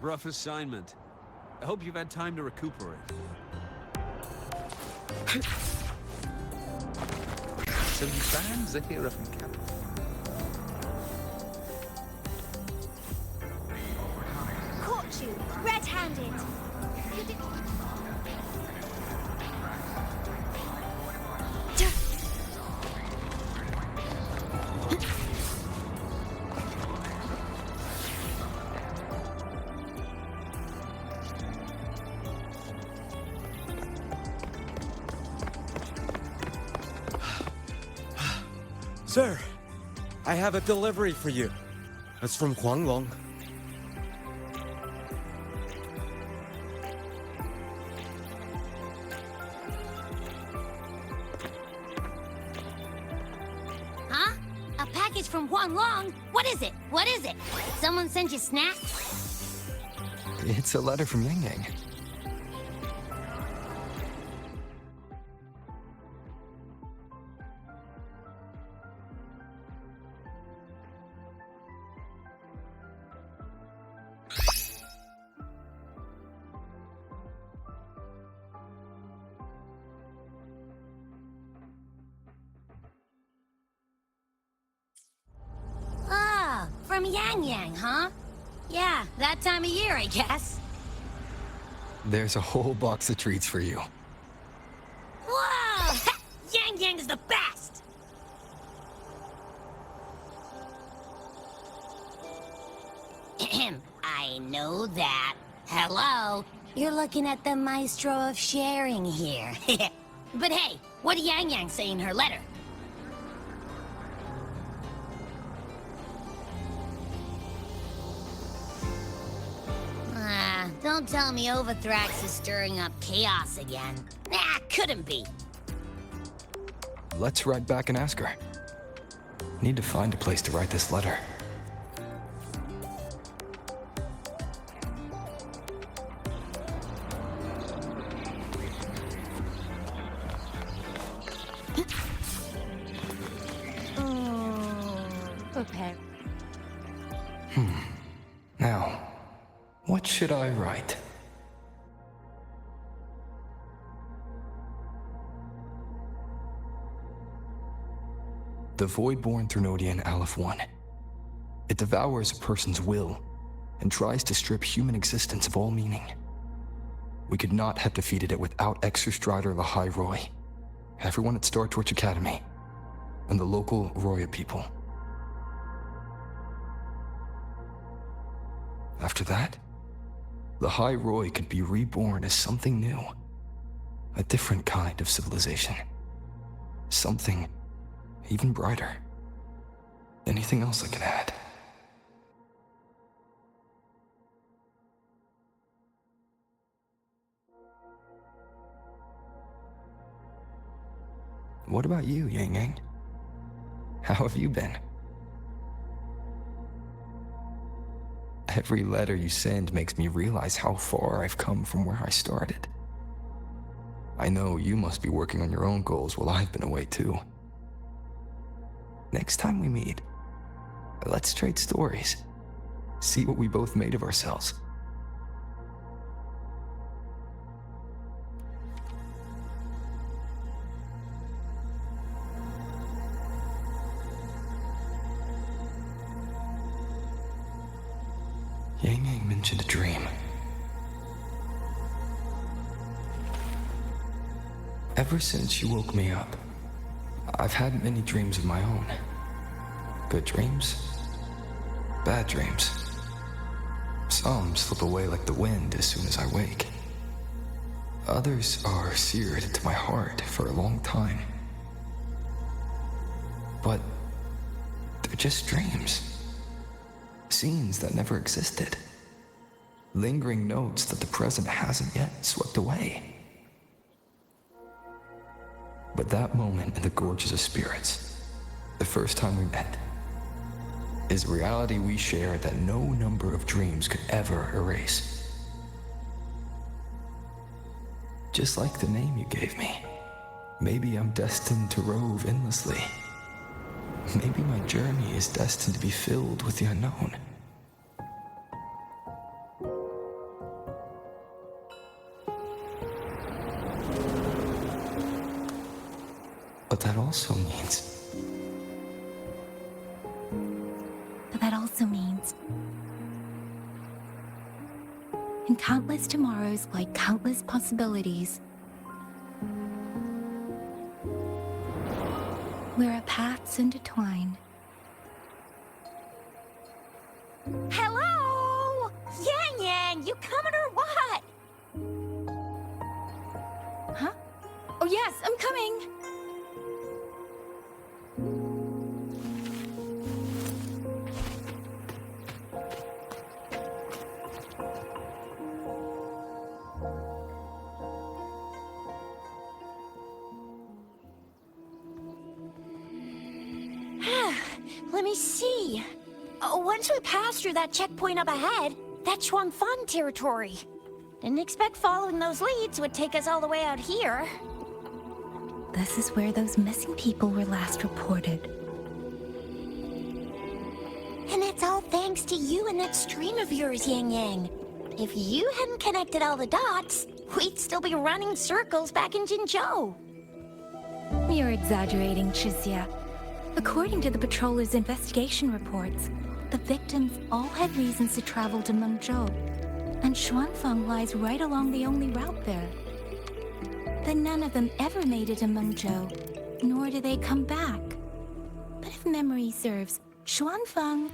Rough assignment. I hope you've had time to recuperate. So you fans are here from camp. Caught you, red-handed. Sir, I have a delivery for you. It's from Huanglong. Huh? A package from Huanglong? What is it? What is it? Did someone send you snacks? It's a letter from Yang Yang. Ah, from Yang Yang, huh? Yeah, that time of year, I guess. There's a whole box of treats for you. Whoa! Yang Yang is the best! I know that. Hello? You're looking at the maestro of sharing here. But hey, what did Yang Yang say in her letter? Don't tell me Overthrax is stirring up chaos again. Nah, couldn't be. Let's ride back and ask her. Need to find a place to write this letter. Okay. Now, what should I write? The Voidborn Threnodian Aleph 1. It devours a person's will and tries to strip human existence of all meaning. We could not have defeated it without Exostrider Lahai Roy, everyone at Star Torch Academy, and the local Roya people. After that, Lahai Roy could be reborn as something new. A different kind of civilization. Something even brighter. Anything else I can add? What about you, Yang Yang? How have you been? Every letter you send makes me realize how far I've come from where I started. I know you must be working on your own goals while I've been away too. Next time we meet, let's trade stories. See what we both made of ourselves. Yang Yang mentioned a dream. Ever since you woke me up, I've had many dreams of my own. Good dreams, bad dreams. Some slip away like the wind as soon as I wake. Others are seared into my heart for a long time. But they're just dreams. Scenes that never existed. Lingering notes that the present hasn't yet swept away. But that moment in the Gorges of Spirits, the first time we met, is a reality we share that no number of dreams could ever erase. Just like the name you gave me, maybe I'm destined to rove endlessly. Maybe my journey is destined to be filled with the unknown. But that also means... But that also means... in countless tomorrows lie countless possibilities. Where our paths intertwine. Hello? Yang Yang, you coming or what? Huh? Oh yes, I'm coming! Let me see. Once we pass through that checkpoint up ahead, that's Shuangfang territory. Didn't expect following those leads would take us all the way out here. This is where those missing people were last reported. And it's all thanks to you and that stream of yours, Yang Yang. If you hadn't connected all the dots, we'd still be running circles back in Jinzhou. You're exaggerating, Chixia. According to the patroller's investigation reports, the victims all had reasons to travel to Mengzhou, and Shuangfang lies right along the only route there. Then none of them ever made it to Mengzhou, nor do they come back. But if memory serves, Shuangfang...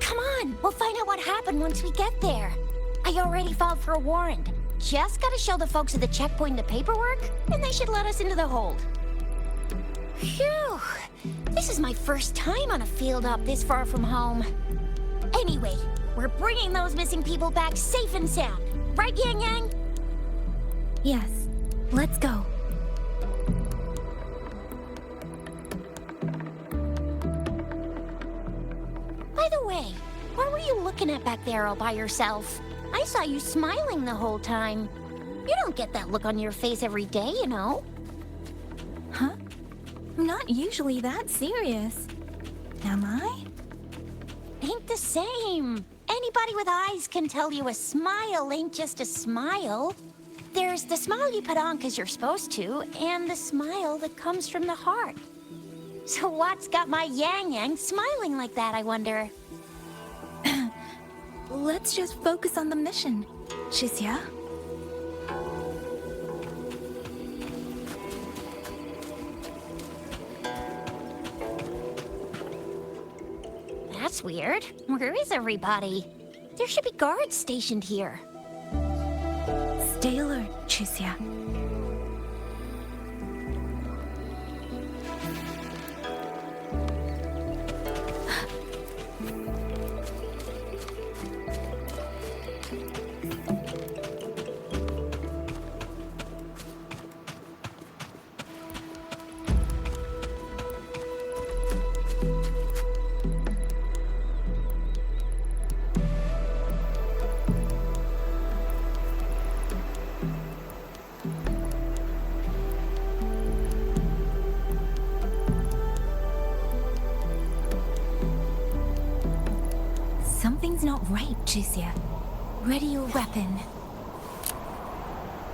Come on, we'll find out what happened once we get there. I already filed for a warrant. Just gotta show the folks at the checkpoint the paperwork, and they should let us into the hold. Phew! This is my first time on a field up this far from home. Anyway, we're bringing those missing people back safe and sound. Right, Yang Yang? Yes, let's go. By the way, what were you looking at back there all by yourself? I saw you smiling the whole time. You don't get that look on your face every day, you know. Huh? I'm not usually that serious. Am I? Ain't the same. Anybody with eyes can tell you a smile ain't just a smile. There's the smile you put on 'cause you're supposed to, and the smile that comes from the heart. So what's got my Yang Yang smiling like that, I wonder? Let's just focus on the mission, Chixia. That's weird. Where is everybody? There should be guards stationed here. Stay alert, Chixia. Something's not right, Chixia. Ready your weapon.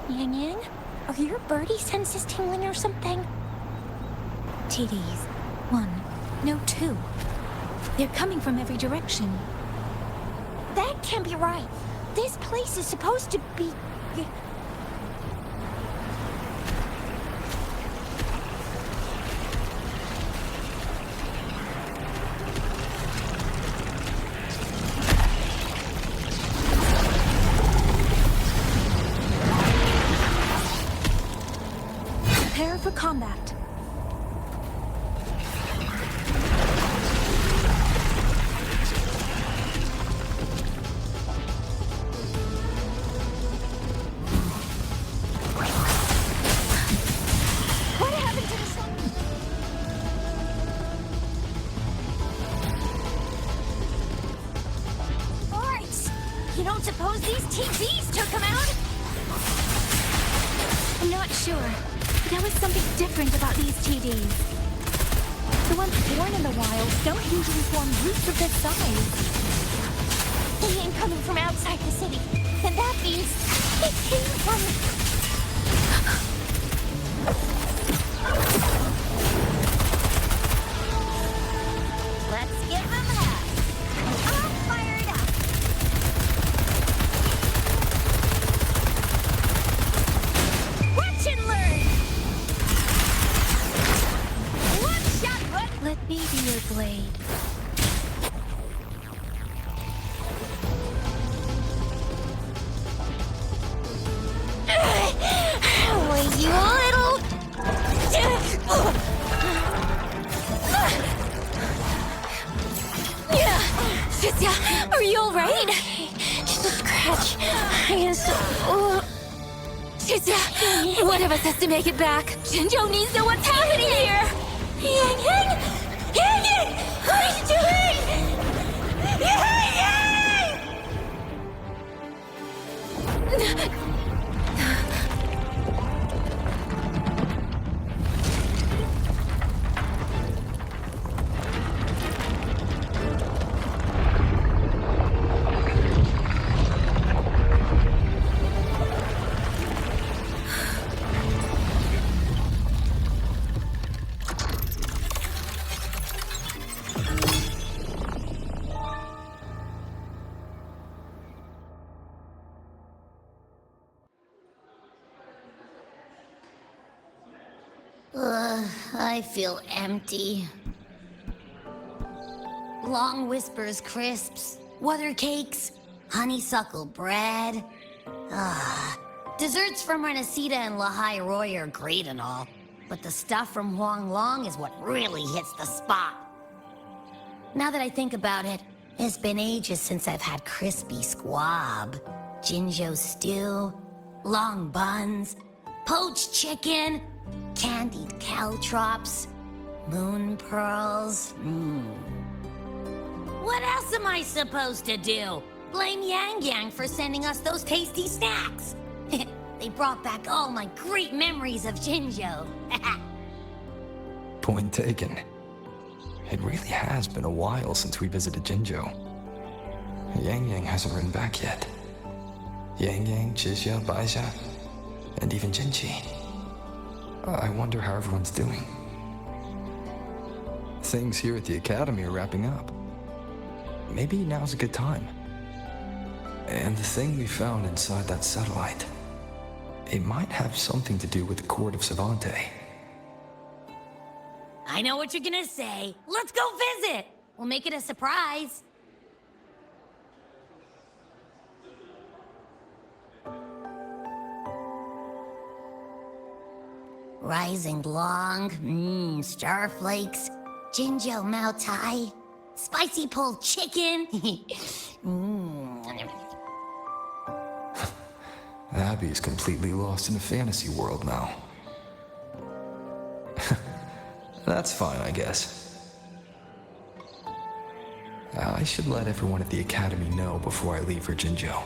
Yang Yang, are your birdie senses tingling or something? TDs. 1. No, 2. They're coming from every direction. That can't be right. This place is supposed to be... Prepare for combat. What happened to this one? Alright! You don't suppose these TVs took him out? I'm not sure. There was something different about these TDs. The ones born in the wild don't usually form groups of this size. They ain't coming from outside the city. And that means they came from... Chizia, are you alright? Just a scratch. Chizia, one of us has to make it back. Jinzhou needs to know what's happening here. Yang Yang! Yang Yang! What are you doing? Yang Yang! I feel empty. Long whispers crisps, weather cakes, honeysuckle bread. Desserts from Renacita and Lahai Roy are great and all, but the stuff from Huang Long is what really hits the spot. Now that I think about it, it's been ages since I've had crispy squab, Jinzhou stew, long buns, poached chicken, candied caltrops, moon pearls. What else am I supposed to do? Blame Yang Yang for sending us those tasty snacks. They brought back all my great memories of Jinzhou. Point taken. It really has been a while since we visited Jinzhou. Yang Yang hasn't written back yet. Yang Yang, Chixia, Baixia, and even Jinqi. I wonder how everyone's doing. Things here at the Academy are wrapping up. Maybe now's a good time. And the thing we found inside that satellite, it might have something to do with the court of Savante. I know what you're gonna say. Let's go visit! We'll make it a surprise. Rising Long, starflakes, Jinzhou Mao Tai, spicy pulled chicken. Abby's completely lost in a fantasy world now. That's fine, I guess. I should let everyone at the Academy know before I leave for Jinzhou.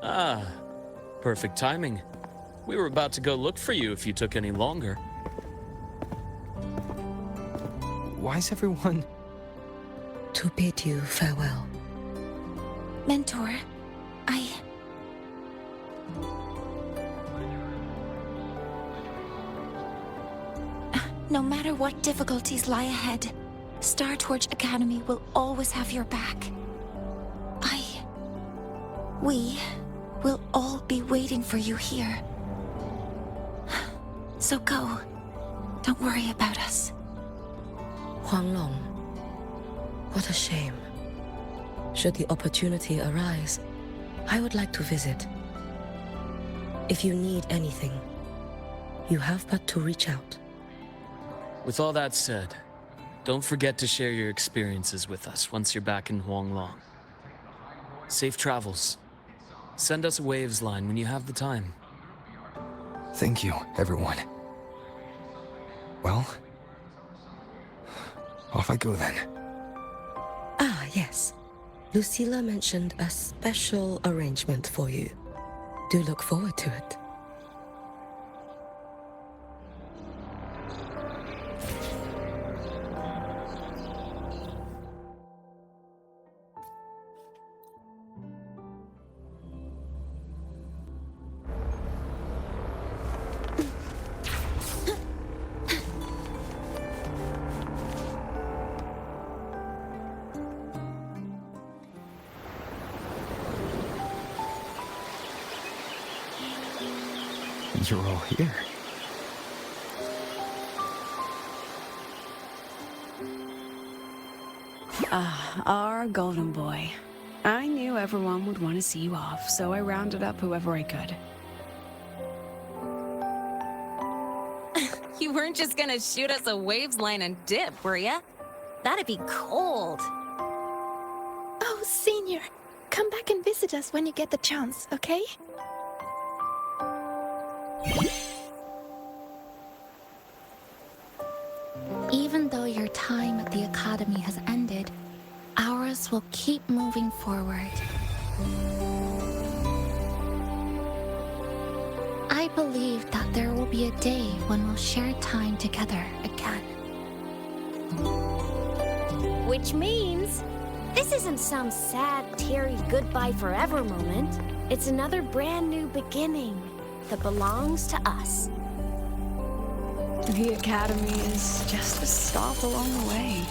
Ah, perfect timing. We were about to go look for you if you took any longer. Why's everyone... To bid you farewell. Mentor, No matter what difficulties lie ahead, Star Torch Academy will always have your back. We will all be waiting for you here. So go. Don't worry about us. Huanglong, what a shame. Should the opportunity arise, I would like to visit. If you need anything, you have but to reach out. With all that said, don't forget to share your experiences with us once you're back in Huanglong. Safe travels. Send us a Waves line when you have the time. Thank you, everyone. Well, off I go then. Ah, yes. Lucilla mentioned a special arrangement for you. Do look forward to it. You're all here. Our golden boy. I knew everyone would want to see you off, so I rounded up whoever I could. You weren't just gonna shoot us a Waves line and dip, were ya? That'd be cold. Oh, Senior, come back and visit us when you get the chance, okay? Even though your time at the Academy has ended, ours will keep moving forward. I believe that there will be a day when we'll share time together again. Which means this isn't some sad, teary goodbye forever moment. It's another brand new beginning that belongs to us. The Academy is just a stop along the way.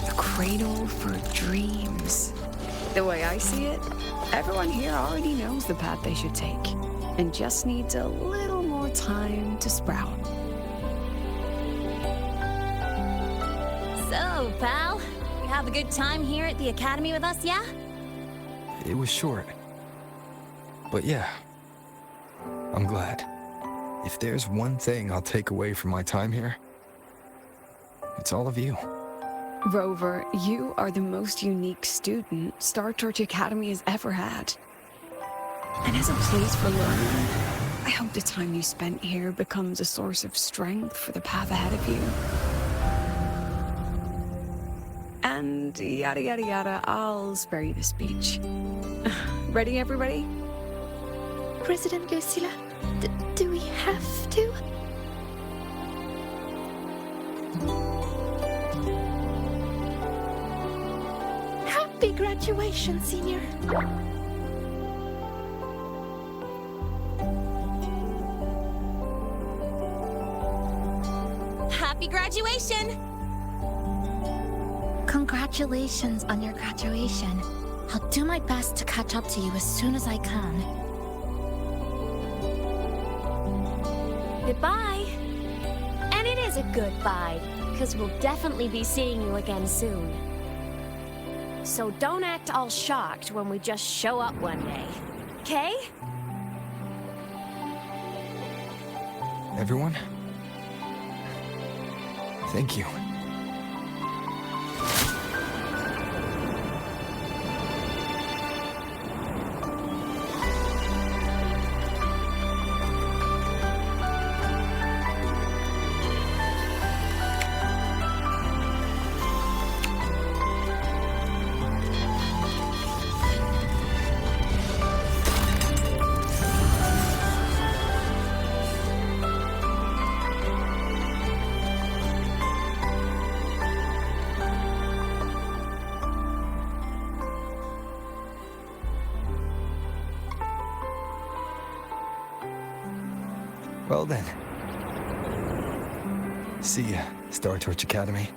A cradle for dreams. The way I see it, everyone here already knows the path they should take, and just needs a little more time to sprout. So, pal, you have a good time here at the Academy with us, yeah? It was short. But yeah, I'm glad. If there's one thing I'll take away from my time here, it's all of you. Rover, you are the most unique student Star Torch Academy has ever had. And as a place for learning, I hope the time you spent here becomes a source of strength for the path ahead of you. And yada yada yada, I'll spare you the speech. Ready, everybody? President Lucilla, do we have to? Happy graduation, Senior. Happy graduation! Congratulations on your graduation. I'll do my best to catch up to you as soon as I can. Goodbye. And it is a goodbye, because we'll definitely be seeing you again soon. So don't act all shocked when we just show up one day, okay? Everyone, thank you. Well then. See ya, Star Torch Academy.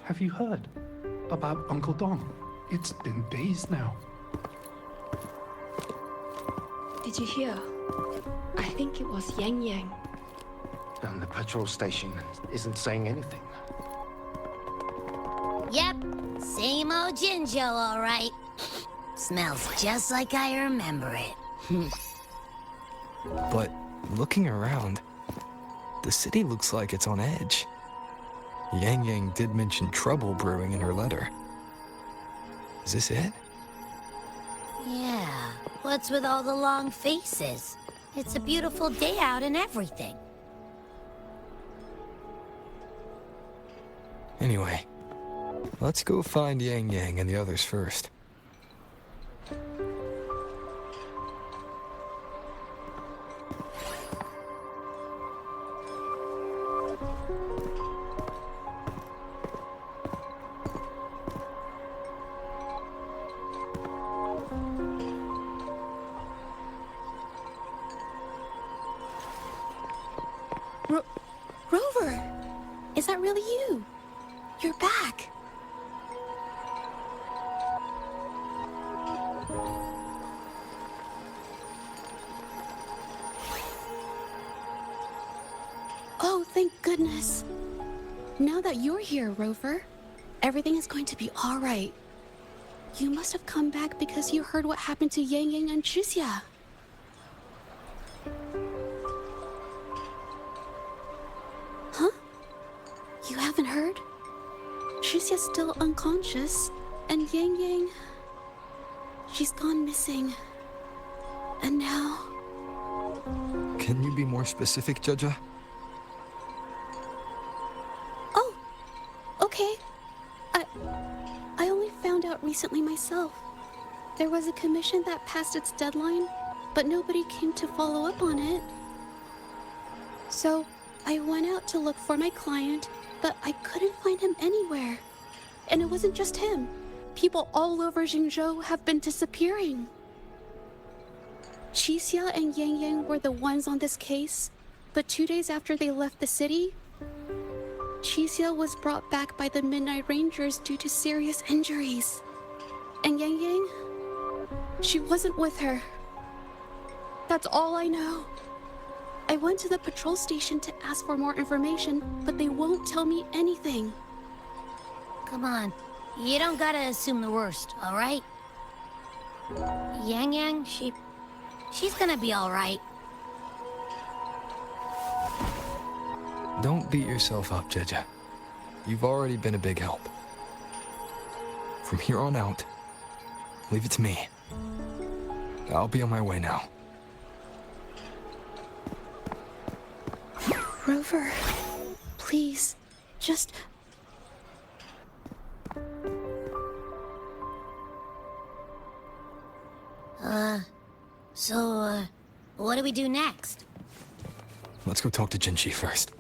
Have you heard about Uncle Dom? It's been days now. Did you hear? I think it was Yang Yang. And the petrol station isn't saying anything. Yep, same old Jinzhou, all right. Smells just like I remember it. But looking around, the city looks like it's on edge. Yang Yang did mention trouble brewing in her letter. Is this it? Yeah, what's with all the long faces? It's a beautiful day out and everything. Anyway, let's go find Yang Yang and the others first. Rover! Is that really you? You're back. Oh, thank goodness. Now that you're here, Rover, everything is going to be all right. You must have come back because you heard what happened to Yang Yang and Chixia. Huh? You haven't heard? Chixia's still unconscious, and Yang Yang... she's gone missing. And now... Can you be more specific, Jaja? Oh, okay. I only found out recently myself. There was a commission that passed its deadline, but nobody came to follow up on it. So, I went out to look for my client, but I couldn't find him anywhere. And it wasn't just him. People all over Mengzhou have been disappearing. Chixia and Yang Yang were the ones on this case, but 2 days after they left the city, Chixia was brought back by the Midnight Rangers due to serious injuries. And Yang Yang, she wasn't with her. That's all I know. I went to the patrol station to ask for more information, but they won't tell me anything. Come on, you don't gotta assume the worst, all right? Yang Yang, she's gonna be all right. Don't beat yourself up, Jaja. You've already been a big help. From here on out, leave it to me. I'll be on my way now. Rover, please, just... So, what do we do next? Let's go talk to Jinchi first.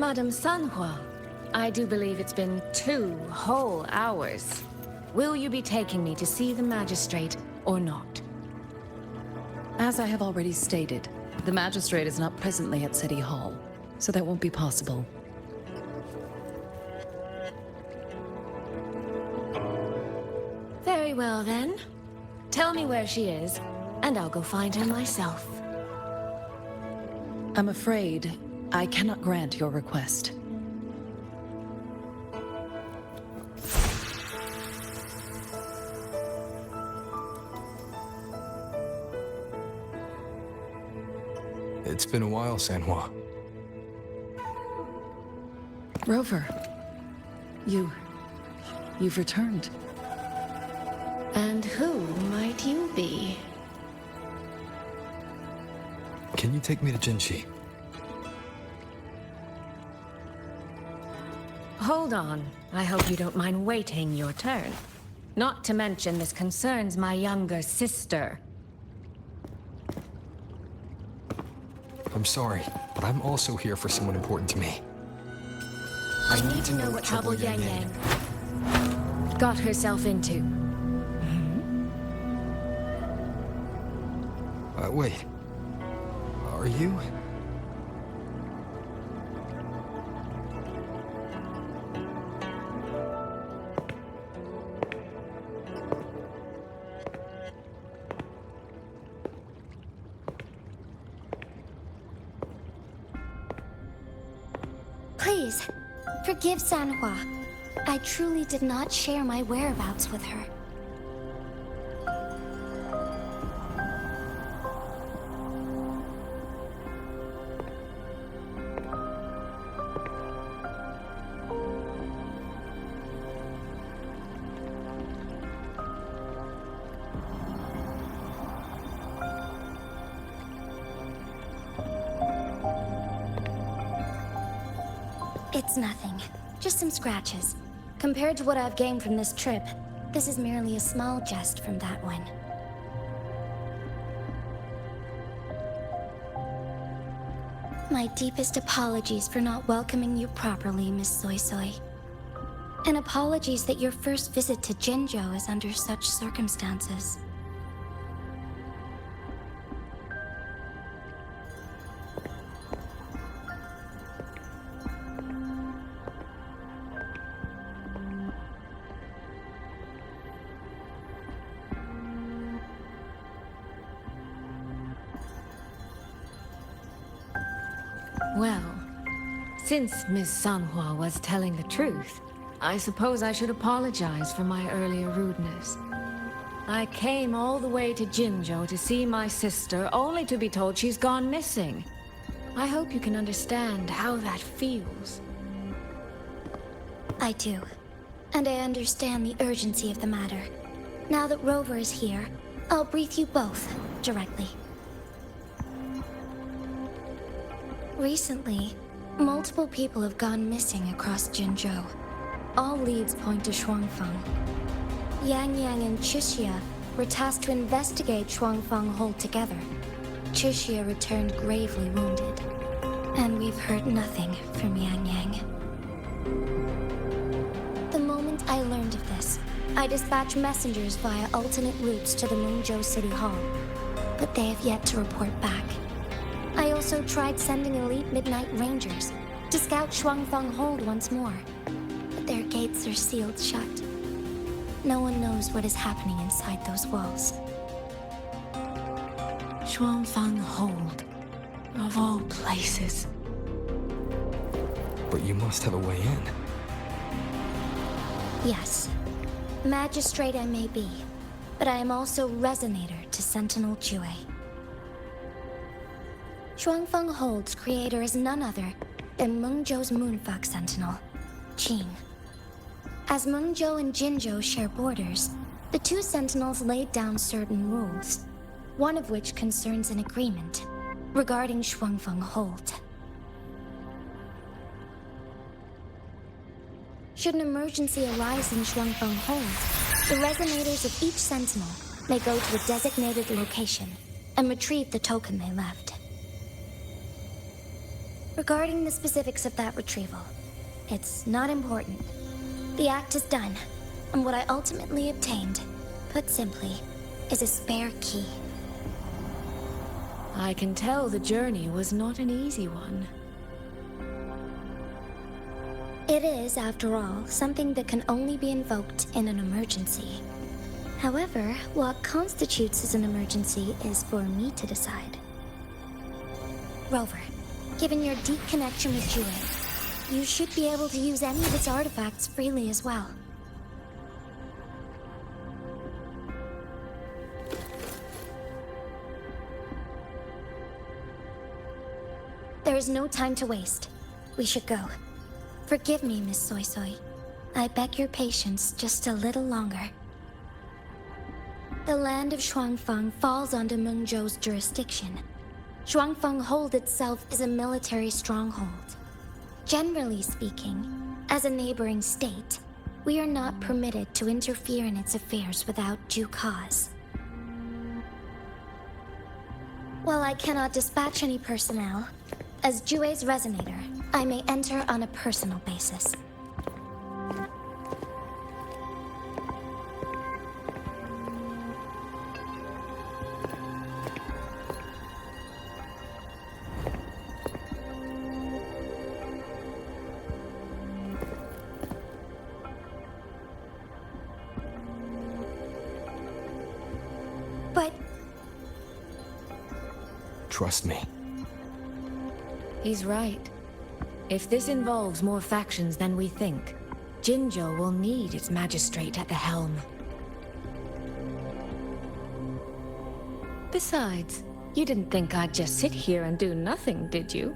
Madame Sanhua, I do believe it's been 2 whole hours. Will you be taking me to see the magistrate or not? As I have already stated, the magistrate is not presently at City Hall, so that won't be possible. Very well then. Tell me where she is, and I'll go find her myself. I'm afraid I cannot grant your request. It's been a while, Sanhua. Rover, you've returned. And who might you be? Can you take me to Jinshi? Hold on. I hope you don't mind waiting your turn. Not to mention this concerns my younger sister. I'm sorry, but I'm also here for someone important to me. I need to know what trouble Yang Yang got herself into. Wait. Are you? Please, forgive Sanhua. I truly did not share my whereabouts with her. It's nothing. Just some scratches. Compared to what I've gained from this trip, this is merely a small jest from that one. My deepest apologies for not welcoming you properly, Miss Soy Soy. And apologies that your first visit to Jinzhou is under such circumstances. Well, since Miss Sanhua was telling the truth, I suppose I should apologize for my earlier rudeness. I came all the way to Jinzhou to see my sister, only to be told she's gone missing. I hope you can understand how that feels. I do. And I understand the urgency of the matter. Now that Rover is here, I'll brief you both directly. Recently, multiple people have gone missing across Jinzhou. All leads point to Shuangfeng. Yang Yang and Chixia were tasked to investigate Shuangfeng Hold together. Chixia returned gravely wounded. And we've heard nothing from Yang Yang. The moment I learned of this, I dispatched messengers via alternate routes to the Mengzhou City Hall. But they have yet to report back. I also tried sending elite Midnight Rangers to scout Shuangfeng Hold once more, but their gates are sealed shut. No one knows what is happening inside those walls. Shuangfeng Hold, of all places. But you must have a way in. Yes. Magistrate I may be, but I am also Resonator to Sentinel Jue. Shuangfeng Hold's creator is none other than Mengzhou's Moonfuck Sentinel, Qing. As Mengzhou and Jinzhou share borders, the two Sentinels laid down certain rules, one of which concerns an agreement regarding Shuangfeng Hold. Should an emergency arise in Shuangfeng Hold, the resonators of each Sentinel may go to a designated location and retrieve the token they left. Regarding the specifics of that retrieval, it's not important. The act is done, and what I ultimately obtained, put simply, is a spare key. I can tell the journey was not an easy one. It is, after all, something that can only be invoked in an emergency. However, what constitutes as an emergency is for me to decide. Rover, given your deep connection with Jue, you should be able to use any of its artifacts freely as well. There is no time to waste. We should go. Forgive me, Miss Soy Soy. I beg your patience just a little longer. The land of Shuangfeng falls under Mengzhou's jurisdiction. Shuangfeng Hold itself is a military stronghold. Generally speaking, as a neighboring state, we are not permitted to interfere in its affairs without due cause. While I cannot dispatch any personnel, as Jue's resonator, I may enter on a personal basis. But... Trust me. He's right. If this involves more factions than we think, Jinzhou will need its magistrate at the helm. Besides, you didn't think I'd just sit here and do nothing, did you?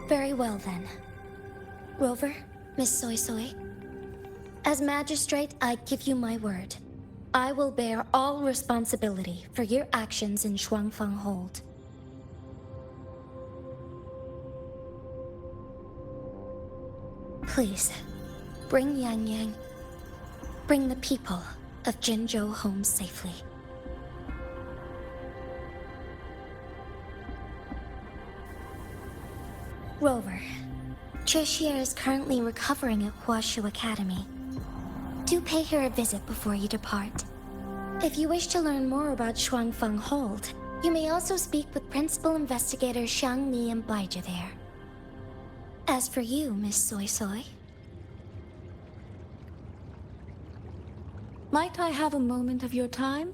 Very well then. Rover, Miss Soy Soy. As magistrate, I give you my word. I will bear all responsibility for your actions in Shuangfeng Hold. Please, bring Yang Yang. Bring the people of Jinzhou home safely. Rover, Trishia is currently recovering at Huashu Academy. Do pay her a visit before you depart. If you wish to learn more about Shuangfeng Hold, you may also speak with Principal Investigator Xiang Li and Baizhi there. As for you, Miss Soy Soy... Might I have a moment of your time?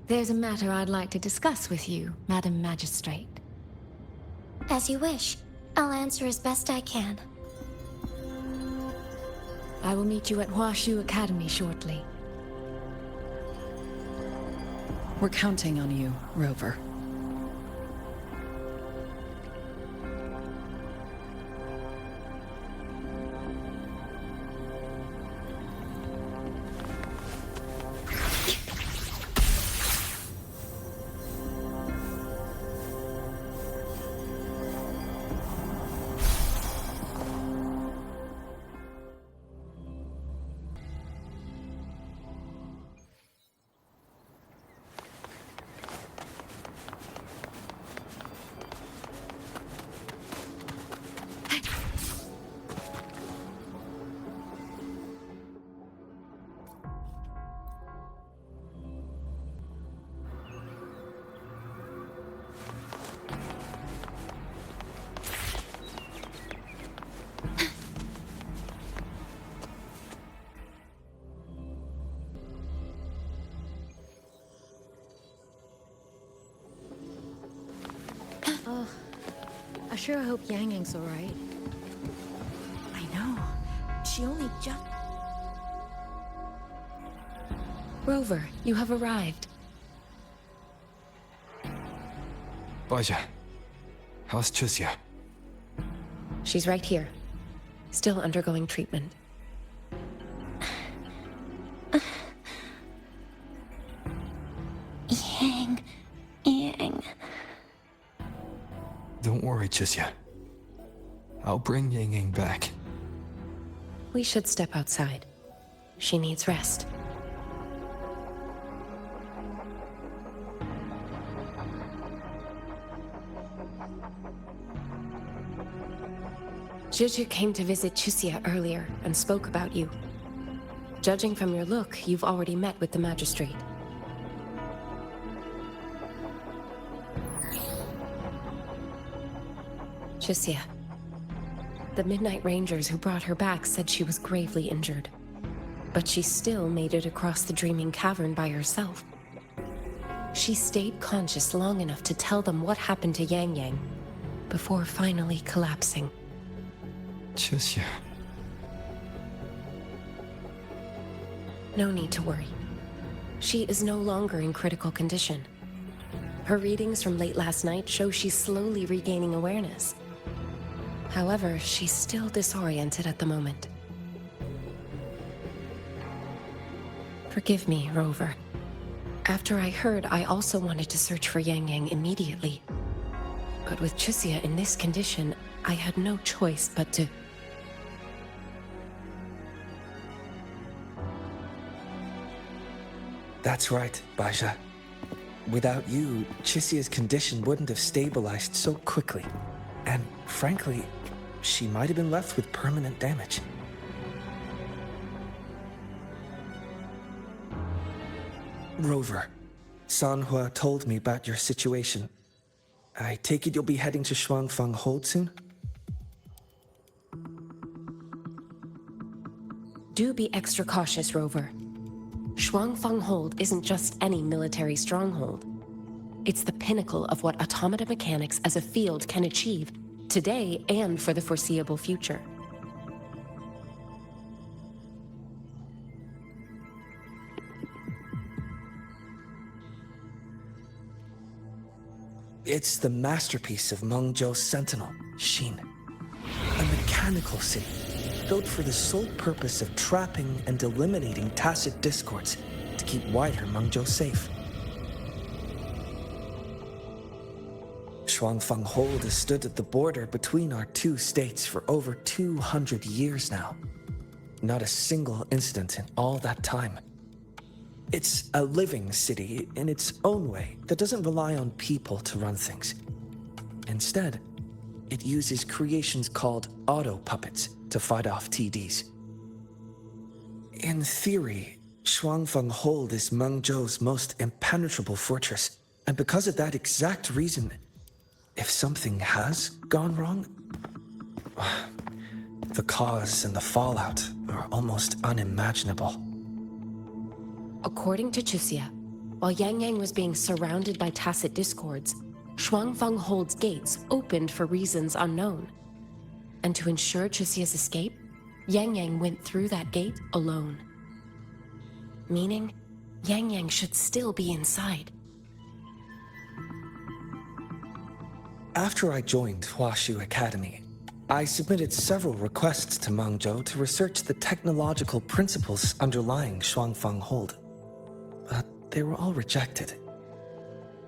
There's a matter I'd like to discuss with you, Madam Magistrate. As you wish. I'll answer as best I can. I will meet you at Huashu Academy shortly. We're counting on you, Rover. Oh, I sure hope Yang Yang's alright. I know. She only just... Rover, you have arrived. Baizhi, how's Chixia? She's right here. Still undergoing treatment. Yang. Don't worry, Chixia. I'll bring Yang Yang back. We should step outside. She needs rest. Juju came to visit Chixia earlier and spoke about you. Judging from your look, you've already met with the magistrate. Chixia. The Midnight Rangers who brought her back said she was gravely injured. But she still made it across the Dreaming Cavern by herself. She stayed conscious long enough to tell them what happened to Yang Yang, before finally collapsing. Chixia. No need to worry. She is no longer in critical condition. Her readings from late last night show she's slowly regaining awareness. However, she's still disoriented at the moment. Forgive me, Rover. After I heard, I also wanted to search for Yang Yang immediately. But with Chixia in this condition, I had no choice but to... That's right, Baja. Without you, Chixia's condition wouldn't have stabilized so quickly. And frankly, she might have been left with permanent damage. Rover, Sanhua told me about your situation. I take it you'll be heading to Shuangfang Hold soon? Do be extra cautious, Rover. Shuangfang Hold isn't just any military stronghold. It's the pinnacle of what automata mechanics as a field can achieve, today and for the foreseeable future. It's the masterpiece of Mengzhou's sentinel, Xin. A mechanical city, built for the sole purpose of trapping and eliminating tacit discords to keep wider Mengzhou safe. Shuangfang Hold has stood at the border between our two states for over 200 years now. Not a single incident in all that time. It's a living city in its own way that doesn't rely on people to run things. Instead, it uses creations called auto-puppets to fight off TDs. In theory, Shuangfang Hold is Mengzhou's most impenetrable fortress, and because of that exact reason, if something has gone wrong, the cause and the fallout are almost unimaginable. According to Chixia, while Yang Yang was being surrounded by tacit discords, Shuangfang Hold's gates opened for reasons unknown. And to ensure Chixia's escape, Yang Yang went through that gate alone. Meaning, Yang Yang should still be inside. After I joined Huashu Academy, I submitted several requests to Mengzhou to research the technological principles underlying Shuangfang Hold. But they were all rejected.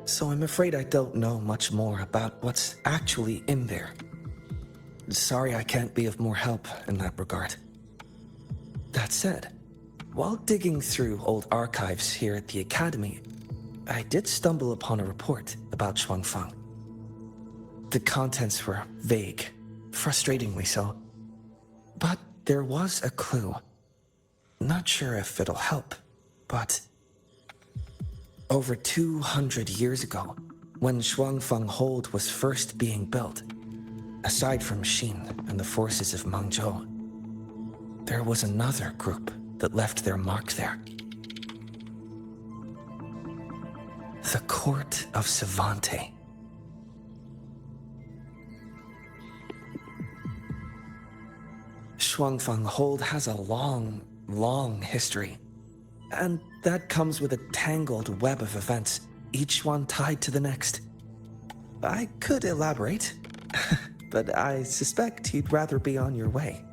So I'm afraid I don't know much more about what's actually in there. Sorry I can't be of more help in that regard. That said, while digging through old archives here at the Academy, I did stumble upon a report about Shuangfang. The contents were vague, frustratingly so. But there was a clue. Not sure if it'll help, but... Over 200 years ago, when Shuangfang Hold was first being built, aside from Xin and the forces of Mengzhou, there was another group that left their mark there. The Court of Savante. Shuangfang Hold has a long history. And that comes with a tangled web of events, each one tied to the next. I could elaborate, but I suspect you'd rather be on your way.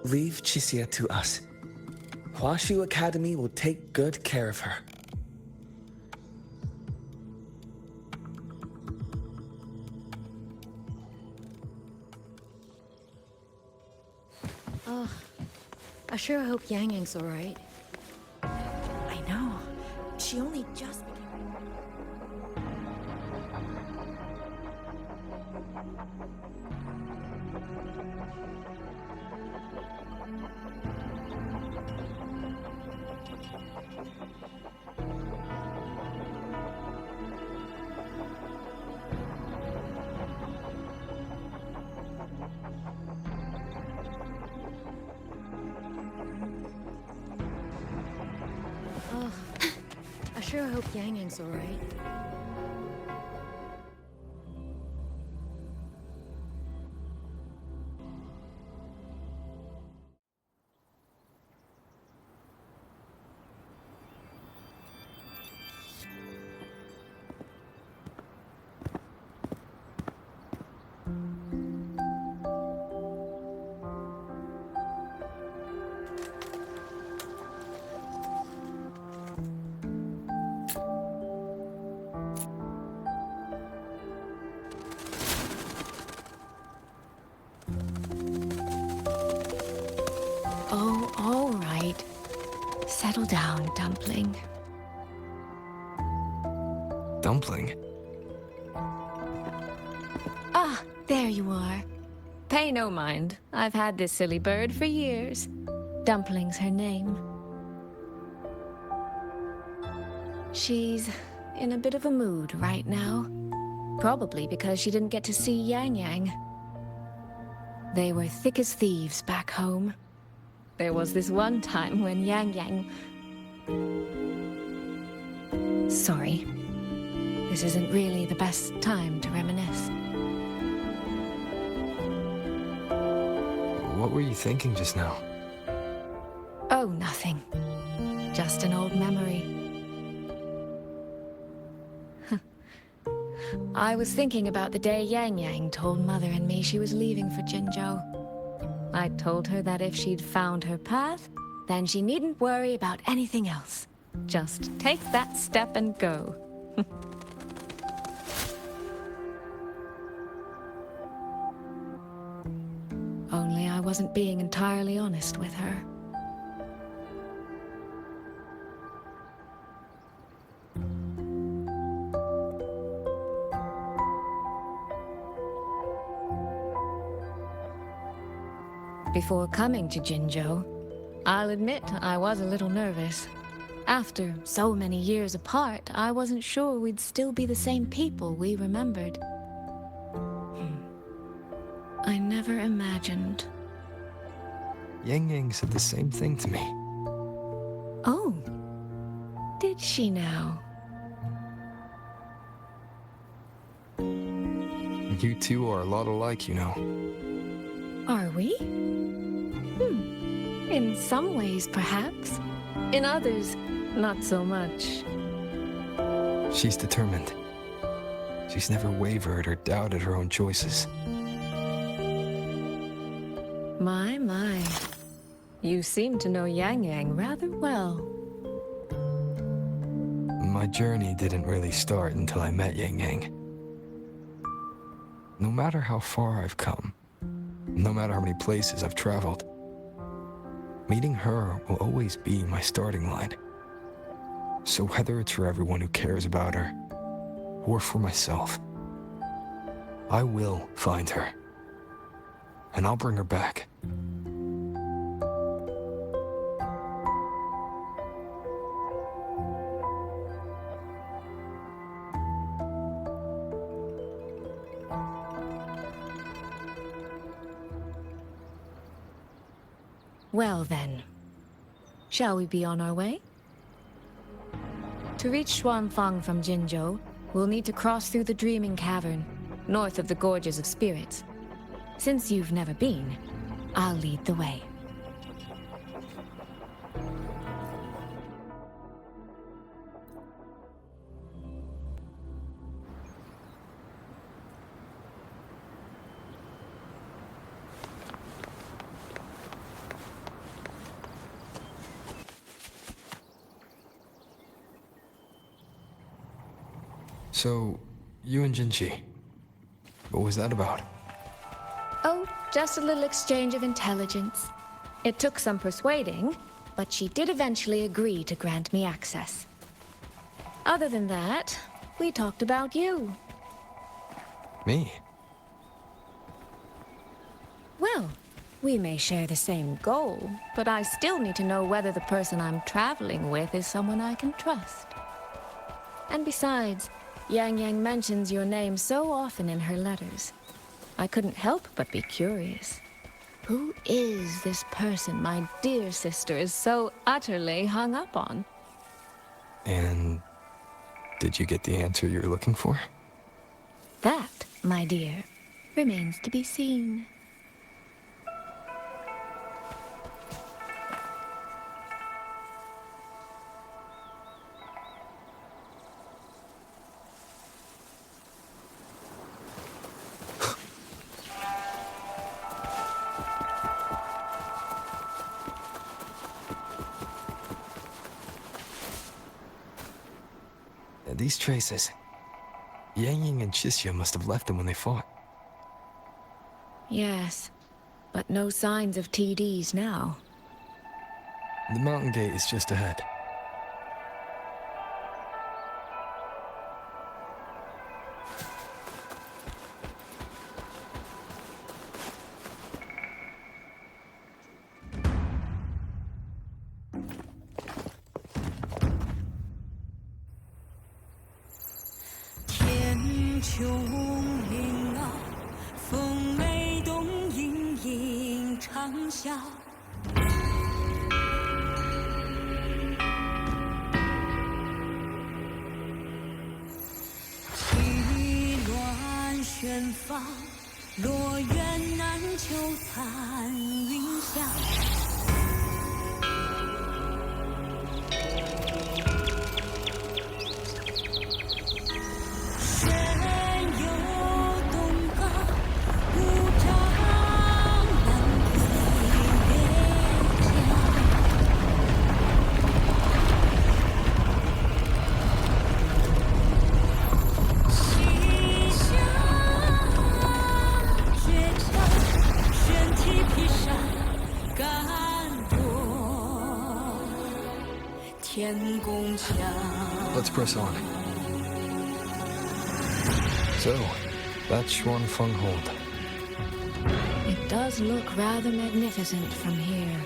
Leave Chixia to us. Huashu Academy will take good care of her. Oh, I sure hope Yang Yang's alright. I know. She only just... Oh, I sure hope Yang Yang's alright. Oh, all right. Settle down, Dumpling. Dumpling? Ah, there you are. Pay no mind. I've had this silly bird for years. Dumpling's her name. She's in a bit of a mood right now. Probably because she didn't get to see Yang Yang. They were thick as thieves back home. There was this one time when Yang Yang... Sorry. This isn't really the best time to reminisce. What were you thinking just now? Oh, nothing. Just an old memory. I was thinking about the day Yang Yang told Mother and me she was leaving for Jinzhou. I told her that if she'd found her path, then she needn't worry about anything else. Just take that step and go. Only I wasn't being entirely honest with her. Before coming to Jinzhou, I'll admit I was a little nervous. After so many years apart, I wasn't sure we'd still be the same people we remembered. I never imagined. Yang Yang said the same thing to me. Oh, did she now? You two are a lot alike, you know. Are we? In some ways, perhaps. In others, not so much. She's determined. She's never wavered or doubted her own choices. My. You seem to know Yang Yang rather well. My journey didn't really start until I met Yang Yang. No matter how far I've come, no matter how many places I've traveled, meeting her will always be my starting line. So whether it's for everyone who cares about her, or for myself, I will find her. And I'll bring her back. Well then, shall we be on our way? To reach Xuanfang from Jinzhou, we'll need to cross through the Dreaming Cavern, north of the Gorges of Spirits. Since you've never been, I'll lead the way. So, you and Jinchi, what was that about? Oh, just a little exchange of intelligence. It took some persuading, but she did eventually agree to grant me access. Other than that, we talked about you. Me? Well, we may share the same goal, but I still need to know whether the person I'm traveling with is someone I can trust. And besides, Yang Yang mentions your name so often in her letters. I couldn't help but be curious. Who is this person my dear sister is so utterly hung up on? And did you get the answer you're looking for? That, my dear, remains to be seen. These traces. Yang Ying and Chisya must have left them when they fought. Yes, but no signs of TDs now. The mountain gate is just ahead. Let's press on. So, that's Xuanfeng Hold. It does look rather magnificent from here.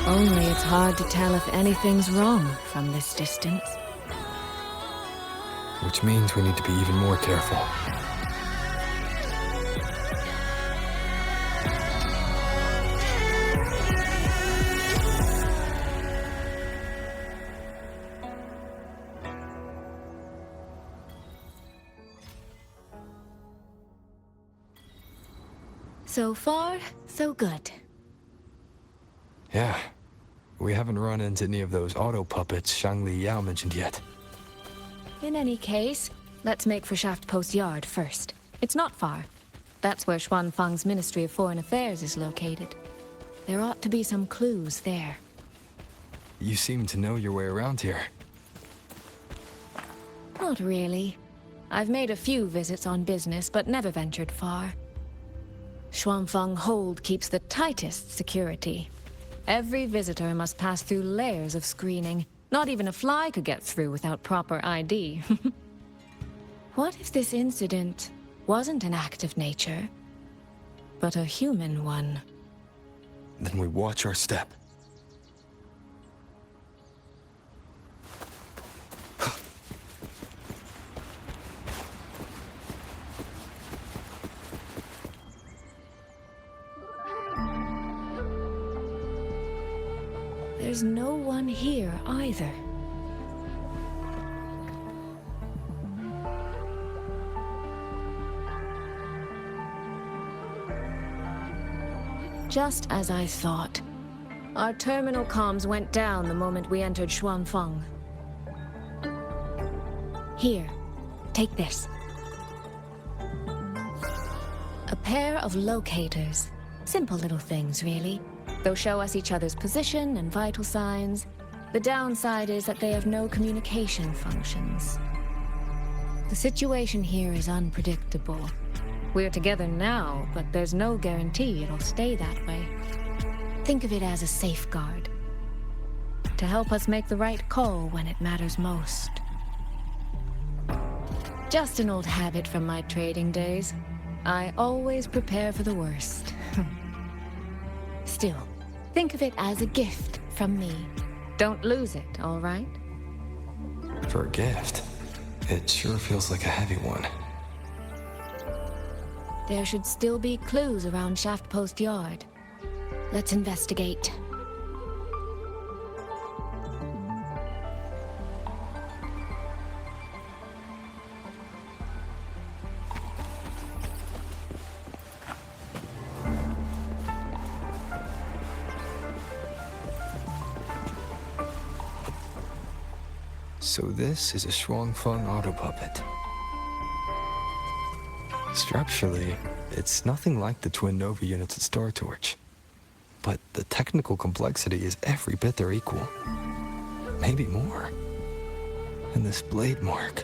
Only it's hard to tell if anything's wrong from this distance. Which means we need to be even more careful. So far, so good. Yeah. We haven't run into any of those auto puppets Shangli Yao mentioned yet. In any case, let's make for Shaft Post Yard first. It's not far. That's where Xuanfeng's Ministry of Foreign Affairs is located. There ought to be some clues there. You seem to know your way around here. Not really. I've made a few visits on business, but never ventured far. Xuanfeng Hold keeps the tightest security. Every visitor must pass through layers of screening. Not even a fly could get through without proper ID. What if this incident wasn't an act of nature, but a human one? Then we watch our step. there's no one here either. Just as I thought. Our terminal comms went down the moment we entered Xuanfeng. Here, take this. A pair of locators. Simple little things, really. They'll show us each other's position and vital signs. The downside is that they have no communication functions. The situation here is unpredictable. We're together now, but there's no guarantee it'll stay that way. Think of it as a safeguard. To help us make the right call when it matters most. Just an old habit from my trading days. I always prepare for the worst. Still, think of it as a gift from me. Don't lose it, all right? For a gift, it sure feels like a heavy one. There should still be clues around Shaft Post Yard. Let's investigate. So this is a Xuanfeng auto puppet. Structurally, it's nothing like the twin Nova units at Star Torch. But the technical complexity is every bit their equal. Maybe more. And this blade mark.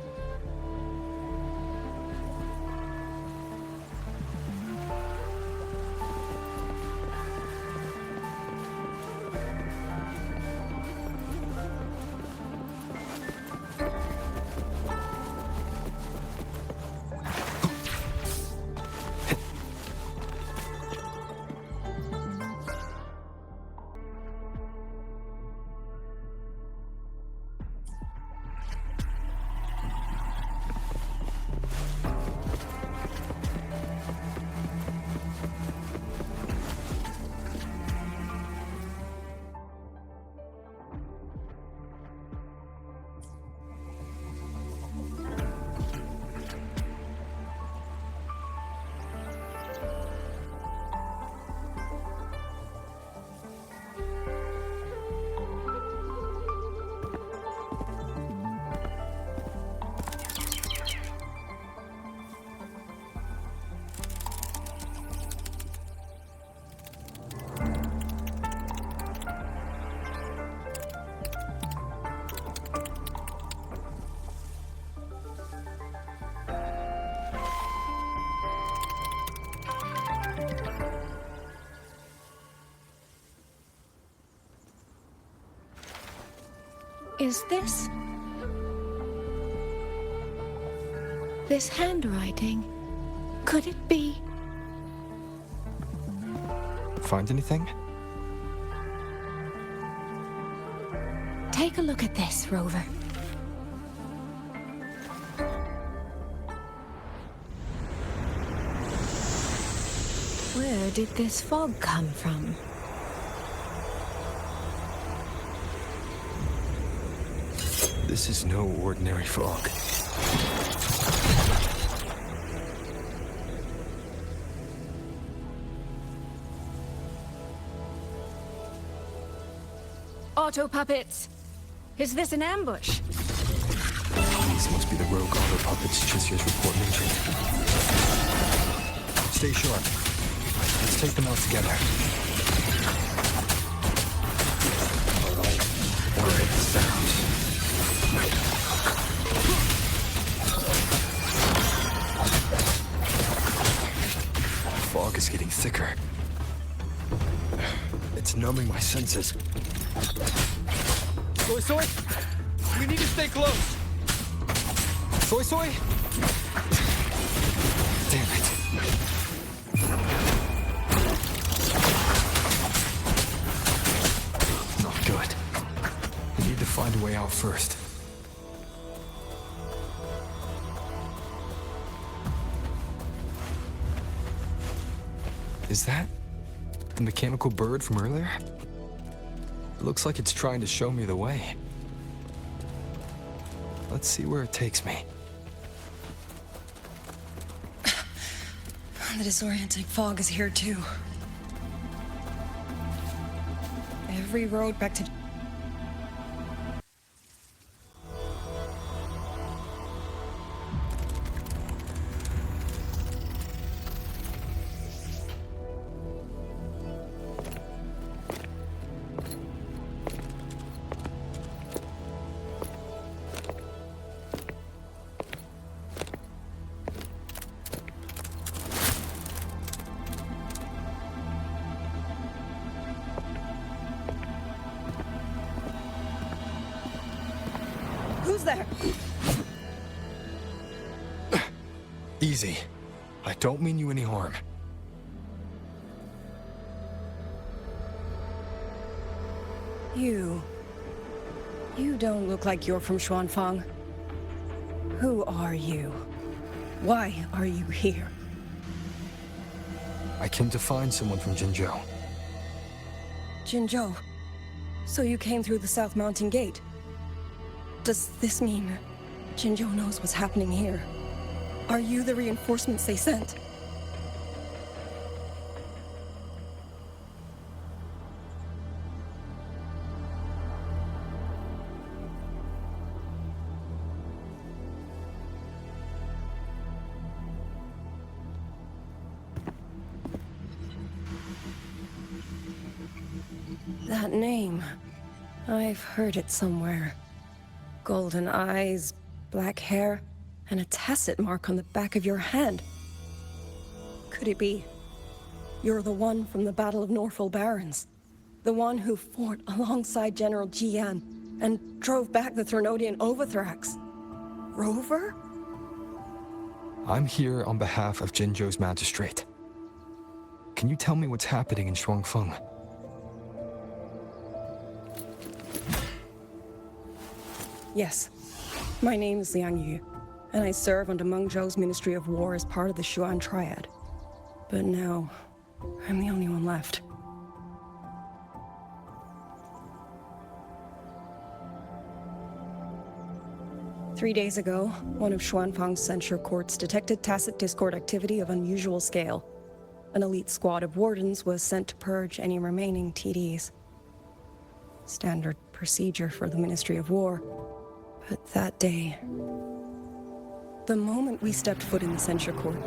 Is this... this handwriting? Could it be... Find anything? Take a look at this, Rover. Where did this fog come from? This is no ordinary fog. Auto puppets! Is this an ambush? These must be the rogue auto puppets Chisia's report mentioned. Stay sharp. Let's take them out together. Alright, sounds. Fog is getting thicker. It's numbing my senses. Soy Soy? We need to stay close. Soy Soy? Damn it. Not good. I need to find a way out first. Is that the mechanical bird from earlier? It looks like it's trying to show me the way. Let's see where it takes me. The disorienting fog is here too. Every road back to... Who's there? Easy. I don't mean you any harm. You don't look like you're from Xuanfang. Who are you? Why are you here? I came to find someone from Jinzhou. Jinzhou. So you came through the South Mountain Gate? Does this mean Jinzhou knows what's happening here? Are you the reinforcements they sent? That name. I've heard it somewhere. Golden eyes, black hair, and a tacit mark on the back of your hand. Could it be? You're the one from the Battle of Norfolk Barrens. The one who fought alongside General Jian and drove back the Threnodian Overthrax. Rover? I'm here on behalf of Jinzhou's magistrate. Can you tell me what's happening in Xuanfeng? Yes. My name is Liang Yu, and I serve under Mengzhou's Ministry of War as part of the Xuan Triad. But now, I'm the only one left. Three days ago, one of Xuanfang's censure courts detected tacit discord activity of unusual scale. An elite squad of wardens was sent to purge any remaining TDs. Standard procedure for the Ministry of War. But that day, the moment we stepped foot in the censure court,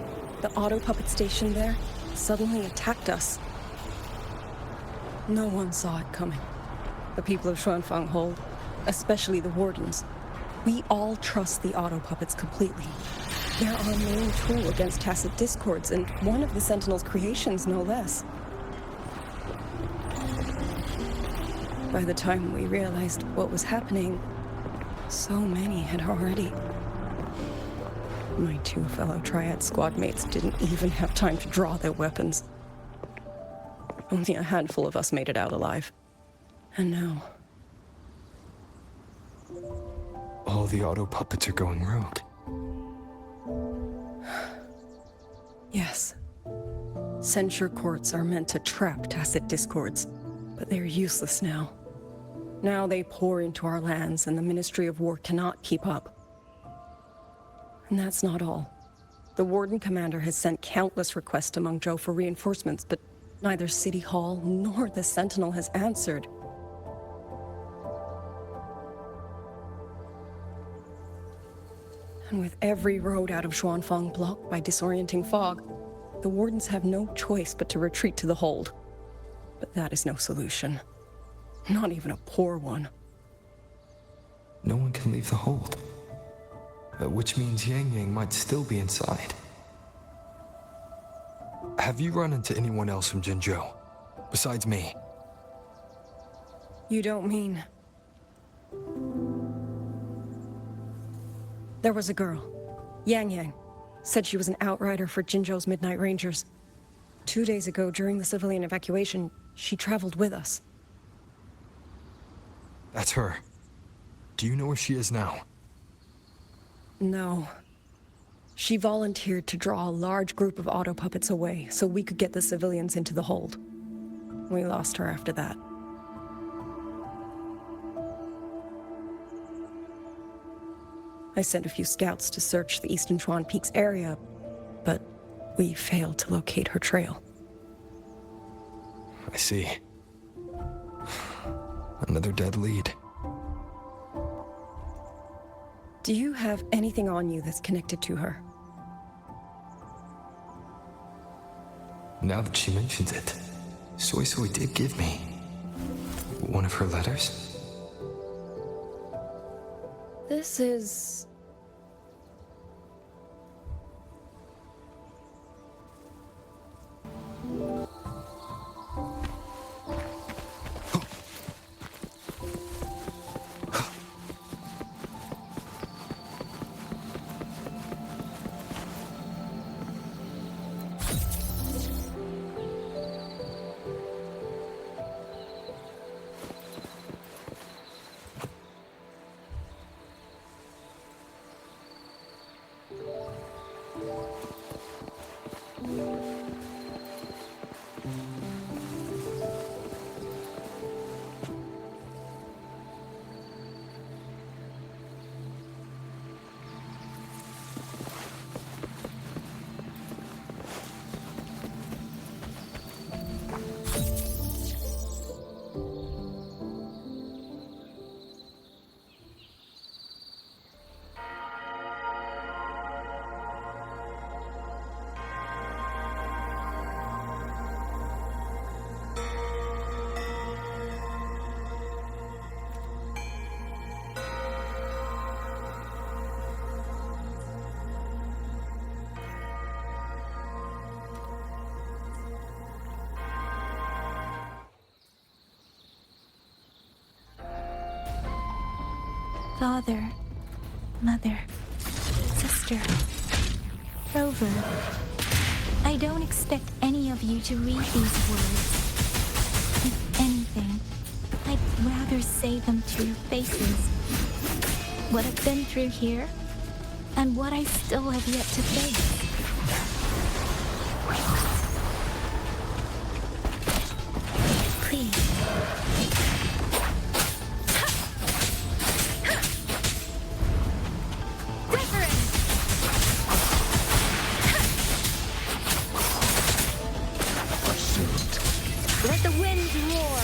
the auto puppet station there suddenly attacked us. No one saw it coming. The people of Xuanfang Hold, especially the wardens. We all trust the auto puppets completely. They're our main tool against tacit discords, and one of the Sentinel's creations, no less. By the time we realized what was happening, so many had already. My two fellow Triad squad mates didn't even have time to draw their weapons. Only a handful of us made it out alive. And now... all the auto puppets are going rogue. Yes. Censure courts are meant to trap tacit discords, but they're useless now. Now they pour into our lands, and the Ministry of War cannot keep up. And that's not all. The Warden Commander has sent countless requests to Mengzhou for reinforcements, but neither City Hall nor the Sentinel has answered. And with every road out of Xuanfang blocked by disorienting fog, the Wardens have no choice but to retreat to the Hold. But that is no solution. Not even a poor one. No one can leave the Hold. Which means Yang Yang might still be inside. Have you run into anyone else from Jinzhou? Besides me? You don't mean... There was a girl, Yang Yang. Said she was an outrider for Jinzhou's Midnight Rangers. 2 days ago, during the civilian evacuation, she traveled with us. That's her. Do you know where she is now? No. She volunteered to draw a large group of auto puppets away so we could get the civilians into the Hold. We lost her after that. I sent a few scouts to search the Eastern Chuan Peaks area, but we failed to locate her trail. I see. Another dead lead. Do you have anything on you that's connected to her? Now that she mentions it, Soy did give me one of her letters. This is... Father, Mother, Sister, Rover. I don't expect any of you to read these words. If anything, I'd rather say them to your faces. What I've been through here, and what I still have yet to face. Please. Let the winds roar.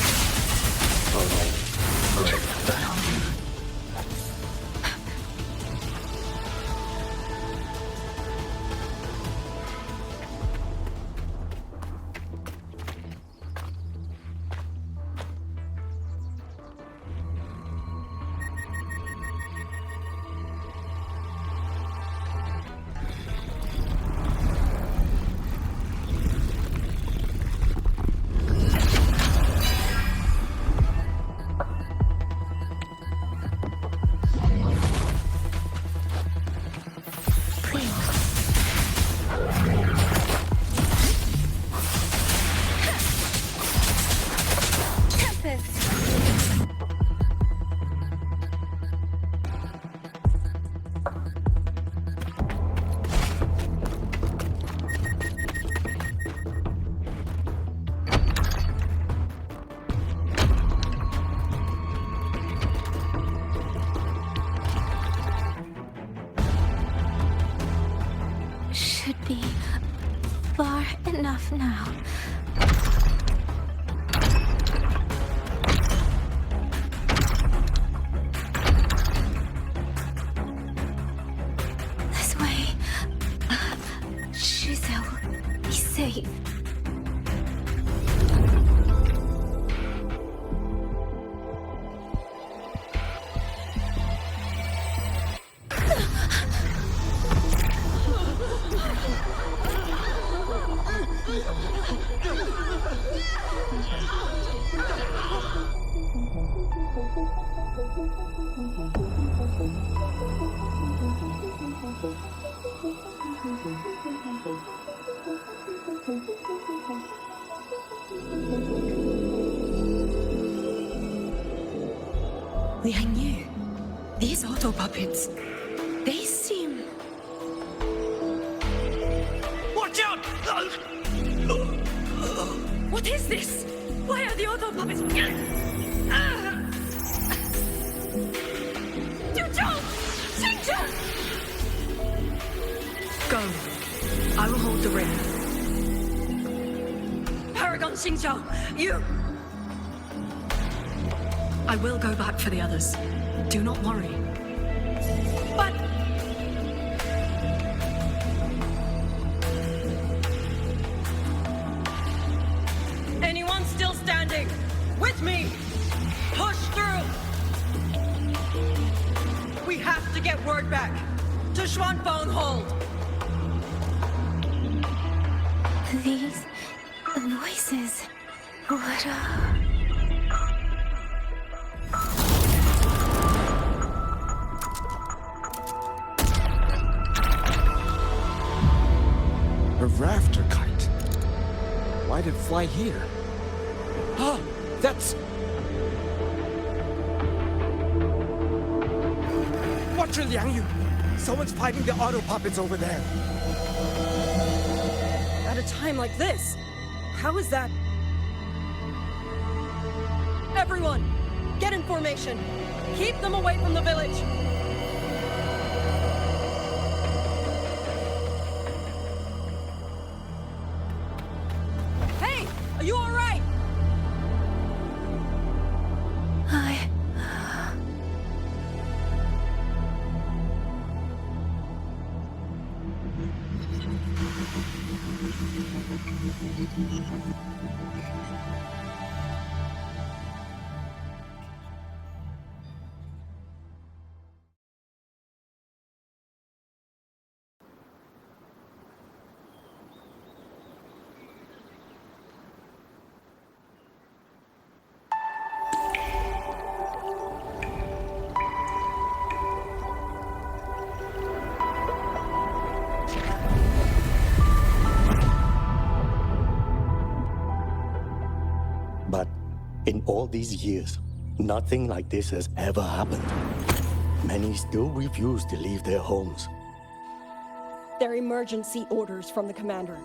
Should be far enough now. This way. Shizel, be safe. Liang Yu, these auto puppets, they seem... Watch out! What is this? Why are the auto puppets... Yu Zhou! Xingzhen! I will hold the rear. Paragon Xingqiao, you! I will go back for the others. Do not worry. But... anyone still standing? With me! Push through! We have to get word back to Xuanfeng Hold! These voices. What A rafter kite. Why did it fly here? Ah, that's... Watch your Liang Yu! Someone's fighting the auto puppets over there. At a time like this? How is that? Everyone, get in formation. Keep them away from the village. Hey, are you all right? But in all these years, nothing like this has ever happened. Many still refuse to leave their homes. They're emergency orders from the commander.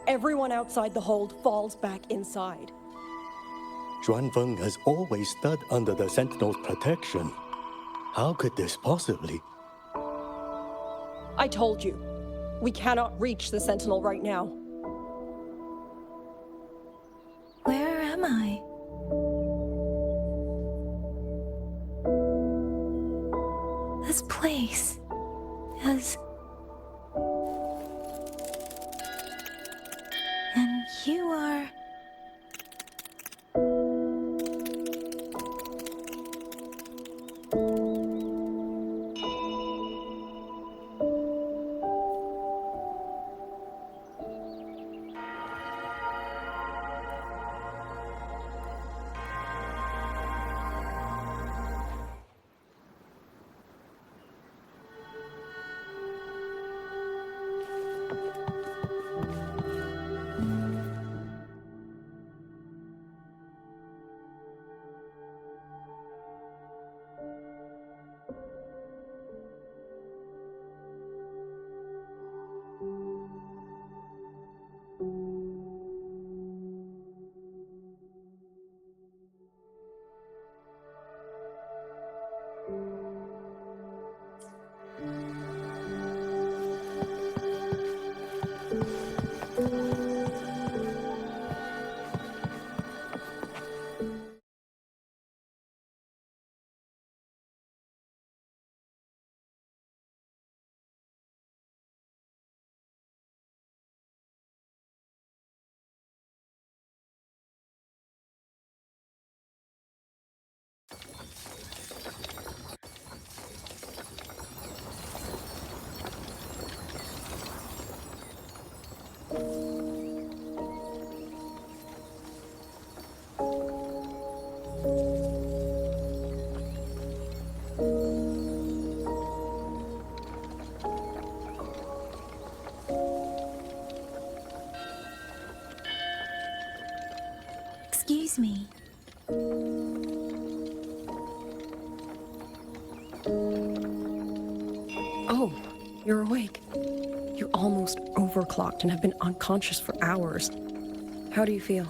Everyone outside the hold falls back inside. Xuanfeng has always stood under the Sentinel's protection. How could this possibly? I told you, we cannot reach the Sentinel right now. Where am I? This place has... And you are... Excuse me. Oh, you're awake. You almost overclocked and have been unconscious for hours. How do you feel?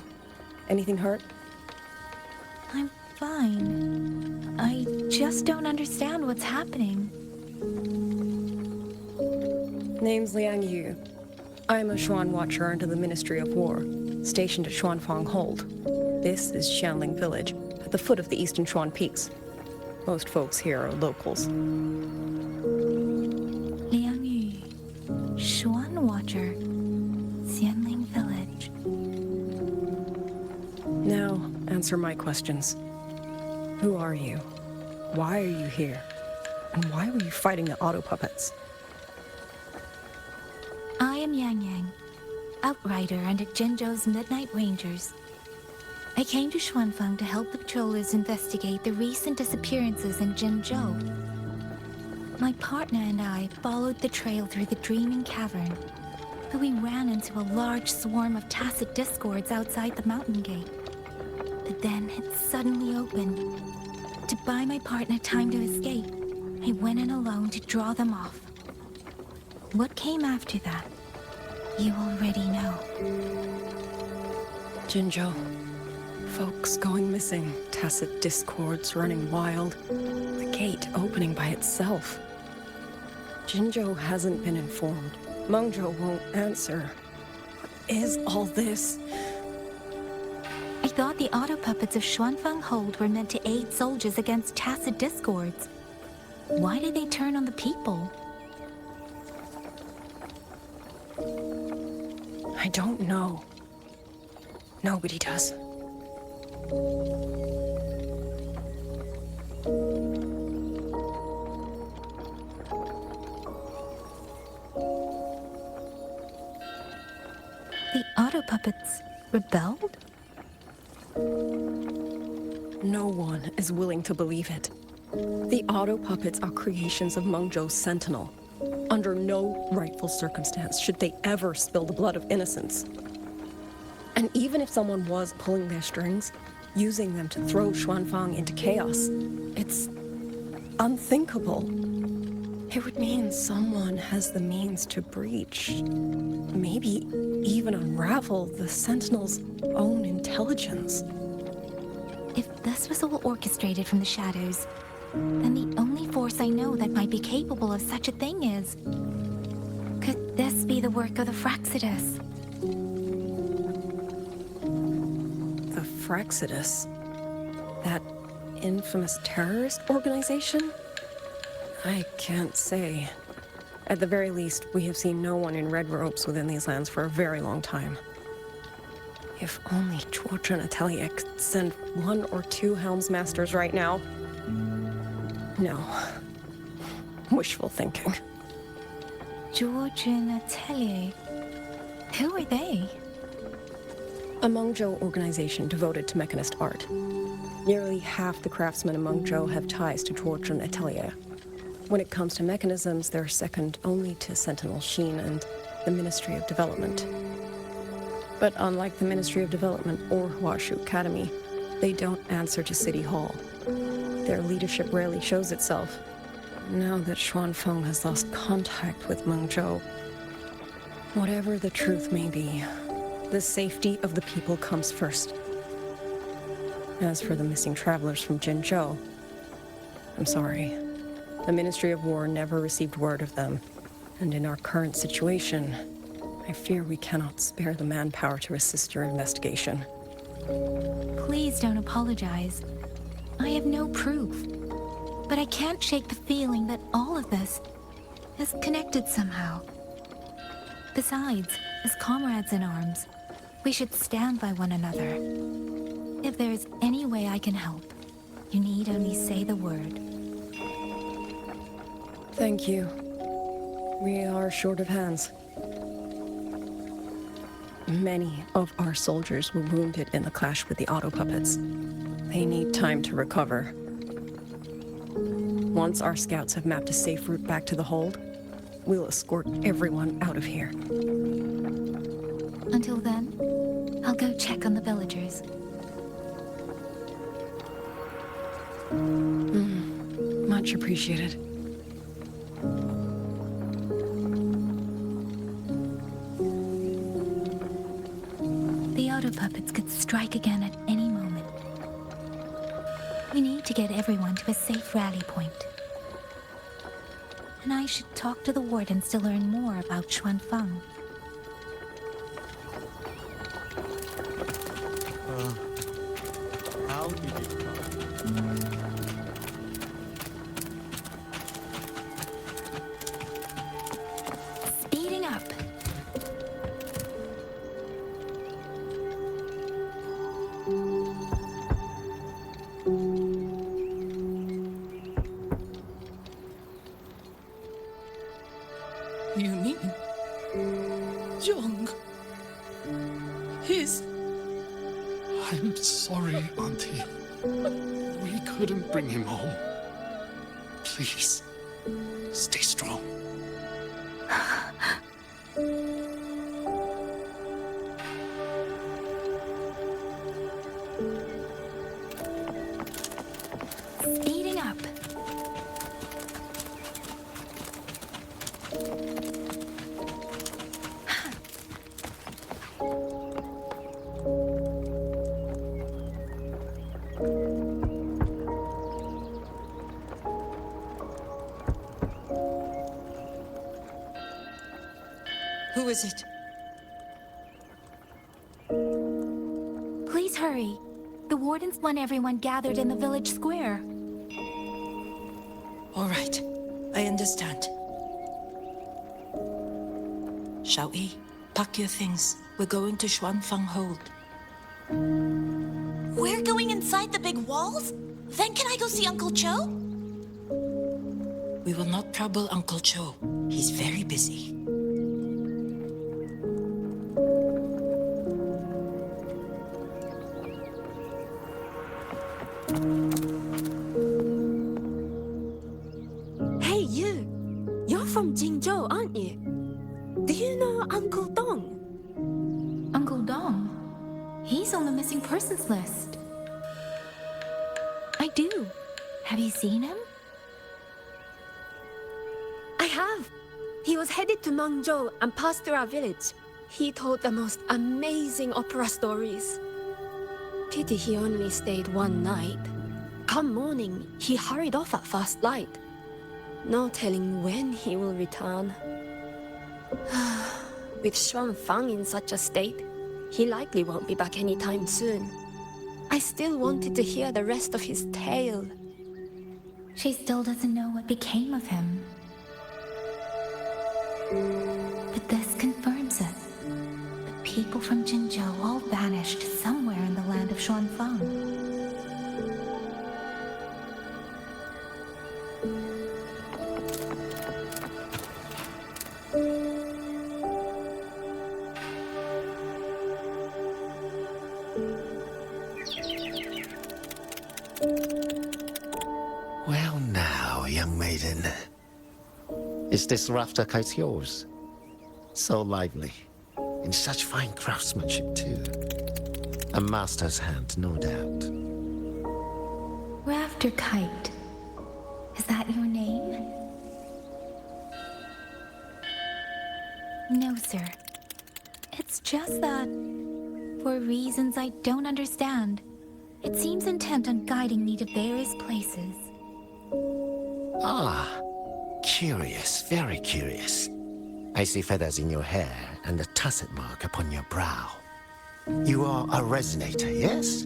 Anything hurt? I'm fine. I just don't understand what's happening. Name's Liang Yu. I'm a Xuan Watcher under the Ministry of War, stationed at Xuanfang Hold. This is Xianling Village, at the foot of the Eastern Xuan Peaks. Most folks here are locals. Liang Yu, Xuan Watcher, Xianling Village. Now, answer my questions. Who are you? Why are you here? And why were you fighting the auto puppets? I am Yang Yang, outrider under Jinzhou's Midnight Rangers. I came to Xuanfang to help the patrollers investigate the recent disappearances in Jinzhou. My partner and I followed the trail through the Dreaming Cavern, but we ran into a large swarm of tacit discords outside the mountain gate. But then it suddenly opened. To buy my partner time to escape, I went in alone to draw them off. What came after that, you already know. Jinzhou. Folks going missing, tacit discords running wild, the gate opening by itself. Jinzhou hasn't been informed. Mengzhou won't answer. What is all this? I thought the auto puppets of Xuanfang Hold were meant to aid soldiers against tacit discords. Why did they turn on the people? I don't know. Nobody does. The auto puppets rebelled? No one is willing to believe it. The auto puppets are creations of Mengzhou's Sentinel. Under no rightful circumstance should they ever spill the blood of innocents. And even if someone was pulling their strings, using them to throw Xuanfang into chaos, it's unthinkable. It would mean someone has the means to breach, maybe even unravel the Sentinel's own intelligence. If this was all orchestrated from the shadows, then the only force I know that might be capable of such a thing is... Could this be the work of the Fraxidus? The Fraxidus? That infamous terrorist organization? I can't say. At the very least, we have seen no one in red robes within these lands for a very long time. If only George and Atelier could send 1 or 2 Helmsmasters right now. No. Wishful thinking. George and Atelier? Who are they? A Mengzhou organization devoted to mechanist art. Nearly half the craftsmen in Mengzhou have ties to George and Atelier. When it comes to mechanisms, they're second only to Sentinel Sheen and the Ministry of Development. But unlike the Ministry of Development or Huashu Academy, they don't answer to City Hall. Their leadership rarely shows itself. Now that Xuanfeng has lost contact with Mengzhou, whatever the truth may be, the safety of the people comes first. As for the missing travelers from Jinzhou, I'm sorry. The Ministry of War never received word of them, and in our current situation, I fear we cannot spare the manpower to assist your investigation. Please don't apologize. I have no proof. But I can't shake the feeling that all of this is connected somehow. Besides, as comrades in arms, we should stand by one another. If there is any way I can help, you need only say the word. Thank you. We are short of hands. Many of our soldiers were wounded in the clash with the auto puppets. They need time to recover. Once our scouts have mapped a safe route back to the hold, we'll escort everyone out of here. Until then, I'll go check on the villagers. Much appreciated. The auto puppets could strike again at any moment. We need to get everyone to a safe rally point. And I should talk to the wardens to learn more about Xuanfang. How did it come? Speeding up. You mean Young? He's... I'm sorry, Auntie. We couldn't bring him home. Please, stay strong. Speeding up. Who is it? Please hurry. The wardens want everyone gathered in the village square. All right, I understand. Shall we? Pack your things. We're going to Xuanfang Hold. We're going inside the big walls? Then can I go see Uncle Cho? We will not trouble Uncle Cho. He's very busy. Hey, you! You're from Jingzhou, aren't you? Do you know Uncle Dong? Uncle Dong? He's on the missing persons list. I do. Have you seen him? I have. He was headed to Mengzhou and passed through our village. He told the most amazing opera stories. Pity he only stayed one night. Come morning, he hurried off at first light. No telling when he will return. With Xuanfang in such a state, he likely won't be back anytime soon. I still wanted to hear the rest of his tale. She still doesn't know what became of him. But this confirms it. The people from Jingzhou all vanished somewhere in the land of Xuanfang. Well now, young maiden. Is this rafter kite yours? So lively. In such fine craftsmanship, too. A master's hand, no doubt. Rafter Kite. Is that your name? No, sir. It's just that, for reasons I don't understand, it seems intent on guiding me to various places. Ah, curious, very curious. I see feathers in your hair and a tusset mark upon your brow. You are a resonator, yes?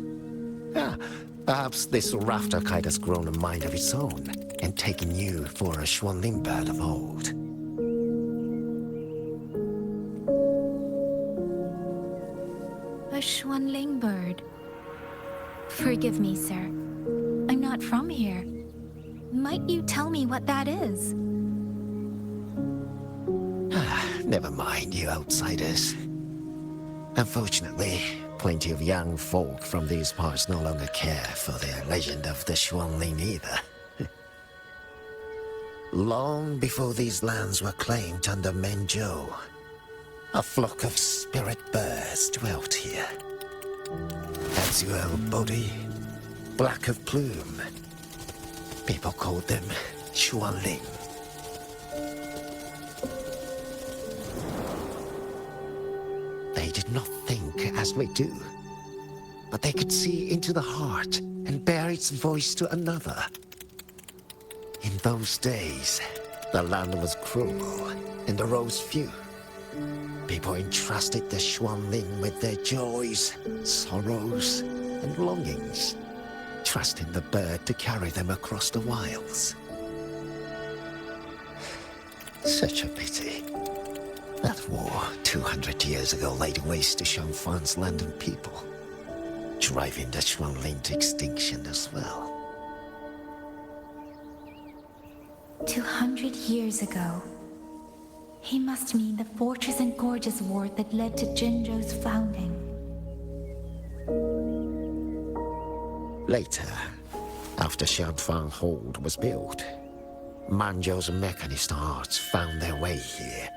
Ah, perhaps this rafter kite has grown a mind of its own and taken you for a Xuanling bird of old. A Xuanling bird. Forgive me, sir. I'm not from here. Might you tell me what that is? Never mind, you outsiders. Unfortunately, plenty of young folk from these parts no longer care for the legend of the Xuanling either. Long before these lands were claimed under Mengzhou, a flock of spirit birds dwelt here. Azure body, black of plume. People called them Xuanling. They did not think as we do, but they could see into the heart and bear its voice to another. In those days, the land was cruel and the roads few. People entrusted the Xuanling with their joys, sorrows, and longings. trusting the bird to carry them across the wilds. Such a pity. That war 200 years ago laid waste to Shanfan's land and people, driving the Xuanling to extinction as well. 200 years ago. He must mean the Fortress and Gorges War that led to Jinzhou's founding. Later, after Shanfang Hold was built, Mengzhou's mechanist arts found their way here.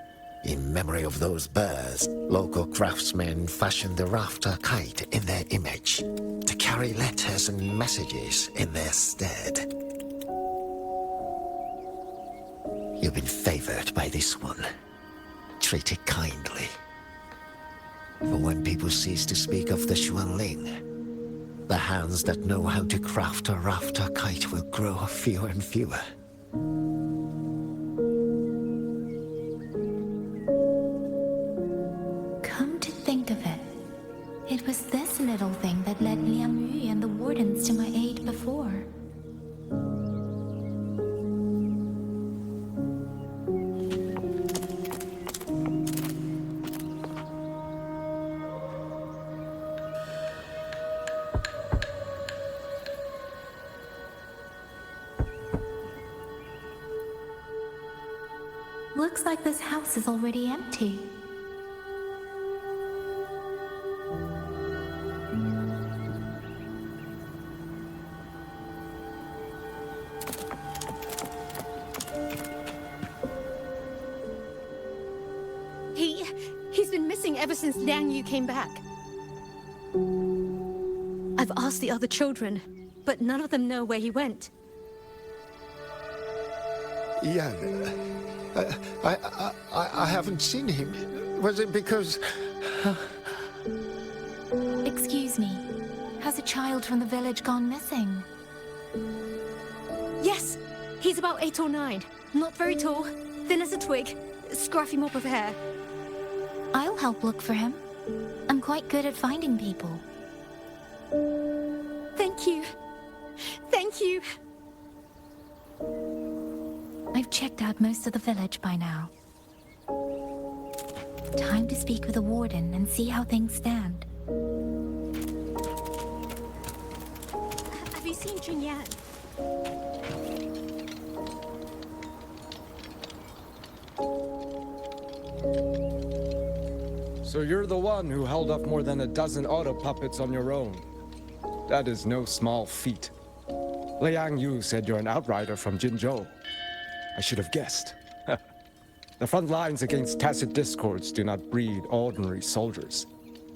In memory of those birds, local craftsmen fashioned the rafter kite in their image to carry letters and messages in their stead. You've been favored by this one. Treat it kindly. For when people cease to speak of the Xuanling, the hands that know how to craft a rafter kite will grow fewer and fewer. Come to think of it, it was this little thing that led Liang Yu and the wardens to my aid before. Looks like this house is already empty. He's been missing ever since Liang Yu came back. I've asked the other children, but none of them know where he went. Yeah, I haven't seen him. Was it because... Excuse me, has a child from the village gone missing? Yes, he's about 8 or 9. Not very tall, thin as a twig, scruffy mop of hair. I'll help look for him. I'm quite good at finding people. Thank you. Thank you. I've checked out most of the village by now. Time to speak with the warden and see how things stand. Have you seen Junyan? So you're the one who held up more than a dozen auto puppets on your own. That is no small feat. Liang Yu said you're an outrider from Jinzhou. I should have guessed. The front lines against tacit discords do not breed ordinary soldiers.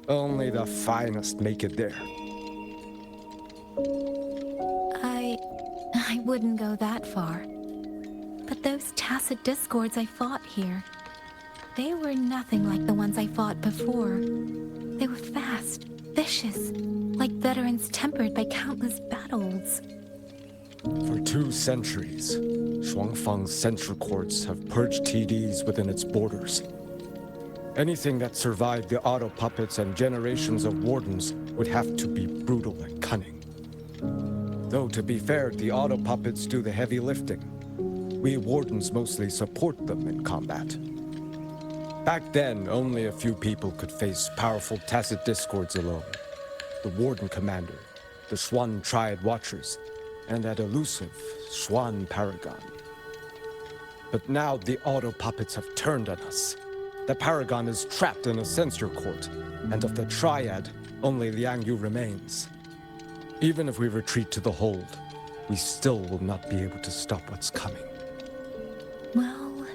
Only the finest make it there. I wouldn't go that far. But those tacit discords I fought here, they were nothing like the ones I fought before. They were fast, vicious, like veterans tempered by countless battles. For 2 centuries, Shuangfang's central courts have purged TDs within its borders. Anything that survived the auto puppets and generations of wardens would have to be brutal and cunning. Though, to be fair, the auto puppets do the heavy lifting. We wardens mostly support them in combat. Back then, only a few people could face powerful tacit discords alone. The Warden Commander, the Xuan Triad Watchers, and that elusive Xuan Paragon. But now the auto puppets have turned on us. The Paragon is trapped in a censor court, and of the Triad, only Liang Yu remains. Even if we retreat to the hold, we still will not be able to stop what's coming. Well...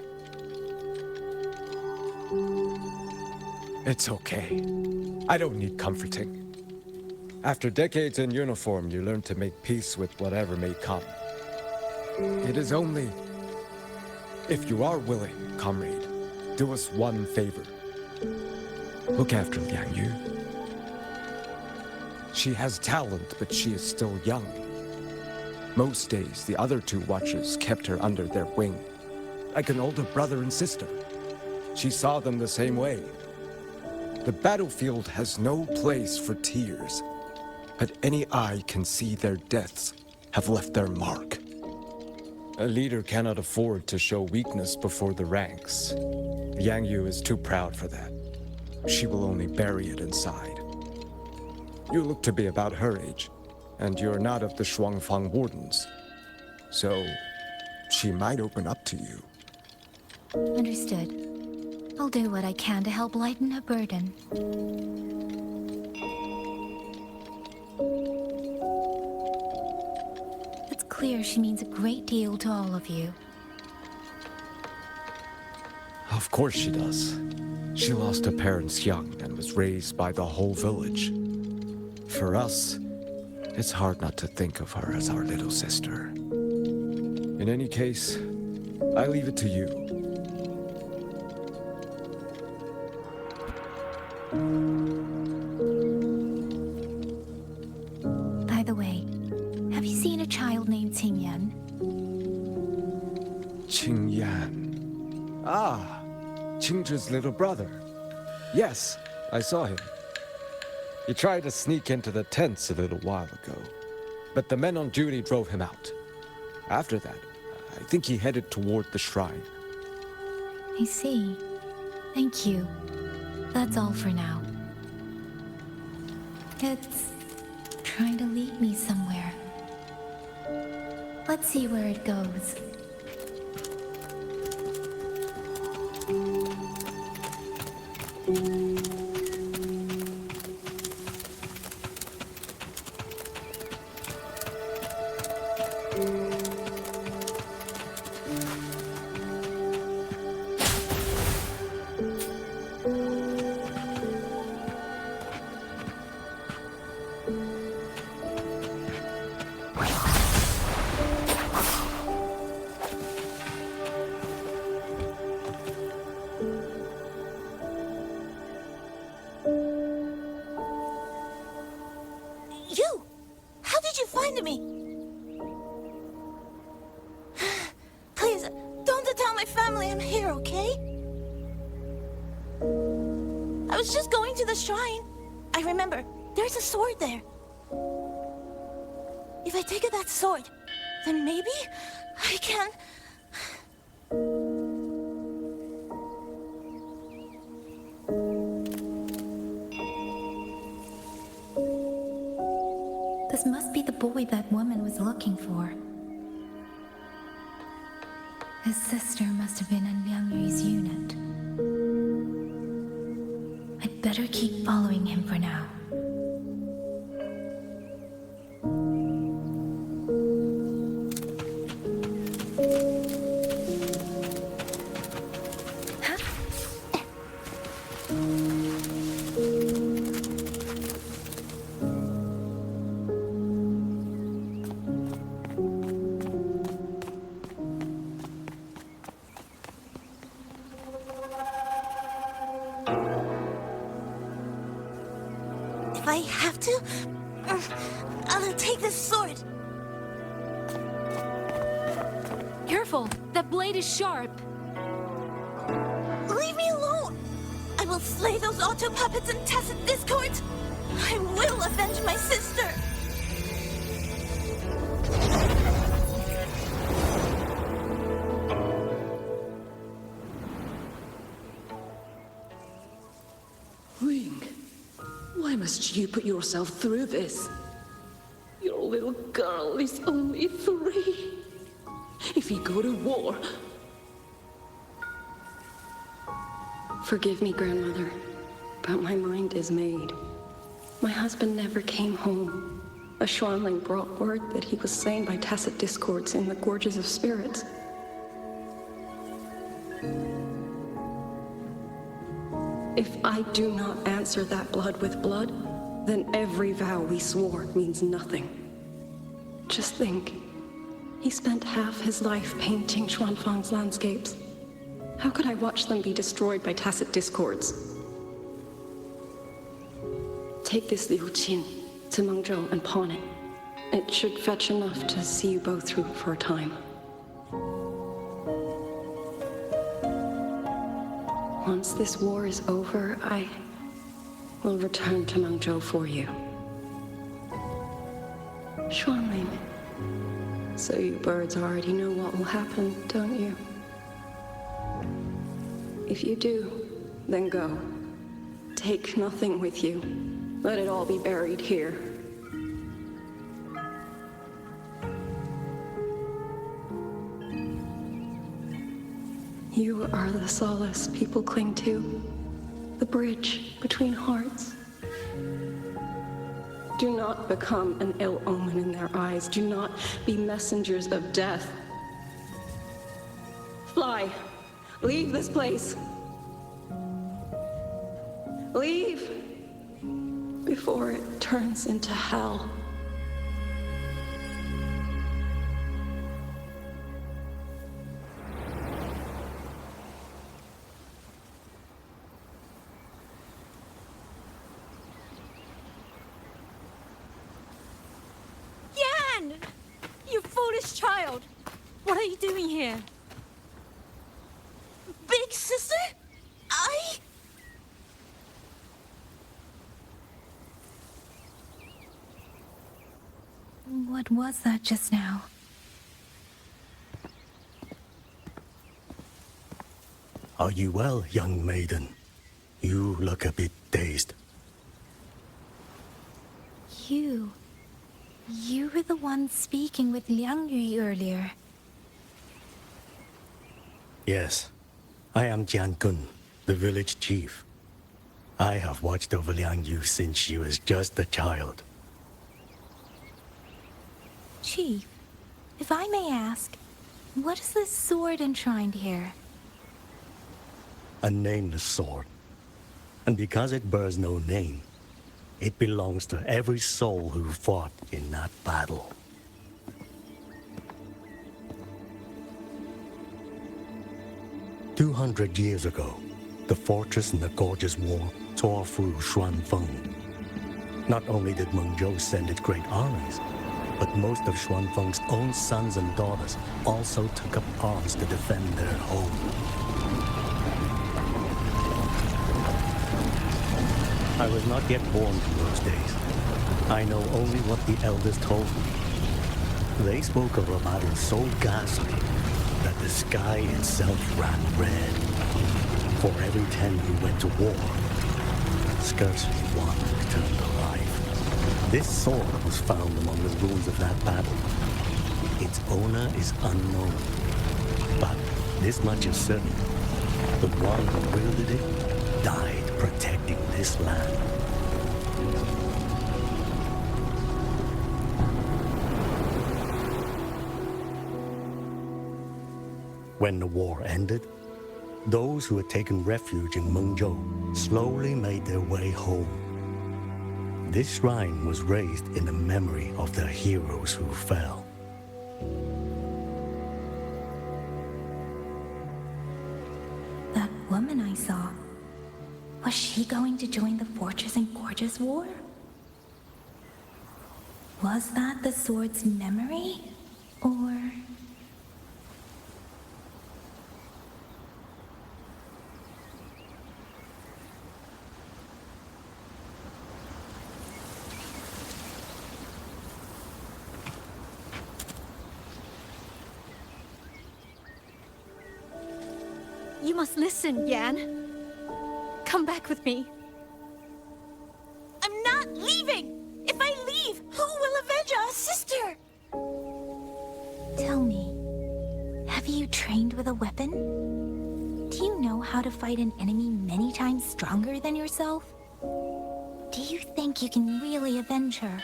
It's okay. I don't need comforting. After decades in uniform, you learn to make peace with whatever may come. It is only... If you are willing, comrade, do us one favor. Look after Liang Yu. She has talent, but she is still young. Most days, the other 2 watchers kept her under their wing, like an older brother and sister. She saw them the same way. The battlefield has no place for tears. but any eye can see their deaths have left their mark. A leader cannot afford to show weakness before the ranks. Yang Yu is too proud for that. She will only bury it inside. You look to be about her age, and you're not of the Shuangfang Wardens. So, she might open up to you. Understood. I'll do what I can to help lighten her burden. It's clear she means a great deal to all of you. Of course she does. She lost her parents young and was raised by the whole village. For us, it's hard not to think of her as our little sister. In any case, I leave it to you. By the way, have you seen a child named Qingyan? Qingyan. Ah, Qingzhi's little brother. Yes, I saw him. He tried to sneak into the tents a little while ago, but the men on duty drove him out. After that, I think he headed toward the shrine. I see. Thank you. That's all for now. It's trying to lead me somewhere. Let's see where it goes. Then maybe I can... This must be the boy that woman was looking for. His sister must have been in Liang Yu's unit. I'd better keep following him for now. If I have to, I'll take this sword. Careful! That blade is sharp! Leave me alone! I will slay those auto puppets and tacit discords! I will avenge my sister! Ring, why must you put yourself through this? Your little girl is only 3. If you go to war... Forgive me, Grandmother, but my mind is made. My husband never came home. A Xuanling brought word that he was slain by tacit discords in the Gorges of Spirits. If I do not answer that blood with blood, then every vow we swore means nothing. Just think, he spent half his life painting Xuanfang's landscapes. How could I watch them be destroyed by tacit discords? Take this Liu Qin to Mengzhou and pawn it. It should fetch enough to see you both through for a time. Once this war is over, I will return to Mengzhou for you. Xuanling. So you birds already know what will happen, don't you? If you do, then go. Take nothing with you. Let it all be buried here. You are the solace people cling to, the bridge between hearts. Do not become an ill omen in their eyes. Do not be messengers of death. Fly. Leave this place. Leave before it turns into hell. Yan! You foolish child! What are you doing here? Big sister? What was that just now? Are you well, young maiden? You look a bit dazed. You were the one speaking with Liang Yui earlier. Yes, I am Jian Kun, the village chief. I have watched over Liang Yu since she was just a child. Chief, if I may ask, what is this sword enshrined here? A nameless sword. And because it bears no name, it belongs to every soul who fought in that battle. "200 years ago, the fortress in the Gorgeous War tore through Xuanfeng. Not only did Mengzhou send its great armies, but most of Xuanfeng's own sons and daughters also took up arms to defend their home. I was not yet born in those days. I know only what the elders told me. They spoke of a battle so ghastly that the sky itself ran red. For every 10 who went to war, scarcely one returned alive. This sword was found among the ruins of that battle. Its owner is unknown. But this much is certain. The one who wielded it died protecting this land. When the war ended, those who had taken refuge in Mengzhou slowly made their way home. This shrine was raised in the memory of the heroes who fell. That woman I saw, was she going to join the Fortress and Gorgeous War? Was that the sword's memory? Or... You must listen, Yan. Come back with me. I'm not leaving! If I leave, who will avenge our sister? Tell me, have you trained with a weapon? Do you know how to fight an enemy many times stronger than yourself? Do you think you can really avenge her?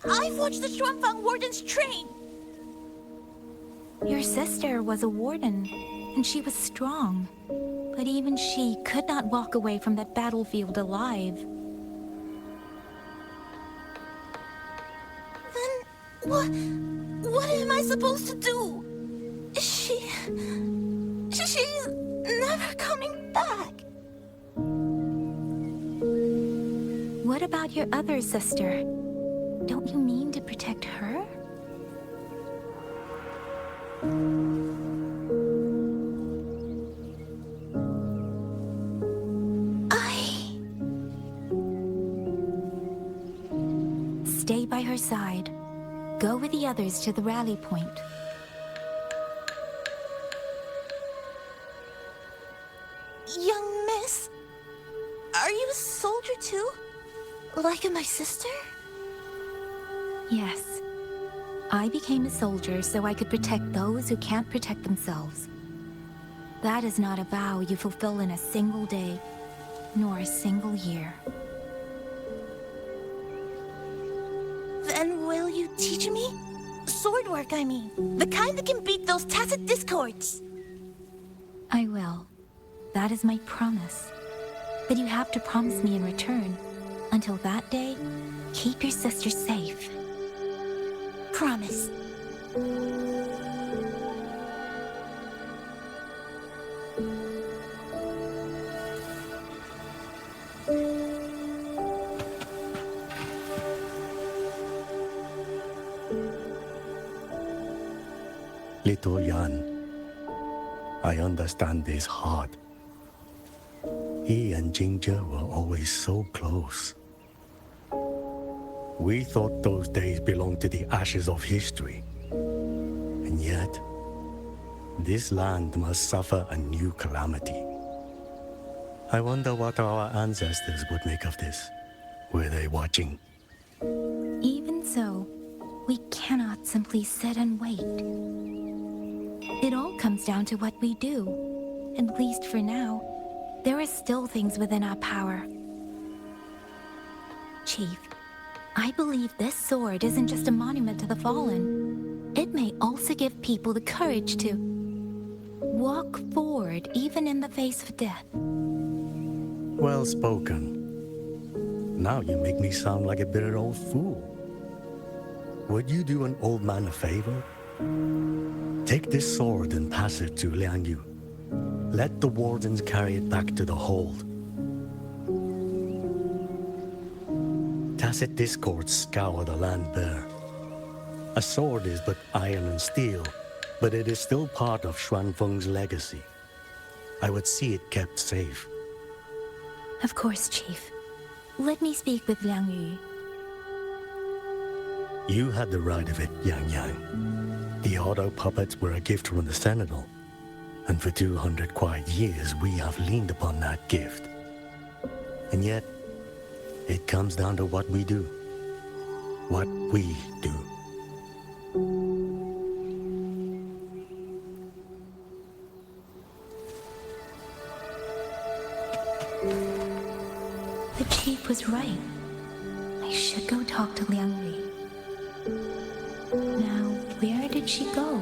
I've watched the Xuanfang wardens train! Your sister was a warden, and she was strong. But even she could not walk away from that battlefield alive. Then what am I supposed to do? She's never coming back. What about your other sister? Don't you mean to protect her? stay by her side. Go with the others to the rally point. Young miss, are you a soldier too? Like my sister? Yes. I became a soldier so I could protect those who can't protect themselves. That is not a vow you fulfill in a single day, nor a single year. Then will you teach me? Sword work, I mean. The kind that can beat those tacit discords. I will. That is my promise. But you have to promise me in return. Until that day, keep your sister safe. Promise. Little Yan, I understand this hard. He and Ginger were always so close. We thought those days belonged to the ashes of history. And yet, this land must suffer a new calamity. I wonder what our ancestors would make of this. Were they watching? Even so, we cannot simply sit and wait. It all comes down to what we do. At least for now, there are still things within our power. Chief, I believe this sword isn't just a monument to the fallen. It may also give people the courage to walk forward even in the face of death. Well spoken. Now you make me sound like a bitter old fool. Would you do an old man a favor? Take this sword and pass it to Liang Yu. Let the wardens carry it back to the hold. Tacit discords scour the land bare. A sword is but iron and steel, but it is still part of Xuanfeng's legacy. I would see it kept safe. Of course, Chief. Let me speak with Liang Yu. You had the right of it, Yang Yang. The auto puppets were a gift from the Sentinel, and for 200 quiet years we have leaned upon that gift. And yet, it comes down to what we do. What we do. The chief was right. I should go talk to Liang Yu. Now, where did she go?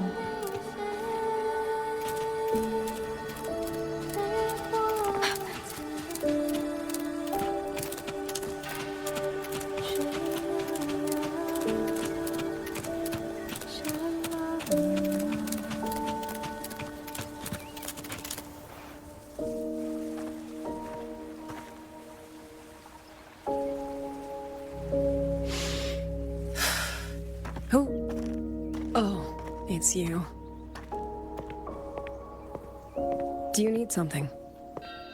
It's you. Do you need something?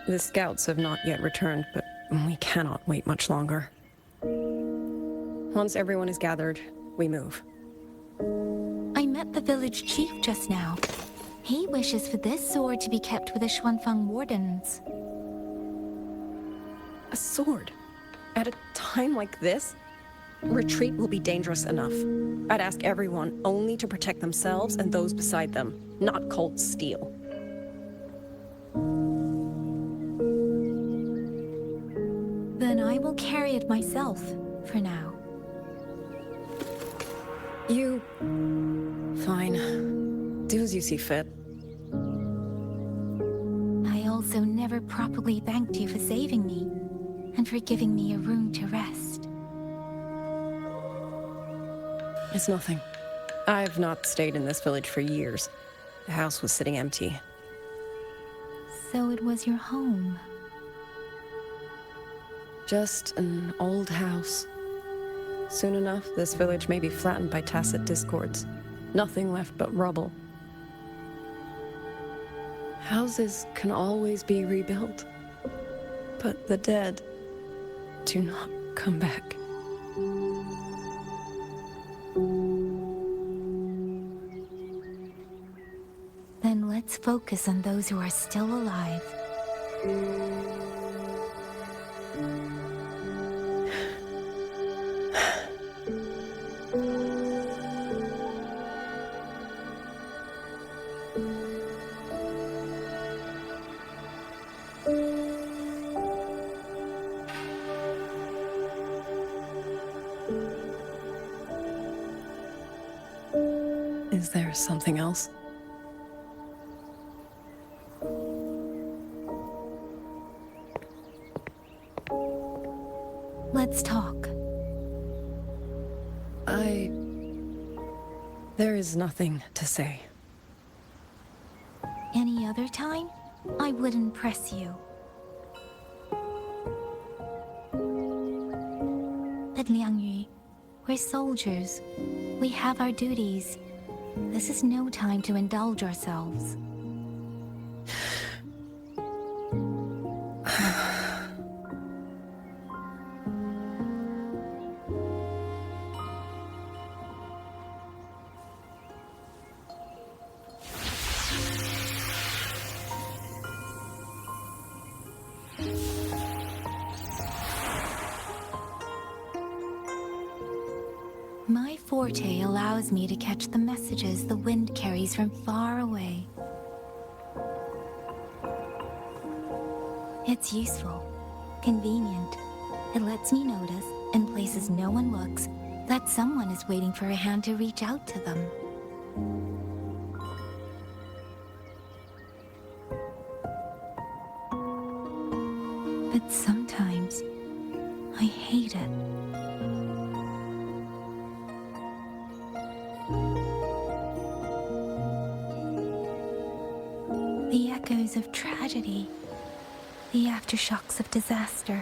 The scouts have not yet returned, but we cannot wait much longer. Once everyone is gathered, we move. I met the village chief just now. He wishes for this sword to be kept with the Xuanfeng wardens. A sword? At a time like this? Retreat will be dangerous enough. I'd ask everyone only to protect themselves and those beside them, not cold steel. Then I will carry it myself, for now. You... Fine. Do as you see fit. I also never properly thanked you for saving me, and for giving me a room to rest. It's nothing. I've not stayed in this village for years. The house was sitting empty. So it was your home? Just an old house. Soon enough, this village may be flattened by tacit discords. Nothing left but rubble. Houses can always be rebuilt. But the dead do not come back. let's focus on those who are still alive. Is there something else? Let's talk. There is nothing to say. Any other time, I wouldn't press you. But Liangyu, we're soldiers. We have our duties. This is no time to indulge ourselves. My forte allows me to catch the messages the wind carries from far away. It's useful, convenient. It lets me notice, in places no one looks, that someone is waiting for a hand to reach out to them. But sometimes, I hate it. The echoes of tragedy, the aftershocks of disaster.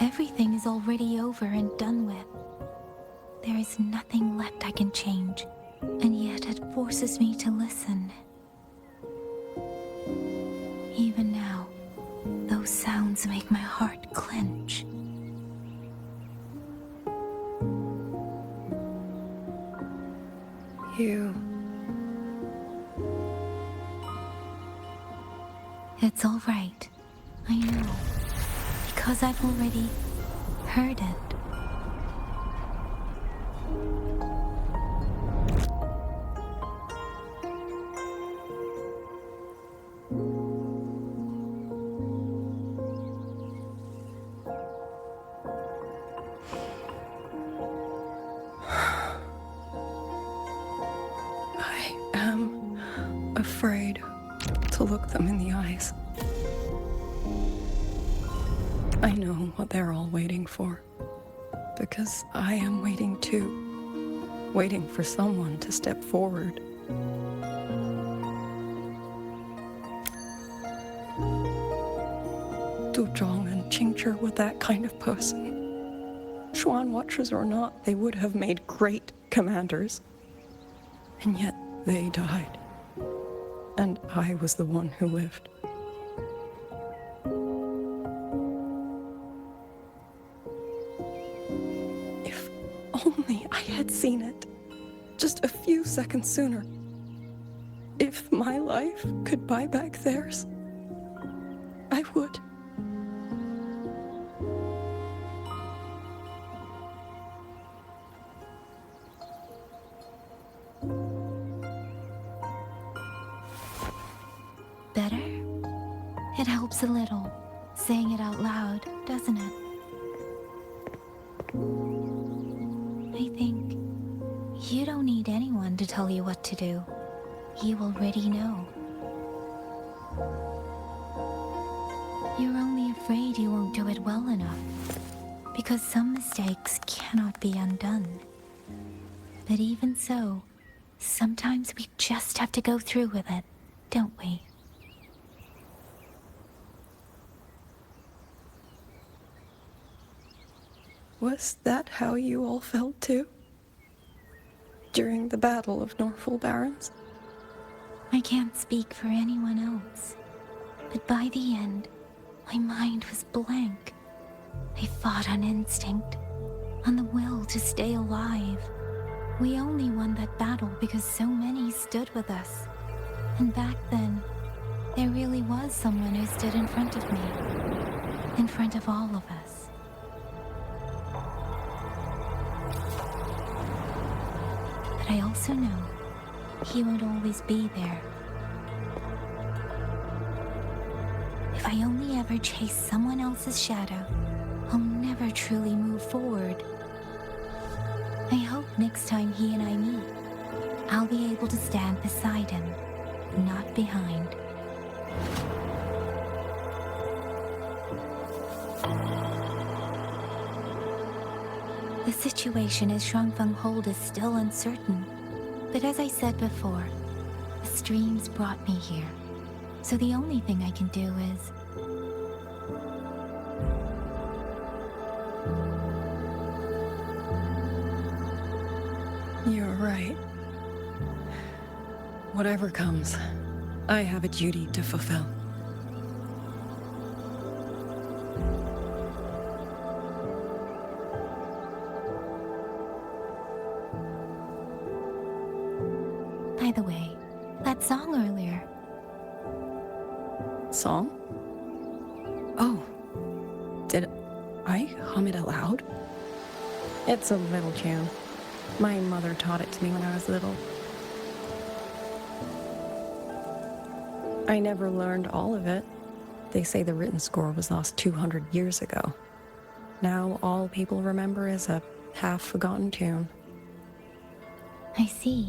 Everything is already over and done with. There is nothing left I can change, and yet it forces me to listen. Even now, those sounds make my heart clench. It's all right. I know. Because I've already heard it. I am afraid to look them in the eyes. I know what they're all waiting for, because I am waiting too, waiting for someone to step forward. Du Zhong and Qingzhi were that kind of person. Xuan Watchers or not, they would have made great commanders. And yet they died. And I was the one who lived. If only I had seen it just a few seconds sooner. If my life could buy back theirs, I would. Better? It helps a little, saying it out loud, doesn't it? I think you don't need anyone to tell you what to do. You already know. You're only afraid you won't do it well enough, because some mistakes cannot be undone. But even so, sometimes we just have to go through with it, don't we? Was that how you all felt too? During the Battle of Norfolk Barrens? I can't speak for anyone else, but by the end, my mind was blank. I fought on instinct, on the will to stay alive. We only won that battle because so many stood with us. And back then, there really was someone who stood in front of me. In front of all of us. But I also know he won't always be there. If I only ever chase someone else's shadow, I'll never truly move forward. I hope next time he and I meet, I'll be able to stand beside him, not behind. The situation as Shuangfeng Hold is still uncertain, but as I said before, the streams brought me here, so the only thing I can do is... You're right. Whatever comes, I have a duty to fulfill. By the way, that song earlier. Song? Oh. Did I hum it aloud? It's a little tune. My mother taught it to me when I was little. I never learned all of it. They say the written score was lost 200 years ago. Now all people remember is a half-forgotten tune. I see.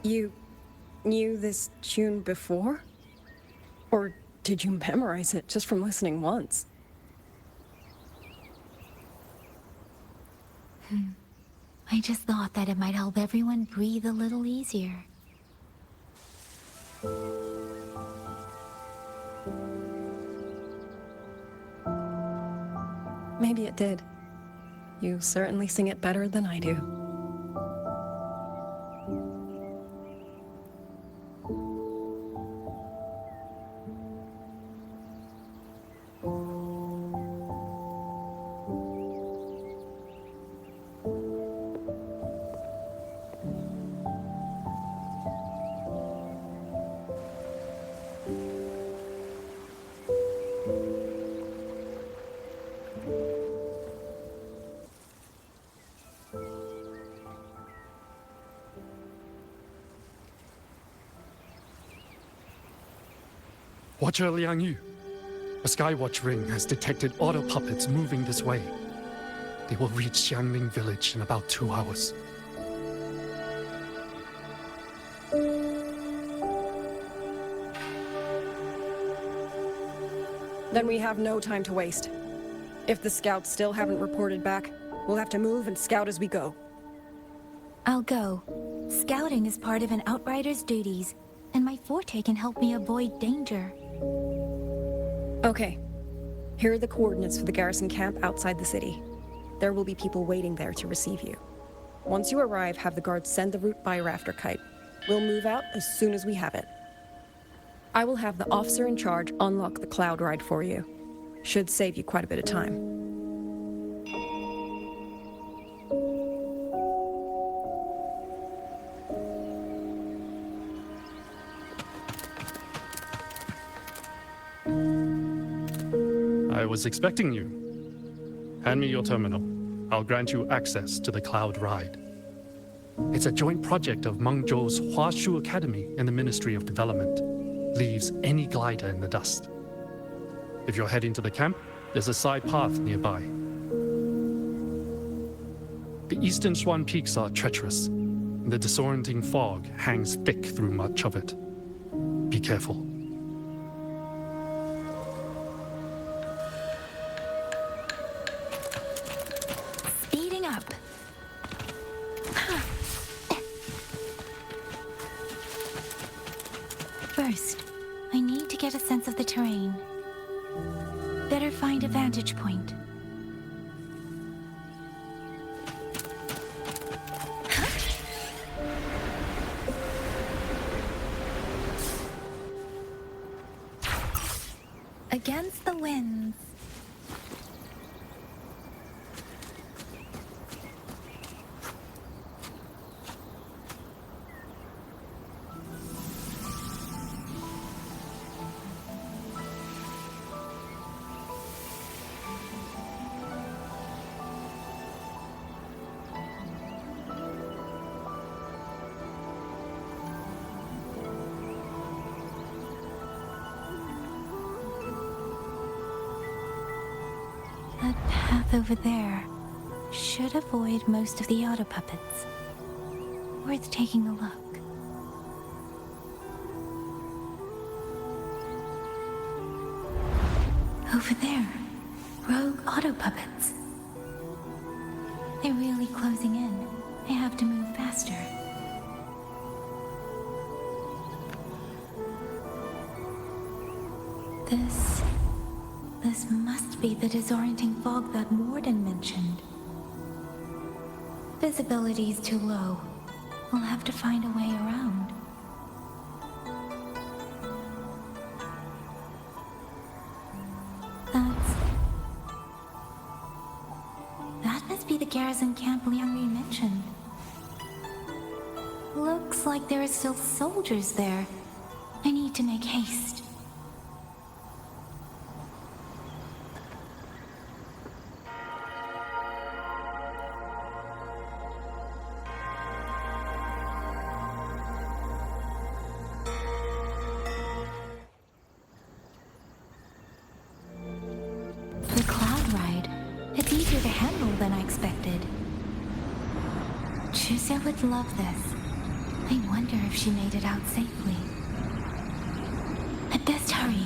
You knew this tune before? Or did you memorize it just from listening once? I just thought that it might help everyone breathe a little easier. Maybe it did. You certainly sing it better than I do. Watcher Liang Yu, a Skywatch ring has detected auto puppets moving this way. They will reach Xiangling village in about 2 hours. Then we have no time to waste. If the scouts still haven't reported back, we'll have to move and scout as we go. I'll go. Scouting is part of an outrider's duties, and my forte can help me avoid danger. Okay. Here are the coordinates for the garrison camp outside the city. There will be people waiting there to receive you. Once you arrive, have the guards send the route by rafter kite. We'll move out as soon as we have it. I will have the officer in charge unlock the cloud ride for you. Should save you quite a bit of time. I was expecting you. Hand me your terminal. I'll grant you access to the Cloud Ride. It's a joint project of Mengzhou's Huashu Academy and the Ministry of Development. Leaves any glider in the dust. If you're heading to the camp, there's a side path nearby. The eastern Swan Peaks are treacherous, and the disorienting fog hangs thick through much of it. Be careful. Speeding up. First, I need to get a sense of the terrain. Better find a vantage point. Against the winds. That path over there should avoid most of the auto puppets. Worth taking a look. Over there, rogue auto puppets. They're really closing in. I have to move faster. This must be the disorienting fog that Warden mentioned. Visibility's too low. We'll have to find a way around. That must be the garrison camp Liang mentioned. Looks like there are still soldiers there. I need to make haste. The Cloud Ride. It's easier to handle than I expected. Chuzia would love this. I wonder if she made it out safely. I'd best hurry.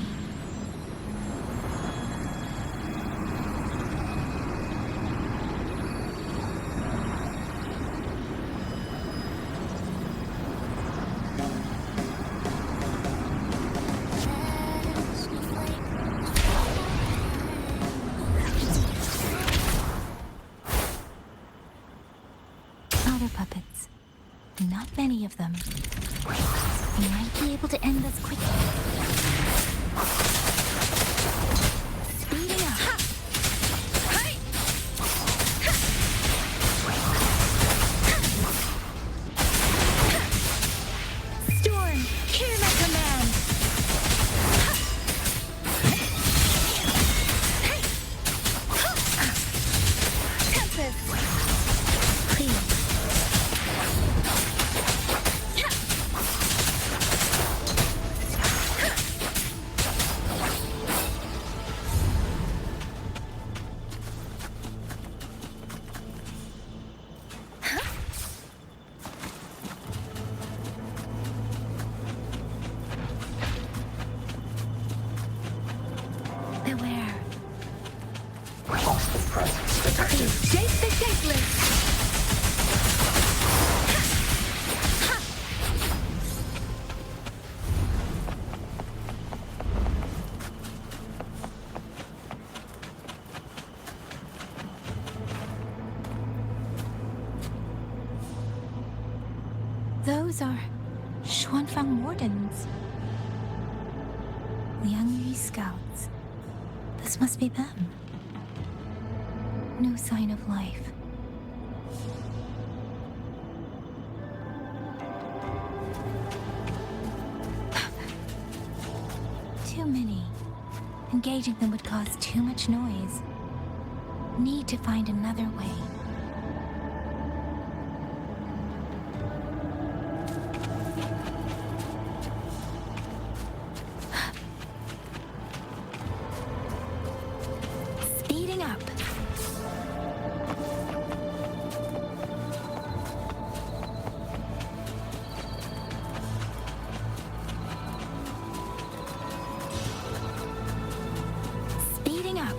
Auto puppets. Not many of them. We might be able to end this quickly. Speeding up. Storm, hear my command. Tempest. Please. Beware. Hostile presence detected. Shake the shakeless. Those are Xuanfang Wardens. Liang Yu scouts. This must be them. No sign of life. Too many. Engaging them would cause too much noise. Need to find another way. Speeding up. Speeding up.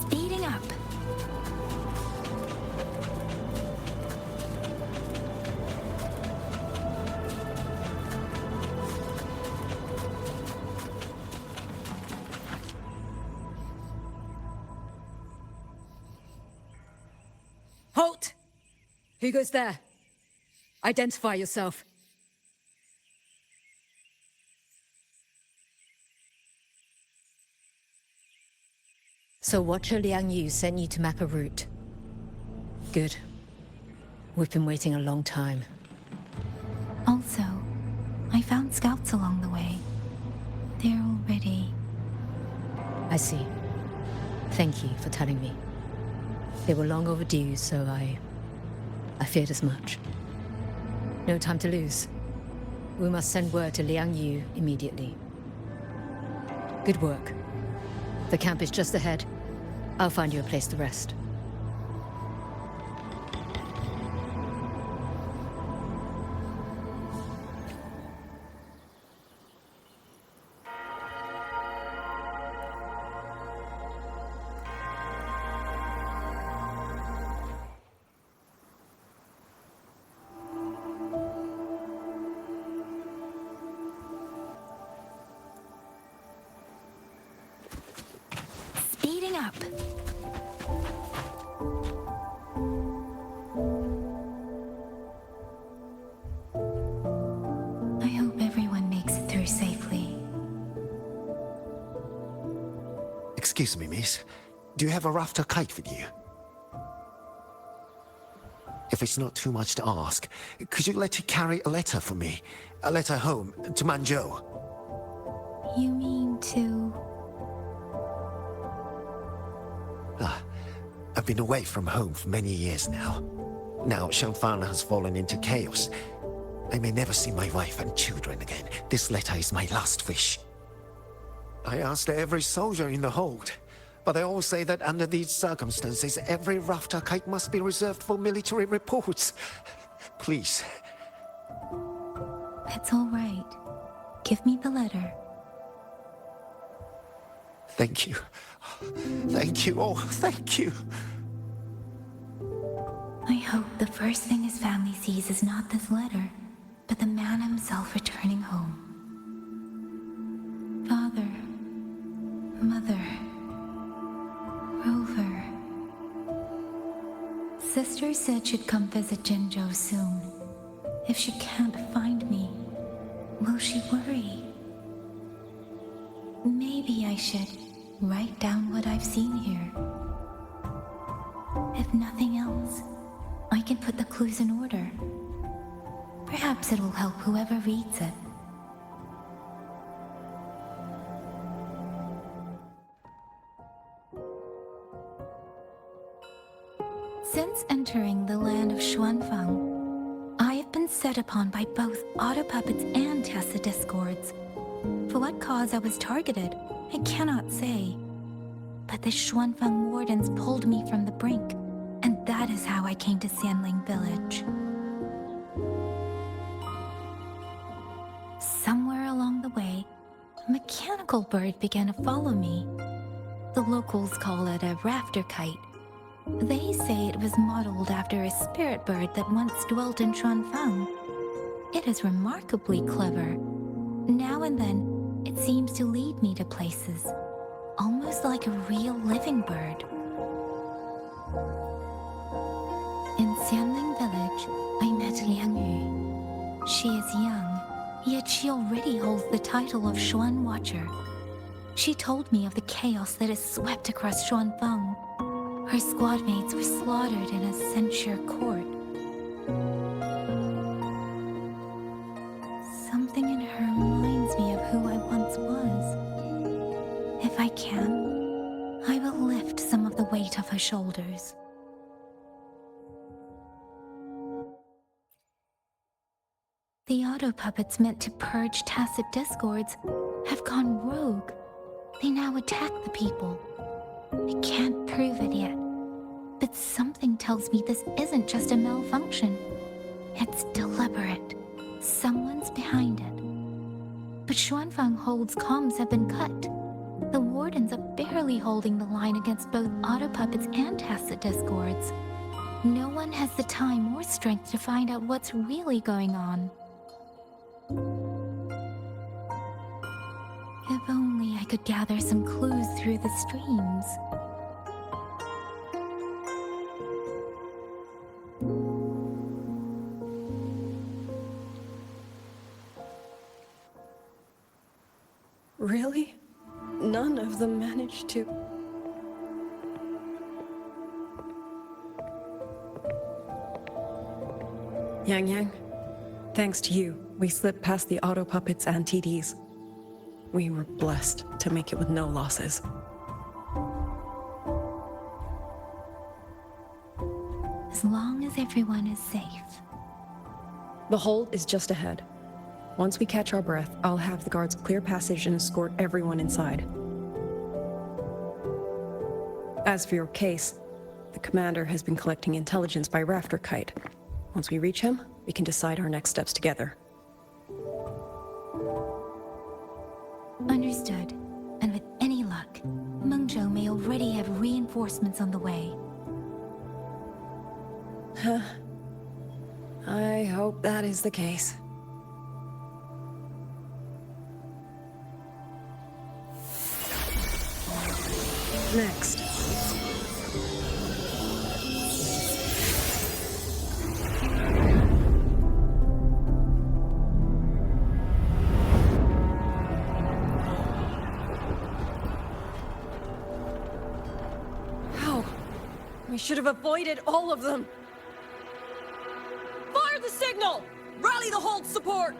Speeding up. Halt! Who goes there? Identify yourself. So Watcher Liang Yu sent you to map a route. Good. We've been waiting a long time. Also, I found scouts along the way. They're all ready. I see. Thank you for telling me. They were long overdue, so I feared as much. No time to lose. We must send word to Liang Yu immediately. Good work. The camp is just ahead. I'll find you a place to rest. Speeding up. I hope everyone makes it through safely. Excuse me, miss. Do you have a rafter kite with you? If it's not too much to ask, could you let it carry a letter for me? A letter home, to Mengzhou. You mean to... I've been away from home for many years now. Now Shangfang has fallen into chaos. I may never see my wife and children again. This letter is my last wish. I asked every soldier in the hold, but they all say that under these circumstances, every rafter kite must be reserved for military reports. Please. It's all right. Give me the letter. Thank you. Thank you. Oh, thank you. I hope the first thing his family sees is not this letter, but the man himself returning home. Father, Mother, Rover. Sister said she'd come visit Mengzhou soon. If she can't find me, will she worry? Maybe I should write down what I've seen here. If nothing else, I can put the clues in order. Perhaps it'll help whoever reads it. Since entering the land of Xuanfang, I have been set upon by both auto puppets and Tessa discords. For what cause I was targeted, I cannot say. But the Xuanfang wardens pulled me from the brink, and that is how I came to Sanling Village. Somewhere along the way, a mechanical bird began to follow me. The locals call it a rafter kite. They say it was modeled after a spirit bird that once dwelt in Xuanfang. It is remarkably clever. Now and then, it seems to lead me to places, almost like a real living bird. In Sanling Village, I met Liang Yu. She is young, yet she already holds the title of Xuan Watcher. She told me of the chaos that has swept across Xuanfang. Her squad mates were slaughtered in a censure court. Something in her reminds me of who I once was. If I can, I will lift some of the weight off her shoulders. The auto puppets meant to purge tacit discords have gone rogue. They now attack the people. I can't prove it yet, but something tells me this isn't just a malfunction. It's deliberate. Someone's behind it. But Xuanfang Hold's comms have been cut. The wardens are barely holding the line against both auto puppets and tacit discords. No one has the time or strength to find out what's really going on. If only I could gather some clues through the streams. Really? None of them managed to... Yang, thanks to you, we slipped past the auto puppets and TDs. We were blessed to make it with no losses. As long as everyone is safe. The hold is just ahead. Once we catch our breath, I'll have the guards clear passage and escort everyone inside. As for your case, the commander has been collecting intelligence by Rafter Kite. Once we reach him, we can decide our next steps together. Understood. And with any luck, Mengzhou may already have reinforcements on the way. I hope that is the case. Next. How? We should have avoided all of them. Fire the signal! Rally the hold support!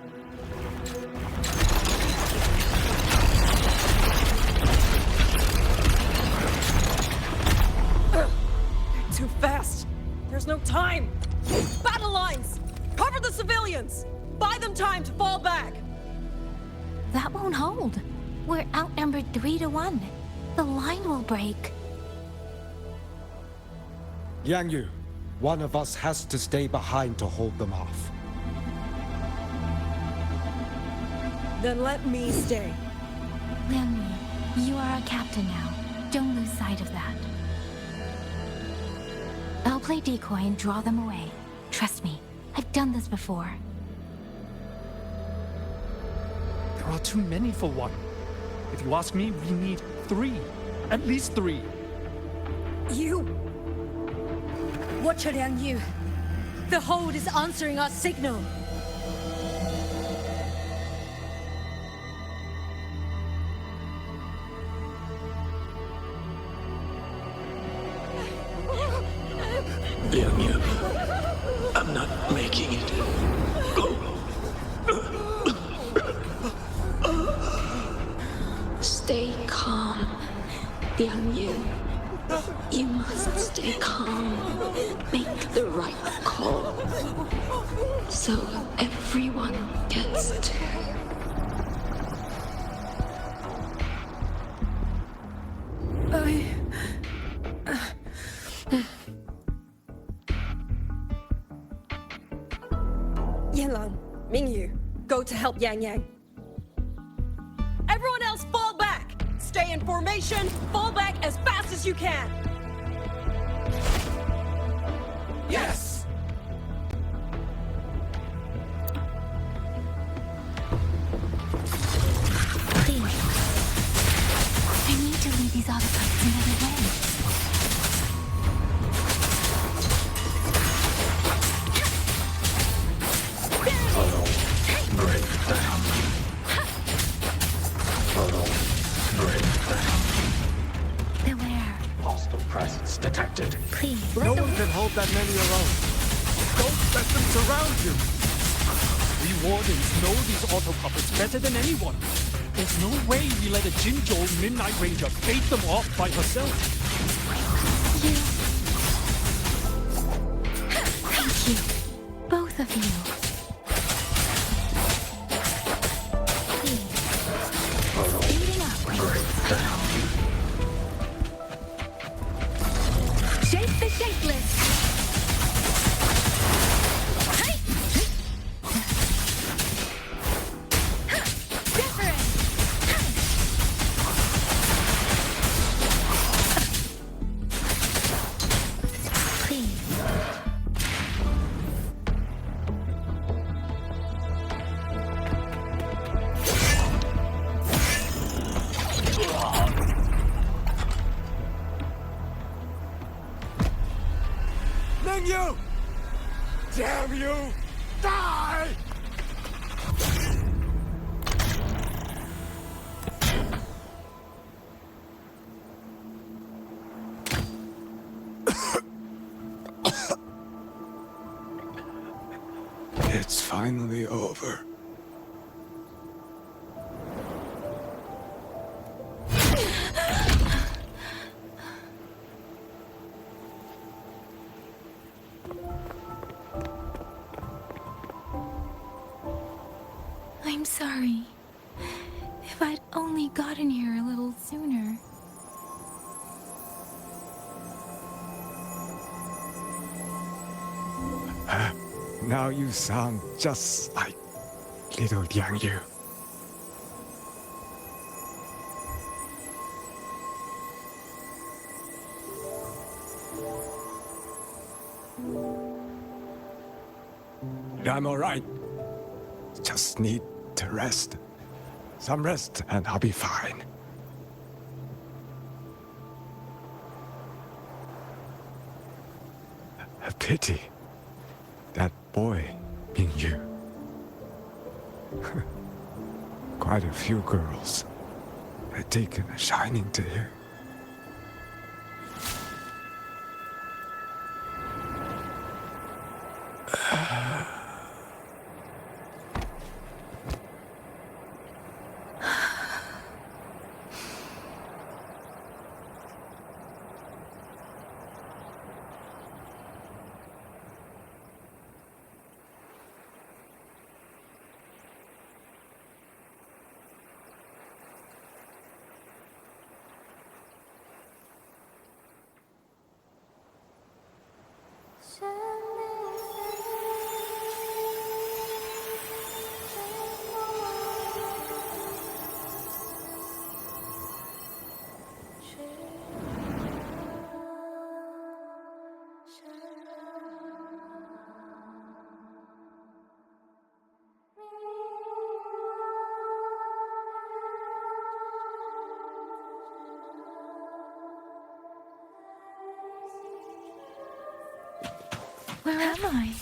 Too fast! There's no time! Battle lines! Cover the civilians! Buy them time to fall back! That won't hold. We're outnumbered 3-1. The line will break. Yang Yu, one of us has to stay behind to hold them off. Then let me stay. Liang Yu, you are our captain now. Don't lose sight of that. I'll play decoy and draw them away. Trust me, I've done this before. There are too many for one. If you ask me, we need 3. At least 3. You! Watch Liang Yu. The hold is answering our signal. Liang Yu, I'm not making it. Stay calm, Liang Yu. You must stay calm. Make the right call. So everyone gets to... Yanlang, Mingyu, go to help Yang Yang. Everyone else fall back! Stay in formation, fall back as fast as you can! Yes! Please. I need to lead these autoputs another way. Hostile presence. protected. Please. No one can hold that many alone. Don't let them surround you. We wardens know these auto puppets better than anyone. There's no way we let a Jinzhou Midnight Ranger bait them off by herself. Thank you. Both of you. Speeding up. Shape the shapeless. Mengzhou! Damn you! Die! It's finally over. I'm sorry. If I'd only gotten here a little sooner. Now you sound just like little Yang Yu. I'm all right. Just need to rest. Some rest and I'll be fine. A pity. That boy, Mingyu. Quite a few girls had taken a shining to him. Where am I?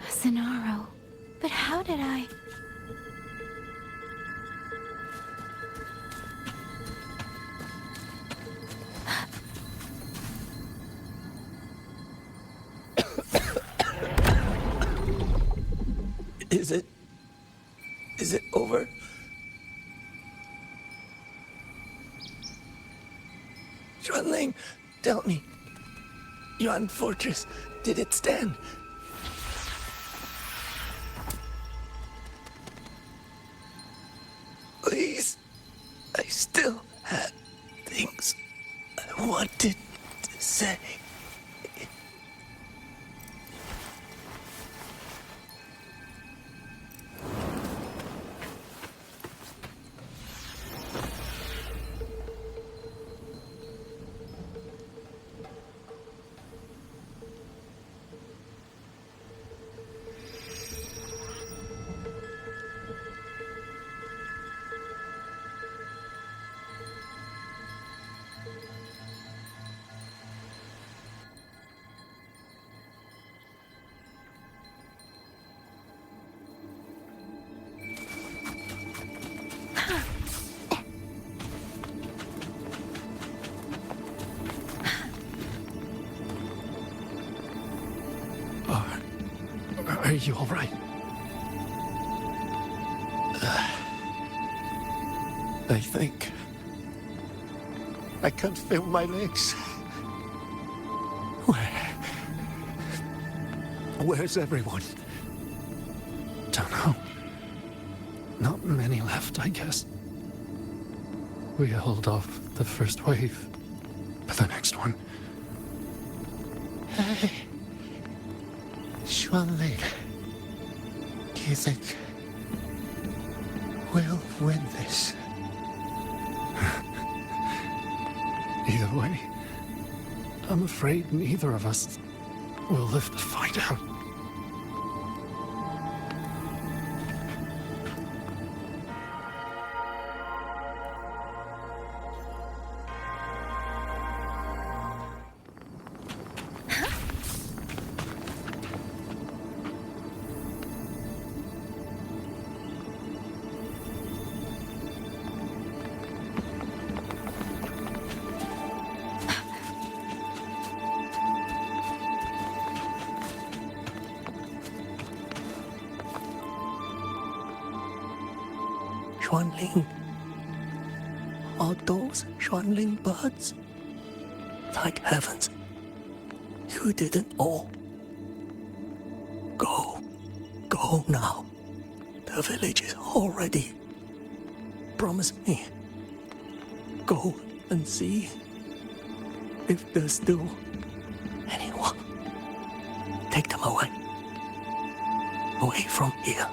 Sonaro. But how did I... Is it over? Xuanling, tell me. Yuan Fortress, did it stand? Please, I still had things I wanted to say. you all right? I think I can't feel my legs. Where's everyone? Don't know. Not many left, I guess. We held off the first wave, but the next one. Hey, Xuanling, do you think we'll win this? Either way, I'm afraid neither of us will live to find out. Xuanling. Are those Xuanling birds? Thank heavens. You didn't all. Go. Go now. The village is all ready. Promise me. Go and see if there's still anyone. Take them away. Away from here.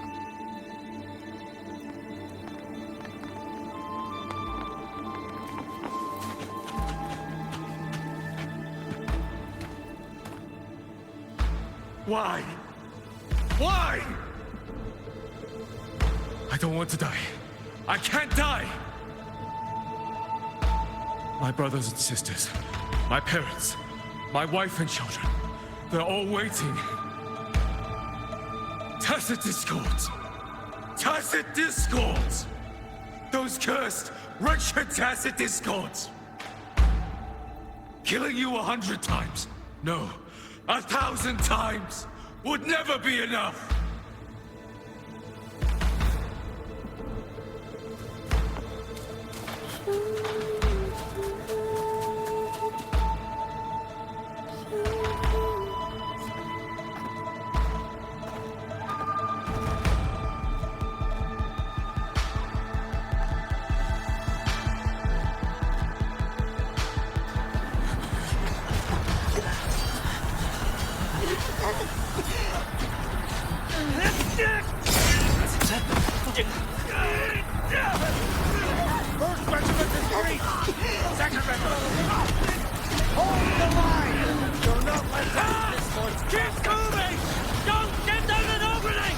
Why? Why? I don't want to die. I can't die! My brothers and sisters, my parents, my wife and children, they're all waiting. Tacit discords! Tacit discords! Those cursed, wretched tacit discords! Killing you 100 times, no, 1,000 times would never be enough! First regiment is free! Second regiment! Hold the line! Do not let down this point! Keep moving! Don't get down an opening!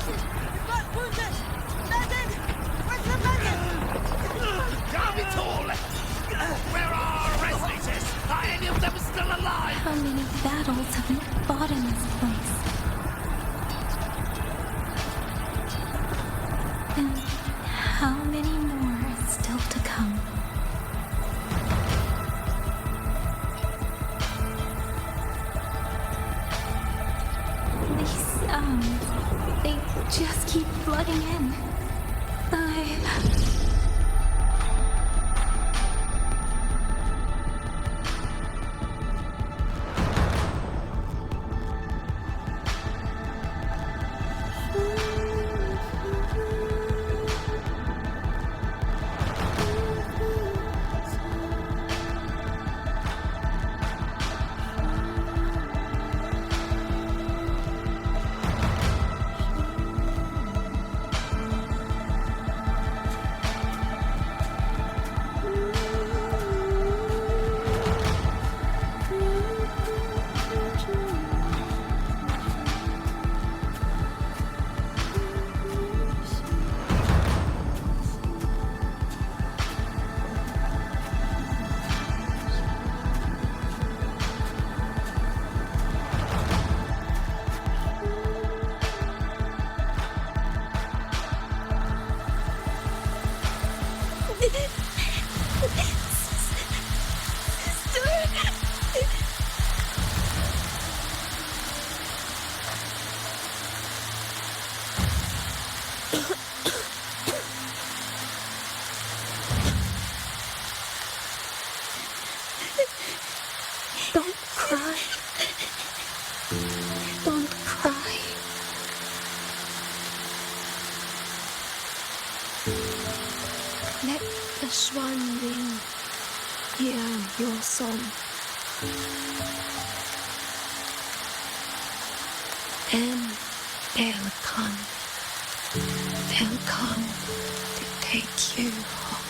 You've got wounded! Medic! Where's the medic? Damn it all! Where are our resonators? Are any of them still alive? How many battles have we fought in this place? And how many more are still to come? These sounds, they just keep flooding in. Don't cry. Let the swan wing hear your song. Then they'll come. They'll come to take you home.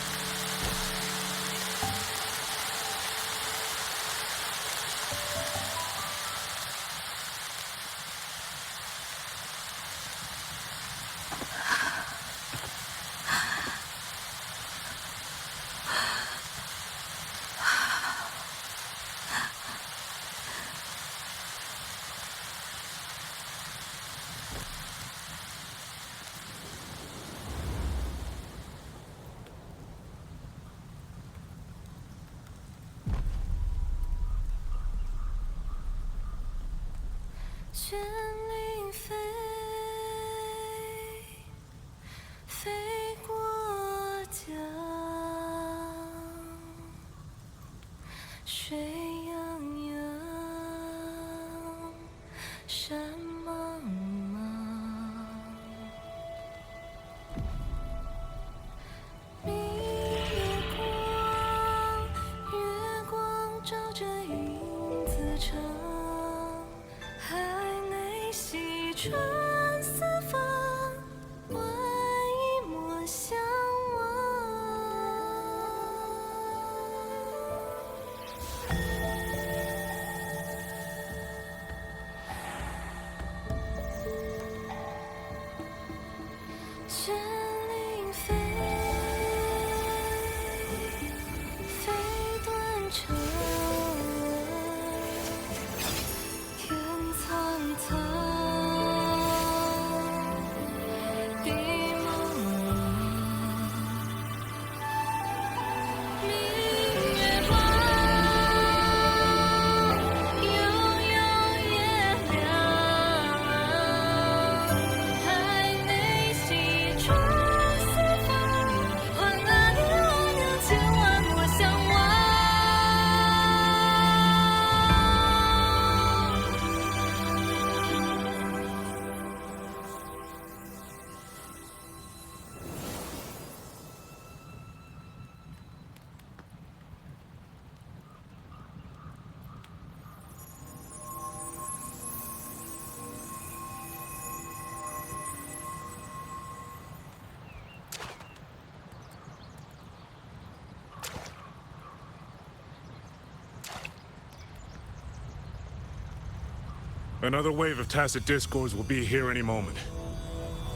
Another wave of tacit discords will be here any moment.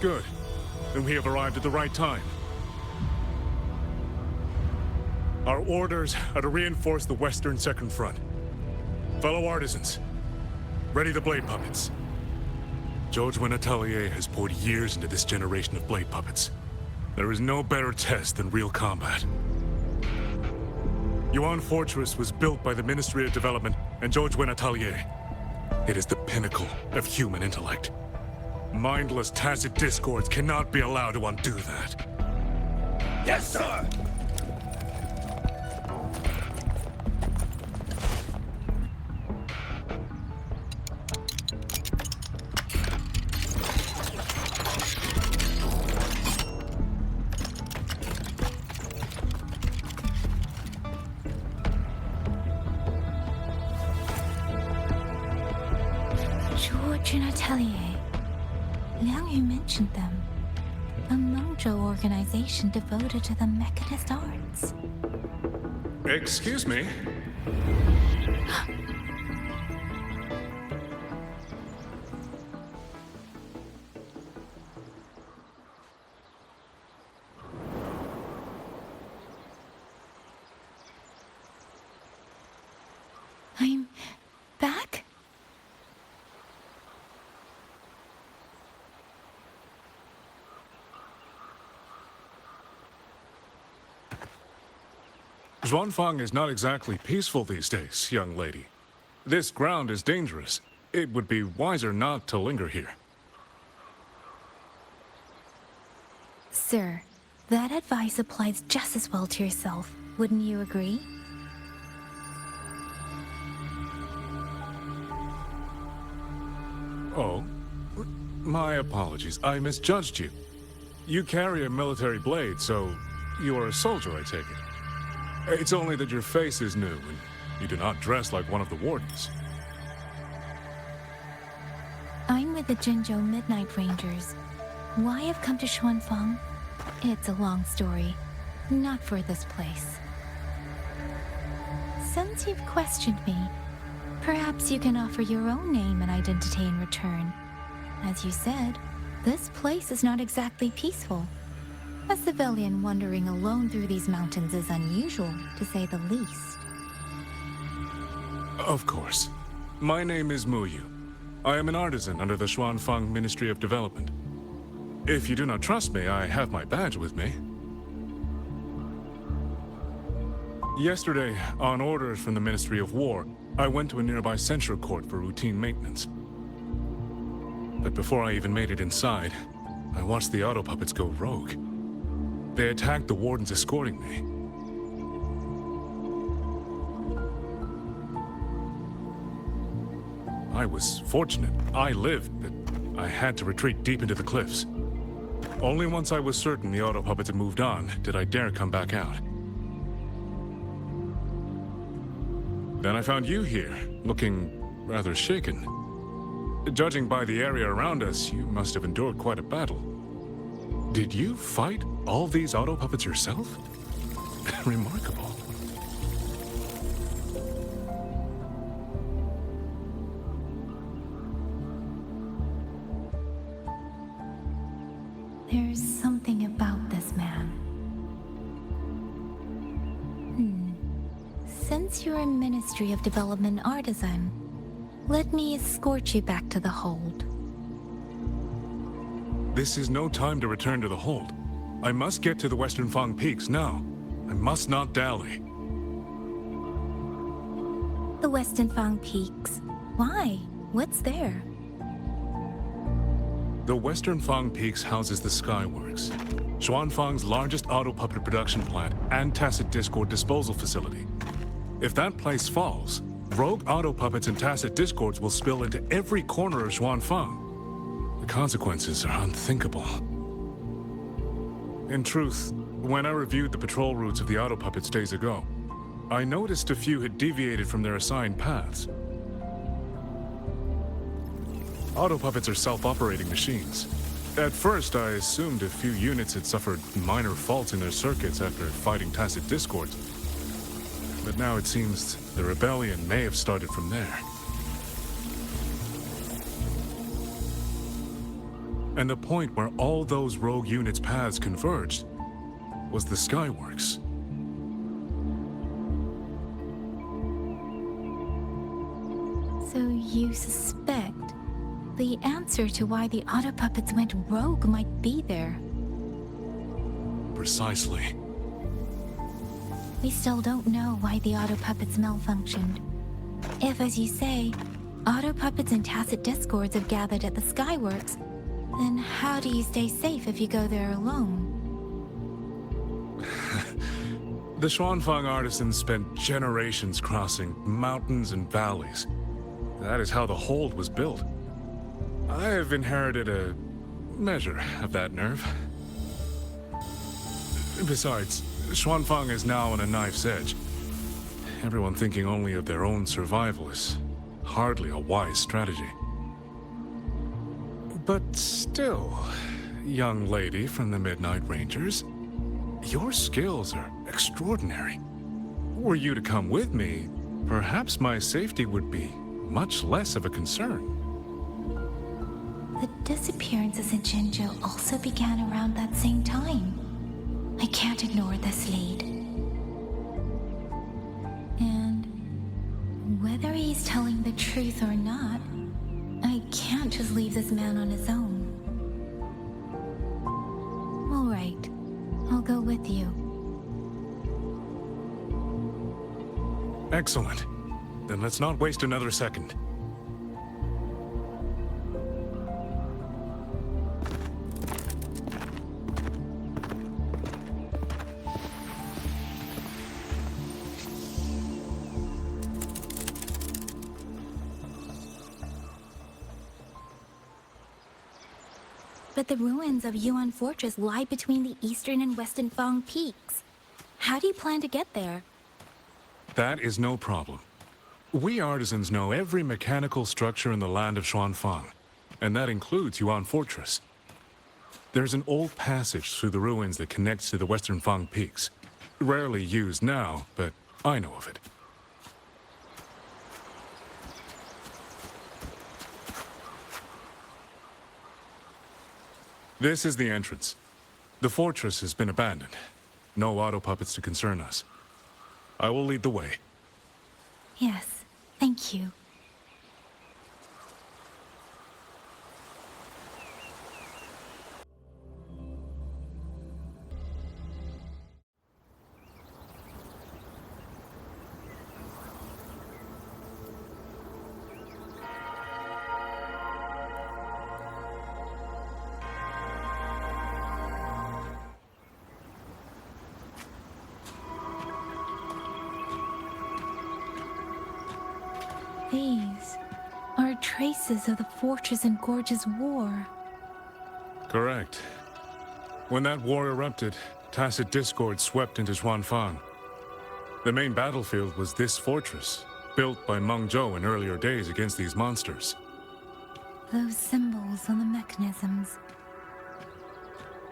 Good. Then we have arrived at the right time. Our orders are to reinforce the western second front. Fellow artisans, ready the blade puppets. Zhou Atelier has poured years into this generation of blade puppets. There is no better test than real combat. Yuan Fortress was built by the Ministry of Development and Zhou Atelier. It is the pinnacle of human intellect. Mindless tacit discords cannot be allowed to undo that. Yes, sir! Atelier. Liang Yu mentioned them. A Mengzhou organization devoted to the mechanist arts. Excuse me? I'm back? Zhuanfang is not exactly peaceful these days, young lady. This ground is dangerous. It would be wiser not to linger here. Sir, that advice applies just as well to yourself. Wouldn't you agree? Oh, my apologies. I misjudged you. You carry a military blade, so you are a soldier, I take it. It's only that your face is new, and you do not dress like one of the wardens. I'm with the Jinzhou Midnight Rangers. Why I've come to Xuanfang? It's a long story. Not for this place. Since you've questioned me, perhaps you can offer your own name and identity in return. As you said, this place is not exactly peaceful. A civilian wandering alone through these mountains is unusual, to say the least. Of course. My name is Muyu. I am an artisan under the Xuanfang Ministry of Development. If you do not trust me, I have my badge with me. Yesterday, on orders from the Ministry of War, I went to a nearby censure court for routine maintenance. But before I even made it inside, I watched the auto puppets go rogue. They attacked the wardens escorting me. I was fortunate. I lived, but I had to retreat deep into the cliffs. Only once I was certain the auto puppets had moved on did I dare come back out. Then I found you here, looking rather shaken. Judging by the area around us, you must have endured quite a battle. Did you fight all these auto puppets yourself? Remarkable. There's something about this man. Since you're a Ministry of Development artisan, let me escort you back to the hold. This is no time to return to the hold. I must get to the Western Fang Peaks now. I must not dally. The Western Fang Peaks? Why? What's there? The Western Fang Peaks houses the Skyworks, Xuanfang's largest auto puppet production plant and tacit discord disposal facility. If that place falls, rogue auto puppets and tacit discords will spill into every corner of Xuanfang. The consequences are unthinkable. In truth, when I reviewed the patrol routes of the auto puppets days ago, I noticed a few had deviated from their assigned paths. Auto puppets are self-operating machines. At first, I assumed a few units had suffered minor faults in their circuits after fighting tacit discords. But now it seems the rebellion may have started from there. And the point where all those rogue units' paths converged was the Skyworks. So you suspect the answer to why the auto puppets went rogue might be there? Precisely. We still don't know why the auto puppets malfunctioned. If, as you say, auto puppets and tacit discords have gathered at the Skyworks, then how do you stay safe if you go there alone? The Xuanfang artisans spent generations crossing mountains and valleys. That is how the hold was built. I have inherited a measure of that nerve. Besides, Xuanfang is now on a knife's edge. Everyone thinking only of their own survival is hardly a wise strategy. But still, young lady from the Midnight Rangers, your skills are extraordinary. Were you to come with me, perhaps my safety would be much less of a concern. The disappearances in Jinzhou also began around that same time. I can't ignore this lead. And whether he's telling the truth or not, I can't just leave this man on his own. All right, I'll go with you. Excellent. Then let's not waste another second. But the ruins of Yuan Fortress lie between the eastern and western Fang peaks. How do you plan to get there? That is no problem. We artisans know every mechanical structure in the land of Xuanfang, and that includes Yuan Fortress. There's an old passage through the ruins that connects to the western Fang peaks. Rarely used now, but I know of it. This is the entrance. The fortress has been abandoned. No auto puppets to concern us. I will lead the way. Yes, thank you. These are traces of the Fortress and Gorge's war. Correct. When that war erupted, tacit discord swept into Xuanfang. The main battlefield was this fortress, built by Mengzhou in earlier days against these monsters. Those symbols on the mechanisms.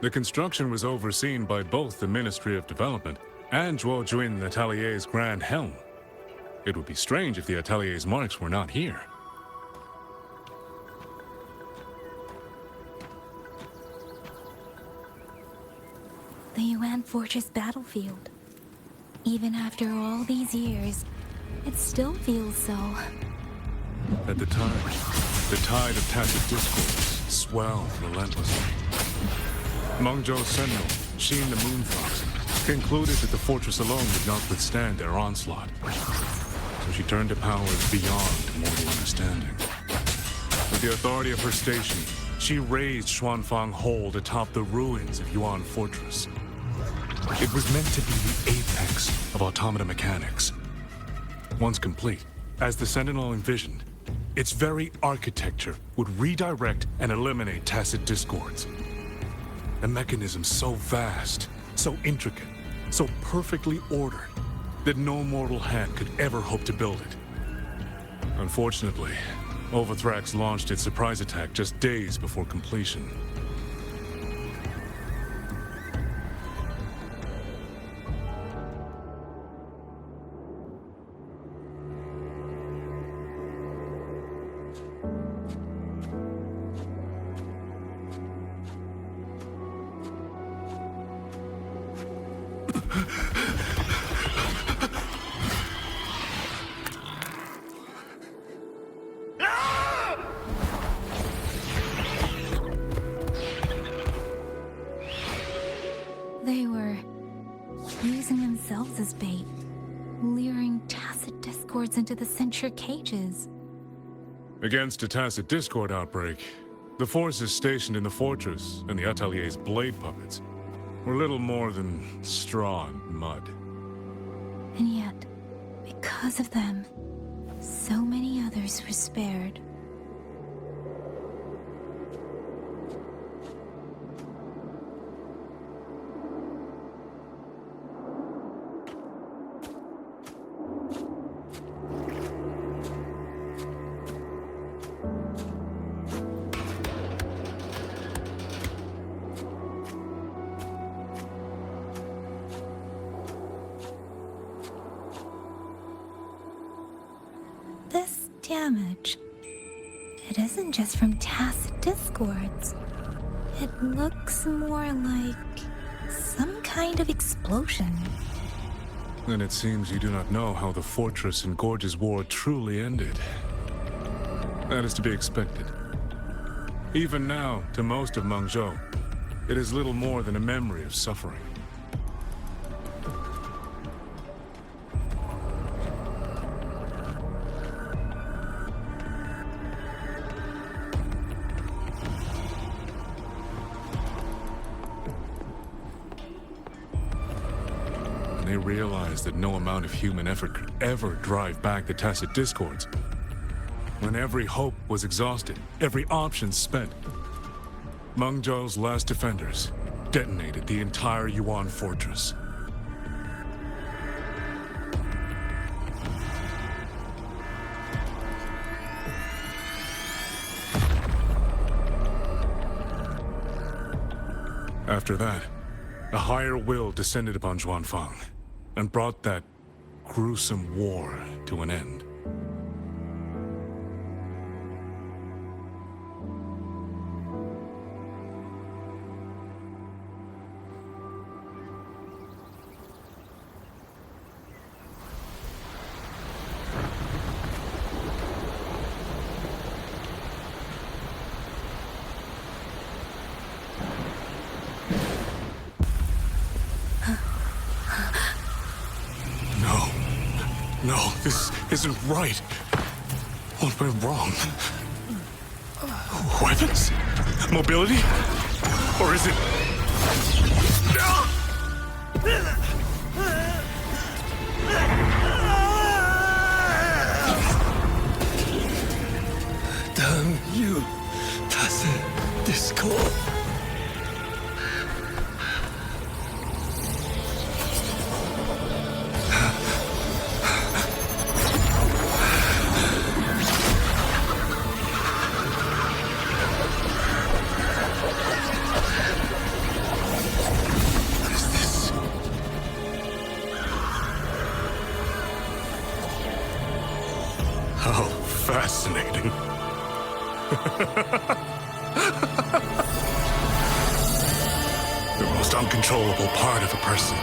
The construction was overseen by both the Ministry of Development and Zhuo Jun Atelier's Grand Helm. It would be strange if the Atelier's marks were not here. The Yuan Fortress battlefield. Even after all these years, it still feels so. At the time, the tide of tacit discourse swelled relentlessly. Mengzhou's sentinel, Xin the Moonfox, concluded that the fortress alone would not withstand their onslaught. So she turned to powers beyond mortal understanding. With the authority of her station, she raised Xuanfang Hold atop the ruins of Yuan Fortress. It was meant to be the apex of automata mechanics. Once complete, as the Sentinel envisioned, its very architecture would redirect and eliminate tacit discords. A mechanism so vast, so intricate, so perfectly ordered, that no mortal hand could ever hope to build it. Unfortunately, Overthrax launched its surprise attack just days before completion. They were using themselves as bait, luring tacit discords into the censure cages. Against a tacit discord outbreak, the forces stationed in the fortress and the Atelier's blade puppets were little more than straw and mud. And yet, because of them, so many others were spared. This damage, it isn't just from tacit discords. It looks more like some kind of explosion. Then it seems you do not know how the Fortress and Gorge's war truly ended. That is to be expected. Even now, to most of Mengzhou, it is little more than a memory of suffering. They realized that no amount of human effort could ever drive back the tacit discords. When every hope was exhausted, every option spent, Mengzhou's last defenders detonated the entire Yuan fortress. After that, a higher will descended upon Xuanfang and brought that gruesome war to an end. No, this isn't right. What went wrong? Weapons? Mobility? Or is it... Damn you, tacit discord. How fascinating. The most uncontrollable part of a person,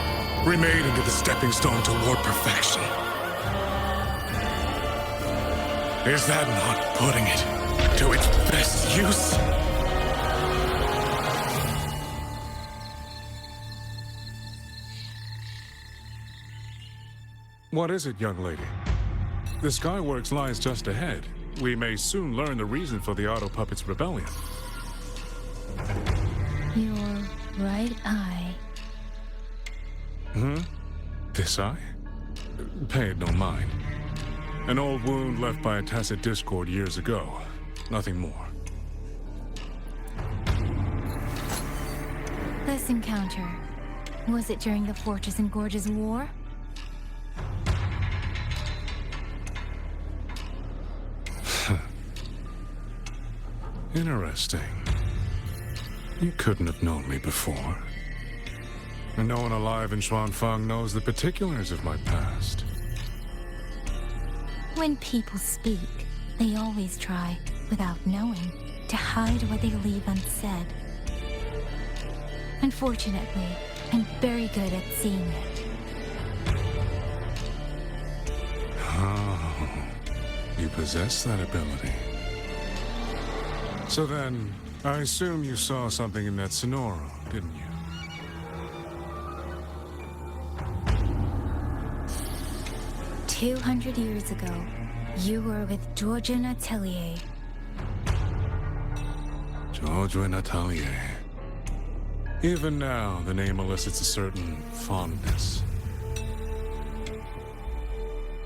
remade into the stepping stone toward perfection. Is that not putting it to its best use? What is it, young lady? The Skyworks lies just ahead. We may soon learn the reason for the Auto Puppets' rebellion. Your right eye. This eye? Pay it no mind. An old wound left by a tacit discord years ago. Nothing more. This encounter, was it during the Fortress and Gorges War? Interesting. You couldn't have known me before. And no one alive in Xuanfang knows the particulars of my past. When people speak, they always try, without knowing, to hide what they leave unsaid. Unfortunately, I'm very good at seeing it. Oh, you possess that ability. So then, I assume you saw something in that Sonoro, didn't you? 200 years ago, you were with Georgian Atelier. Georgian Atelier. Even now, the name elicits a certain fondness.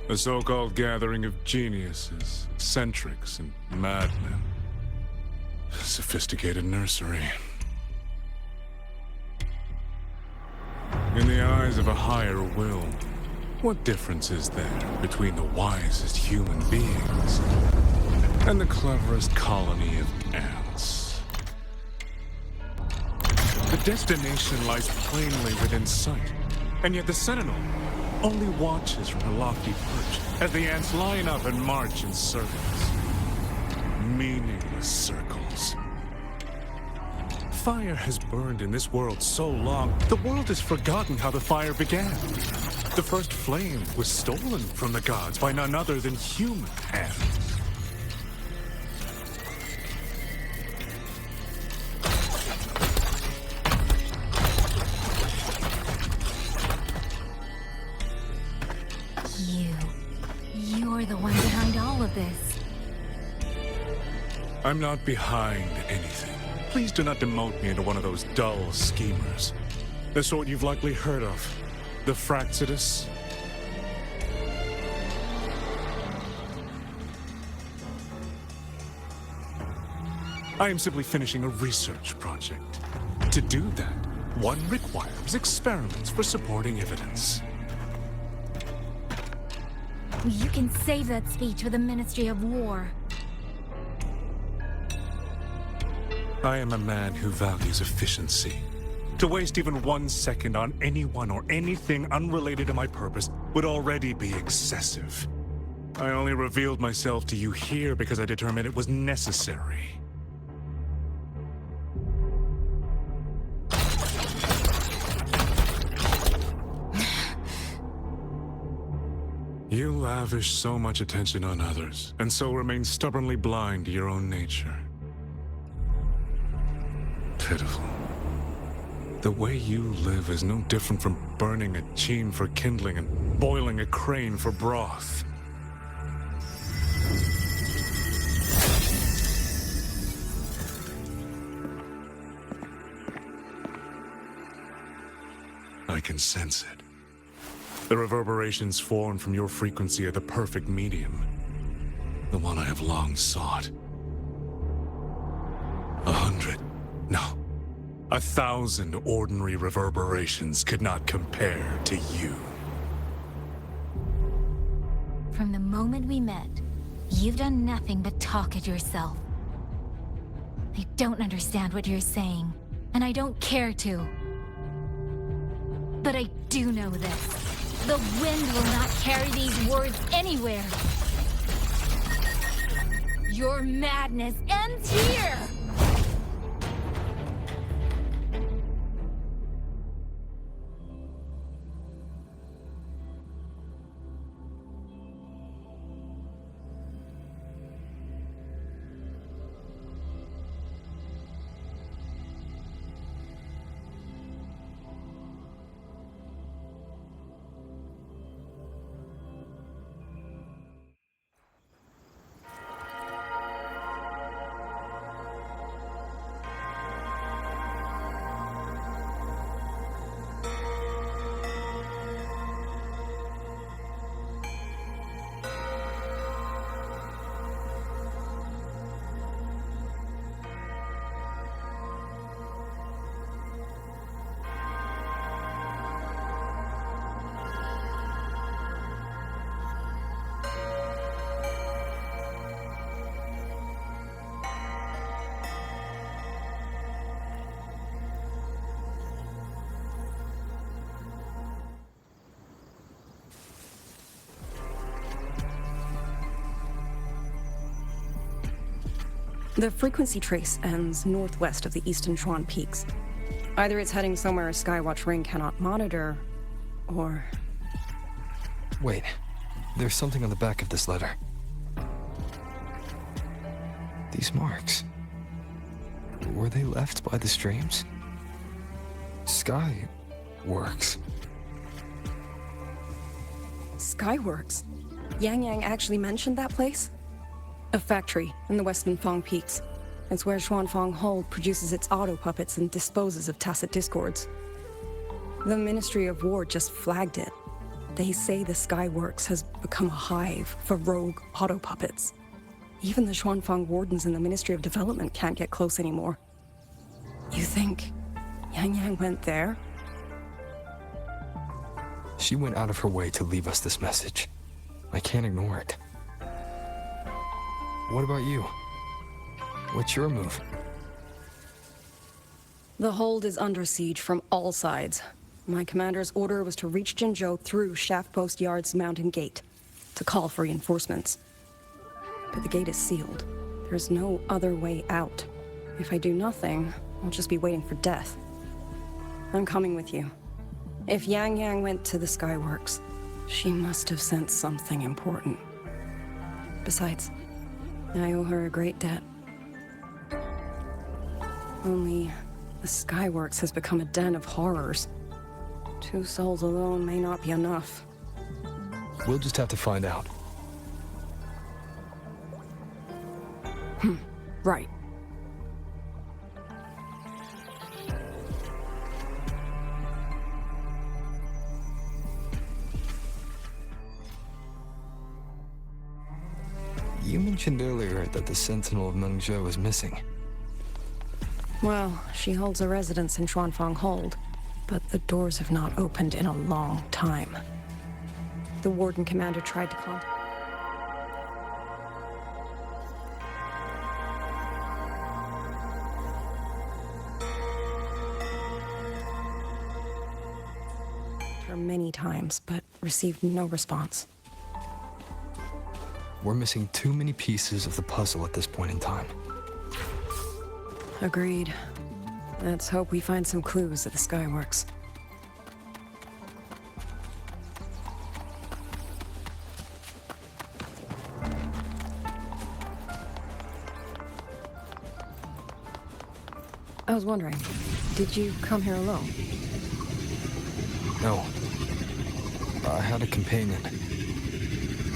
A so-called gathering of geniuses, eccentrics, and madmen. A sophisticated nursery. In the eyes of a higher will, what difference is there between the wisest human beings and the cleverest colony of ants? The destination lies plainly within sight, and yet the Sentinel only watches from her lofty perch as the ants line up and march in circles. Meaningless circles. Fire has burned in this world so long, the world has forgotten how the fire began. The first flame was stolen from the gods by none other than human hands. You're the one behind all of this. I'm not behind anything. Please do not demote me into one of those dull schemers. The sort you've likely heard of. The Fraxidus. I am simply finishing a research project. To do that, one requires experiments for supporting evidence. You can save that speech for the Ministry of War. I am a man who values efficiency. To waste even 1 second on anyone or anything unrelated to my purpose would already be excessive. I only revealed myself to you here because I determined it was necessary. You lavish so much attention on others, and so remain stubbornly blind to your own nature. Pitiful. The way you live is no different from burning a chin for kindling and boiling a crane for broth. I can sense it. The reverberations formed from your frequency are the perfect medium. The one I have long sought. 100, no, 1,000 ordinary reverberations could not compare to you. From the moment we met, you've done nothing but talk at yourself. I don't understand what you're saying, and I don't care to. But I do know this. The wind will not carry these words anywhere. Your madness ends here! The frequency trace ends northwest of the eastern Chuan Peaks. Either it's heading somewhere a Skywatch ring cannot monitor, or... Wait, there's something on the back of this letter. These marks. Were they left by the streams? Skyworks. Skyworks? Yang Yang actually mentioned that place? A factory in the western Fang Peaks. It's where Xuanfang Hold produces its auto puppets and disposes of tacit discords. The Ministry of War just flagged it. They say the Skyworks has become a hive for rogue auto puppets. Even the Xuanfang wardens in the Ministry of Development can't get close anymore. You think Yang Yang went there? She went out of her way to leave us this message. I can't ignore it. What about you? What's your move? The hold is under siege from all sides. My commander's order was to reach Jinzhou through Shaft Post Yard's mountain gate, to call for reinforcements. But the gate is sealed. There's no other way out. If I do nothing, I'll just be waiting for death. I'm coming with you. If Yang Yang went to the Skyworks, she must have sent something important. Besides, I owe her a great debt. Only, the Skyworks has become a den of horrors. 2 souls alone may not be enough. We'll just have to find out. Right. You mentioned earlier that the Sentinel of Mengzhou is missing. Well, she holds a residence in Xuanfang Hold, but the doors have not opened in a long time. The Warden Commander tried to contact her many times, but received no response. We're missing too many pieces of the puzzle at this point in time. Agreed. Let's hope we find some clues at the Skyworks. I was wondering, did you come here alone? No. I had a companion.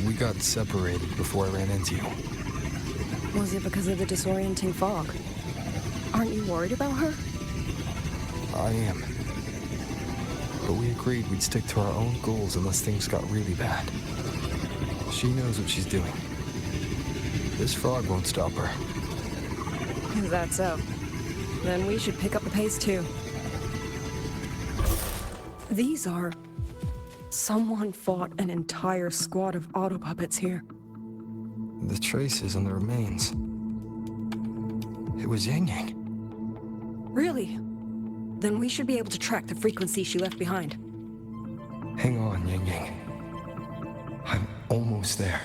We got separated before I ran into you. Was it because of the disorienting fog? Aren't you worried about her? I am. But we agreed we'd stick to our own goals unless things got really bad. She knows what she's doing. This frog won't stop her. Is that so? Then we should pick up the pace too. These are... Someone fought an entire squad of auto puppets here. The traces on the remains. It was Yang Yang. Really? Then we should be able to track the frequency she left behind. Hang on, Yang Yang. I'm almost there.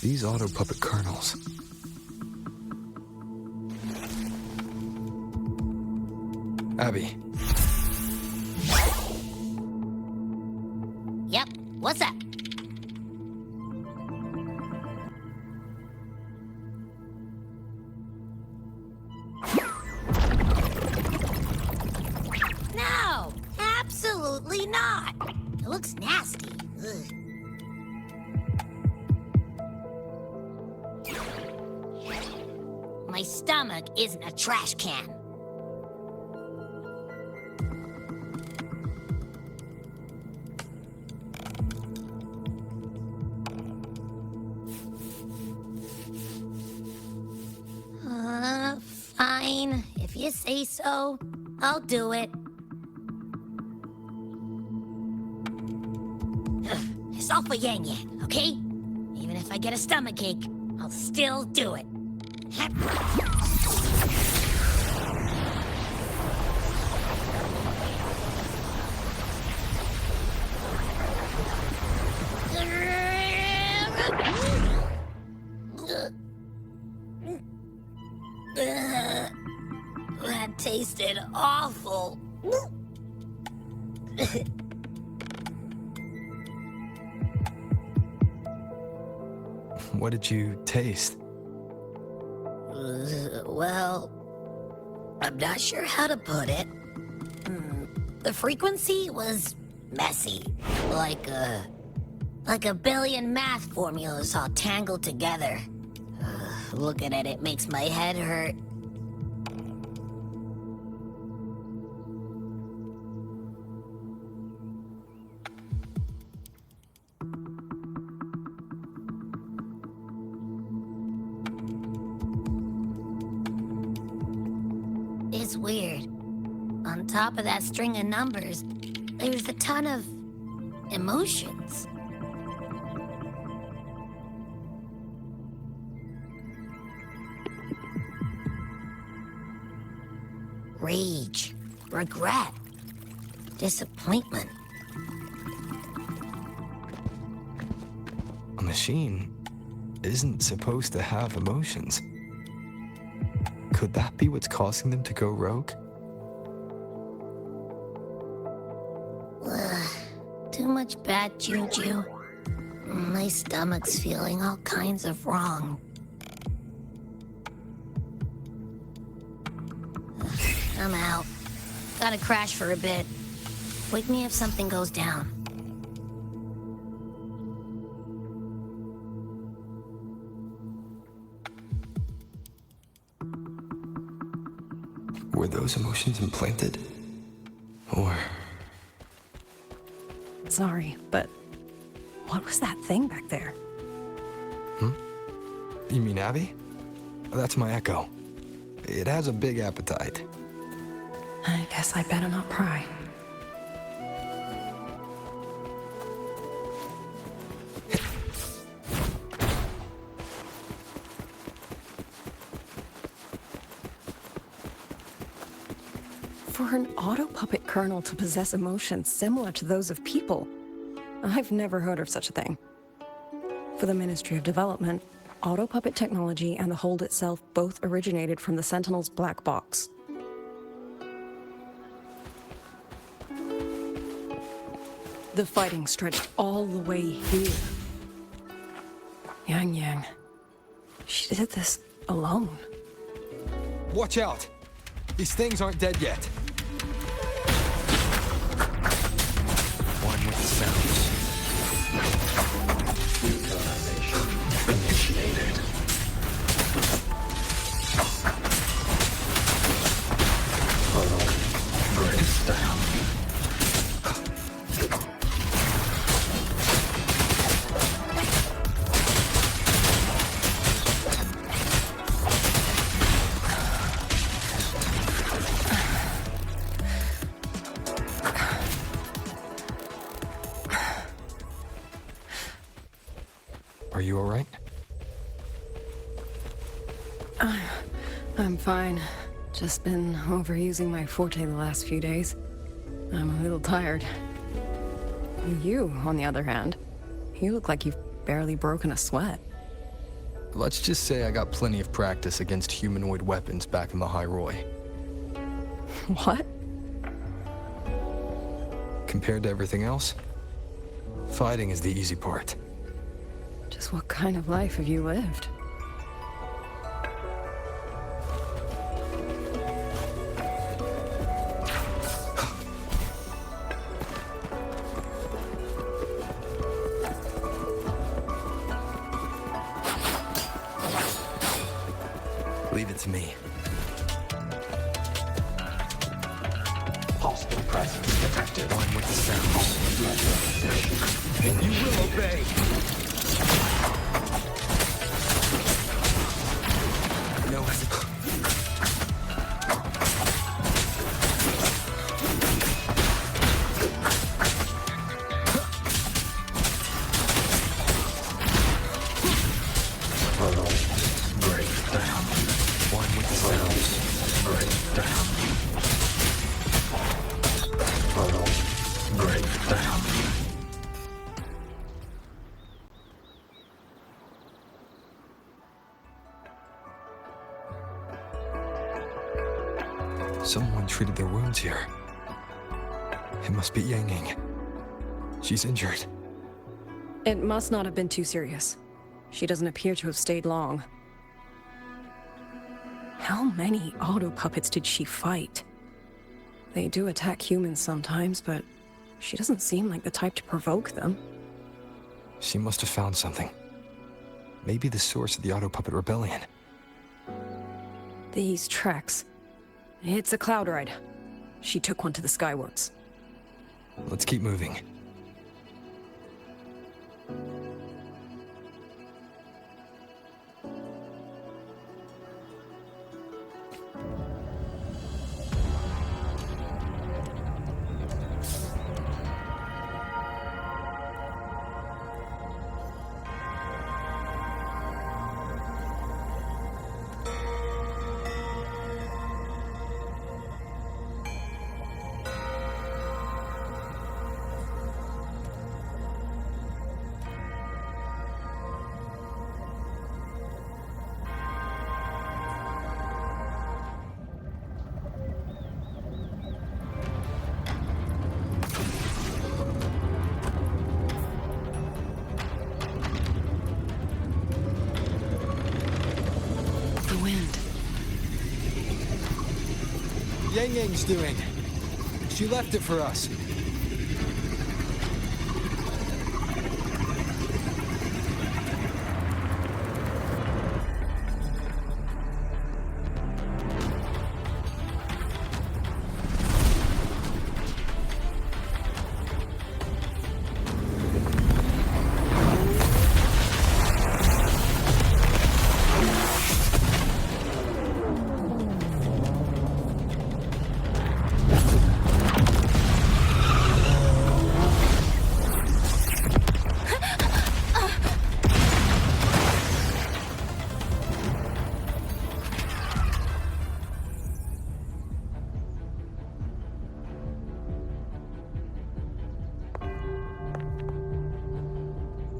These auto puppet kernels. Abby. Yep, what's up? No, absolutely not. It looks nasty. Ugh. My stomach isn't a trash can. Fine. If you say so, I'll do it. It's all for Yang Yang, okay? Even if I get a stomachache, I'll still do it. That tasted awful. What did you taste? Well, I'm not sure how to put it. The frequency was messy, like a billion math formulas all tangled together. Looking at it makes my head hurt. It's weird. On top of that string of numbers, there's a ton of emotions. Rage, regret, disappointment. A machine isn't supposed to have emotions. Could that be what's causing them to go rogue? Too much bad juju. My stomach's feeling all kinds of wrong. I'm out. Gotta crash for a bit. Wake me if something goes down. Were those emotions implanted? Or... Sorry, but what was that thing back there? You mean Abby? That's my echo. It has a big appetite. I guess I better not pry. For an auto puppet kernel to possess emotions similar to those of people, I've never heard of such a thing. For the Ministry of Development, auto puppet technology and the hold itself both originated from the Sentinel's black box. The fighting stretched all the way here. Yang. She did this alone. Watch out! These things aren't dead yet. One with the sounds. Initiated. Follow. Break down. Are you alright? I'm fine. Just been overusing my forte the last few days. I'm a little tired. You, on the other hand, you look like you've barely broken a sweat. Let's just say I got plenty of practice against humanoid weapons back in the High Roy. What? Compared to everything else, fighting is the easy part. Just what kind of life have you lived? Leave it to me. Hostile presence detected. One with the sounds. You will obey. No hesitation. Follow. Break down. One with the sounds. Break down. Follow. Break down. Someone treated their wounds here. It must be Yang Ying. She's injured. It must not have been too serious. She doesn't appear to have stayed long. How many auto puppets did she fight? They do attack humans sometimes, but she doesn't seem like the type to provoke them. She must have found something. Maybe the source of the auto puppet rebellion. These tracks. It's a cloud ride. She took one to the Skyworks. Let's keep moving. Yang Yang's doing? She left it for us.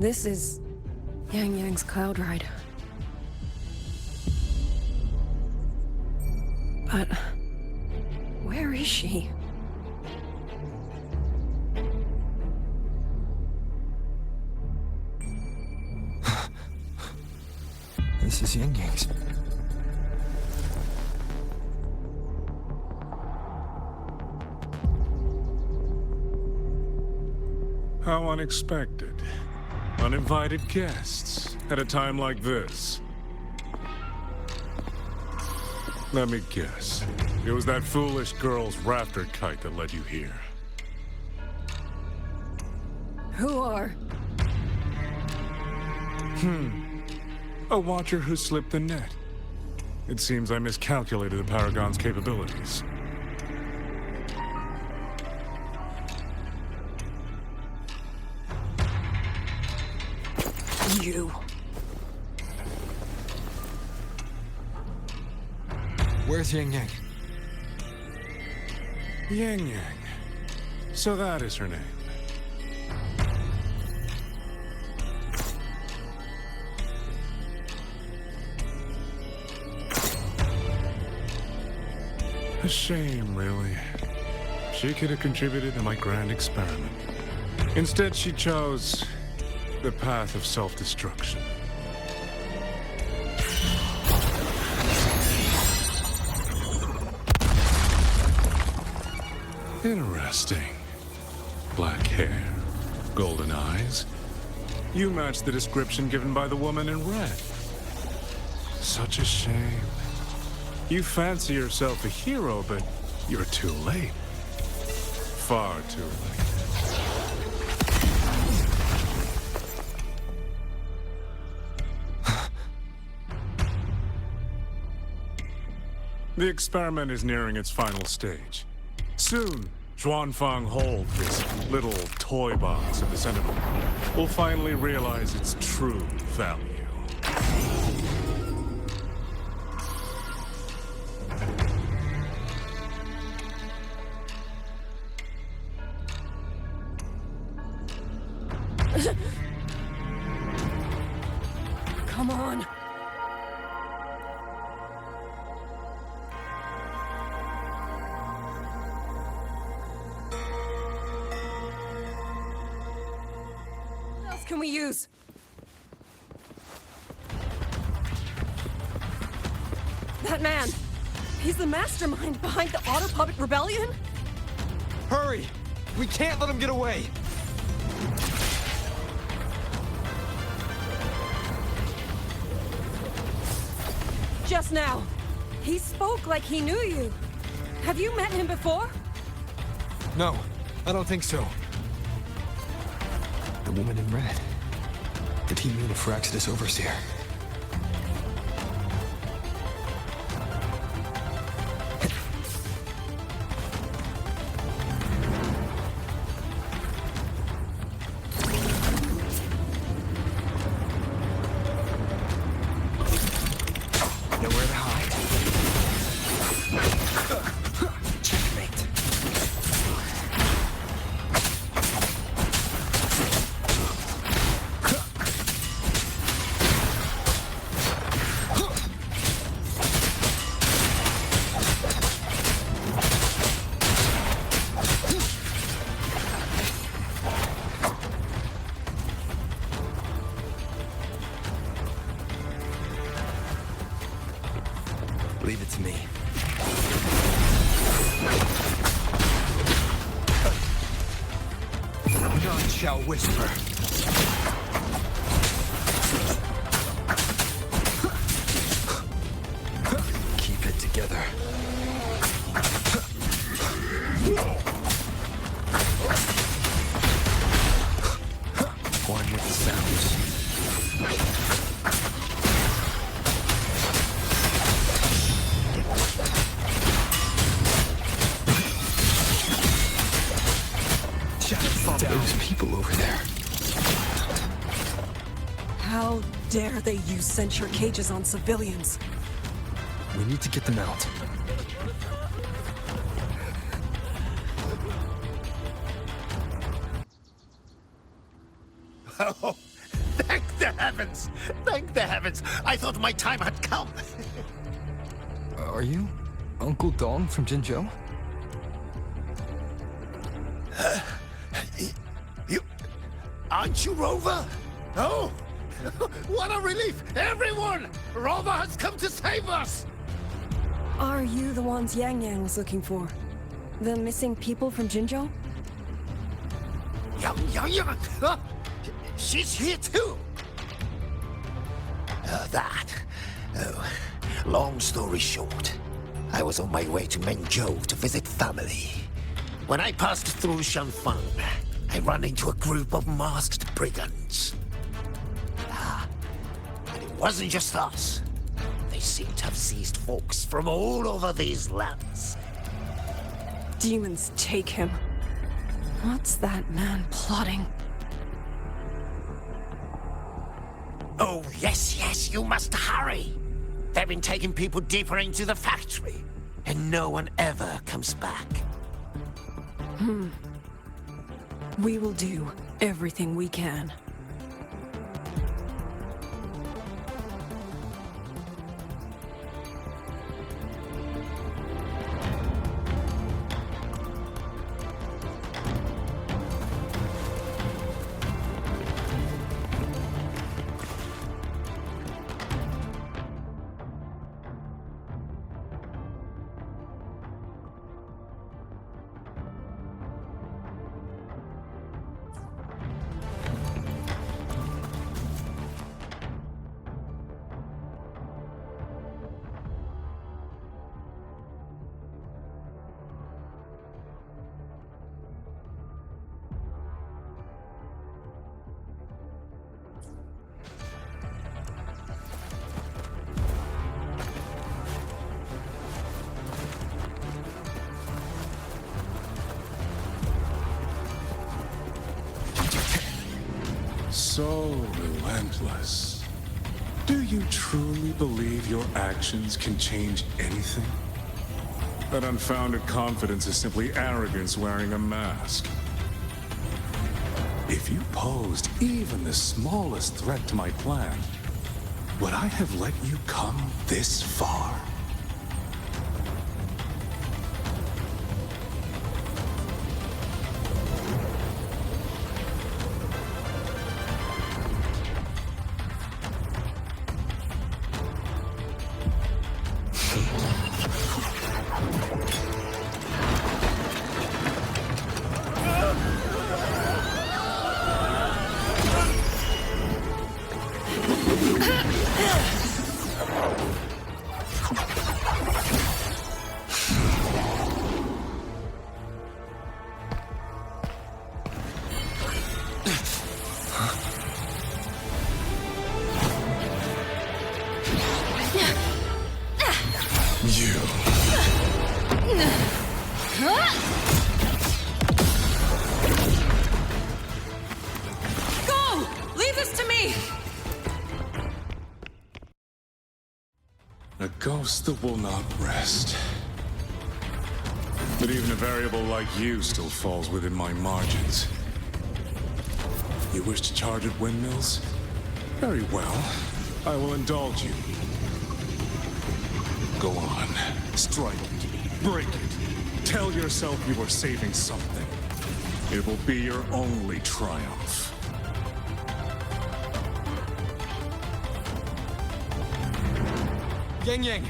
This is Yang Yang's cloud ride. But where is she? This is Yang Yang's. How unexpected. Uninvited guests at a time like this. Let me guess. It was that foolish girl's rafter kite that led you here. Who are? A watcher who slipped the net. It seems I miscalculated the Paragon's capabilities. You. Where's Yang Yang? Yang Yang. So that is her name. A shame, really. She could have contributed to my grand experiment. Instead, she chose the path of self-destruction. Interesting. Black hair, golden eyes. You match the description given by the woman in red. Such a shame. You fancy yourself a hero, but you're too late. Far too late. The experiment is nearing its final stage. Soon, Xuanfang Hold, this little toy box of the Sentinel, will finally realize its true value. Come on. What else can we use? That man. He's the mastermind behind the Auto Puppet Rebellion? Hurry! We can't let him get away! Just now. He spoke like he knew you. Have you met him before? No, I don't think so. The woman in red. Did he mean a Firaxidus overseer? Nowhere to hide. Checkmate. I'll whisper. Keep it together. One with the sounds. Those people over there. How dare they use sentry cages on civilians? We need to get them out. Oh, thank the heavens! Thank the heavens! I thought my time had come. Are you Uncle Dong from Jinzhou? You... Aren't you Rover? Oh! What a relief! Everyone! Rover has come to save us! Are you the ones Yang Yang was looking for? The missing people from Jinzhou? Yang! She's here too! Oh, long story short, I was on my way to Mengzhou to visit family. When I passed through Shanfang, I ran into a group of masked brigands. But it wasn't just us. They seem to have seized folks from all over these lands. Demons take him. What's that man plotting? Oh, yes, you must hurry. They've been taking people deeper into the factory, and no one ever comes back. We will do everything we can. So relentless. Do you truly believe your actions can change anything? That unfounded confidence is simply arrogance wearing a mask. If you posed even the smallest threat to my plan, would I have let you come this far? Go! Leave this to me! A ghost that will not rest. But even a variable like you still falls within my margins. You wish to charge at windmills? Very well. I will indulge you. Go on. Strike it. Break it. Tell yourself you are saving something. It will be your only triumph. Yang Yang!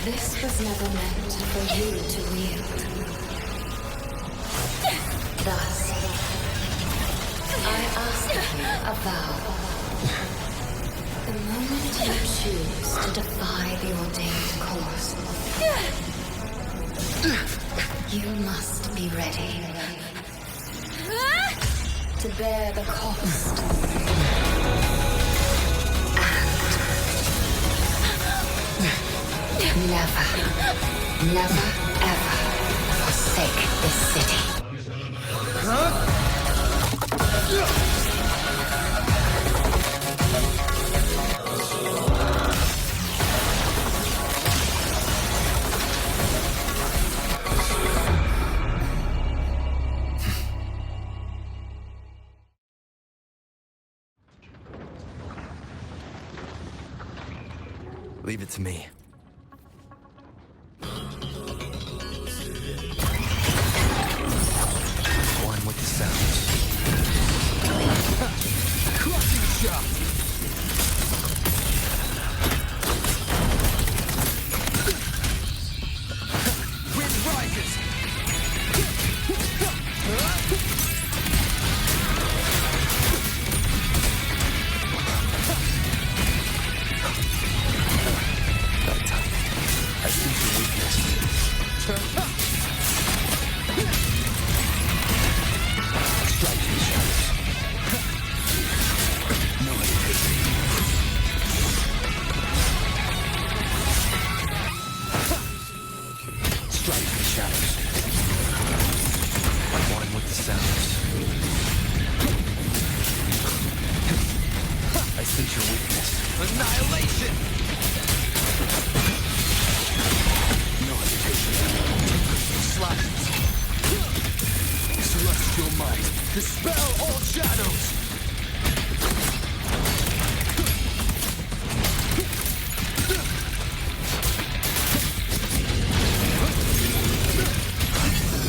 This was never meant for you to wield. Thus, I ask you a vow. The moment you choose to defy the ordained course, you must be ready to bear the cost. Never, ever forsake this city. Leave it to me. One with the sounds. Crushing shot! Wind rises! I see your weakness. Strike in shadows. No hesitation. Strike in shadows. One with the sounds. I sense your weakness. Annihilation! No hesitation. Slashes. Celestial might. Dispel all shadows.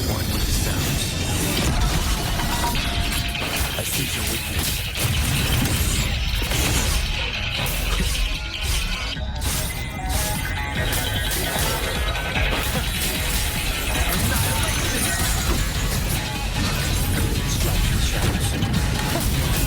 One with the sounds. I see your weakness. Strike in shadows.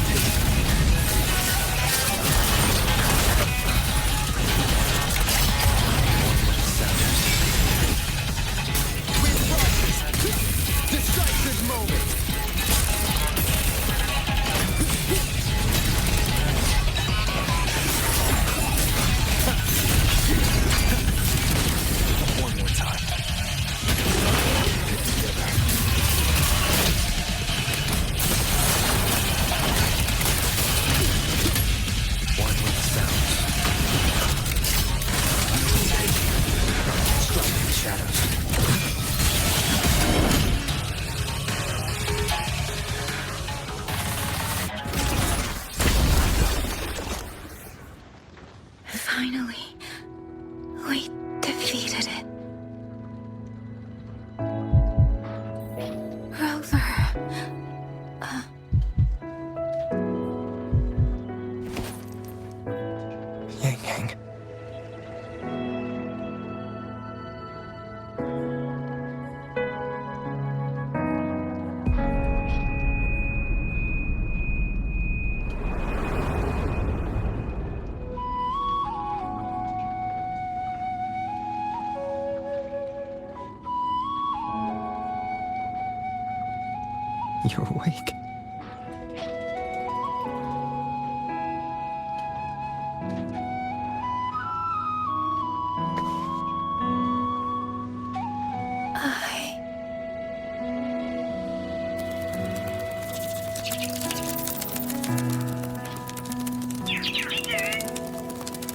You're awake.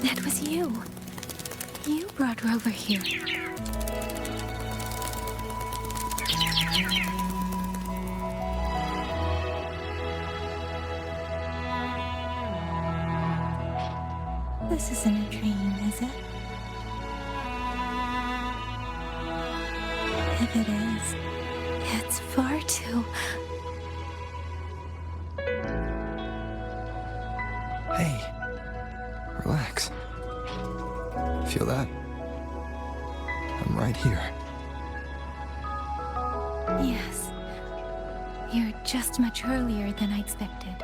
That was you. You brought Rover here. This isn't a dream, is it? If it is, it's far too... Hey, relax. Feel that? I'm right here. Yes. You're just much earlier than I expected.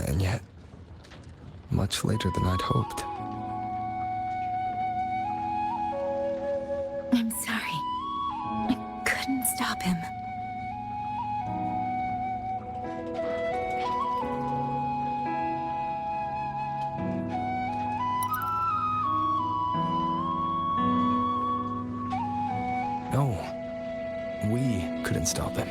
And yet, much later than I'd hoped. I'm sorry. I couldn't stop him. No, we couldn't stop him.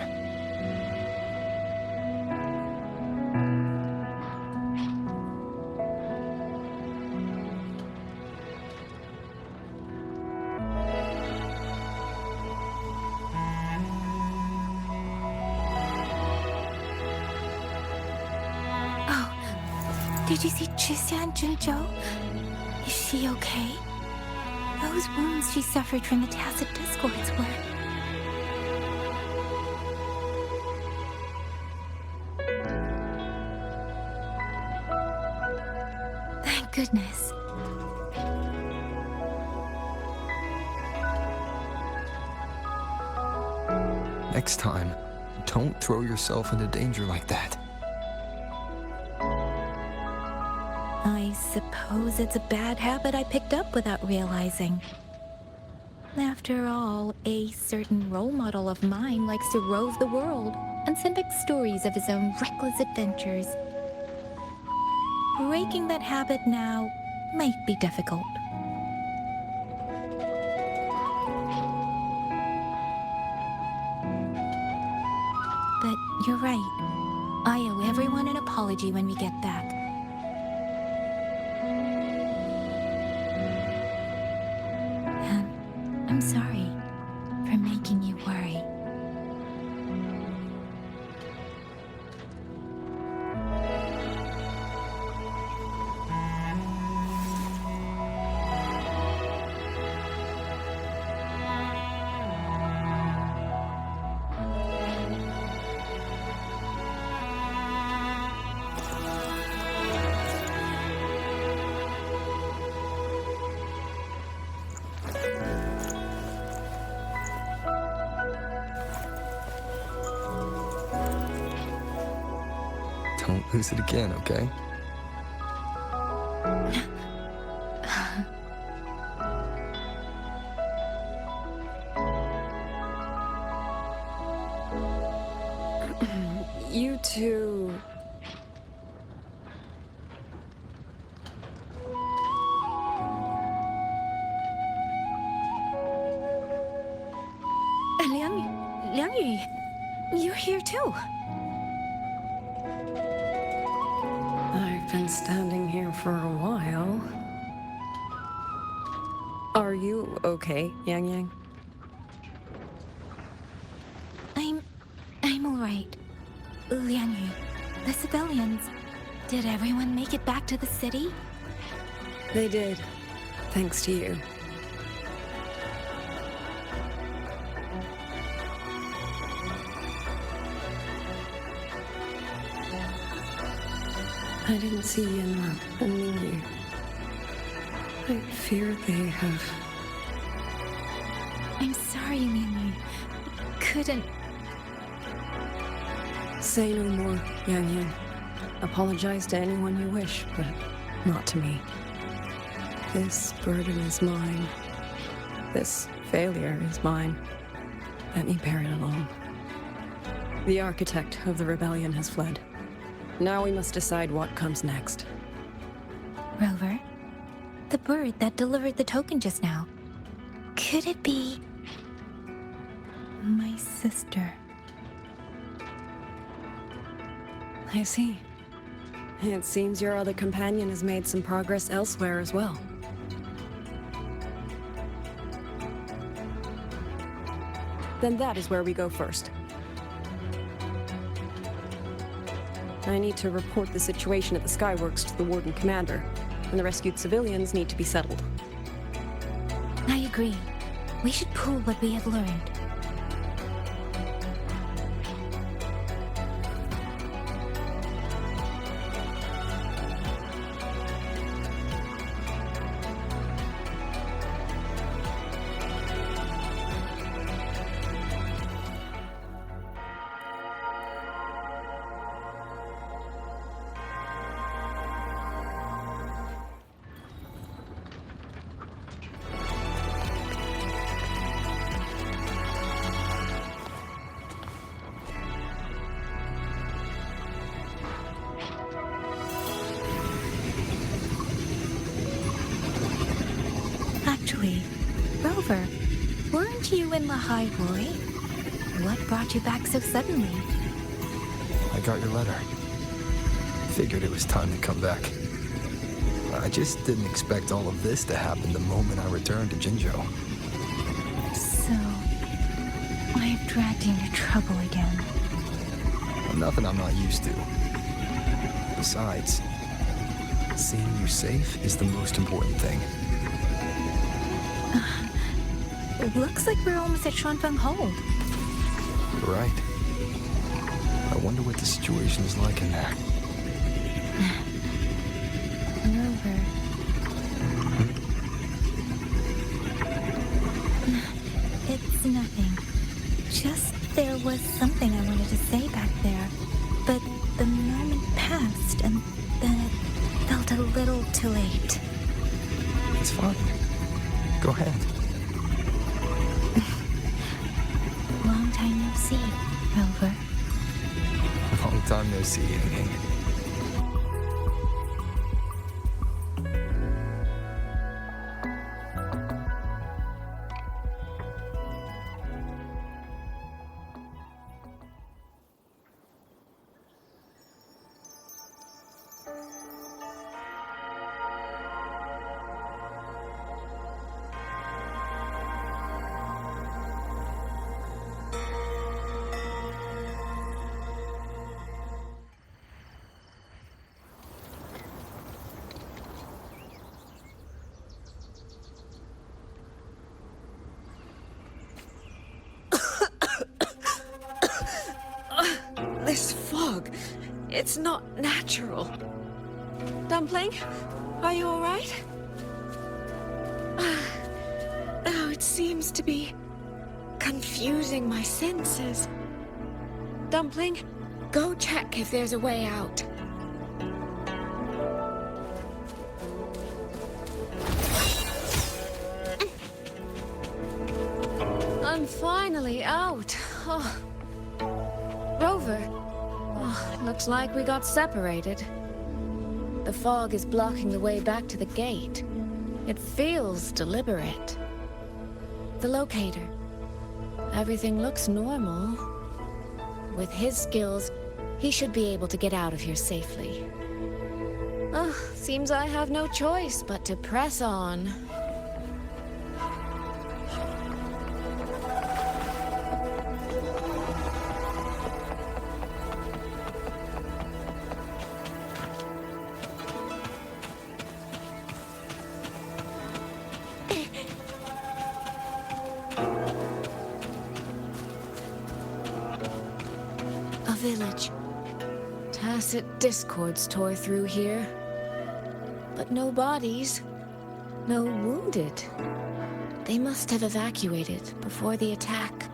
Did you see Chixia and Junzhou? Is she okay? Those wounds she suffered from the tacit discords were... Thank goodness. Next time, don't throw yourself into danger like that. I suppose it's a bad habit I picked up without realizing. After all, a certain role model of mine likes to rove the world and send back stories of his own reckless adventures. Breaking that habit now might be difficult. But you're right. I owe everyone an apology when we get back. I'm sorry for making you worry. Don't lose it again, okay? You two... Liang Yu, you're here too. I've been standing here for a while. Are you okay, Yang Yang? I'm all right. Liang Yu, the civilians, did everyone make it back to the city? They did, thanks to you. I didn't see Yanran and Mingyu. I fear they have... I'm sorry, Liang Yu. Couldn't... Say no more, Yang Yang. Apologize to anyone you wish, but not to me. This burden is mine. This failure is mine. Let me bear it alone. The architect of the rebellion has fled. Now we must decide what comes next. Rover, the bird that delivered the token just now. Could it be my sister? I see. It seems your other companion has made some progress elsewhere as well. Then that is where we go first. I need to report the situation at the Skyworks to the Warden Commander, and the rescued civilians need to be settled. I agree. We should pool what we have learned. Actually, Rover, weren't you in Lahai Roy? What brought you back so suddenly? I got your letter. Figured it was time to come back. I just didn't expect all of this to happen the moment I returned to Jinzhou. So, I have dragged you into trouble again. Nothing I'm not used to. Besides, seeing you safe is the most important thing. It looks like we're almost at Shuanfeng Hold. You're right. I wonder what the situation is like in there. Rover. It's nothing. Just there was something I wanted to say back there. But the moment passed and then it felt a little too late. It's fine. Go ahead. Long time no see, Rover. Long time no see, Ying. This fog, it's not natural. Dumpling, are you all right? Now it seems to be confusing my senses. Dumpling, go check if there's a way out. I'm finally out. Oh. Rover. Oh, looks like we got separated. The fog is blocking the way back to the gate. It feels deliberate. The locator. Everything looks normal. With his skills, he should be able to get out of here safely. Oh, seems I have no choice but to press on. Village. Tacit discords tore through here. But no bodies. No wounded. They must have evacuated before the attack.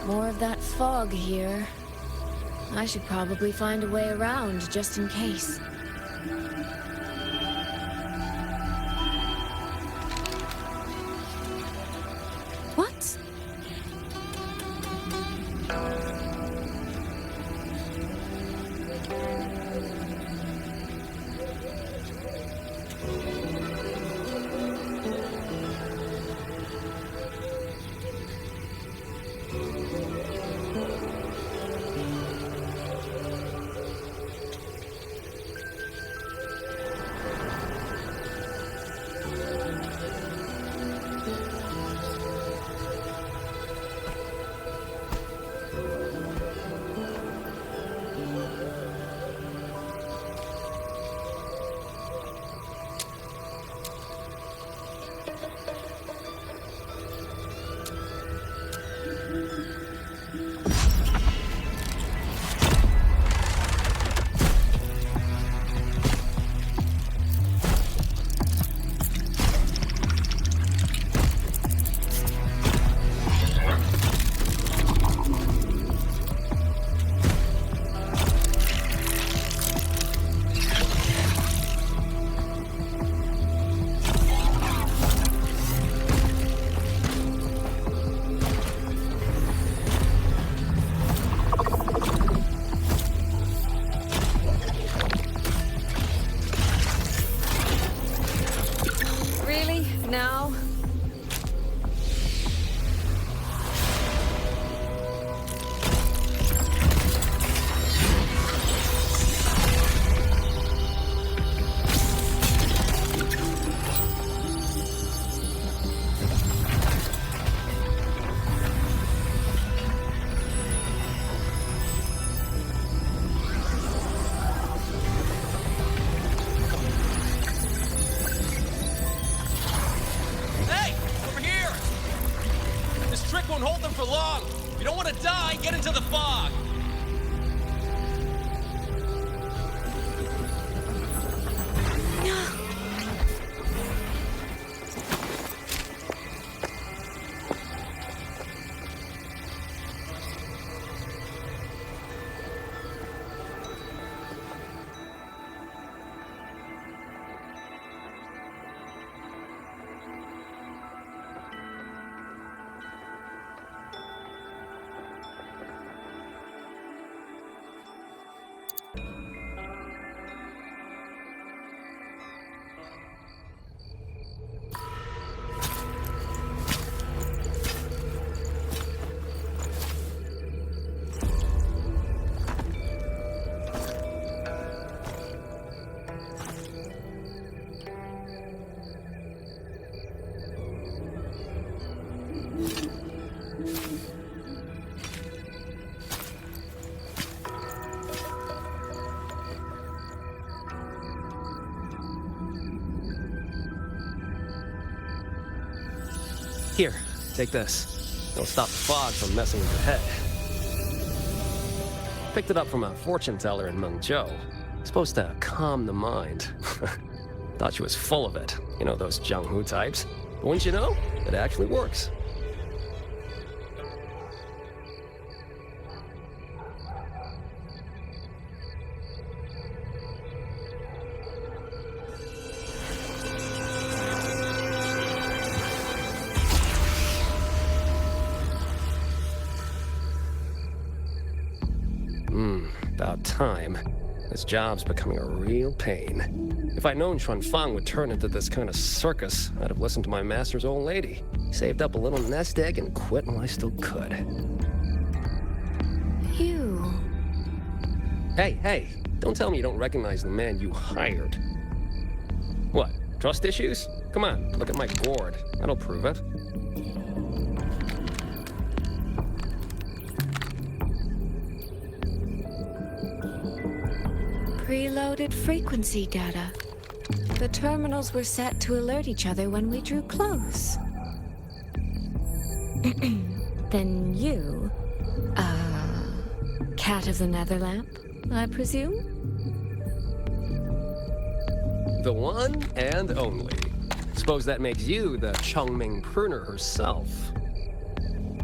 More of that fog here. I should probably find a way around, just in case. What? Now? Won't hold them for long. If you don't want to die, get into the fog. Here, take this. It'll stop the fog from messing with your head. Picked it up from a fortune teller in Mengzhou. Supposed to calm the mind. Thought she was full of it. You know, those Jianghu types. But wouldn't you know? It actually works. About time. This job's becoming a real pain. If I'd known Xuanfang would turn into this kind of circus, I'd have listened to my master's old lady. Saved up a little nest egg and quit while I still could. You... Hey, don't tell me you don't recognize the man you hired. What, trust issues? Come on, look at my gourd. That'll prove it. Preloaded frequency data. The terminals were set to alert each other when we drew close. Then you, cat of the Netherlamp, I presume? The one and only. Suppose that makes you the Chongming pruner herself.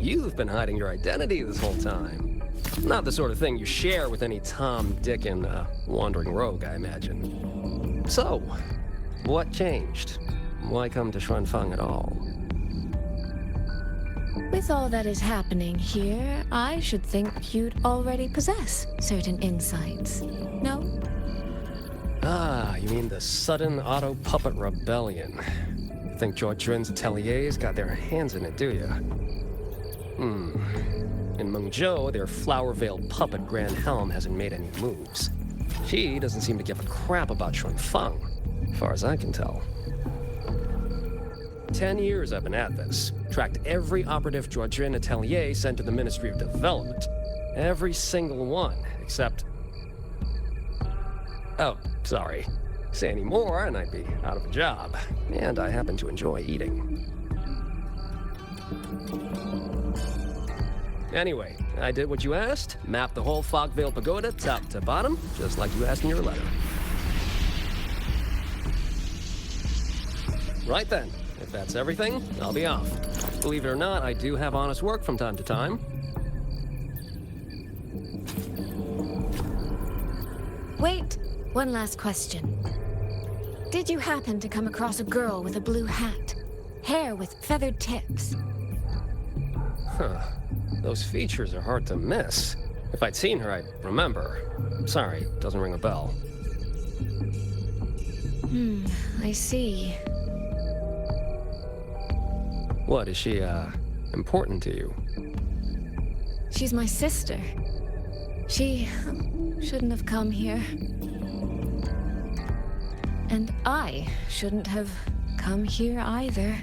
You've been hiding your identity this whole time. Not the sort of thing you share with any Tom, Dick, and wandering rogue, I imagine. So, what changed? Why come to Xuanfang at all? With all that is happening here, I should think you'd already possess certain insights. No? Ah, you mean the sudden auto-puppet rebellion. You think Zhuojuan's ateliers got their hands in it, do you? In Mengzhou, their flower-veiled puppet Grand Helm hasn't made any moves. She doesn't seem to give a crap about Xuanfang, as far as I can tell. 10 years I've been at this. Tracked every operative Zhuojuan atelier sent to the Ministry of Development. Every single one, except... Oh, sorry. Say any more and I'd be out of a job. And I happen to enjoy eating. Anyway, I did what you asked. Mapped the whole Fog-Veiled Pagoda top to bottom, just like you asked in your letter. Right then. If that's everything, I'll be off. Believe it or not, I do have honest work from time to time. Wait, one last question. Did you happen to come across a girl with a blue hat? Hair with feathered tips? Huh. Those features are hard to miss. If I'd seen her, I'd remember. Sorry, doesn't ring a bell. I see. What, is she, important to you? She's my sister. She shouldn't have come here. And I shouldn't have come here either.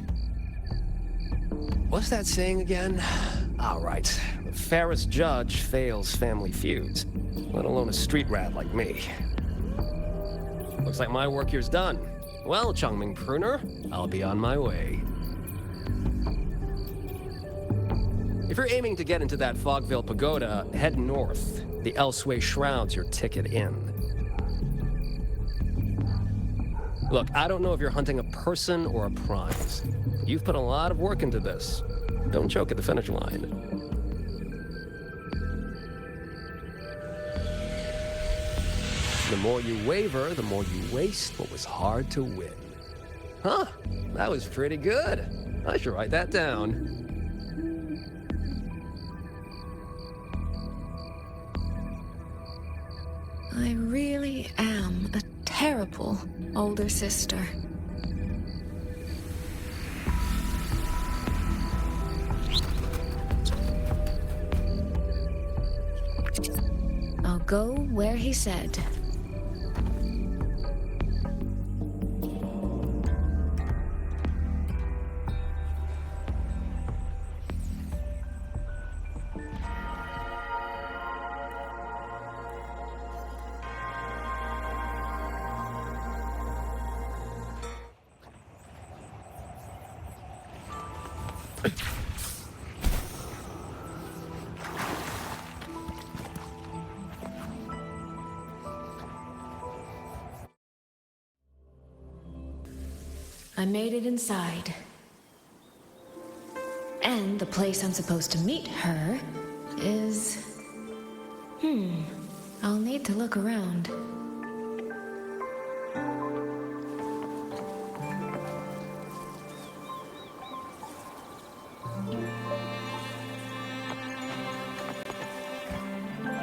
What's that saying again? All right. The fairest judge fails family feuds, let alone a street rat like me. Looks like my work here's done. Well, Chongming Pruner, I'll be on my way. If you're aiming to get into that Fog-Veiled Pagoda, head north. The Elseway Shroud's your ticket in. Look, I don't know if you're hunting a person or a prize. You've put a lot of work into this. Don't choke at the finish line. The more you waver, the more you waste what was hard to win. Huh, that was pretty good. I should write that down. I really am a terrible older sister. I'll go where he said. I made it inside. And the place I'm supposed to meet her is... I'll need to look around.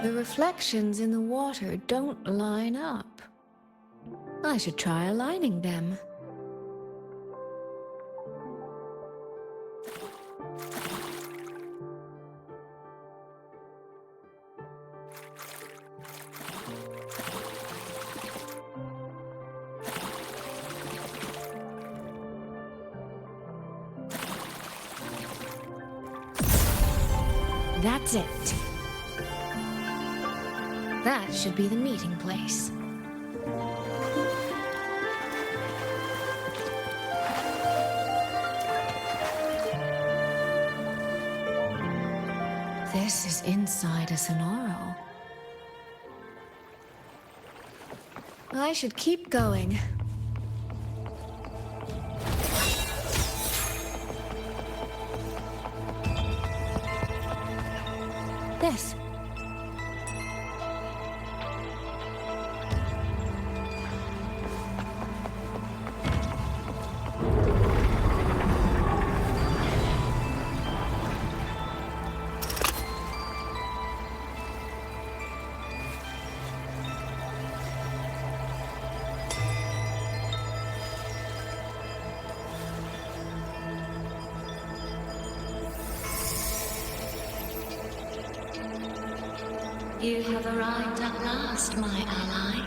The reflections in the water don't line up. I should try aligning them. That's it. That should be the meeting place. This is inside a Sonoro. I should keep going. This. You have arrived at last, my ally.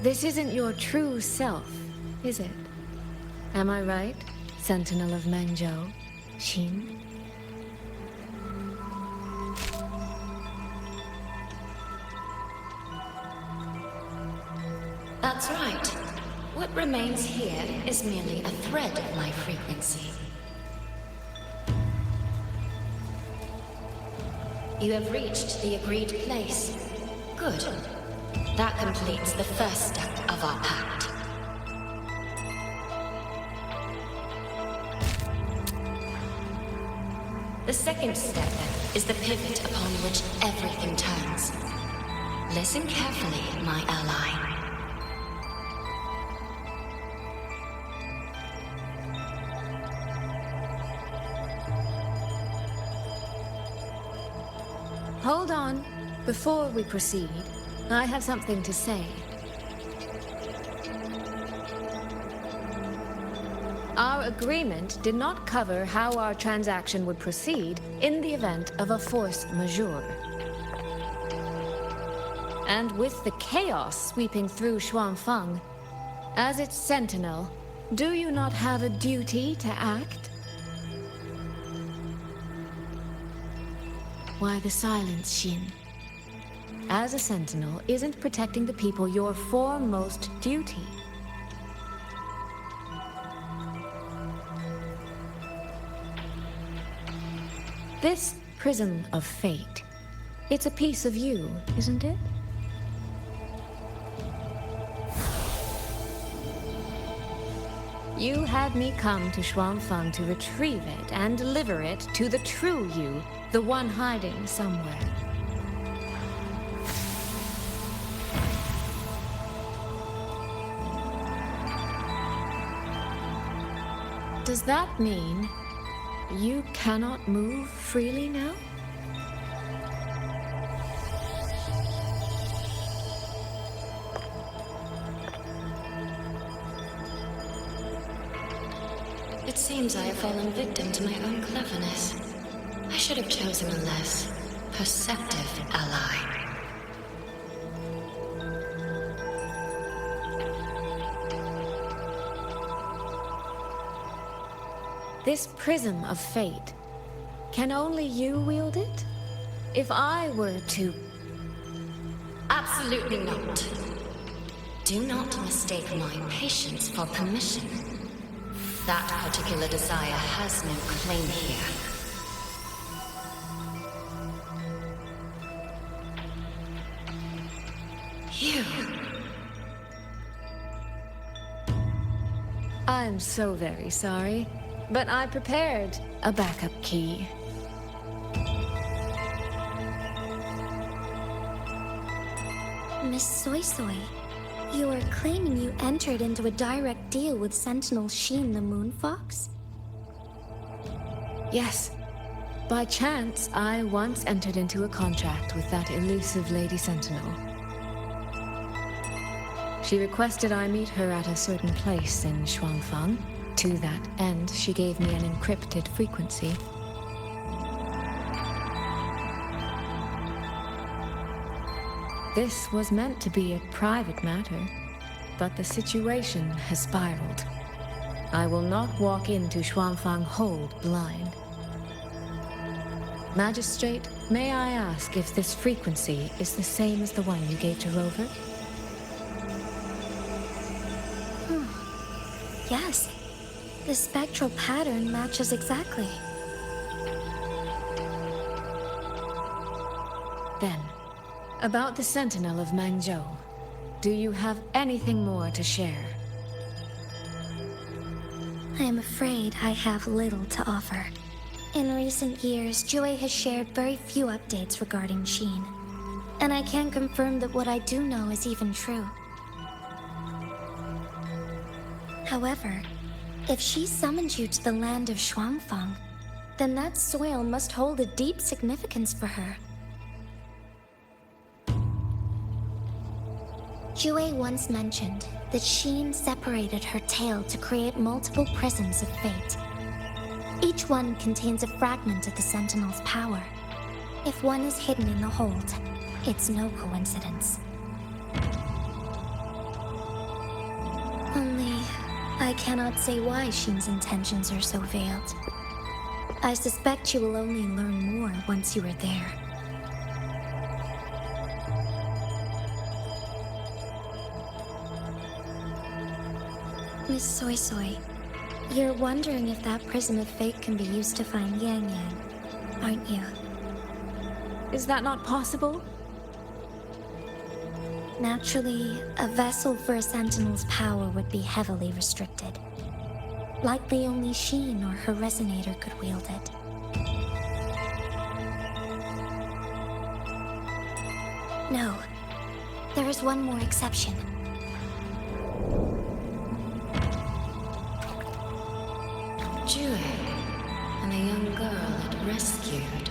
This isn't your true self, is it? Am I right, Sentinel of Mengzhou, Xin? That's right. What remains here is merely a thread of my frequency. You have reached the agreed place. Good. That completes the first step of our pact. The second step is the pivot upon which everything turns. Listen carefully, my ally. Hold on. Before we proceed, I have something to say. Our agreement did not cover how our transaction would proceed in the event of a force majeure. And with the chaos sweeping through Xuanfeng, as its sentinel, do you not have a duty to act? Why the silence, Xin? As a sentinel, isn't protecting the people your foremost duty? This prism of fate, it's a piece of you, isn't it? You had me come to Xuanfeng to retrieve it and deliver it to the true you, the one hiding somewhere. Does that mean you cannot move freely now? It seems I have fallen victim to my own cleverness. I should have chosen a less perceptive ally. This prism of fate, can only you wield it? If I were to... Absolutely not. Do not mistake my patience for permission. That particular desire has no claim here. You... I'm so very sorry, but I prepared a backup key. Miss Soy Soy, you are claiming you entered into a direct deal with Sentinel Xin the Moon Fox? Yes. By chance, I once entered into a contract with that elusive Lady Sentinel. She requested I meet her at a certain place in Xuanfeng. To that end, she gave me an encrypted frequency. This was meant to be a private matter, but the situation has spiraled. I will not walk into Xuanfeng Hold blind. Magistrate, may I ask if this frequency is the same as the one you gave to Rover? Yes. The spectral pattern matches exactly. Then, about the Sentinel of Mengzhou, do you have anything more to share? I am afraid I have little to offer. In recent years, Jue has shared very few updates regarding Xin. And I can confirm that what I do know is even true. However, if she summoned you to the land of Shuangfang, then that soil must hold a deep significance for her. Jue once mentioned that Xin separated her tail to create multiple prisms of fate. Each one contains a fragment of the Sentinel's power. If one is hidden in the hold, it's no coincidence. Only, I cannot say why Xin's intentions are so veiled. I suspect you will only learn more once you are there. Miss Soy Soy, you're wondering if that prism of fate can be used to find Yang Yang, aren't you? Is that not possible? Naturally, a vessel for a Sentinel's power would be heavily restricted. Likely only Xin or her resonator could wield it. No, there is one more exception. Jue and a young girl it rescued.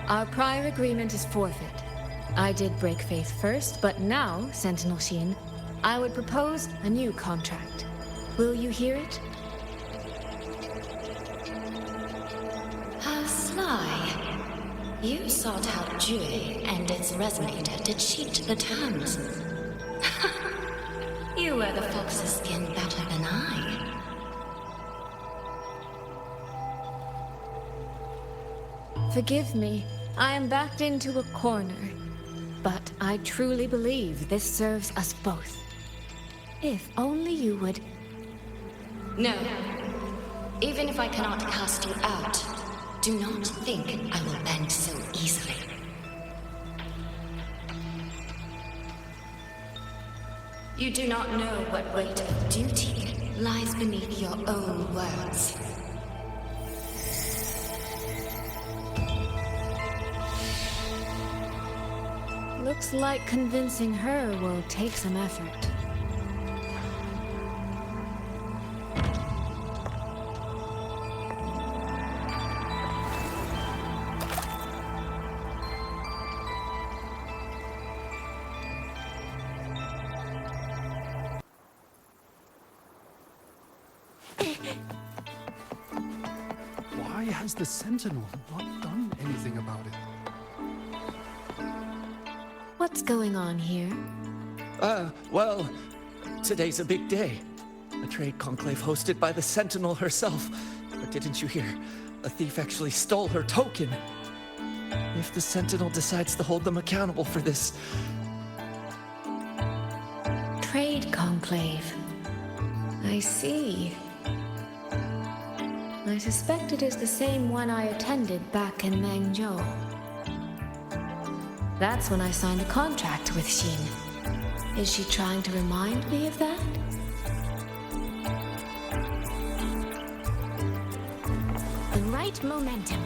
Our prior agreement is forfeit. I did break faith first, but now, Sentinel Xin, I would propose a new contract. Will you hear it? How sly. You sought out Jue and its resonator to cheat the terms. You wear the fox's skin better than I. Forgive me, I am backed into a corner. But I truly believe this serves us both. If only you would... No. Even if I cannot cast you out, do not think I will bend so easily. You do not know what weight of duty lies beneath your own words. Looks like convincing her will take some effort. Why has the Sentinel not done anything about it? What's going on here? Well, today's a big day. A trade conclave hosted by the Sentinel herself. But didn't you hear? A thief actually stole her token. If the Sentinel decides to hold them accountable for this... Trade conclave. I see. I suspect it is the same one I attended back in Mengzhou. That's when I signed the contract with Xin. Is she trying to remind me of that? The right momentum.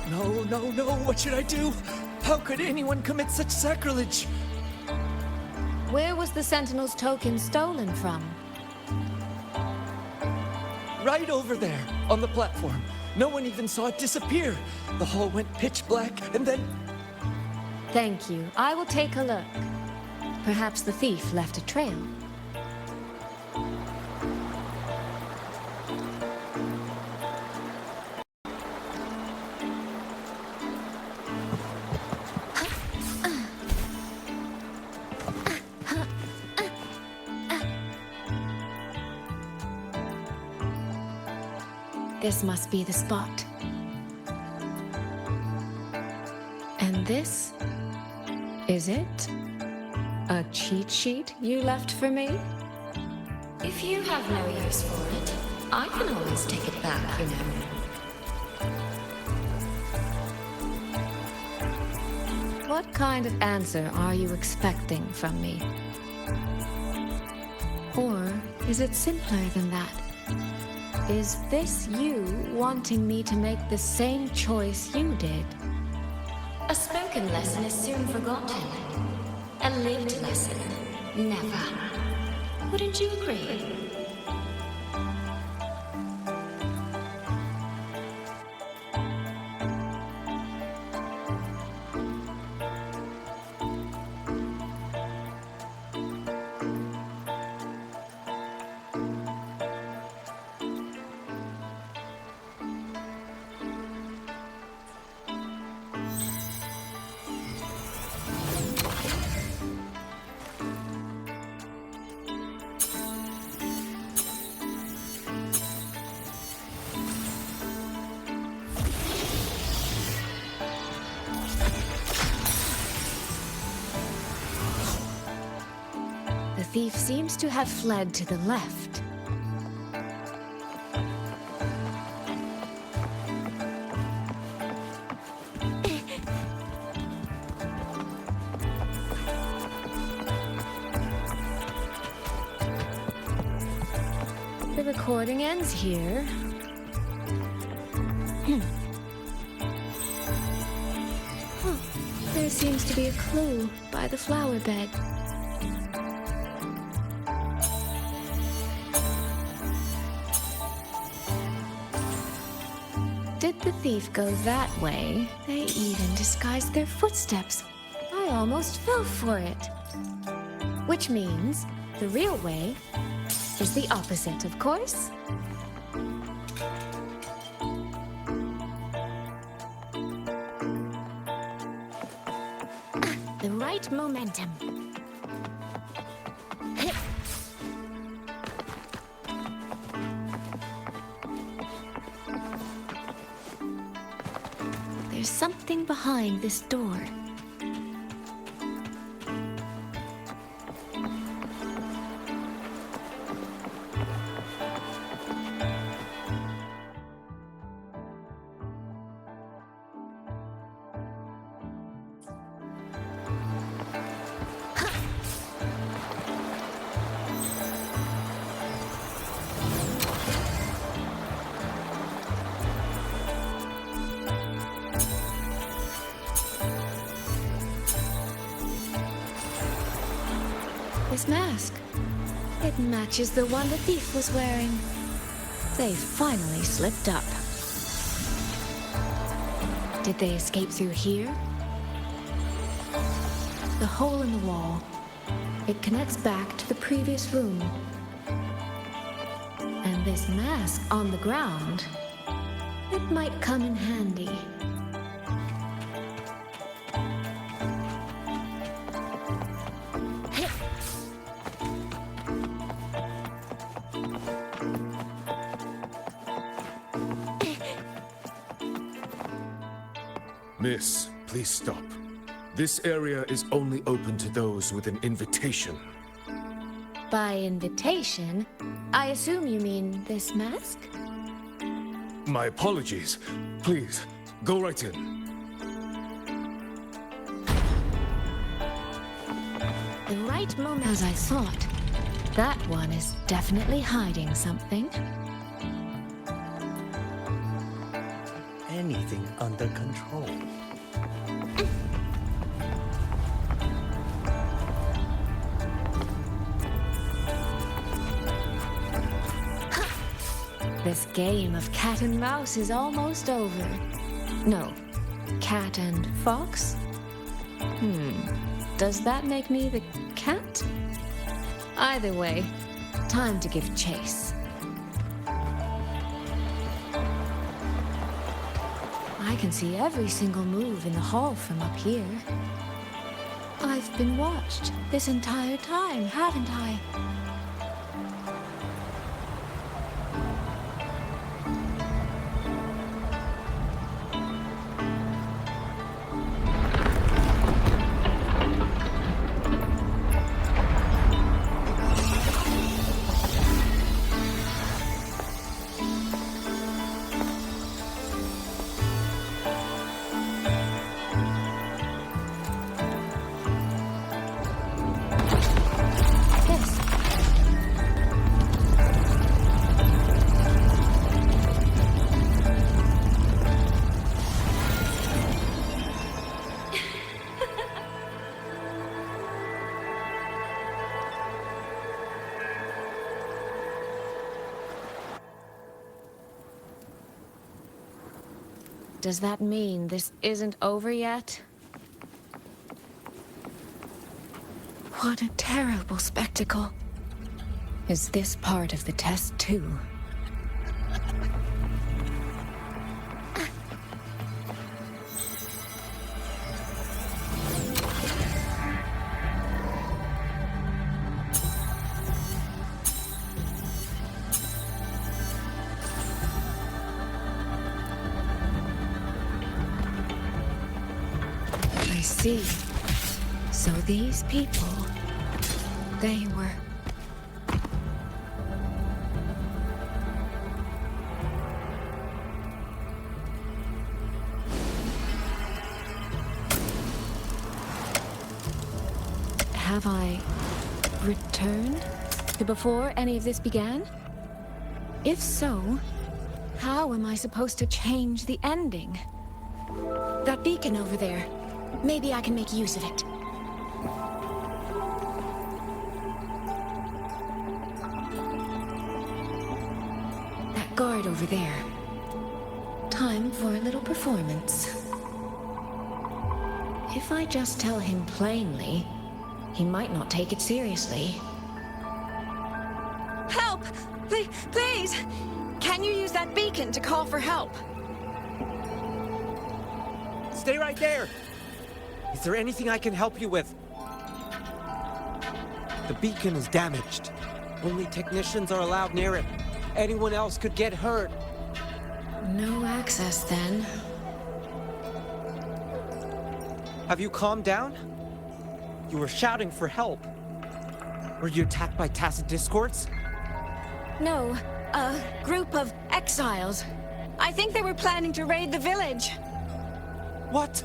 No, what should I do? How could anyone commit such sacrilege? Where was the Sentinel's token stolen from? Right over there, on the platform. No one even saw it disappear. The hall went pitch black, and then... Thank you. I will take a look. Perhaps the thief left a trail. This must be the spot. And this? Is it? A cheat sheet you left for me? If you have no use for it, I can always take it back, you know. What kind of answer are you expecting from me? Or is it simpler than that? Is this you wanting me to make the same choice you did? A spoken lesson is soon forgotten. A lived lesson, never. Wouldn't you agree? The thief seems to have fled to the left. The recording ends here. There seems to be a clue by the flower bed. Did the thief go that way? They even disguised their footsteps. I almost fell for it. Which means the real way is the opposite, of course. The right momentum. There's something behind this door. This mask. It matches the one the thief was wearing. They finally slipped up. Did they escape through here? The hole in the wall. It connects back to the previous room. And this mask on the ground, it might come in handy. Miss, please stop. This area is only open to those with an invitation. By invitation, I assume you mean this mask? My apologies. Please, go right in. The right moment. As I thought, that one is definitely hiding something. Anything under control. This game of cat and mouse is almost over. No, cat and fox? Does that make me the cat? Either way, time to give chase. I can see every single move in the hall from up here. I've been watched this entire time, haven't I? does that mean this isn't over yet? What a terrible spectacle. Is this part of the test too? I see. So these people, they were... Have I returned to before any of this began? If so, how am I supposed to change the ending? That beacon over there. Maybe I can make use of it. That guard over there. Time for a little performance. If I just tell him plainly, he might not take it seriously. Help! Please! Can you use that beacon to call for help? Stay right there! Is there anything I can help you with? The beacon is damaged. Only technicians are allowed near it. Anyone else could get hurt. No access, then. Have you calmed down? You were shouting for help. Were you attacked by tacit discords? No, a group of exiles. I think they were planning to raid the village. What?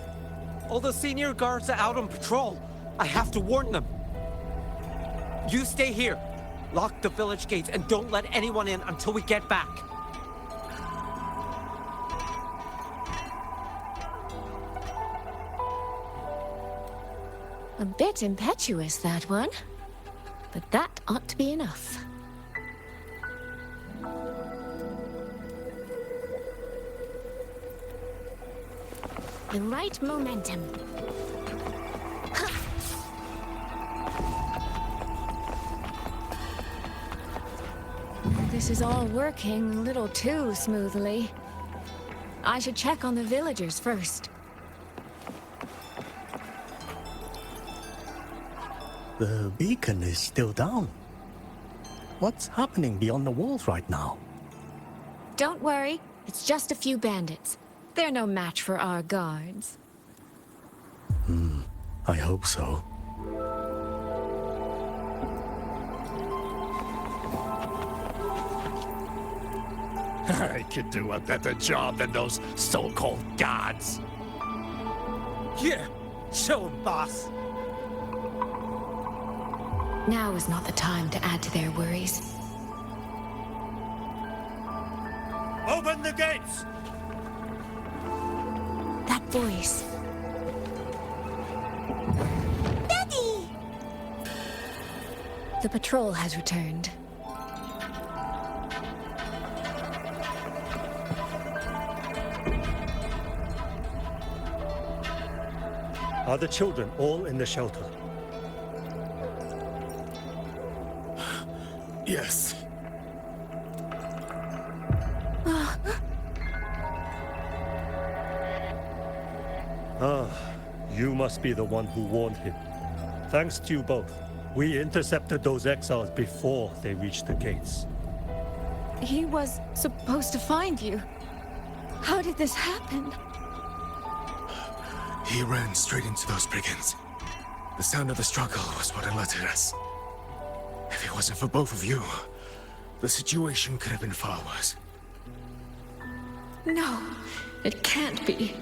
All the senior guards are out on patrol. I have to warn them. You stay here. Lock the village gates and don't let anyone in until we get back. A bit impetuous, that one. But that ought to be enough. The right momentum. This is all working a little too smoothly. I should check on the villagers first. The beacon is still down. What's happening beyond the walls right now? Don't worry, it's just a few bandits. They're no match for our guards. I hope so. I could do a better job than those so-called gods. Yeah, show 'em, boss. Now is not the time to add to their worries. Open the gates! That voice. Daddy! The patrol has returned. Are the children all in the shelter? Yes. You must be the one who warned him. Thanks to you both, we intercepted those exiles before they reached the gates. He was supposed to find you. How did this happen? He ran straight into those brigands. The sound of the struggle was what alerted us. If it wasn't for both of you, the situation could have been far worse. No, it can't be.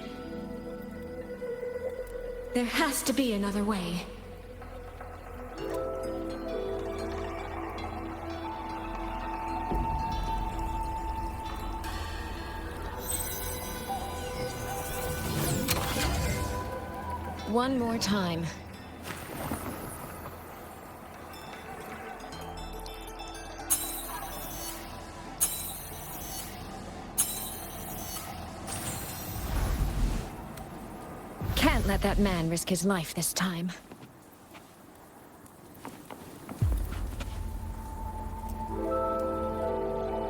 There has to be another way. One more time. won't let that man risk his life this time.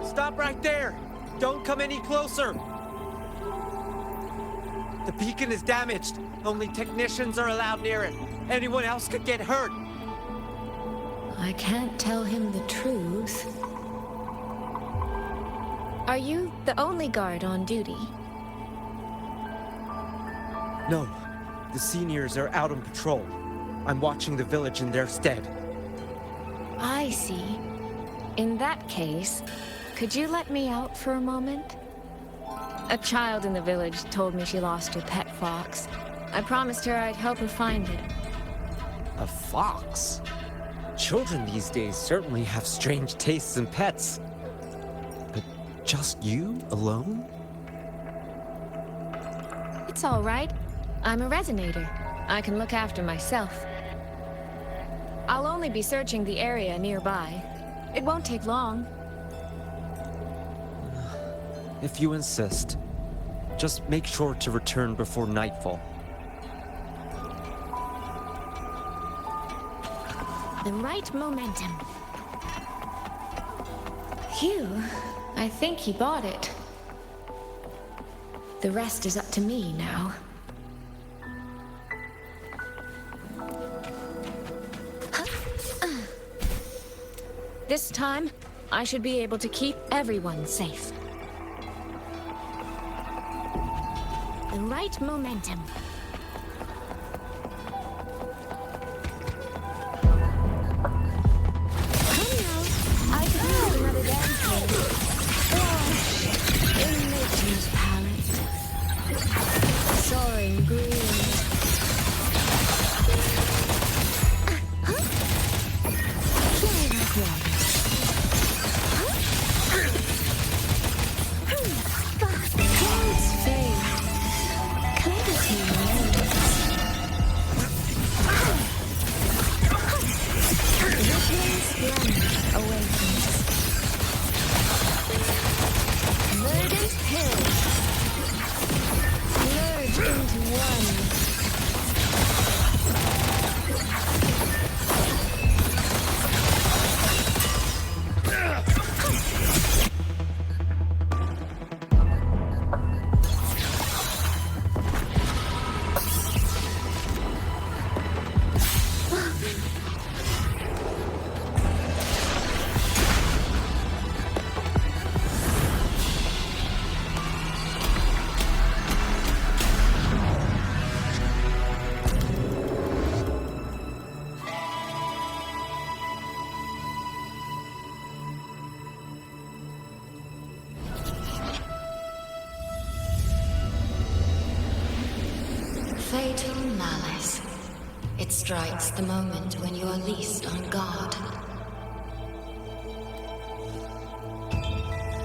Stop right there! Don't come any closer! The beacon is damaged. Only technicians are allowed near it. Anyone else could get hurt. I can't tell him the truth. Are you the only guard on duty? No. The seniors are out on patrol. I'm watching the village in their stead. I see. In that case, could you let me out for a moment? A child in the village told me she lost her pet fox. I promised her I'd help her find it. A fox? Children these days certainly have strange tastes in pets. But just you alone? It's all right. I'm a resonator. I can look after myself. I'll only be searching the area nearby. It won't take long. If you insist. Just make sure to return before nightfall. The right momentum. Phew, I think he bought it. The rest is up to me now. This time, I should be able to keep everyone safe. The right momentum. Come now, I could use another dance move. Or in nature's palette. Soaring green. Fly like water. Clouds fade. Clarity remains. Rippling splendor awakens. Verdant hills merge into one. Fatal malice. It strikes the moment when you are least on guard.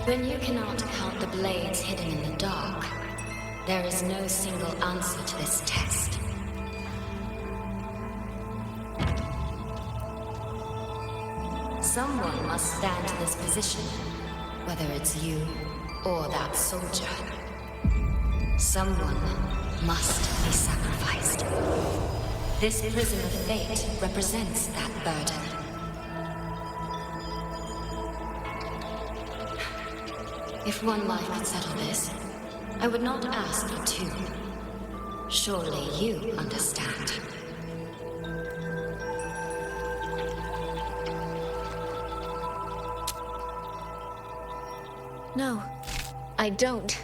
When you cannot count the blades hidden in the dark, there is no single answer to this test. Someone must stand in this position, whether it's you or that soldier. Someone must be sacrificed. This prison of fate represents that burden. If one life could settle this, I would not ask for two. Surely you understand. No, I don't.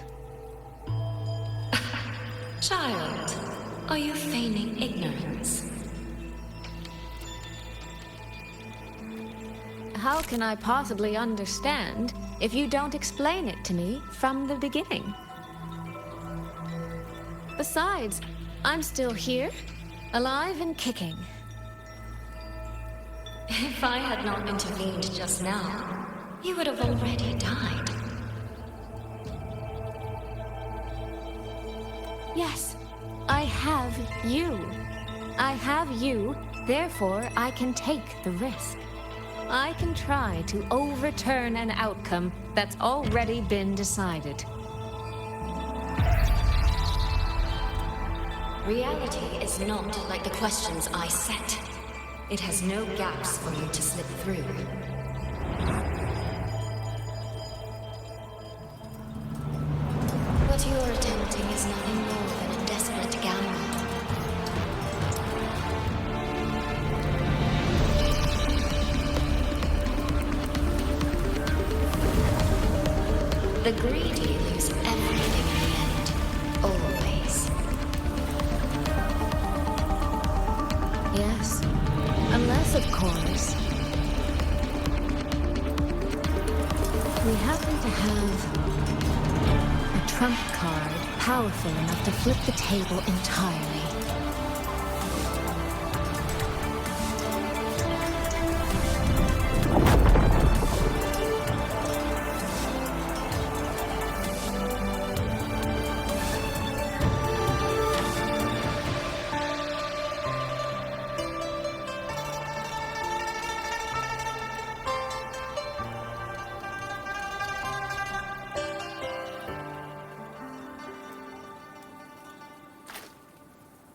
Child, are you feigning ignorance? How can I possibly understand if you don't explain it to me from the beginning? Besides, I'm still here, alive and kicking. If I had not intervened just now, you would have already died. Yes, I have you. I have you, therefore I can take the risk. I can try to overturn an outcome that's already been decided. Reality is not like the questions I set. It has no gaps for you to slip through. What you're attempting is nothing more than a desperate gamble. The greedy lose everything in the end. Always. Yes. Unless, of course, we happen to have a trump card powerful enough to flip the table entirely.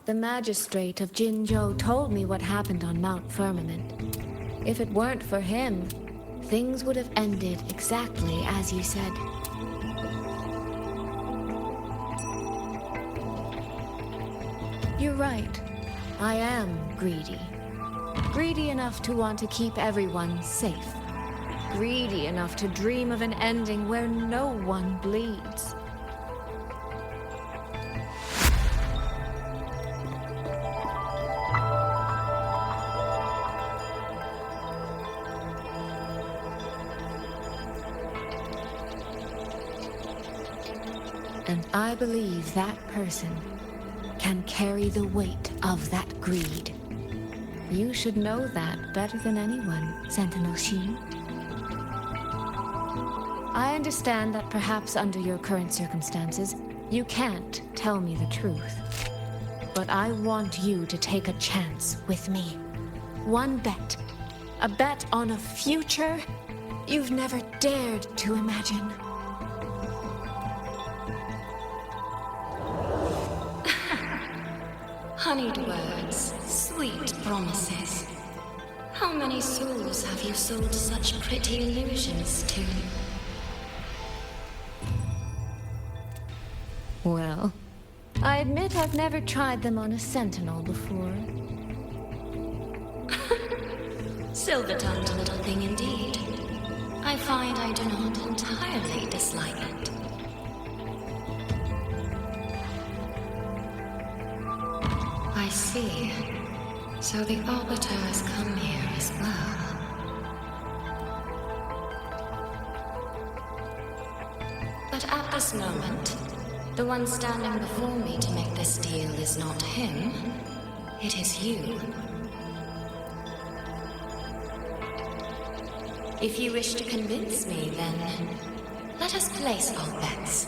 The magistrate of Jinzhou told me what happened on Mount Firmament. If it weren't for him, things would have ended exactly as you said. You're right. I am greedy. Greedy enough to want to keep everyone safe. Greedy enough to dream of an ending where no one bleeds. And I believe that person can carry the weight of that greed. You should know that better than anyone, Sentinel Xu. I understand that perhaps under your current circumstances, you can't tell me the truth. But I want you to take a chance with me. One bet. A bet on a future you've never dared to imagine. Honeyed words, sweet promises. How many souls have you sold such pretty illusions to? Well, I admit I've never tried them on a sentinel before. Silver-tongued little thing indeed. I find I do not entirely dislike it. I see. So the Arbiter has come here as well. But at this moment, the one standing before me to make this deal is not him. It is you. If you wish to convince me, then let us place our bets.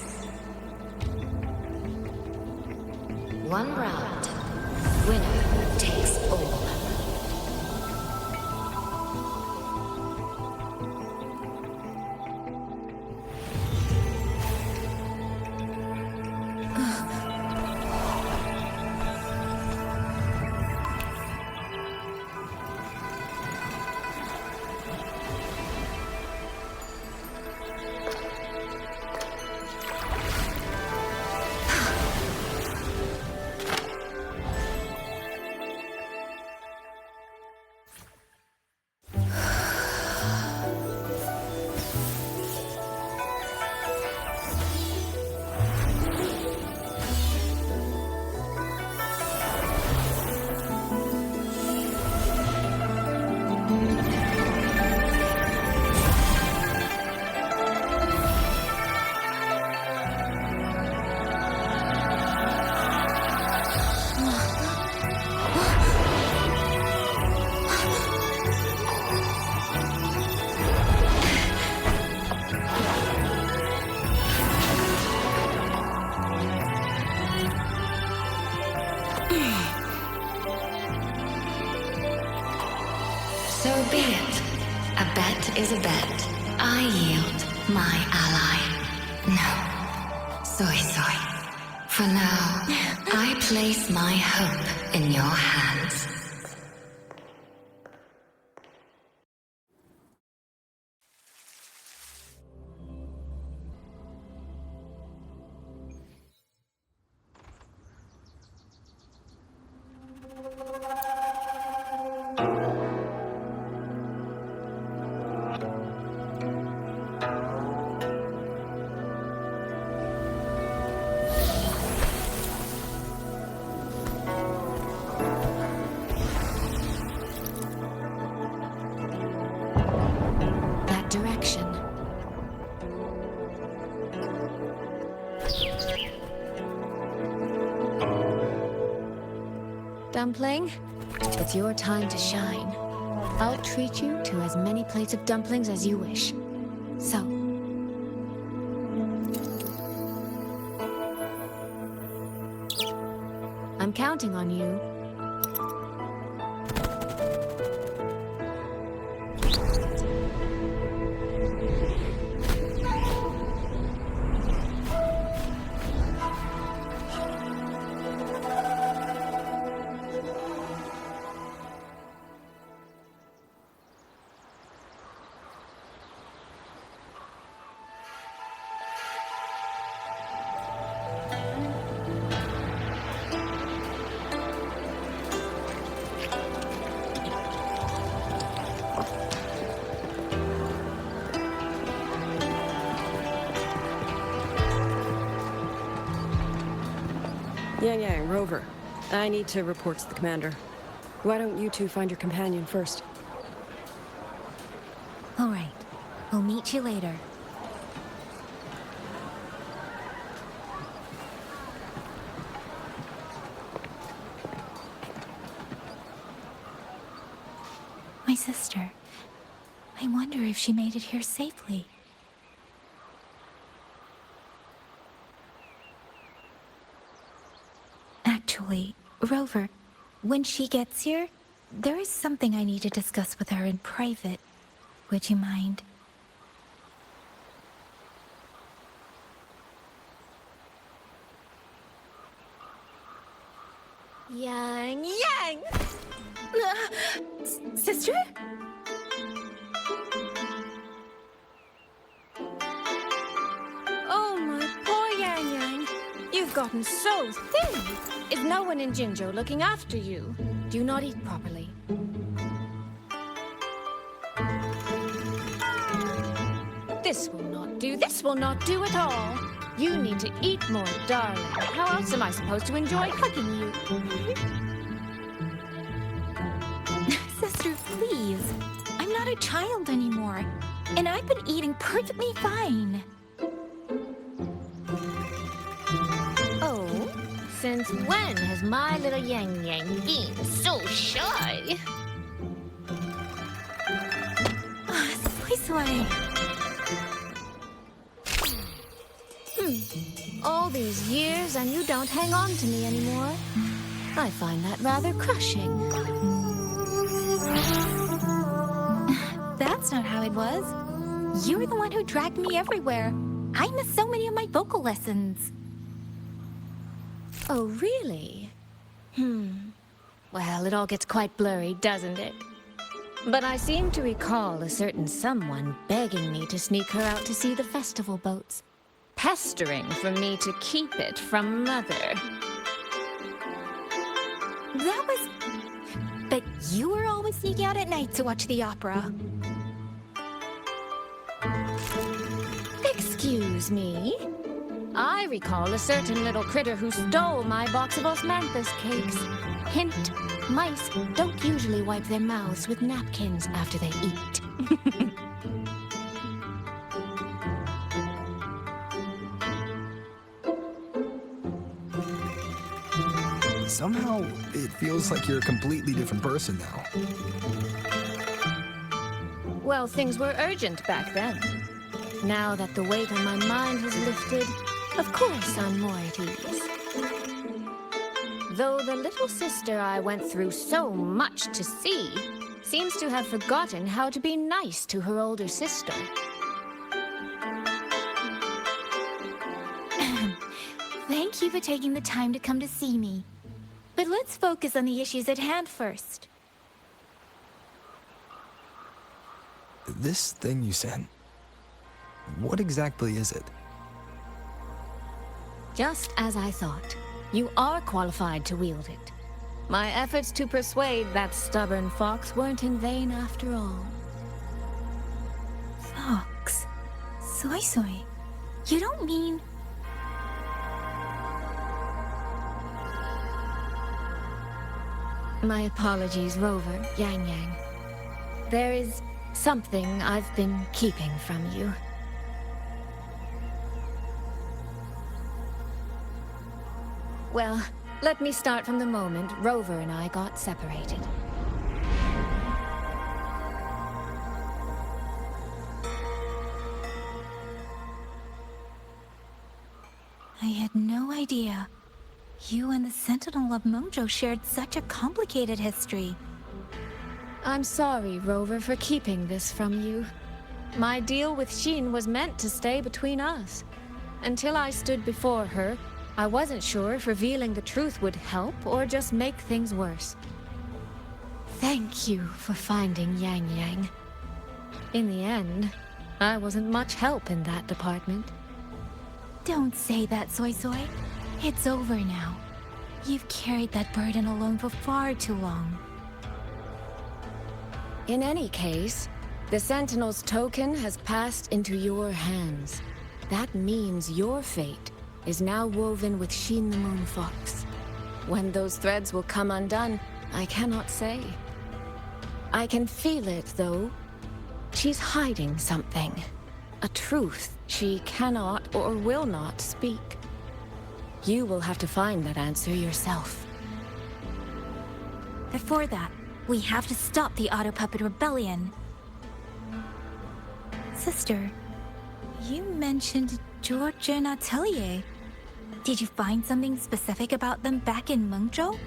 One round. Winner takes all. So be it. A bet is a bet. I yield my ally. No. Soy. For now, I place my hope in your hands. Direction. Dumpling, it's your time to shine. I'll treat you to as many plates of dumplings as you wish. So, I'm counting on you. Yang, Rover. I need to report to the commander. Why don't you two find your companion first? All right. We'll meet you later. My sister. I wonder if she made it here safely. Actually, Rover, when she gets here, there is something I need to discuss with her in private. Would you mind? Yang! Sister? Oh, my poor Yang. You've gotten so thin. Is no one in Jinzhou looking after you? Do you not eat properly? This will not do. This will not do at all. You need to eat more, darling. How else am I supposed to enjoy hugging you? Sister, please. I'm not a child anymore. And I've been eating perfectly fine. Oh? Since when has my little Yang been so shy? Sway. All these years and you don't hang on to me anymore. I find that rather crushing. That's not how it was. You were the one who dragged me everywhere. I missed so many of my vocal lessons. Oh, really? Well, it all gets quite blurry, doesn't it? But I seem to recall a certain someone begging me to sneak her out to see the festival boats. Pestering for me to keep it from Mother. That was... But you were always sneaking out at night to watch the opera. Excuse me? I recall a certain little critter who stole my box of osmanthus cakes. Hint, mice don't usually wipe their mouths with napkins after they eat. Somehow, it feels like you're a completely different person now. Well, things were urgent back then. Now that the weight on my mind has lifted, of course I'm more at ease. Though the little sister I went through so much to see seems to have forgotten how to be nice to her older sister. Thank you for taking the time to come to see me. But let's focus on the issues at hand first. This thing you sent, what exactly is it? Just as I thought. You are qualified to wield it. My efforts to persuade that stubborn fox weren't in vain after all. Fox? Soy Soy? You don't mean... My apologies, Rover, Yang Yang. There is something I've been keeping from you. Well, let me start from the moment Rover and I got separated. I had no idea. You and the Sentinel of Mengzhou shared such a complicated history. I'm sorry, Rover, for keeping this from you. My deal with Xin was meant to stay between us. Until I stood before her, I wasn't sure if revealing the truth would help or just make things worse. Thank you for finding Yang Yang. In the end, I wasn't much help in that department. Don't say that, Soy Soy. It's over now. You've carried that burden alone for far too long. In any case, the Sentinel's token has passed into your hands. That means your fate is now woven with Xin the Moon Fox. When those threads will come undone, I cannot say. I can feel it, though. She's hiding something. A truth she cannot or will not speak. You will have to find that answer yourself. Before that, we have to stop the Auto Puppet Rebellion. Sister, you mentioned George and Atelier. Did you find something specific about them back in Mengzhou?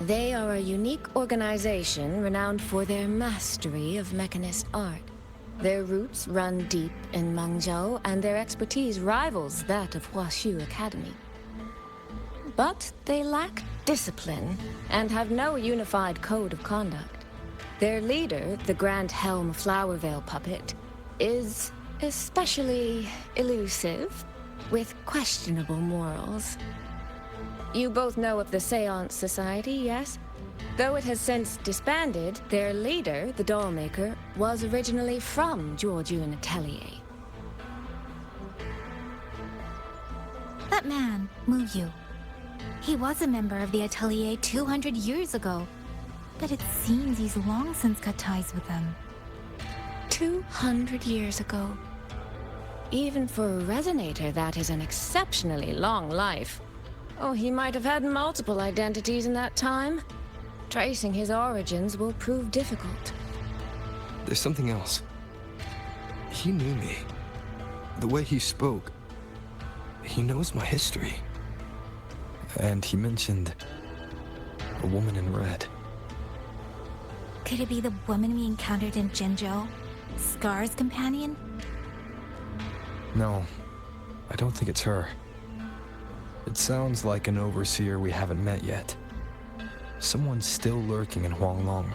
They are a unique organization renowned for their mastery of mechanist art. Their roots run deep in Mengzhou, and their expertise rivals that of Huashu Academy. But they lack discipline and have no unified code of conduct. Their leader, the Grand Helm Flowervale puppet, is especially elusive, with questionable morals. You both know of the Seance Society, yes? Though it has since disbanded, their leader, the Dollmaker, was originally from Georgian Atelier. That man, Muyu. He was a member of the Atelier 200 years ago, but it seems he's long since cut ties with them. 200 years ago. Even for a resonator, that is an exceptionally long life. Oh, he might have had multiple identities in that time. Tracing his origins will prove difficult. There's something else. He knew me. The way he spoke. He knows my history. And he mentioned a woman in red. Could it be the woman we encountered in Jinzhou? Scar's companion? No, I don't think it's her. It sounds like an overseer we haven't met yet. Someone's still lurking in Huanglong.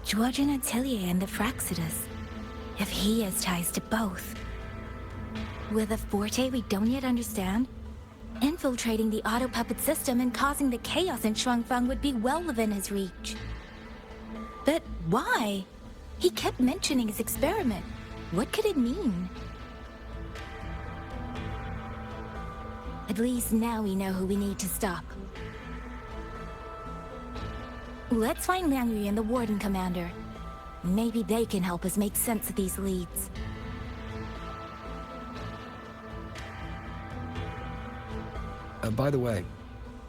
Georgian Atelier and the Fraxidus. If he has ties to both. With a forte we don't yet understand, infiltrating the auto puppet system and causing the chaos in Shuangfang would be well within his reach. But why? He kept mentioning his experiment. What could it mean? At least now we know who we need to stop. Let's find Liang Yu and the Warden Commander. Maybe they can help us make sense of these leads. By the way,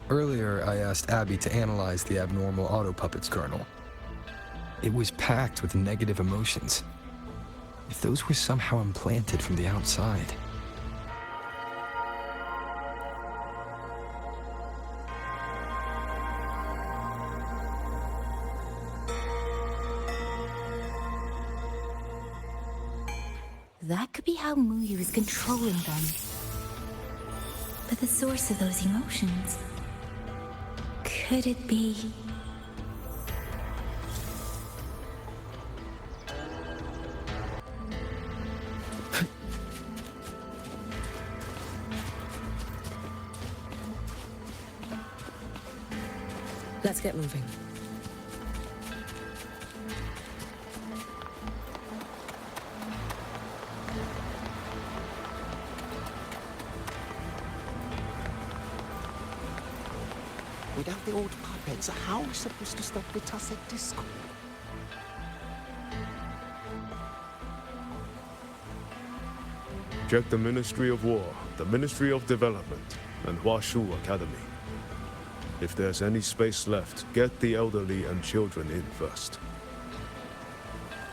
earlier I asked Abby to analyze the abnormal auto puppet's kernel. It was packed with negative emotions. If those were somehow implanted from the outside. That could be how Muyu is controlling them. But the source of those emotions... could it be... Let's get moving. Without the old puppets, how are we supposed to stop the Tusset Disco? Check the Ministry of War, the Ministry of Development, and Huashu Academy. If there's any space left, get the elderly and children in first.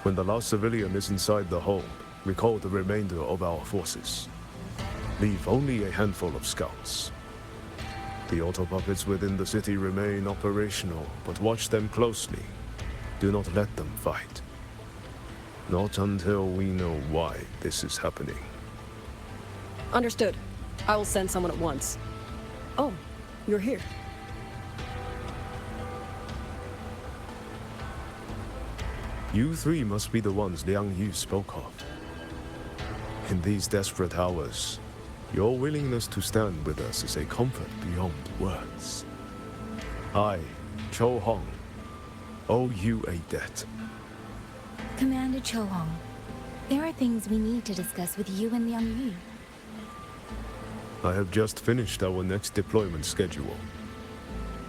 When the last civilian is inside the hold, recall the remainder of our forces. Leave only a handful of scouts. The auto puppets within the city remain operational, but watch them closely. Do not let them fight. Not until we know why this is happening. Understood. I will send someone at once. Oh, you're here. You three must be the ones Liang Yu spoke of. In these desperate hours, your willingness to stand with us is a comfort beyond words. I, Cho Hong, owe you a debt. Commander Cho Hong, there are things we need to discuss with you and Liang Yu. I have just finished our next deployment schedule.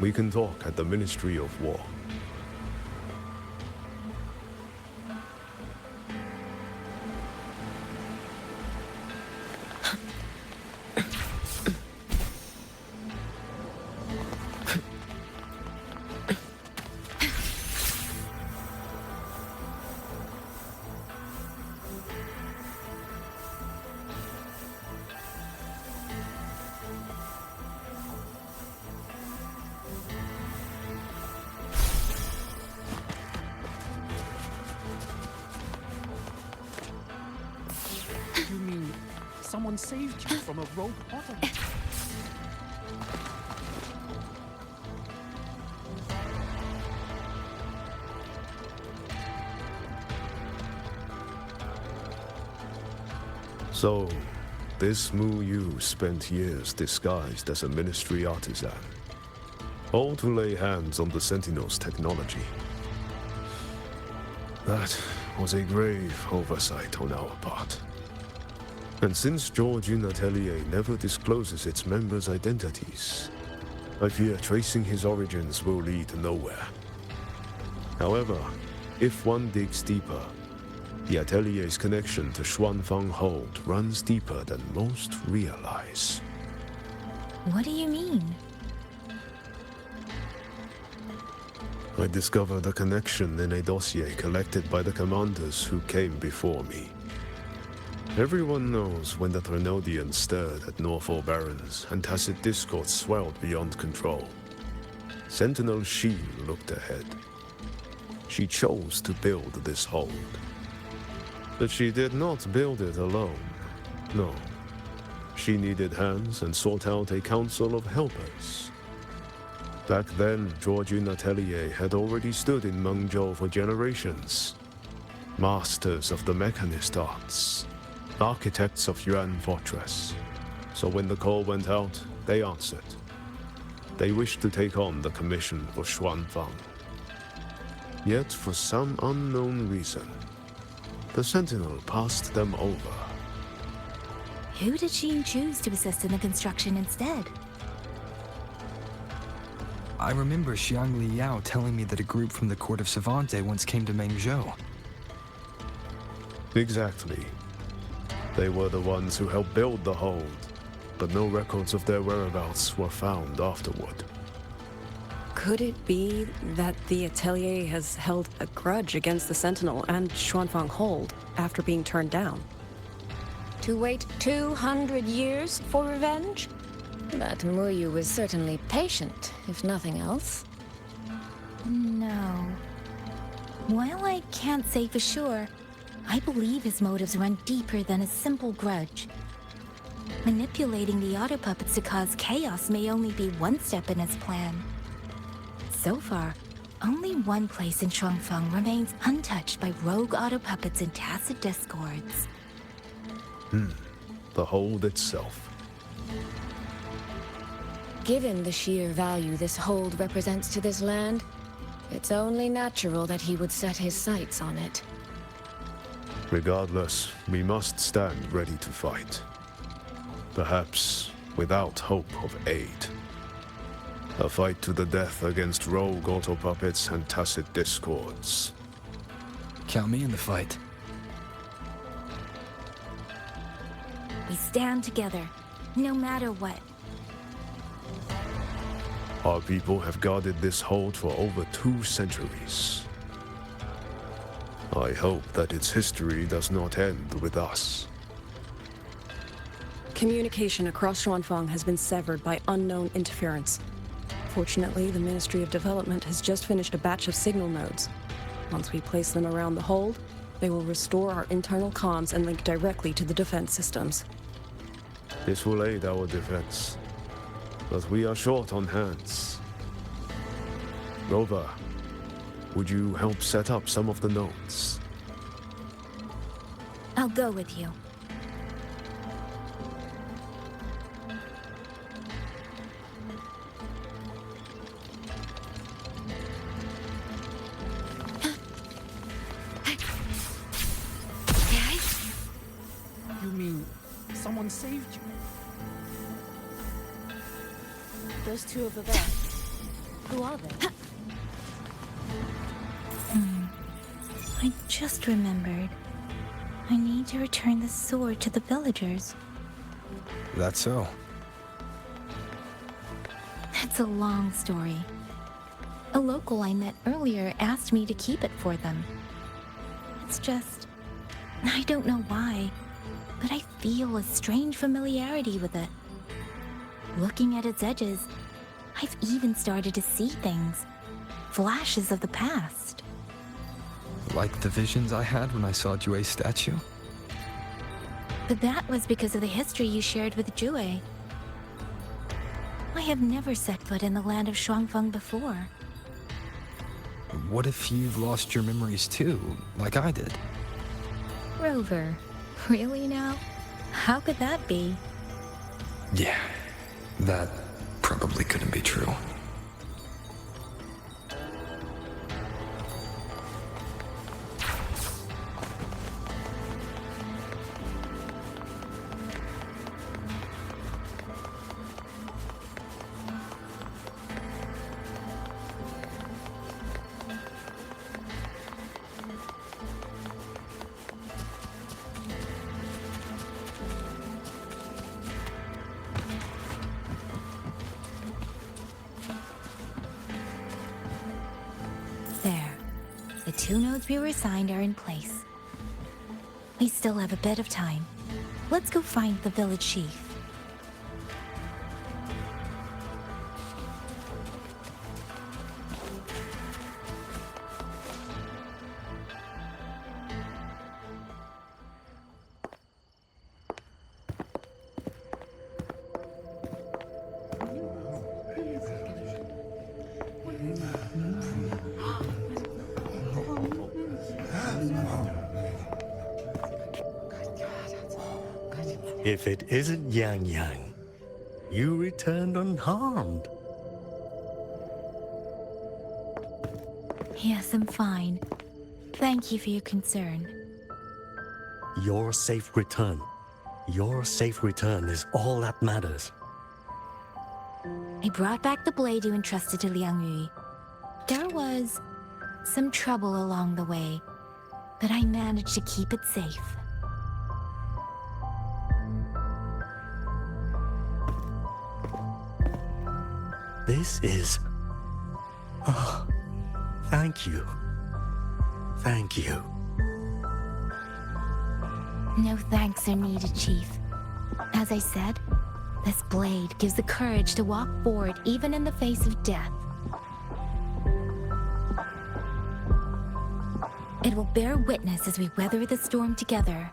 We can talk at the Ministry of War. You mean someone saved you from a rogue auto? So, this Mu Yu spent years disguised as a ministry artisan, all to lay hands on the Sentinel's technology. That was a grave oversight on our part. And since Georgian Atelier never discloses its members' identities, I fear tracing his origins will lead nowhere. However, if one digs deeper, the Atelier's connection to Xuanfang Hold runs deeper than most realize. What do you mean? I discovered a connection in a dossier collected by the commanders who came before me. Everyone knows when the Trinodians stirred at Norfolk Barrens and tacit discord swelled beyond control. Sentinel Shi looked ahead. She chose to build this hold. But she did not build it alone. No. She needed hands and sought out a council of helpers. Back then, Georgian Atelier had already stood in Mengzhou for generations. Masters of the mechanist arts. Architects of Yuan Fortress. So when the call went out, they answered. They wished to take on the commission for Xuanfang. Yet, for some unknown reason, the Sentinel passed them over. Who did she choose to assist in the construction instead? I remember Xiang Liao telling me that a group from the court of Savante once came to Mengzhou. Exactly. They were the ones who helped build the hold, but no records of their whereabouts were found afterward. Could it be that the Atelier has held a grudge against the Sentinel and Xuanfang Hold after being turned down? To wait 200 years for revenge? That Mu Yu was certainly patient, if nothing else. No. While I can't say for sure, I believe his motives run deeper than a simple grudge. Manipulating the auto puppets to cause chaos may only be one step in his plan. So far, only one place in Shuangfeng remains untouched by rogue auto puppets and tacit discords. The hold itself. Given the sheer value this hold represents to this land, it's only natural that he would set his sights on it. Regardless, we must stand ready to fight. Perhaps without hope of aid. A fight to the death against rogue auto puppets and tacit discords. Count me in the fight. We stand together, no matter what. Our people have guarded this hold for over 2 centuries. I hope that its history does not end with us. Communication across Shuangfeng has been severed by unknown interference. Fortunately, the Ministry of Development has just finished a batch of signal nodes. Once we place them around the hold, they will restore our internal comms and link directly to the defense systems. This will aid our defense, but we are short on hands. Rover, would you help set up some of the nodes? I'll go with you. You mean someone saved you? Those two over there. Who are they? I just remembered. I need to return the sword to the villagers. That's so. It's a long story. A local I met earlier asked me to keep it for them. It's just... I don't know why, but I feel a strange familiarity with it. Looking at its edges, I've even started to see things. Flashes of the past. Like the visions I had when I saw Jue's statue? But that was because of the history you shared with Jue. I have never set foot in the land of Shuangfeng before. What if you've lost your memories too, like I did? Rover, really now? How could that be? Yeah, that probably couldn't be true. The 2 nodes we were assigned are in place. We still have a bit of time. Let's go find the village chief. If it isn't Yang Yang, you returned unharmed. Yes, I'm fine. Thank you for your concern. Your safe return. Your safe return is all that matters. I brought back the blade you entrusted to Liang Yu. There was some trouble along the way, but I managed to keep it safe. This is... Oh, thank you. Thank you. No thanks are needed, Chief. As I said, this blade gives the courage to walk forward even in the face of death. It will bear witness as we weather the storm together.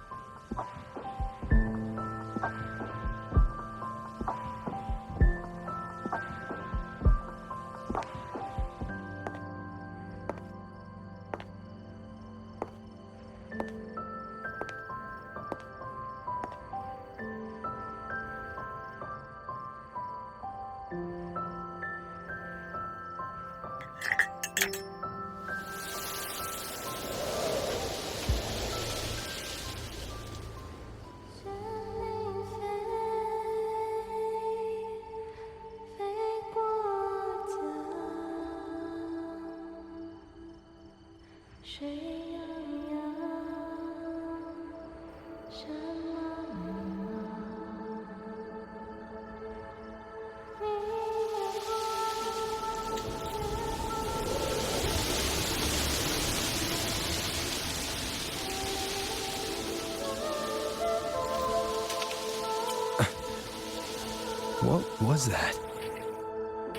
What was that?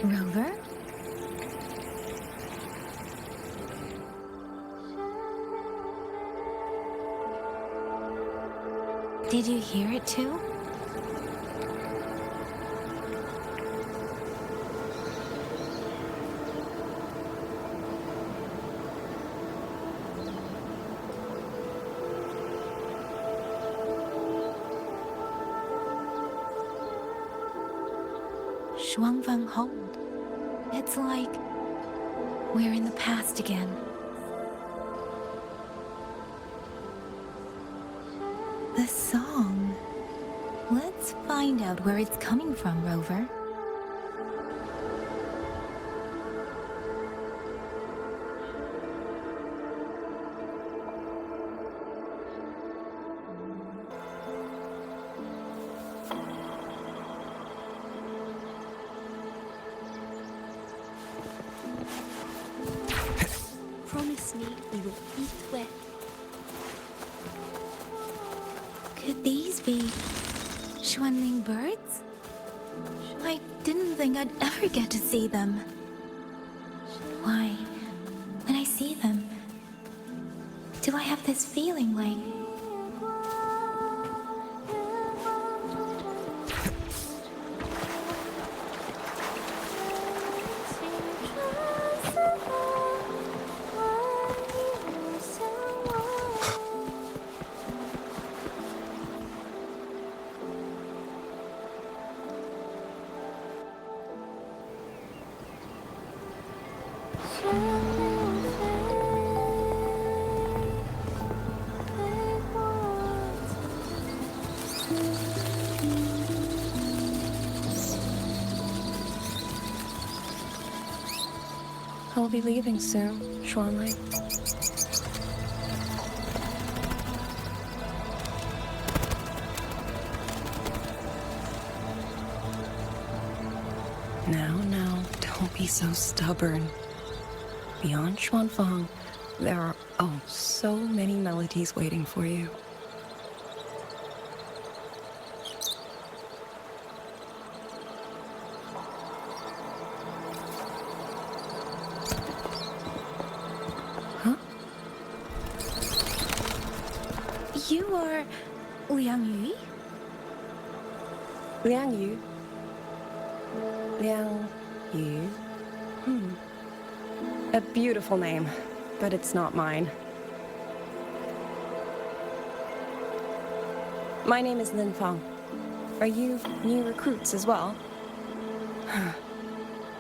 Rover? Did you hear it too? Shuangfeng Hold. It's like we're in the past again. The song. Let's find out where it's coming from, Rover. Promise me we will eat well. Could these be Xuanling birds? I didn't think I'd ever get to see them. Why, when I see them, do I have this feeling like I'll be leaving soon, Xuanling. Now, don't be so stubborn. Beyond Xuanfang, there are, so many melodies waiting for you. you are Liang Yu? Liang Yu? Liang Yu? A beautiful name, but it's not mine. My name is Lin Fang. Are you new recruits as well?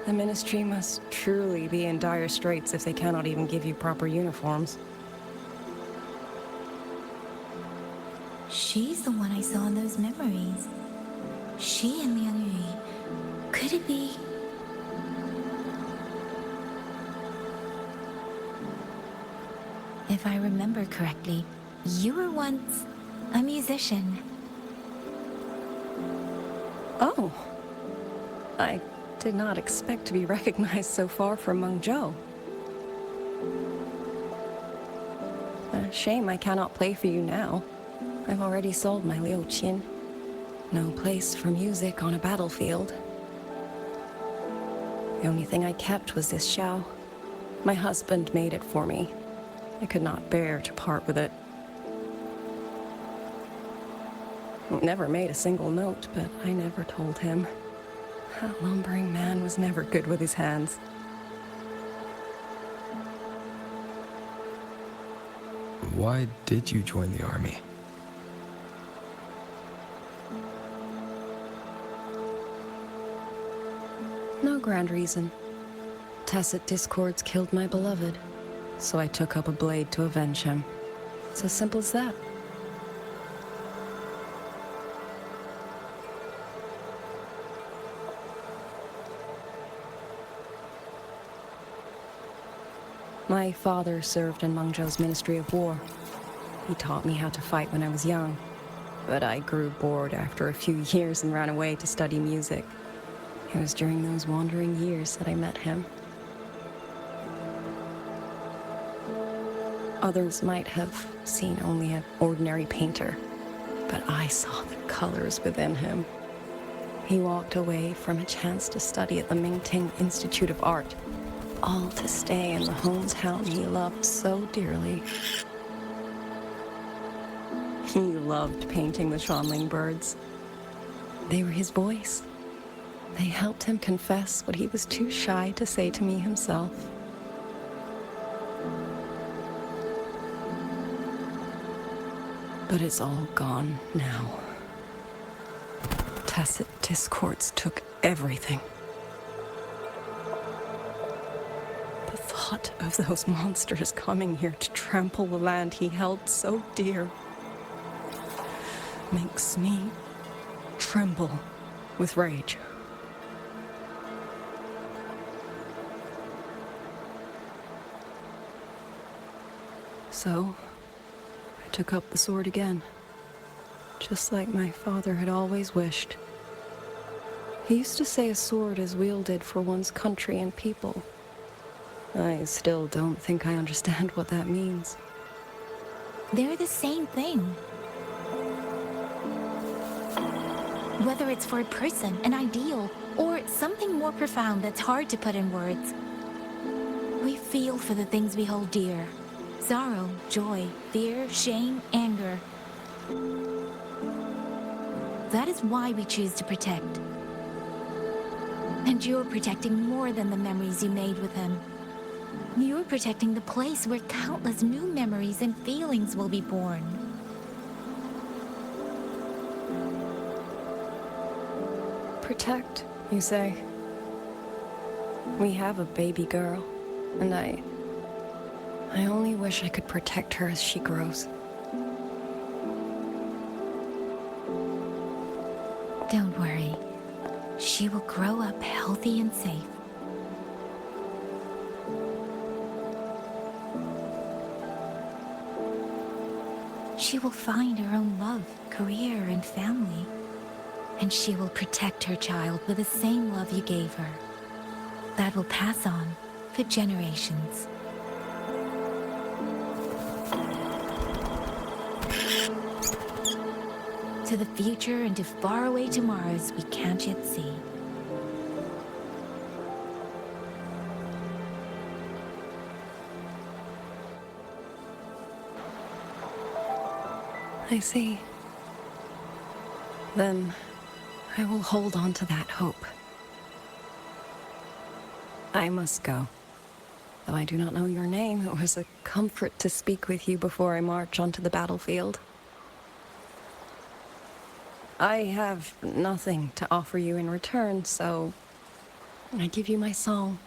The Ministry must truly be in dire straits if they cannot even give you proper uniforms. She's the one I saw in those memories. She and Liang Yu. Could it be? If I remember correctly, you were once a musician. Oh. I did not expect to be recognized so far from Mengzhou. A shame I cannot play for you now. I've already sold my Liu Qin. No place for music on a battlefield. The only thing I kept was this xiao. My husband made it for me. I could not bear to part with it. Never made a single note, but I never told him. That lumbering man was never good with his hands. Why did you join the army? No grand reason. Tacit discords killed my beloved, so I took up a blade to avenge him. It's as simple as that. My father served in Mengzhou's Ministry of War. He taught me how to fight when I was young, but I grew bored after a few years and ran away to study music. It was during those wandering years that I met him. Others might have seen only an ordinary painter, but I saw the colors within him. He walked away from a chance to study at the Mengzhou Institute of Art, all to stay in the hometown he loved so dearly. He loved painting the Shanling birds. They were his voice. They helped him confess what he was too shy to say to me himself. But it's all gone now. Tacit discords took everything. The thought of those monsters coming here to trample the land he held so dear makes me tremble with rage. So, I took up the sword again, just like my father had always wished. He used to say a sword is wielded for one's country and people. I still don't think I understand what that means. They're the same thing. Whether it's for a person, an ideal, or something more profound that's hard to put in words. We feel for the things we hold dear. Sorrow, joy, fear, shame, anger. That is why we choose to protect. And you're protecting more than the memories you made with him. You're protecting the place where countless new memories and feelings will be born. Protect, you say? We have a baby girl, and I only wish I could protect her as she grows. Don't worry. She will grow up healthy and safe. She will find her own love, career, and family. And she will protect her child with the same love you gave her. That will pass on for generations. To the future and to faraway tomorrows we can't yet see. I see. Then I will hold on to that hope. I must go. Though I do not know your name, it was a comfort to speak with you before I march onto the battlefield. I have nothing to offer you in return, so I give you my song.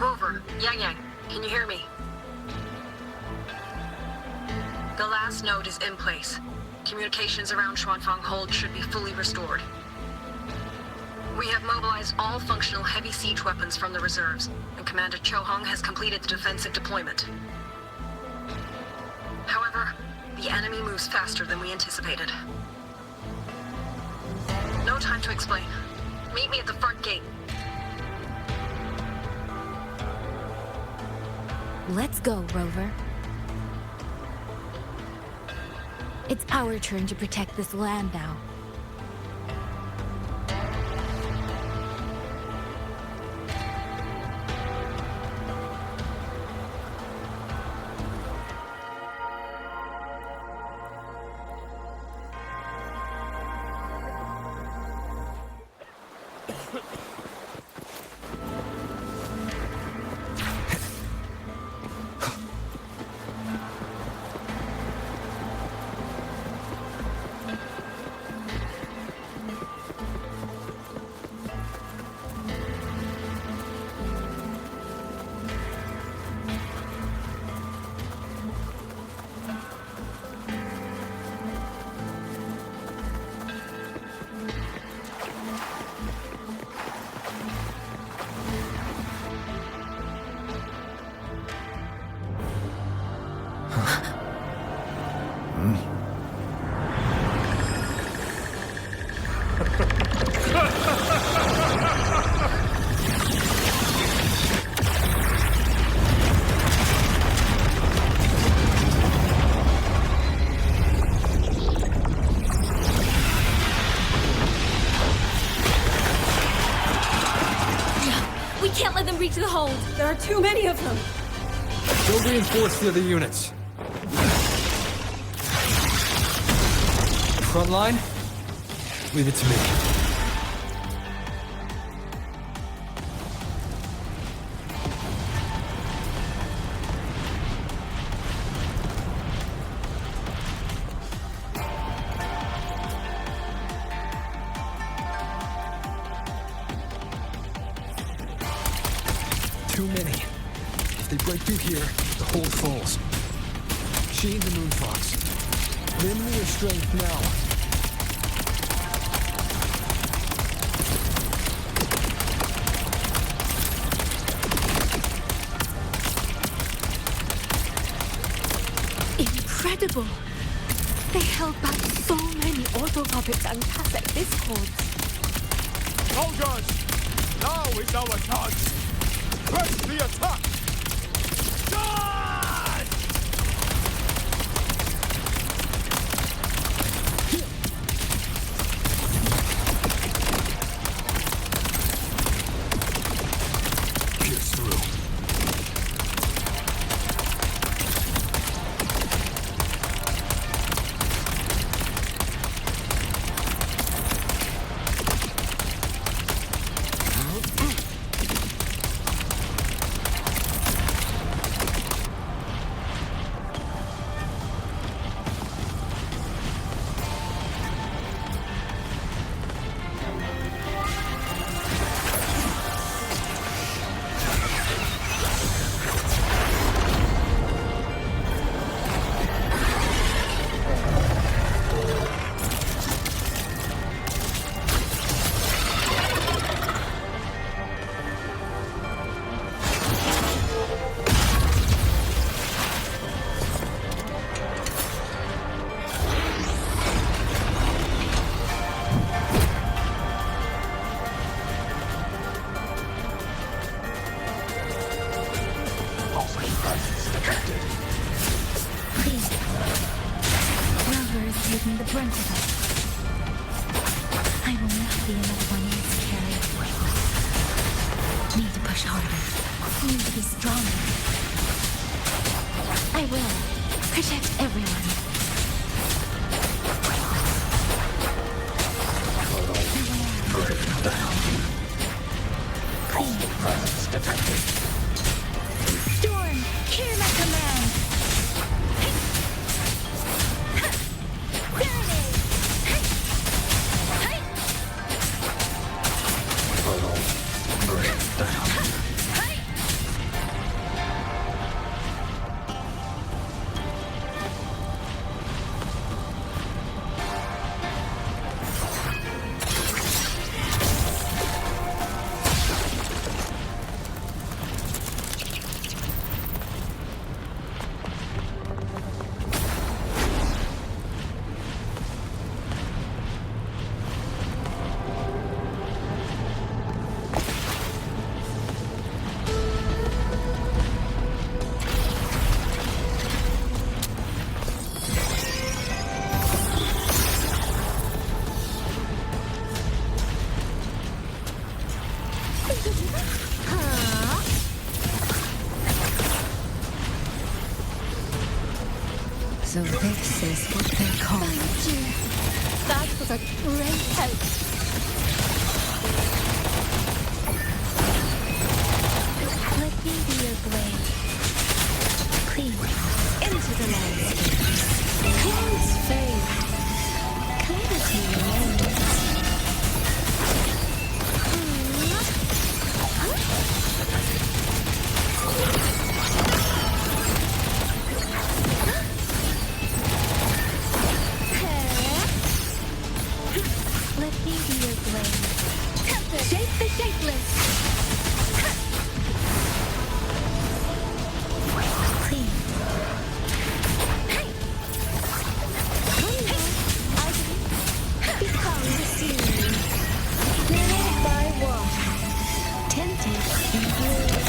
Rover, Yang, can you hear me? The last node is in place. Communications around Xuanfang Hold should be fully restored. We have mobilized all functional heavy siege weapons from the reserves, and Commander Cho Hong has completed the defensive deployment. However, the enemy moves faster than we anticipated. No time to explain. Meet me at the front gate. Let's go, Rover. It's our turn to protect this land now. We can't let them reach the hold. There are too many of them. Go reinforce the other units. Front line? Leave it to me. Too many. If they break through here, the hold falls. She and the Moonfox. Lend me your strength now. Incredible! They held back so many auto puppets and cassette discords. Soldiers! Now is our chance! Press the attack! Charge! Pierce through. taking the brunt of it. I will not be another one miscarried. Need to push harder. Need to be stronger. I will protect everyone. Presence detected. Storm, hear my command. So this is what they call Thank you. That was a great help. Let me be your blade. Clean. into the landscape. Clouds fade. Clarity remains. Let me be your blade. Shape the shapeless. Clean. Become the scenery. Filled by water. Tinted in blue.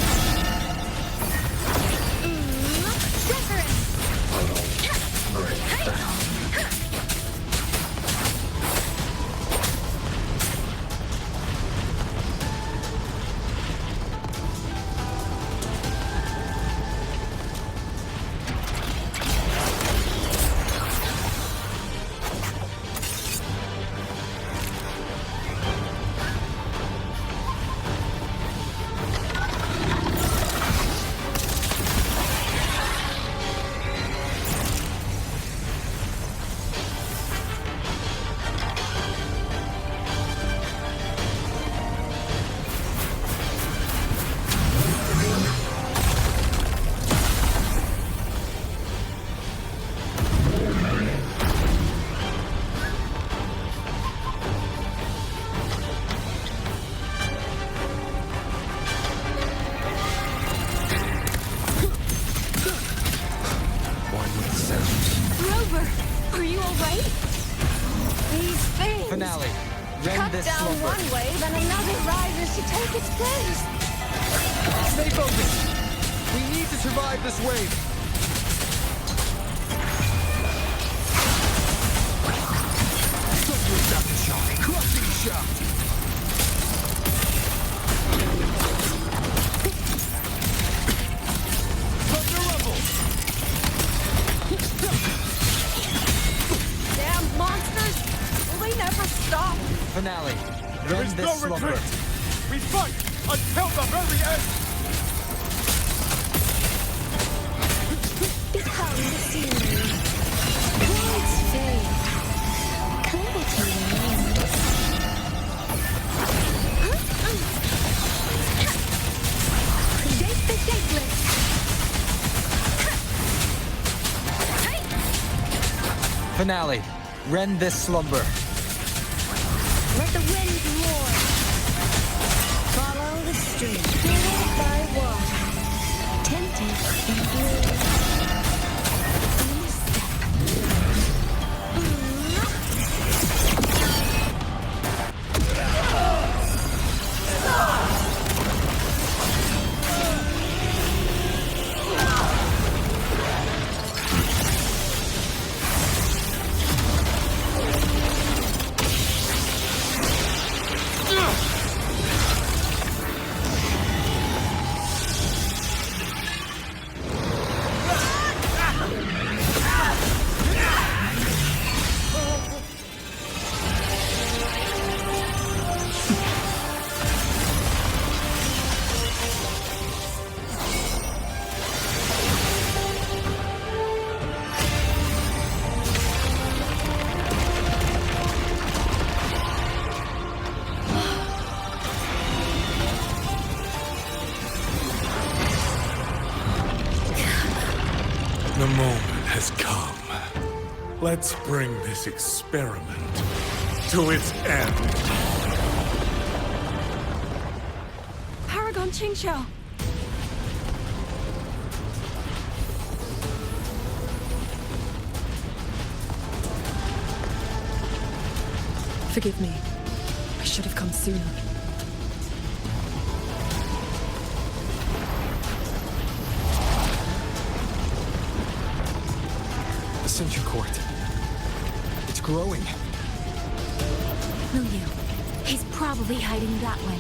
Rover, are you alright? These things. Finale. Cut Rend this down slumber. one wave and another rises to take its place. Stay focused. We need to survive this wave. Shock. Crushing shock. Thunder rumble. Damn monsters! Will they never stop? Finale. There Rend is this no slumber. retreat. We fight until the very end. Become the scenery. Clouds fade. Clarity remains. Shape the shapeless. Finale. Rend this slumber. Let the wind roar. Follow the stream. Filled by water. Tinted in blue. The moment has come. Let's bring this experiment to its end. Paragon Qingxiao. Forgive me. I should have come sooner. The Sentry Court. It's growing. Liu, he's probably hiding that way.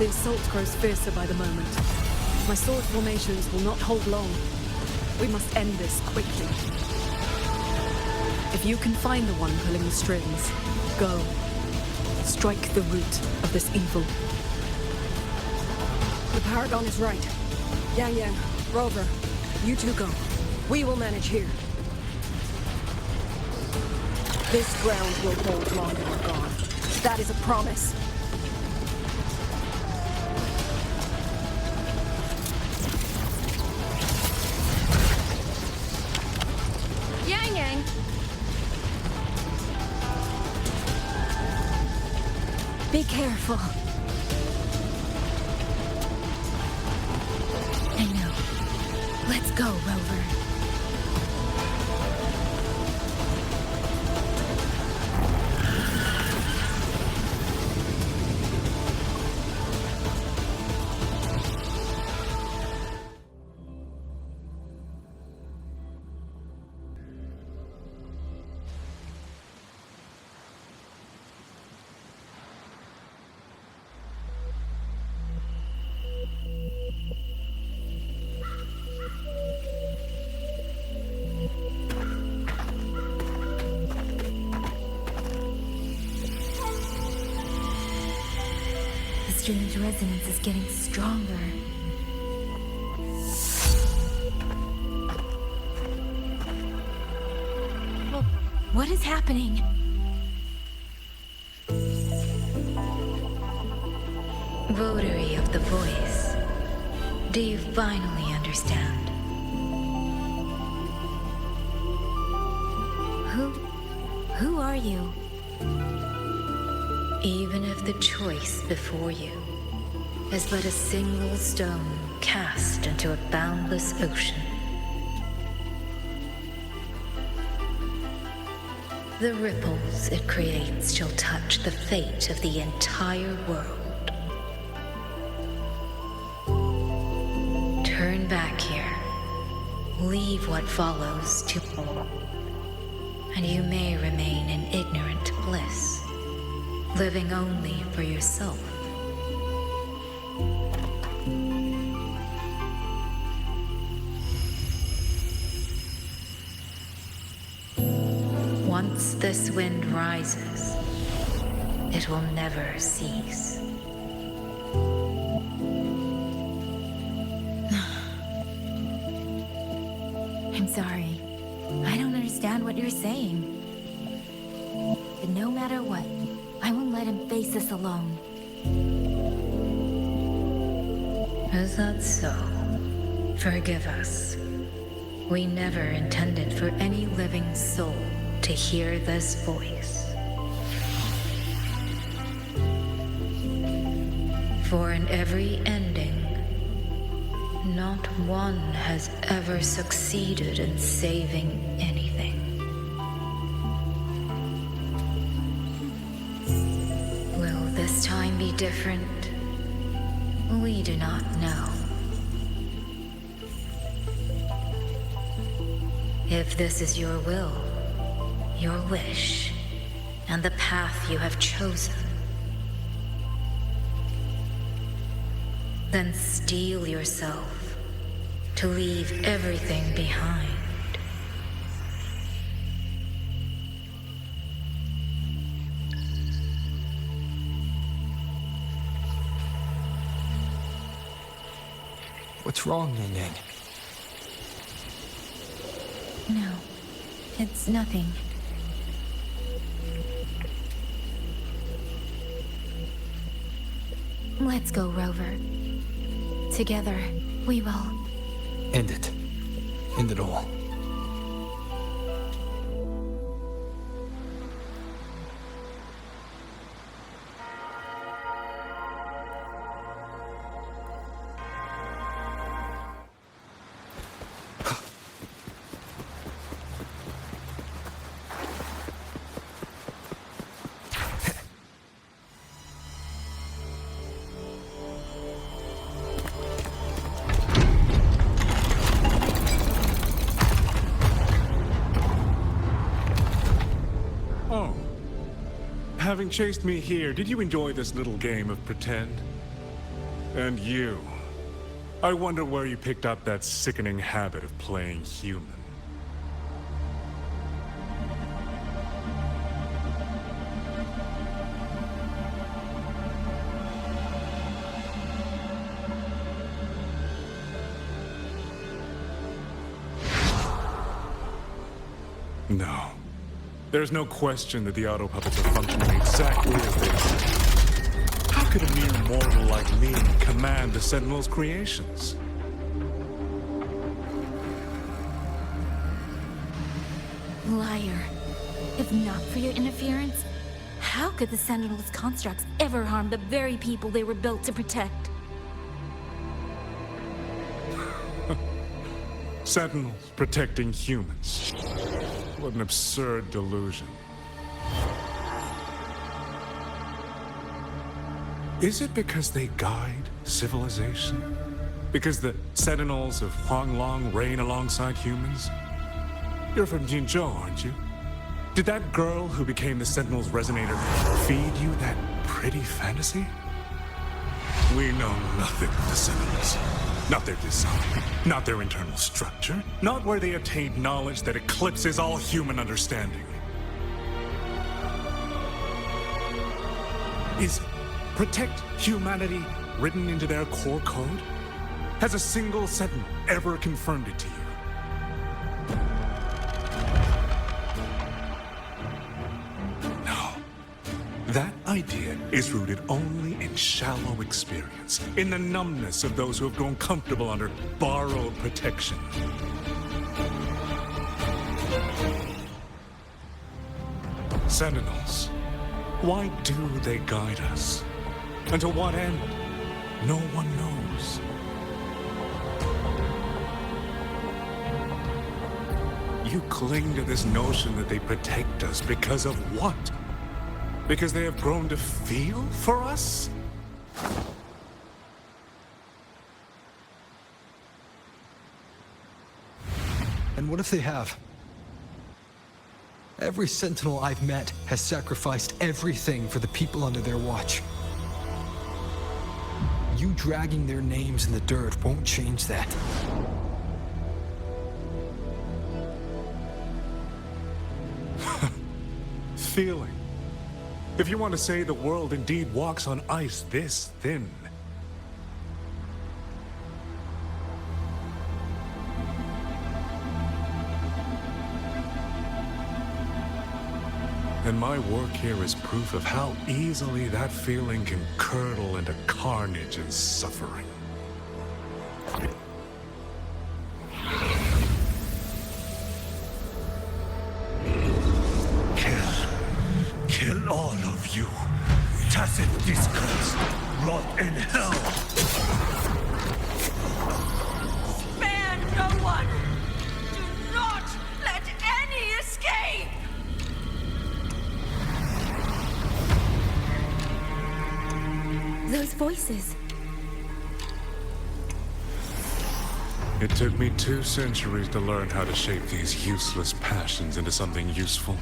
The assault grows fiercer by the moment. My sword formations will not hold long. We must end this quickly. If you can find the one pulling the strings, go. Strike the root of this evil. The Paragon is right. Yang Yang, Rover, you two go. We will manage here. This ground will hold longer we're gone. That is a promise. Yang Yang! Be careful. I know. Let's go, Rover. The strange resonance is getting stronger. What is happening? Votary of the voice. Do you finally understand? Who are you? Even if the choice before you is but a single stone cast into a boundless ocean, the ripples it creates shall touch the fate of the entire world. Turn back here. Leave what follows to all, and you may remain in ignorant bliss, living only for yourself. Once this wind rises, it will never cease. I'm sorry. I don't understand what you're saying. But no matter what, I won't let him face this alone. Is that so? Forgive us. We never intended for any living soul to hear this voice. For in every ending, not one has ever succeeded in saving anything. Will this time be different? We do not know. If this is your will, your wish, and the path you have chosen, then steel yourself to leave everything behind. What's wrong, Yang Yang? No, it's nothing. Let's go, Rover. Together, we will. End it. End it all. Having chased me here, did you enjoy this little game of pretend? And you. I wonder where you picked up that sickening habit of playing human. No. There's no question that the auto puppets are functioning exactly as they are. How could a mere mortal like me command the Sentinel's creations? Liar. If not for your interference, how could the Sentinel's constructs ever harm the very people they were built to protect? Sentinels protecting humans. What an absurd delusion. Is it because they guide civilization? Because the Sentinels of Huanglong reign alongside humans? You're from Mengzhou, aren't you? Did that girl who became the Sentinel's resonator feed you that pretty fantasy? We know nothing of the Sentinels. Not their design, not their internal structure, not where they attained knowledge that eclipses all human understanding. Is protect humanity written into their core code? Has a single Sentinel ever confirmed it to you? That idea is rooted only in shallow experience, in the numbness of those who have grown comfortable under borrowed protection. Sentinels, why do they guide us? And to what end? No one knows. You cling to this notion that they protect us because of what? Because they have grown to feel for us? And what if they have? Every Sentinel I've met has sacrificed everything for the people under their watch. You dragging their names in the dirt won't change that. Feeling. If you want to say the world indeed walks on ice this thin. And my work here is proof of how easily that feeling can curdle into carnage and suffering. Kill all of you. Tacit disgust. Rot in hell. Spare no one! Do not let any escape! Those voices. It took me 2 centuries to learn how to shape these useless passions into something useful.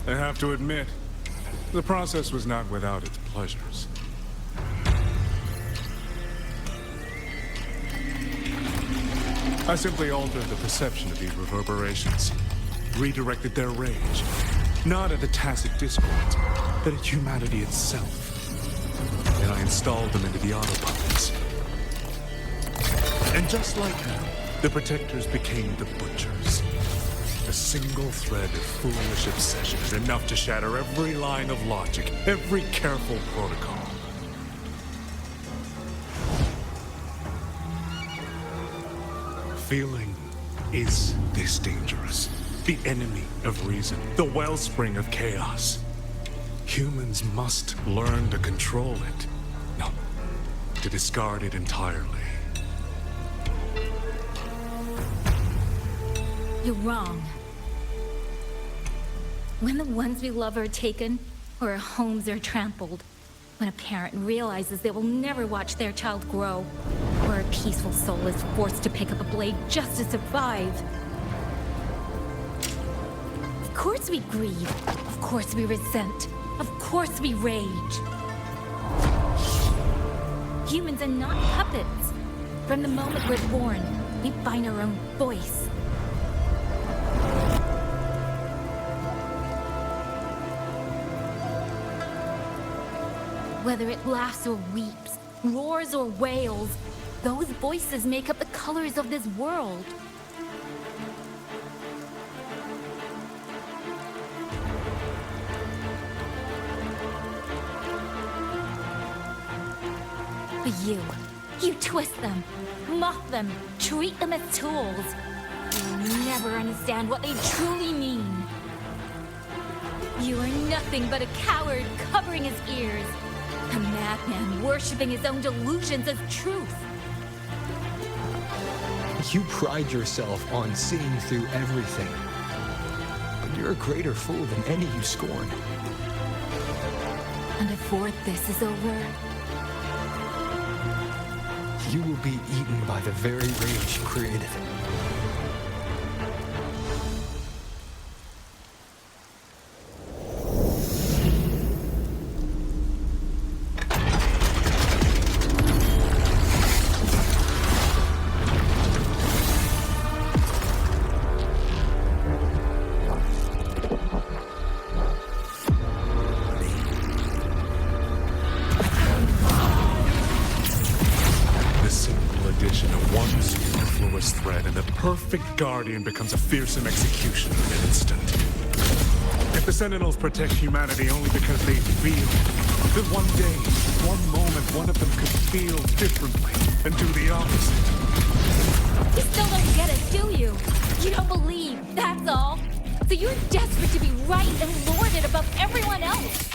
I have to admit, the process was not without its pleasures. I simply altered the perception of these reverberations, redirected their rage, not at the tacit discords, but at humanity itself. And I installed them into the autopuppets. And just like them, the protectors became the butchers. A single thread of foolish obsession is enough to shatter every line of logic, every careful protocol. Feeling is this dangerous. The enemy of reason, the wellspring of chaos. Humans must learn to control it. No, to discard it entirely. You're wrong. When the ones we love are taken, or our homes are trampled, when a parent realizes they will never watch their child grow, or a peaceful soul is forced to pick up a blade just to survive. Of course we grieve. Of course we resent. Of course we rage. Humans are not puppets. From the moment we're born, we find our own voice. Whether it laughs or weeps, roars or wails, those voices make up the colors of this world. But you twist them, mock them, treat them as tools. You'll never understand what they truly mean. You are nothing but a coward covering his ears. A madman worshipping his own delusions as truth. You pride yourself on seeing through everything. But you're a greater fool than any you scorn. And before this is over, you will be eaten by the very rage you created. Perfect guardian becomes a fearsome executioner in an instant. If the Sentinels protect humanity only because they feel, then one day, one moment, one of them could feel differently and do the opposite. You still don't get it, do you? You don't believe, that's all. So you're desperate to be right and lord it above everyone else.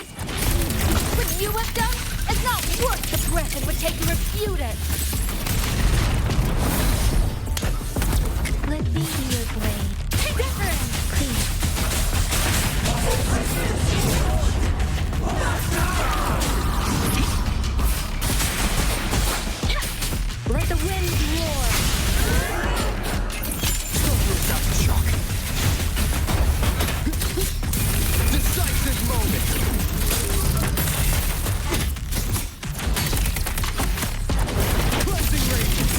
What you have done is not worth the breath it would take to refute it. Let me be your blade. Different, please. Let the wind roar. That's a shock. Decisive moment. Cleansing radiance.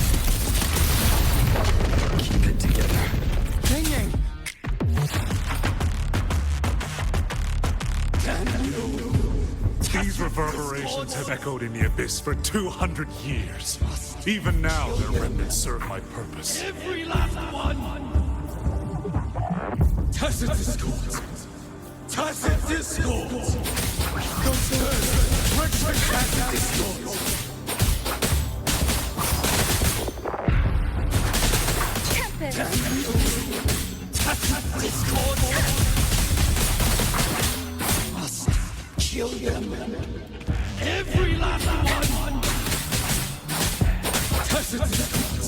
Keep it together. Hanging. These reverberations have echoed in the abyss for 200 years. Even now, their remnants serve my purpose. Every last one. Tacit discord. Tacit discord. Tacit discord. Tacit discord. Must kill them. Every last one. Tacit discord.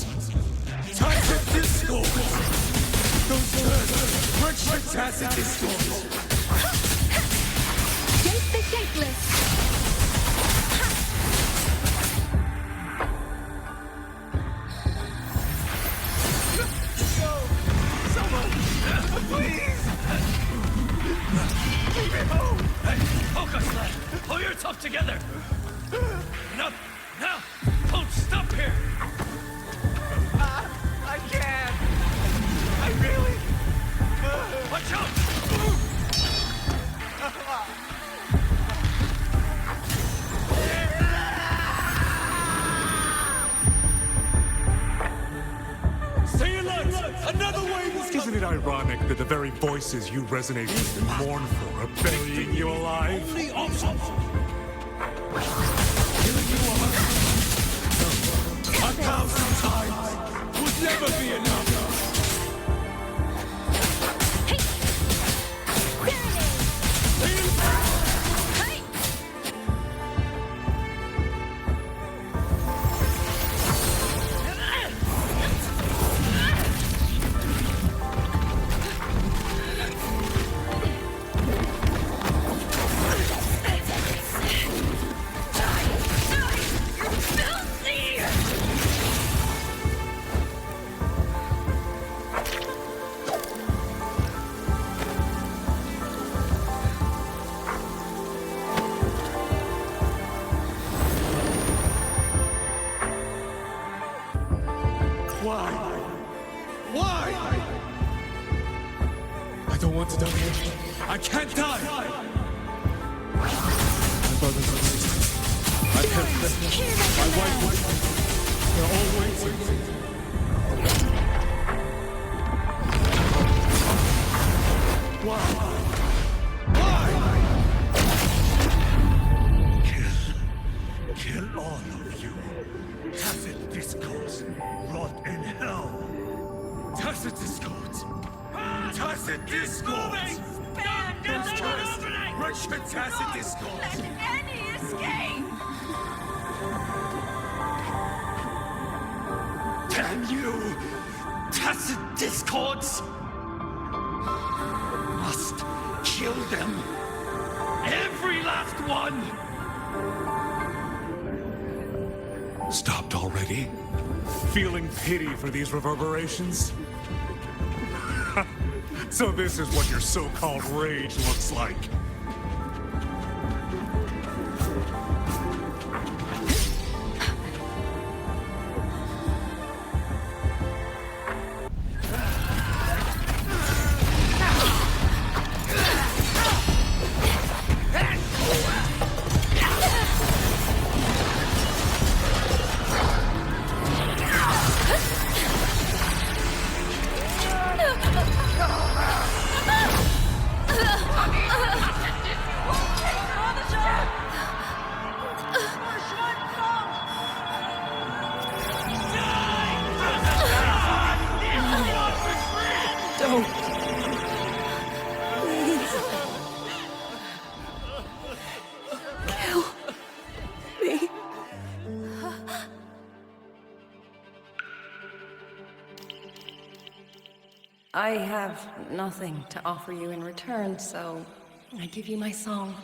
Tacit discord. Those birds bridge the tacit discord. Gate the gateless. Pull yourself together! Enough! Now! Don't stop here! I can't! I really... Watch out! Stay alert! Another wave! Isn't it ironic that the very voices you resonate with and mourn for are burying you alive? Only option! Killing you 1,000 times would never be enough! can't die! My brothers and sisters, my parents, my wife, they're all waiting. Why? Kill all of you. Tacit discords, rot in hell. Tacit discords! Tacit discords! Russian tacit discords! Any escape! Damn you! Tacit discords! Must kill them! Every last one! Stopped already? Feeling pity for these reverberations? So this is what your so-called rage looks like. I have nothing to offer you in return, so I give you my song.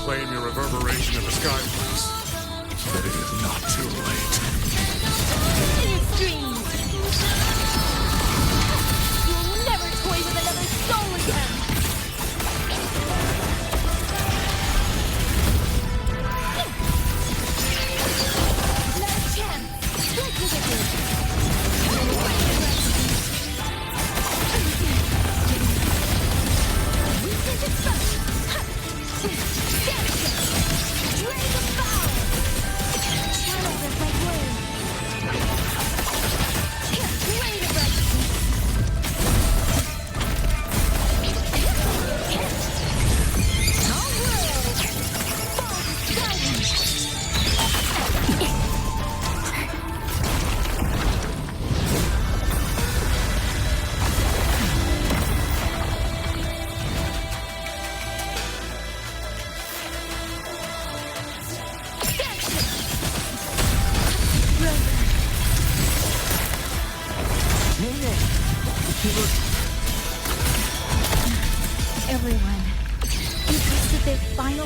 Claim your reverberation of the skyplace. But it is not too late. Extreme! You'll never toy with another soul again! Another chance! Let's look at this! Weakness exposed! Dragon Power! Channel this like wind!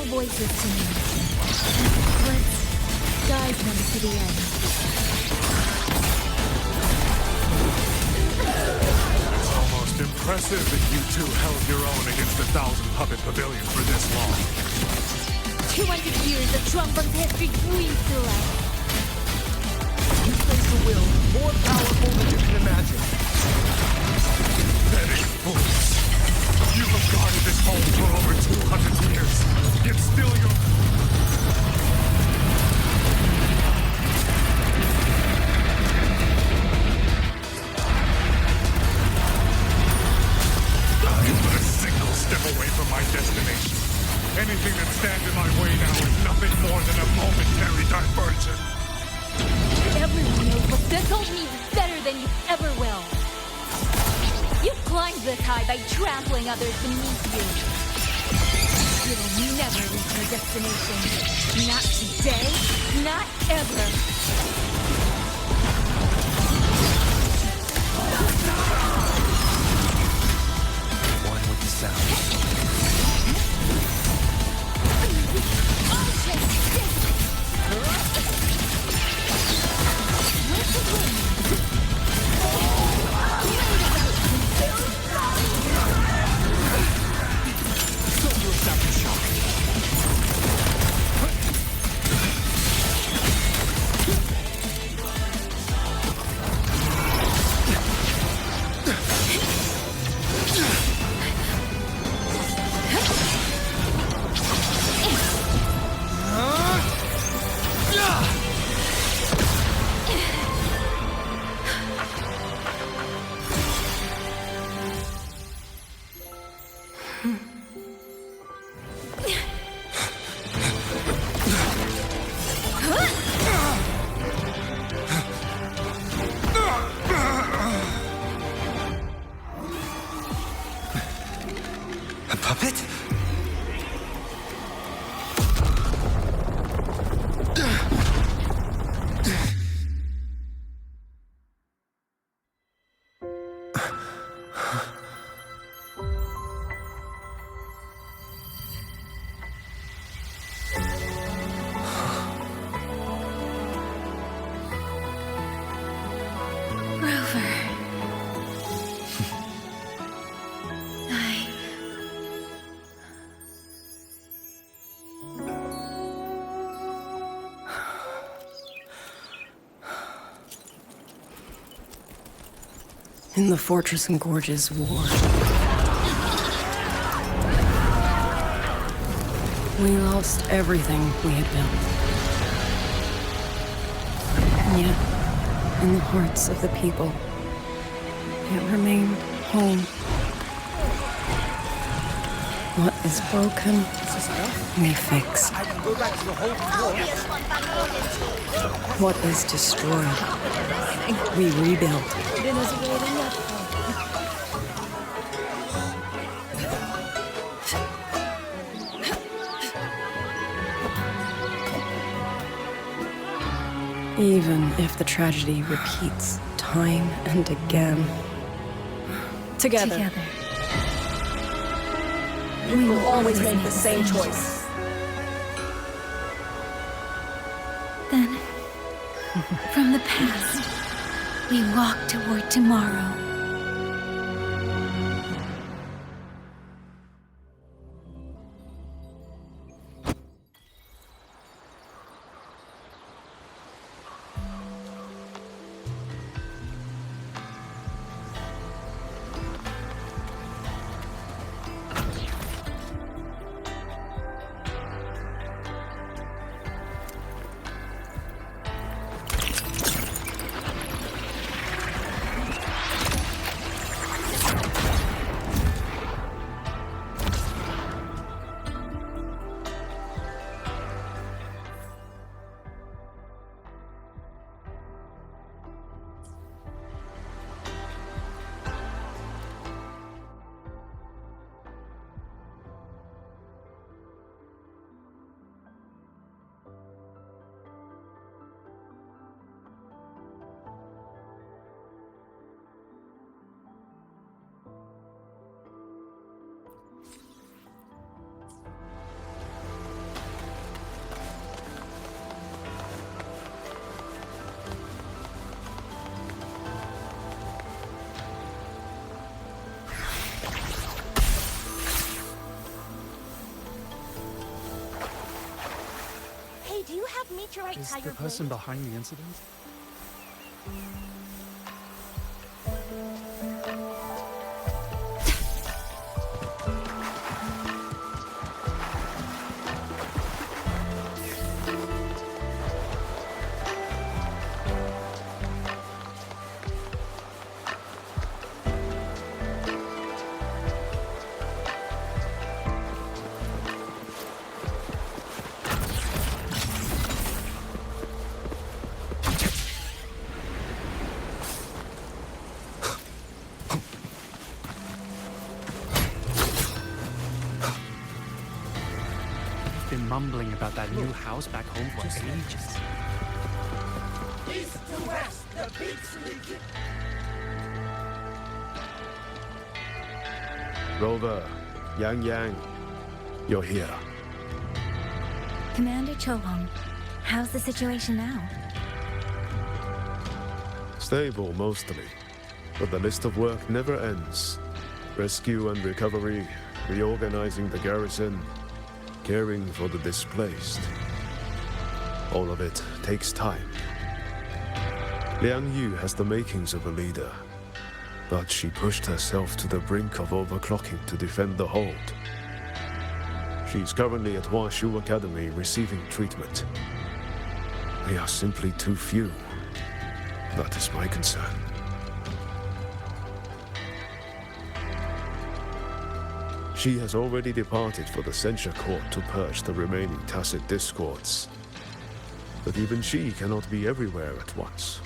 no voices to me. Let's guide them to the end. It's almost impressive that you two held your own against 1,000 puppet pavilions for this long. 200 years of Shuangfeng's history breathes through us. You face a will more powerful than you can imagine. Pathetic fools. You have guarded this home for over 200 years, yet still you're... I'm but a single step away from my destination. Anything that stands in my way now is nothing more than a momentary diversion. Everyone knows what this all means better than you ever will. You climbed this high by trampling others beneath you. You'll never reach your destination. Not today, not ever. One with the sound. In the Fortress and Gorges War, we lost everything we had built. And yet, in the hearts of the people, it remained home. What is broken, we fix. What is destroyed, we rebuild. Even if the tragedy repeats time and again. Together. We will always make the same choice. Then, from the past, we walk toward tomorrow. Hey, do you have meteorite Is tiger the person blades? behind the incident? Been mumbling about that new house back home for ages. East to west, the beats region. Rover, Yang, you're here. Commander Cho-hong, how's the situation now? Stable, mostly. But the list of work never ends. Rescue and recovery, reorganizing the garrison, caring for the displaced. All of it takes time. Liang Yu has the makings of a leader, but she pushed herself to the brink of overclocking to defend the hold. She's currently at Huashu Academy receiving treatment. They are simply too few. That is my concern. She has already departed for the censure court to purge the remaining tacit discords. But even she cannot be everywhere at once.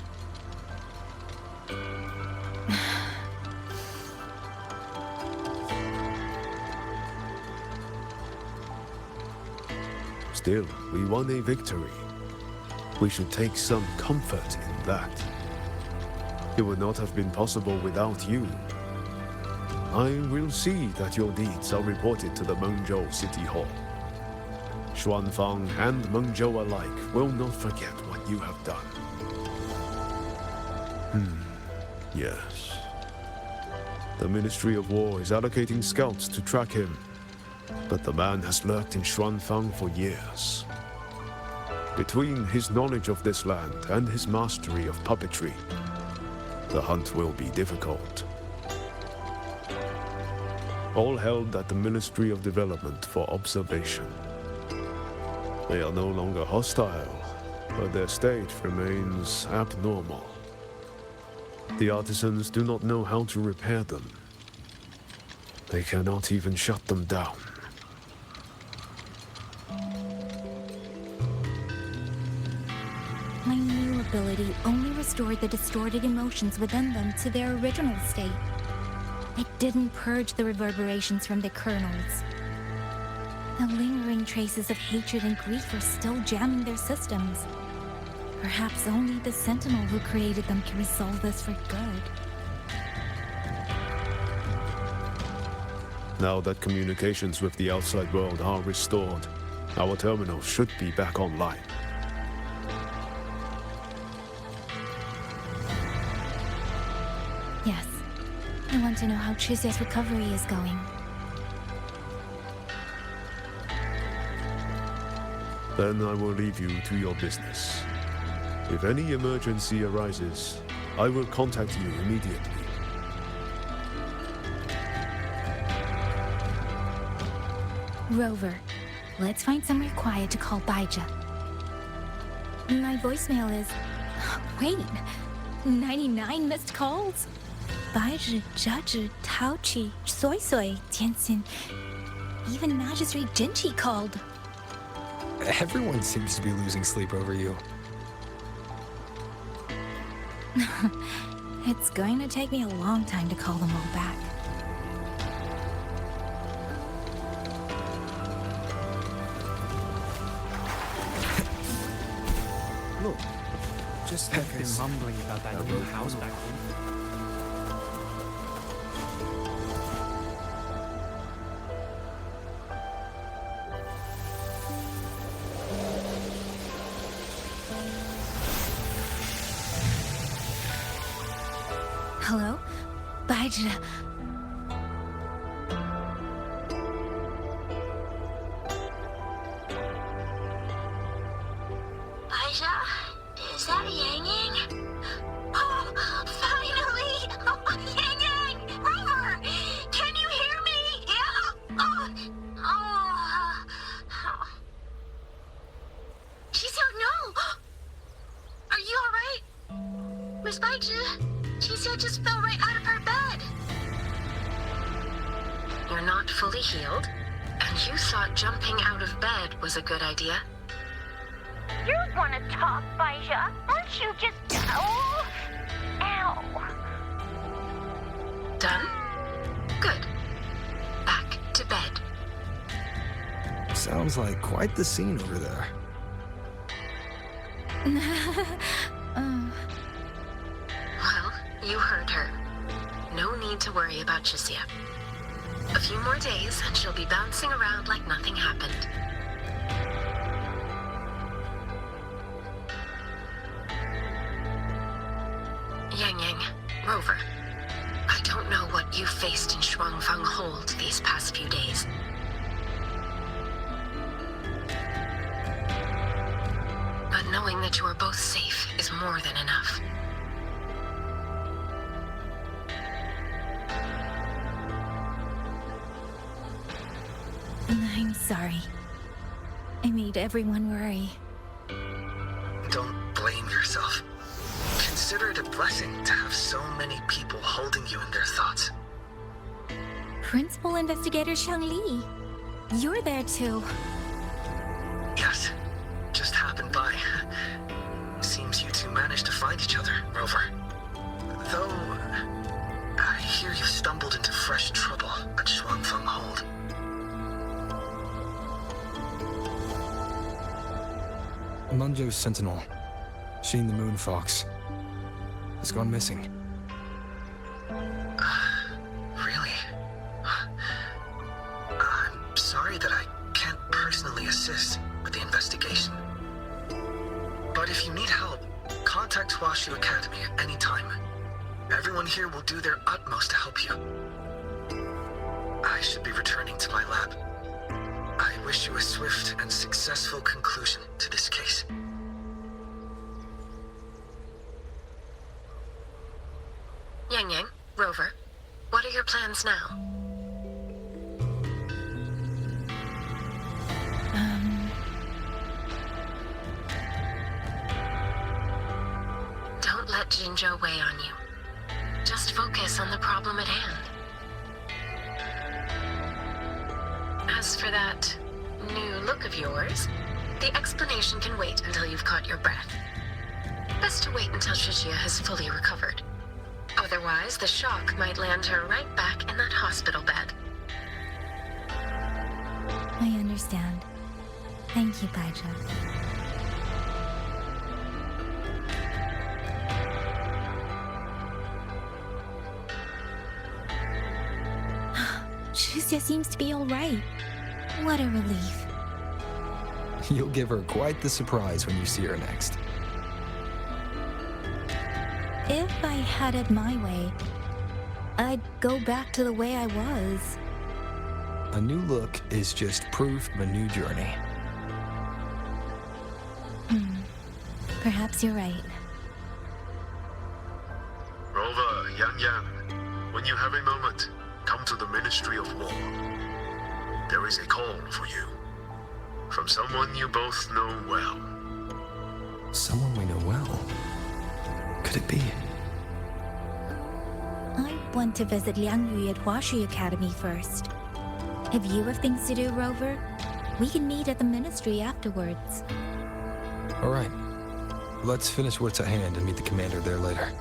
Still, we won a victory. We should take some comfort in that. It would not have been possible without you. I will see that your deeds are reported to the Mengzhou City Hall. Xuanfang and Mengzhou alike will not forget what you have done. Yes. The Ministry of War is allocating scouts to track him, but the man has lurked in Xuanfang for years. Between his knowledge of this land and his mastery of puppetry, the hunt will be difficult. All held at the Ministry of Development for observation. They are no longer hostile, but their state remains abnormal. The artisans do not know how to repair them. They cannot even shut them down. My new ability only restored the distorted emotions within them to their original state. It didn't purge the reverberations from the kernels. The lingering traces of hatred and grief are still jamming their systems. Perhaps only the Sentinel who created them can resolve this for good. Now that communications with the outside world are restored, our terminal should be back online. Yes. I want to know how Chise's recovery is going. Then I will leave you to your business. If any emergency arises, I will contact you immediately. Rover, let's find somewhere quiet to call Baija. My voicemail is... Wait, 99 missed calls? Baija, Judge, Taochi, Soy Soy, Tianxin. Even Magistrate Jinchi called. Everyone seems to be losing sleep over you. It's going to take me a long time to call them all back. Look, just like been mumbling about that new house back home. Hello? Baija. Is that Yang Yang? Oh, finally! Oh, Yang Yang! Rover! Can you hear me? Yeah? Oh. She's here, no! Are you alright? Miss Baizhi, Qixia just fell right out of her bed. You're not fully healed, and you thought jumping out of bed was a good idea? You want to talk, Baizhi? Aren't you just... Oh! Ow! Done? Good. Back to bed. Sounds like quite the scene over there. Well, you heard her. No need to worry about Qixia. A few more days, and she'll be bouncing around like nothing happened. Yang Yang, Rover, I don't know what you faced in Shuangfang Hold these past few days. But knowing that you are both safe is more than enough. I'm sorry. I made everyone worry. Don't blame yourself. Consider it a blessing to have so many people holding you in their thoughts. Principal Investigator Shang Li. You're there too. Yes, just happened by. Seems you two managed to find each other, Rover. Though, I hear you stumbled into fresh trouble at Shuangfeng Hold. Mengzhou's sentinel, Sheen the Moon Fox, has gone missing. Really? I'm sorry that I can't personally assist with the investigation. But if you need help, contact Huashu Academy at any time. Everyone here will do their utmost to help you. I should be returning to my lab. I wish you a swift and successful conclusion to this case. Yang Yang, Rover, what are your plans now? Don't let Jinzhou weigh on you. Just focus on the problem at hand. As for that new look of yours, the explanation can wait until you've caught your breath. Best to wait until Qixia has fully recovered. Otherwise, the shock might land her right back in that hospital bed. I understand. Thank you, Baizhi. Qixia seems to be all right. What a relief. You'll give her quite the surprise when you see her next. If I had it my way, I'd go back to the way I was. A new look is just proof of a new journey. Perhaps you're right. Rover, Yang Yang, when you have a moment, come to the Ministry of War. There is a call for you. From someone you both know well. Someone we know well? Could it be? I want to visit Liang Yu at Huashi Academy first. If you have things to do, Rover, we can meet at the Ministry afterwards. All right. Let's finish what's at hand and meet the commander there later.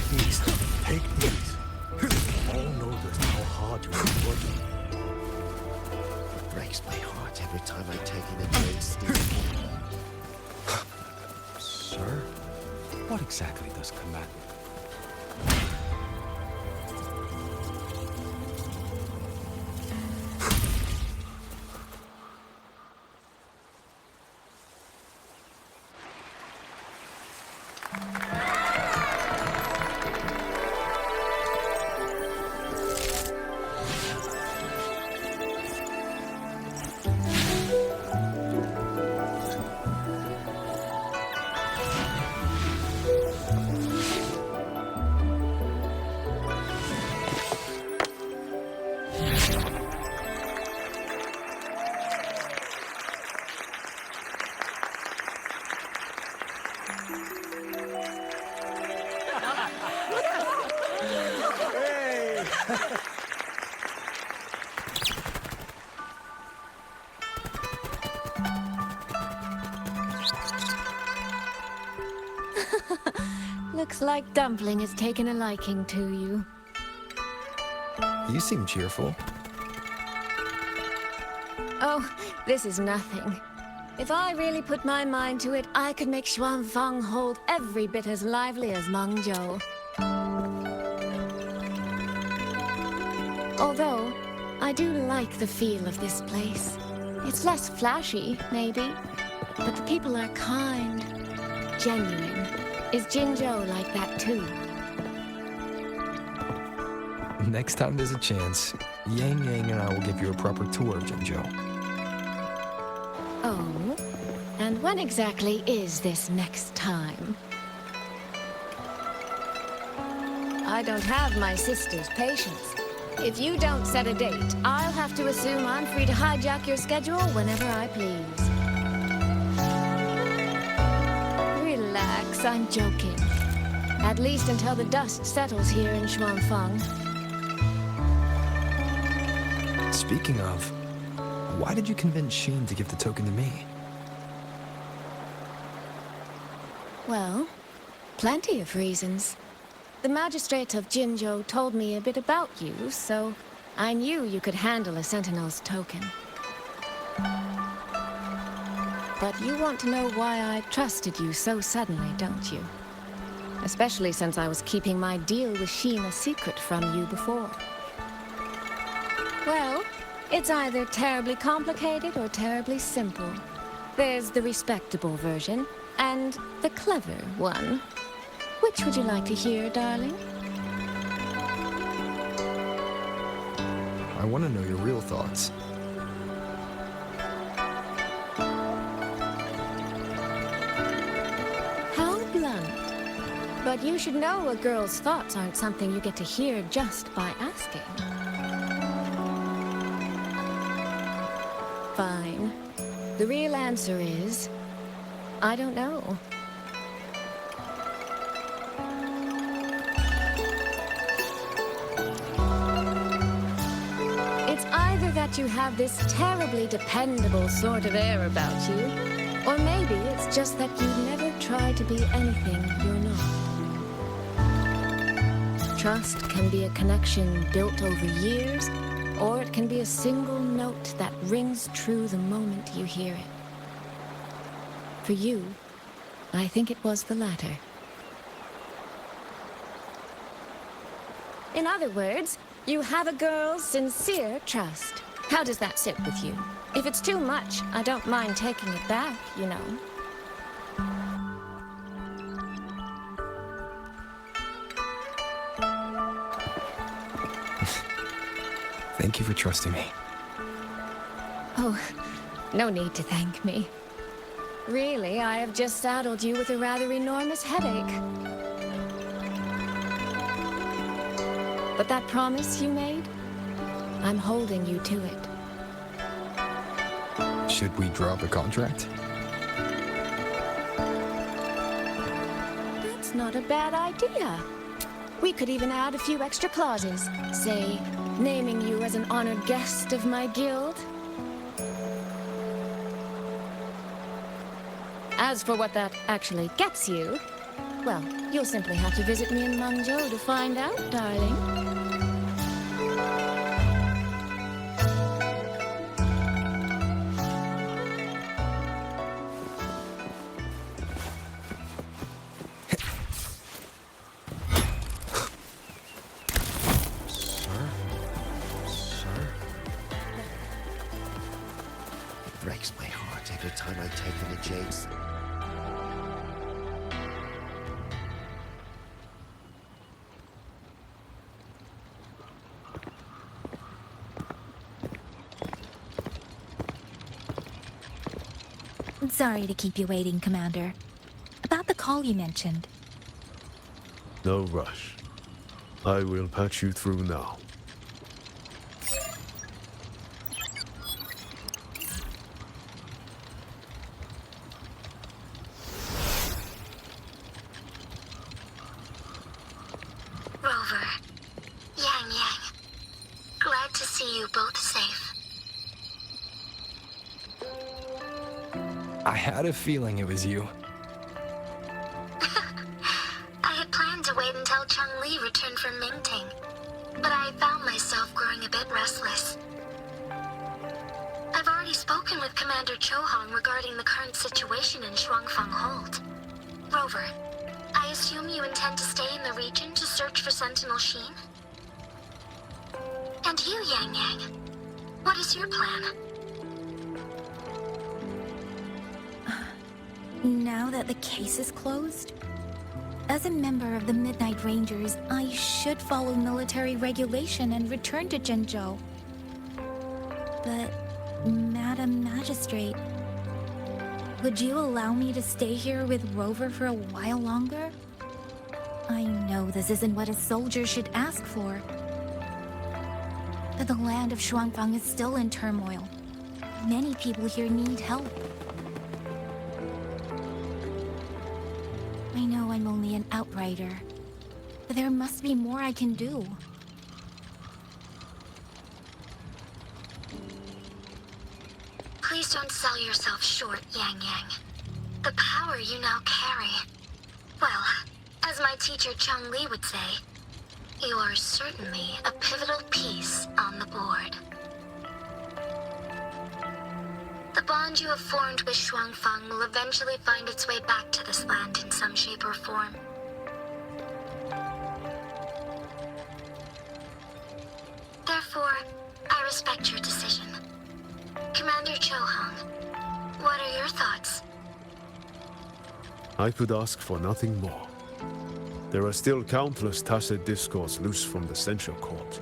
These, take these. All know just how hard you are working. It breaks my heart every time I take in a great steel. Sir, what exactly does command? Looks like Dumpling has taken a liking to you. You seem cheerful. Oh, this is nothing. If I really put my mind to it, I could make Xuanfang hold every bit as lively as Mengzhou. Although, I do like the feel of this place. It's less flashy, maybe, but the people are kind, genuine. Is Jinzhou like that too? Next time there's a chance, Yang Yang and I will give you a proper tour of Zhengzhou. Oh? And when exactly is this next time? I don't have my sister's patience. If you don't set a date, I'll have to assume I'm free to hijack your schedule whenever I please. Relax, I'm joking. At least until the dust settles here in Xuanfang. Speaking of, why did you convince Xin to give the token to me? Well, plenty of reasons. The magistrate of Jinzhou told me a bit about you, so I knew you could handle a Sentinel's token. But you want to know why I trusted you so suddenly, don't you? Especially since I was keeping my deal with Xin a secret from you before. Well, it's either terribly complicated or terribly simple. There's the respectable version, and the clever one. Which would you like to hear, darling? I want to know your real thoughts. How blunt. But you should know a girl's thoughts aren't something you get to hear just by asking. Fine. The real answer is, I don't know. It's either that you have this terribly dependable sort of air about you, or maybe it's just that you never try to be anything you're not. Trust can be a connection built over years, or it can be a single note that rings true the moment you hear it. For you, I think it was the latter. In other words, you have a girl's sincere trust. How does that sit with you? If it's too much, I don't mind taking it back, you know. Thank you for trusting me. Oh, no need to thank me. Really, I have just saddled you with a rather enormous headache. But that promise you made, I'm holding you to it. Should we drop the contract? That's not a bad idea. We could even add a few extra clauses. Say, naming you as an honored guest of my guild. As for what that actually gets you, well, you'll simply have to visit me in Mengzhou to find out, darling. It breaks my heart every time I take in the Jades. Sorry to keep you waiting, Commander. About the call you mentioned. No rush. I will patch you through now. Rover. Yang Yang. both safe. I had a feeling it was you. I had planned to wait until Chun-Li returned from Mingting, but I found myself growing a bit restless. I've already spoken with Commander Chohong regarding the current situation in Shuangfang Hold. Rover, I assume you intend to stay in the region to search for Sentinel Sheen? And you, Yang Yang, what is your plan? Now that the case is closed, as a member of the Midnight Rangers, I should follow military regulation and return to Zhengzhou. But, Madam Magistrate, would you allow me to stay here with Rover for a while longer? I know this isn't what a soldier should ask for, but the land of Shuangfang is still in turmoil. Many people here need help. I know I'm only an outrider, but there must be more I can do. Please don't sell yourself short, Yang Yang. The power you now carry. Well, as my teacher Chun-Li would say, you are certainly a pivotal piece on the board. The bond you have formed with Shuangfang will eventually find its way back to this land in some shape or form. Therefore, I respect your decision. Commander Chohong, what are your thoughts? I could ask for nothing more. There are still countless tacit discords loose from the Central Court.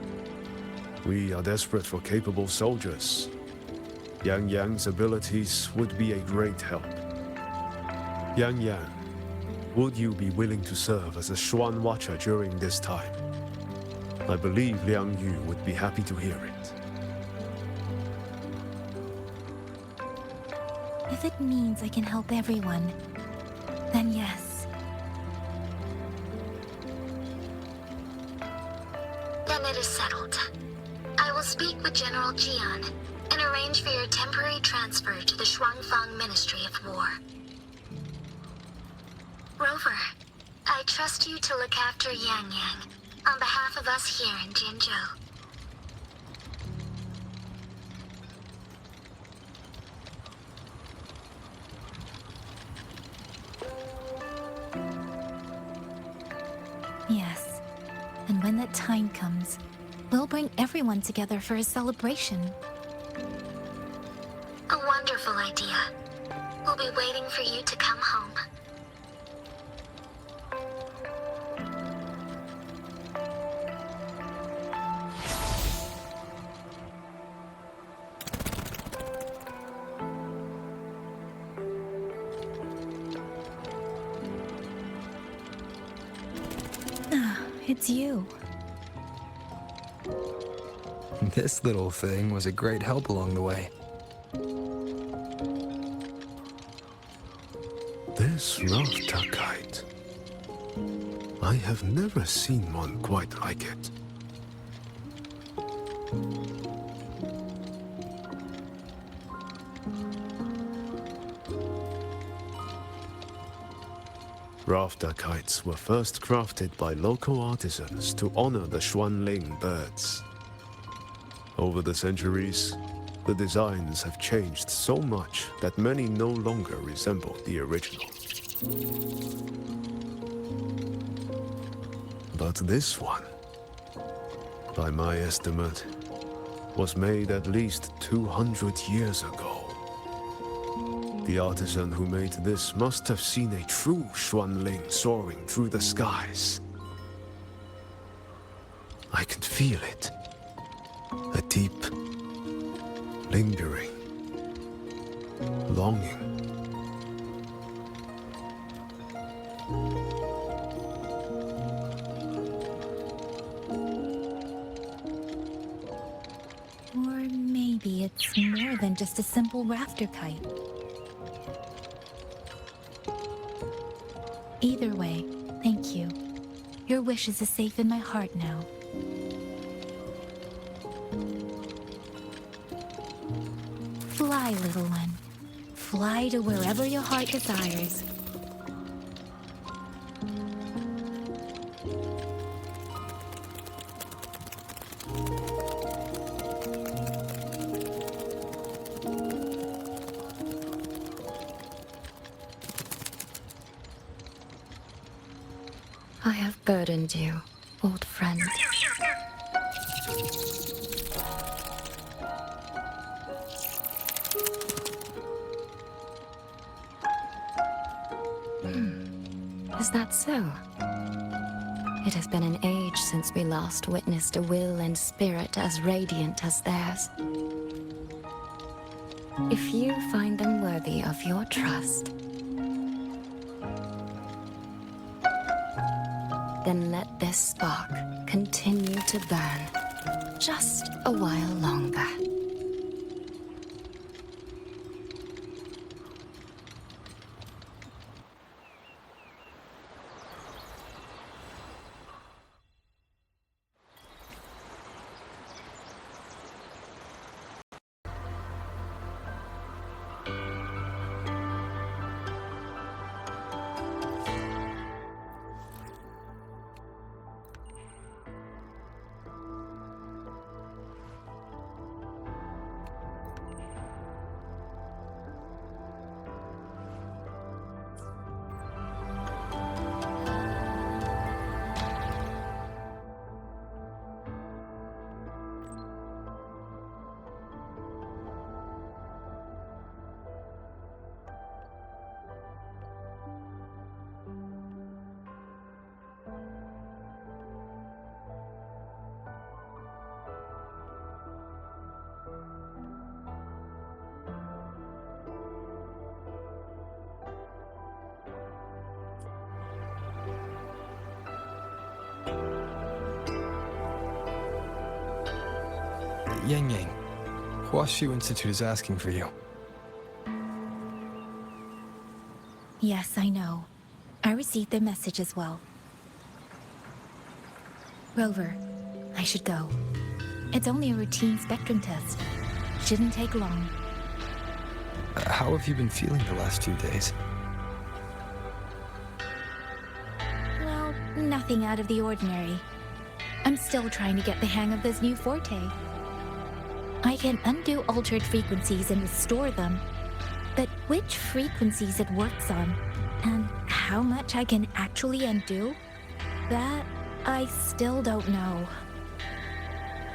We are desperate for capable soldiers. Yang Yang's abilities would be a great help. Yang Yang, would you be willing to serve as a Xuan Watcher during this time? I believe Liang Yu would be happy to hear it. If it means I can help everyone, then yes. Then it is settled. I will speak with General Jian and arrange for your temporary transfer to the Shuangfang Ministry of War. Rover, I trust you to look after Yang Yang on behalf of us here in Jinzhou. Yes. And when that time comes, we'll bring everyone together for a celebration. A wonderful idea. We'll be waiting for you to come home. It's you. This little thing was a great help along the way. This Rafta kite. I have never seen one quite like it. Rafta kites were first crafted by local artisans to honor the Xuanling birds. Over the centuries, the designs have changed so much that many no longer resemble the original. But this one, by my estimate, was made at least 200 years ago. The artisan who made this must have seen a true Xuanling soaring through the skies. I can feel it. A deep, lingering longing. Or maybe it's more than just a simple rafter kite. Either way, thank you. Your wishes are safe in my heart now. Fly, little one. Fly to wherever your heart desires. I have burdened you, old friend. Is that so? It has been an age since we last witnessed a will and spirit as radiant as theirs. If you find them worthy of your trust, then let this spark continue to burn just a while longer. Yang Yang, Huashu Institute is asking for you. Yes, I know. I received their message as well. Rover, I should go. It's only a routine spectrum test. Shouldn't take long. How have you been feeling the last few days? Well, nothing out of the ordinary. I'm still trying to get the hang of this new forte. I can undo altered frequencies and restore them, but which frequencies it works on, and how much I can actually undo, that I still don't know.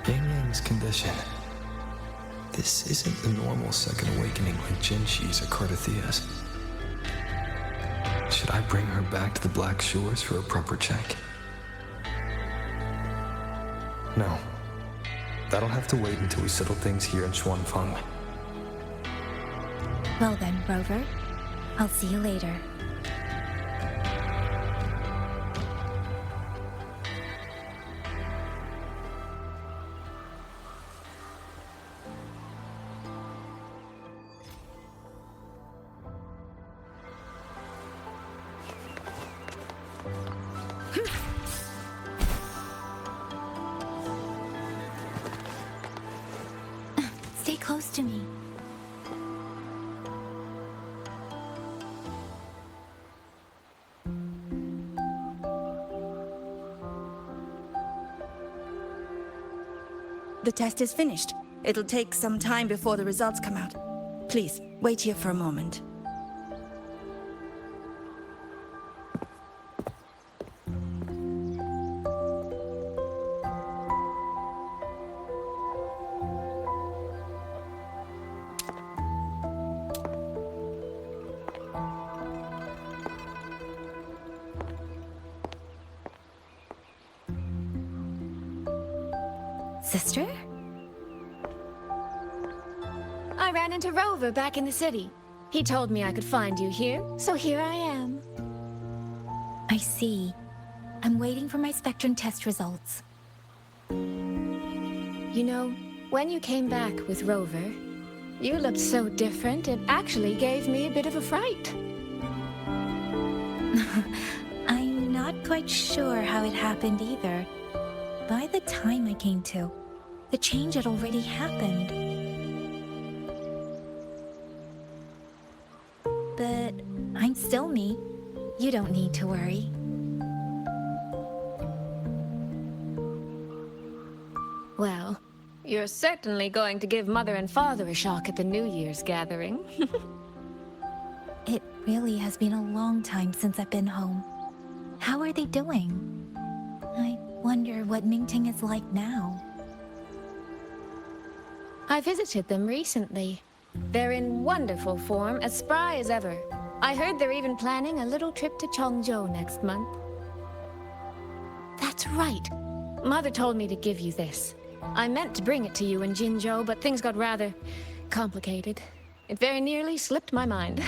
Yang Yang's condition. This isn't the normal second awakening like Jinshi's or Cardathia's. Should I bring her back to the Black Shores for a proper check? No. That'll have to wait until we settle things here in Xuanfeng. Well then, Rover. I'll see you later. Stay close to me. The test is finished. It'll take some time before the results come out. Please, wait here for a moment. Sister? I ran into Rover back in the city. He told me I could find you here, so here I am. I see. I'm waiting for my spectrum test results. You know, when you came back with Rover, you looked so different, it actually gave me a bit of a fright. I'm not quite sure how it happened either. By the time I came to, the change had already happened. still me. You don't need to worry. Well, you're certainly going to give Mother and Father a shock at the New Year's gathering. It really has been a long time since I've been home. How are they doing? I wonder what Mingting is like now. I visited them recently. They're in wonderful form, as spry as ever. I heard they're even planning a little trip to Chongzhou next month. That's right. Mother told me to give you this. I meant to bring it to you in Jinzhou, but things got rather complicated. It very nearly slipped my mind.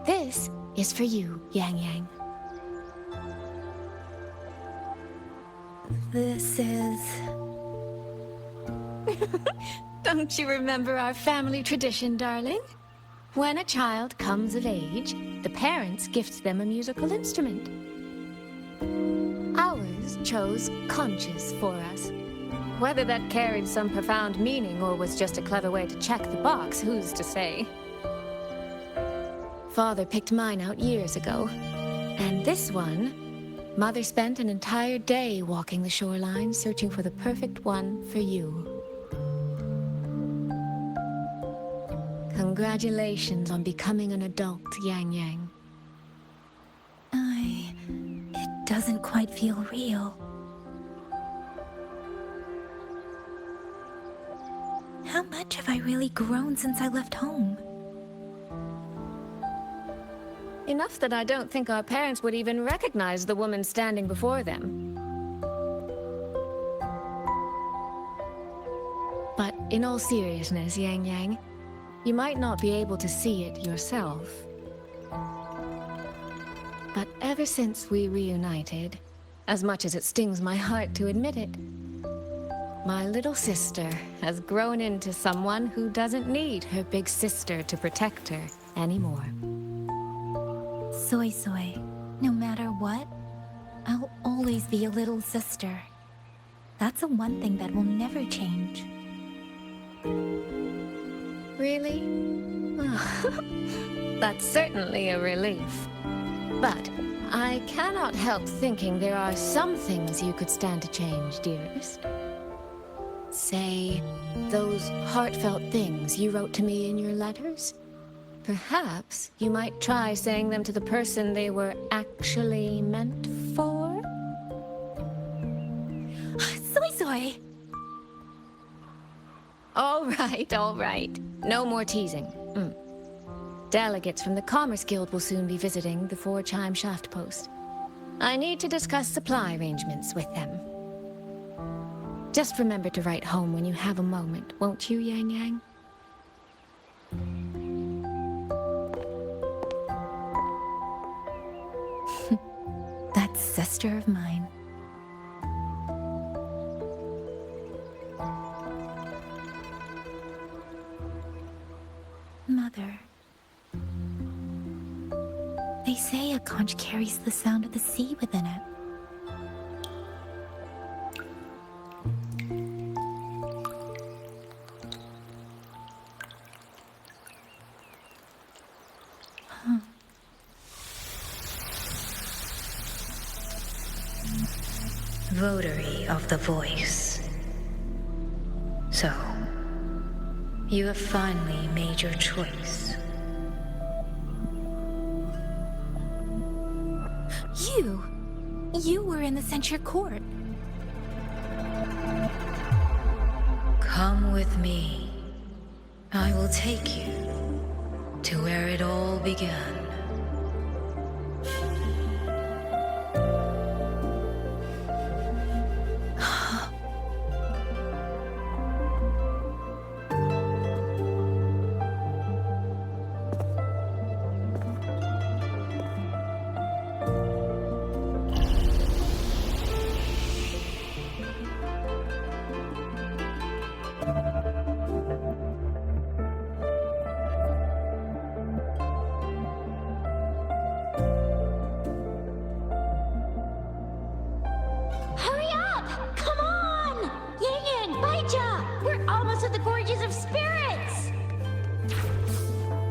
This is for you, Yang Yang. This is... Don't you remember our family tradition, darling? When a child comes of age, the parents gift them a musical instrument. Ours chose conches for us. Whether that carried some profound meaning or was just a clever way to check the box, who's to say? Father picked mine out years ago. And this one, Mother spent an entire day walking the shoreline searching for the perfect one for you. Congratulations on becoming an adult, Yang Yang. It doesn't quite feel real. How much have I really grown since I left home? Enough that I don't think our parents would even recognize the woman standing before them. But in all seriousness, Yang Yang, you might not be able to see it yourself. But ever since we reunited, as much as it stings my heart to admit it, my little sister has grown into someone who doesn't need her big sister to protect her anymore. Soy Soy, no matter what, I'll always be a little sister. That's the one thing that will never change. Really? That's certainly a relief. But I cannot help thinking there are some things you could stand to change, dearest. Say, those heartfelt things you wrote to me in your letters? Perhaps you might try saying them to the person they were actually meant for? Soy Soy! All right. No more teasing. Delegates from the Commerce Guild will soon be visiting the Four-Chime Shaft Post. I need to discuss supply arrangements with them. Just remember to write home when you have a moment, won't you, Yang Yang? That sister of mine. Mother. They say a conch carries the sound of the sea within it. Votary of the Voice. So, you have finally made your choice. You were in the censure court. Come with me. I will take you to where it all began.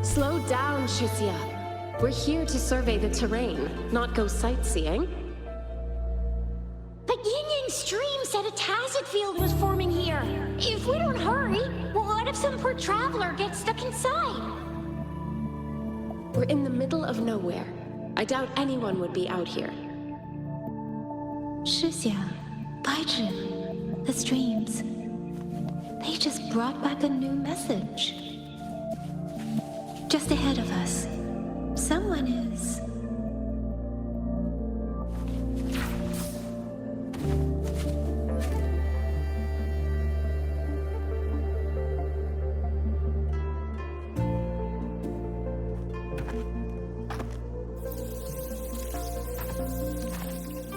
Slow down, Shixia. We're here to survey the terrain, not go sightseeing. But Yin Yang's stream said a tacit field was forming here. If we don't hurry, what if some poor traveler gets stuck inside? We're in the middle of nowhere. I doubt anyone would be out here. Shixia, Baizhi, the streams. They just brought back a new message. Just ahead of us, someone is...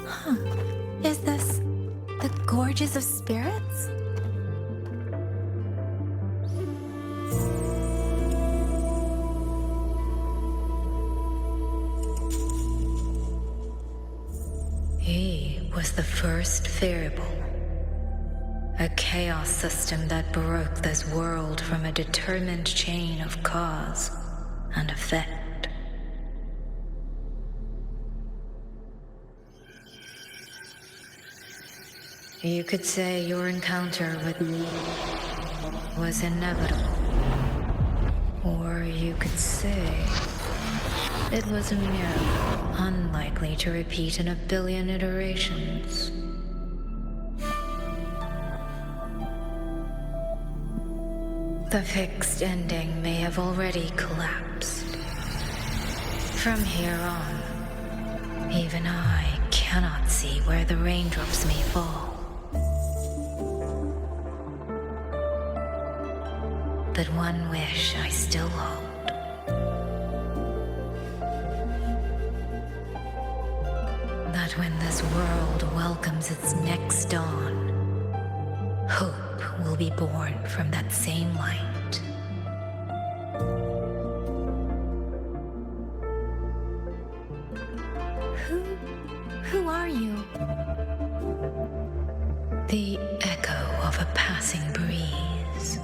Huh. Is this the Gorges of Spirits? He was the first variable. A chaos system that broke this world from a determined chain of cause and effect. You could say your encounter with me was inevitable. Or you could say it was a miracle, unlikely to repeat in a billion iterations. The fixed ending may have already collapsed. From here on, even I cannot see where the raindrops may fall. But one wish I still hold. That when this world welcomes its next dawn, hope will be born from that same light. Who are you? The echo of a passing breeze.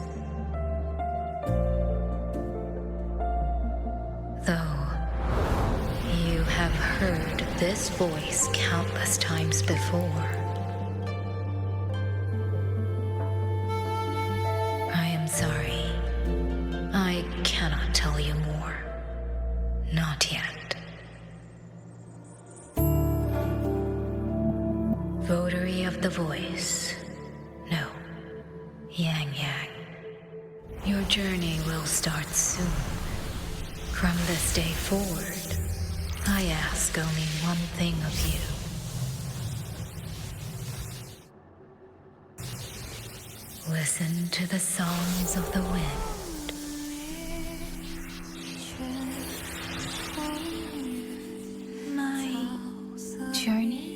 Though you have heard this voice countless times before, I am sorry. I cannot tell you more. Not yet. Votary of the voice. No. Yang Yang. Your journey will start soon. From this day forward, I ask only one thing of you. Listen to the songs of the wind. My journey?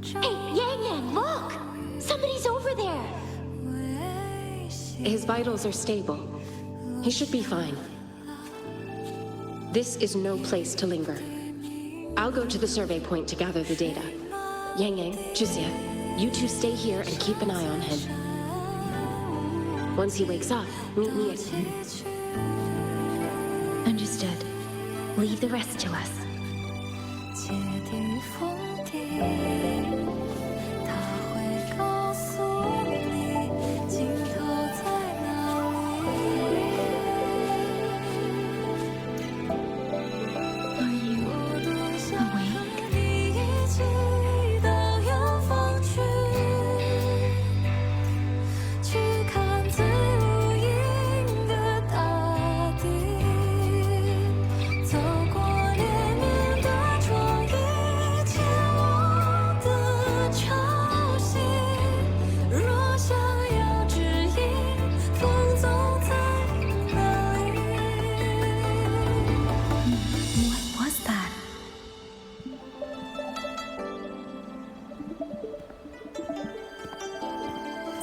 Hey, Yang Yang, look! Somebody's over there! His vitals are stable. He should be fine. This is no place to linger. I'll go to the survey point to gather the data. Yang Yang, Juxia, you two stay here and keep an eye on him. Once he wakes up, meet me at... Understood. Leave the rest to us.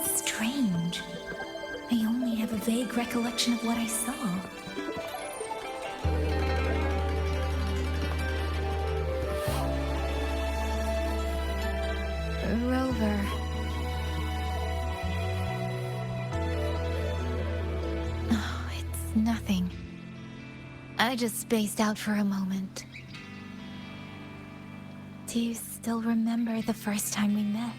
Strange. I only have a vague recollection of what I saw. Rover. I just spaced out for a moment. Do you still remember the first time we met?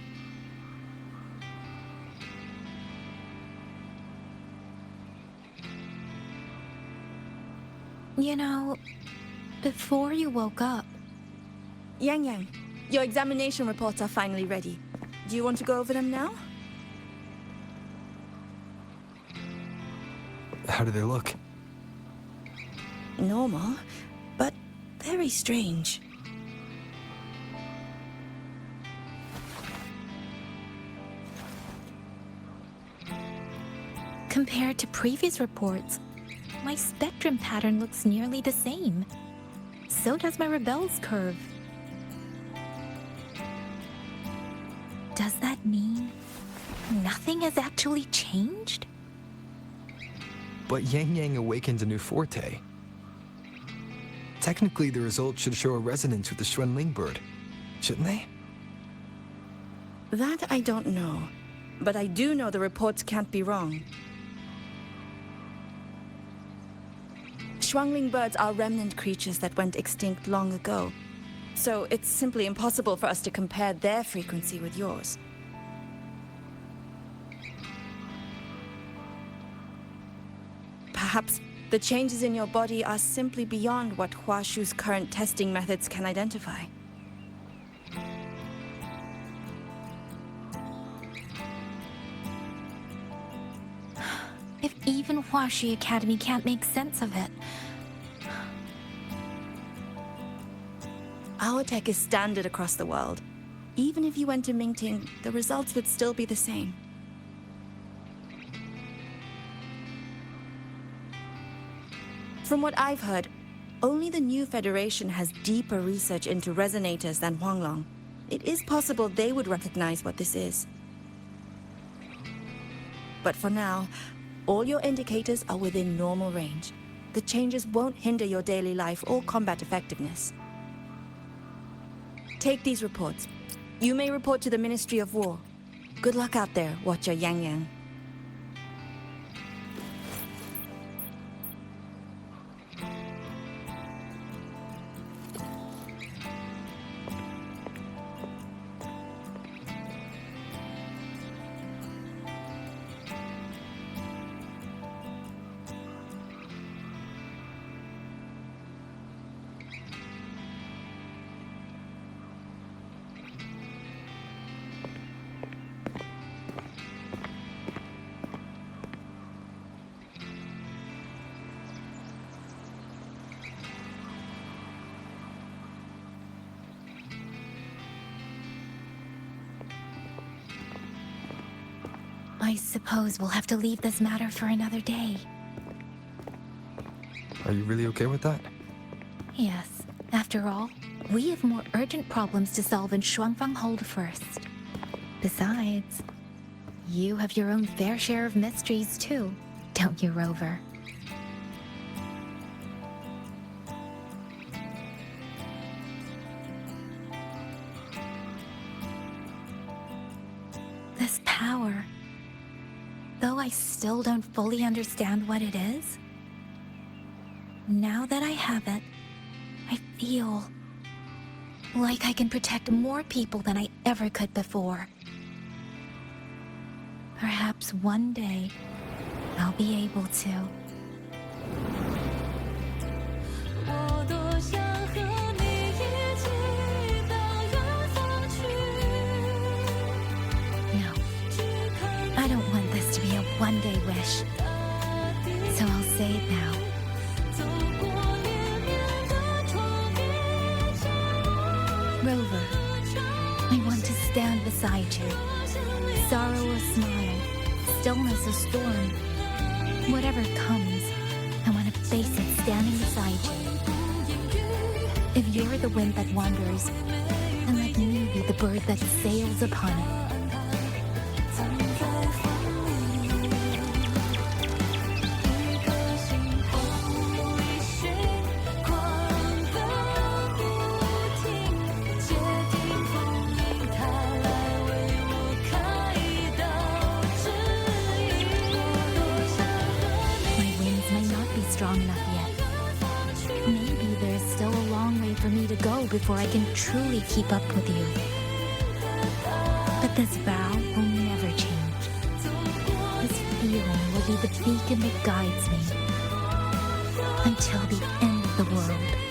You know, before you woke up... Yang Yang, your examination reports are finally ready. Do you want to go over them now? How do they look? Normal, but very strange. Compared to previous reports, my spectrum pattern looks nearly the same. So does my Rebel's curve. Does that mean nothing has actually changed? But Yang Yang awakened a new forte. Technically, the results should show a resonance with the Xuanling bird, shouldn't they? That I don't know, but I do know the reports can't be wrong. Xuanling birds are remnant creatures that went extinct long ago, so it's simply impossible for us to compare their frequency with yours. Perhaps the changes in your body are simply beyond what Hua Shu's current testing methods can identify. If even Hua Shu Academy can't make sense of it... Our tech is standard across the world. Even if you went to Mingting, the results would still be the same. From what I've heard, only the new Federation has deeper research into resonators than Huanglong. It is possible they would recognize what this is. But for now, all your indicators are within normal range. The changes won't hinder your daily life or combat effectiveness. Take these reports. You may report to the Ministry of War. Good luck out there, Watcher Yang Yang. I suppose we'll have to leave this matter for another day. Are you really okay with that? Yes. After all, we have more urgent problems to solve in Shuangfang Hold first. Besides, you have your own fair share of mysteries too, don't you, Rover? This power... Though I still don't fully understand what it is, now that I have it, I feel like I can protect more people than I ever could before. Perhaps one day, I'll be able to. No, I don't want this to be a one-day wish, so I'll say it now. Rover, I want to stand beside you. Sorrow or smile, stillness or storm. Whatever comes, I want to face it standing beside you. If you're the wind that wanders, then let me be the bird that sails upon it. Strong enough yet, go before I can truly keep up with you. But this vow will never change. This feeling will be the beacon that guides me until the end of the world.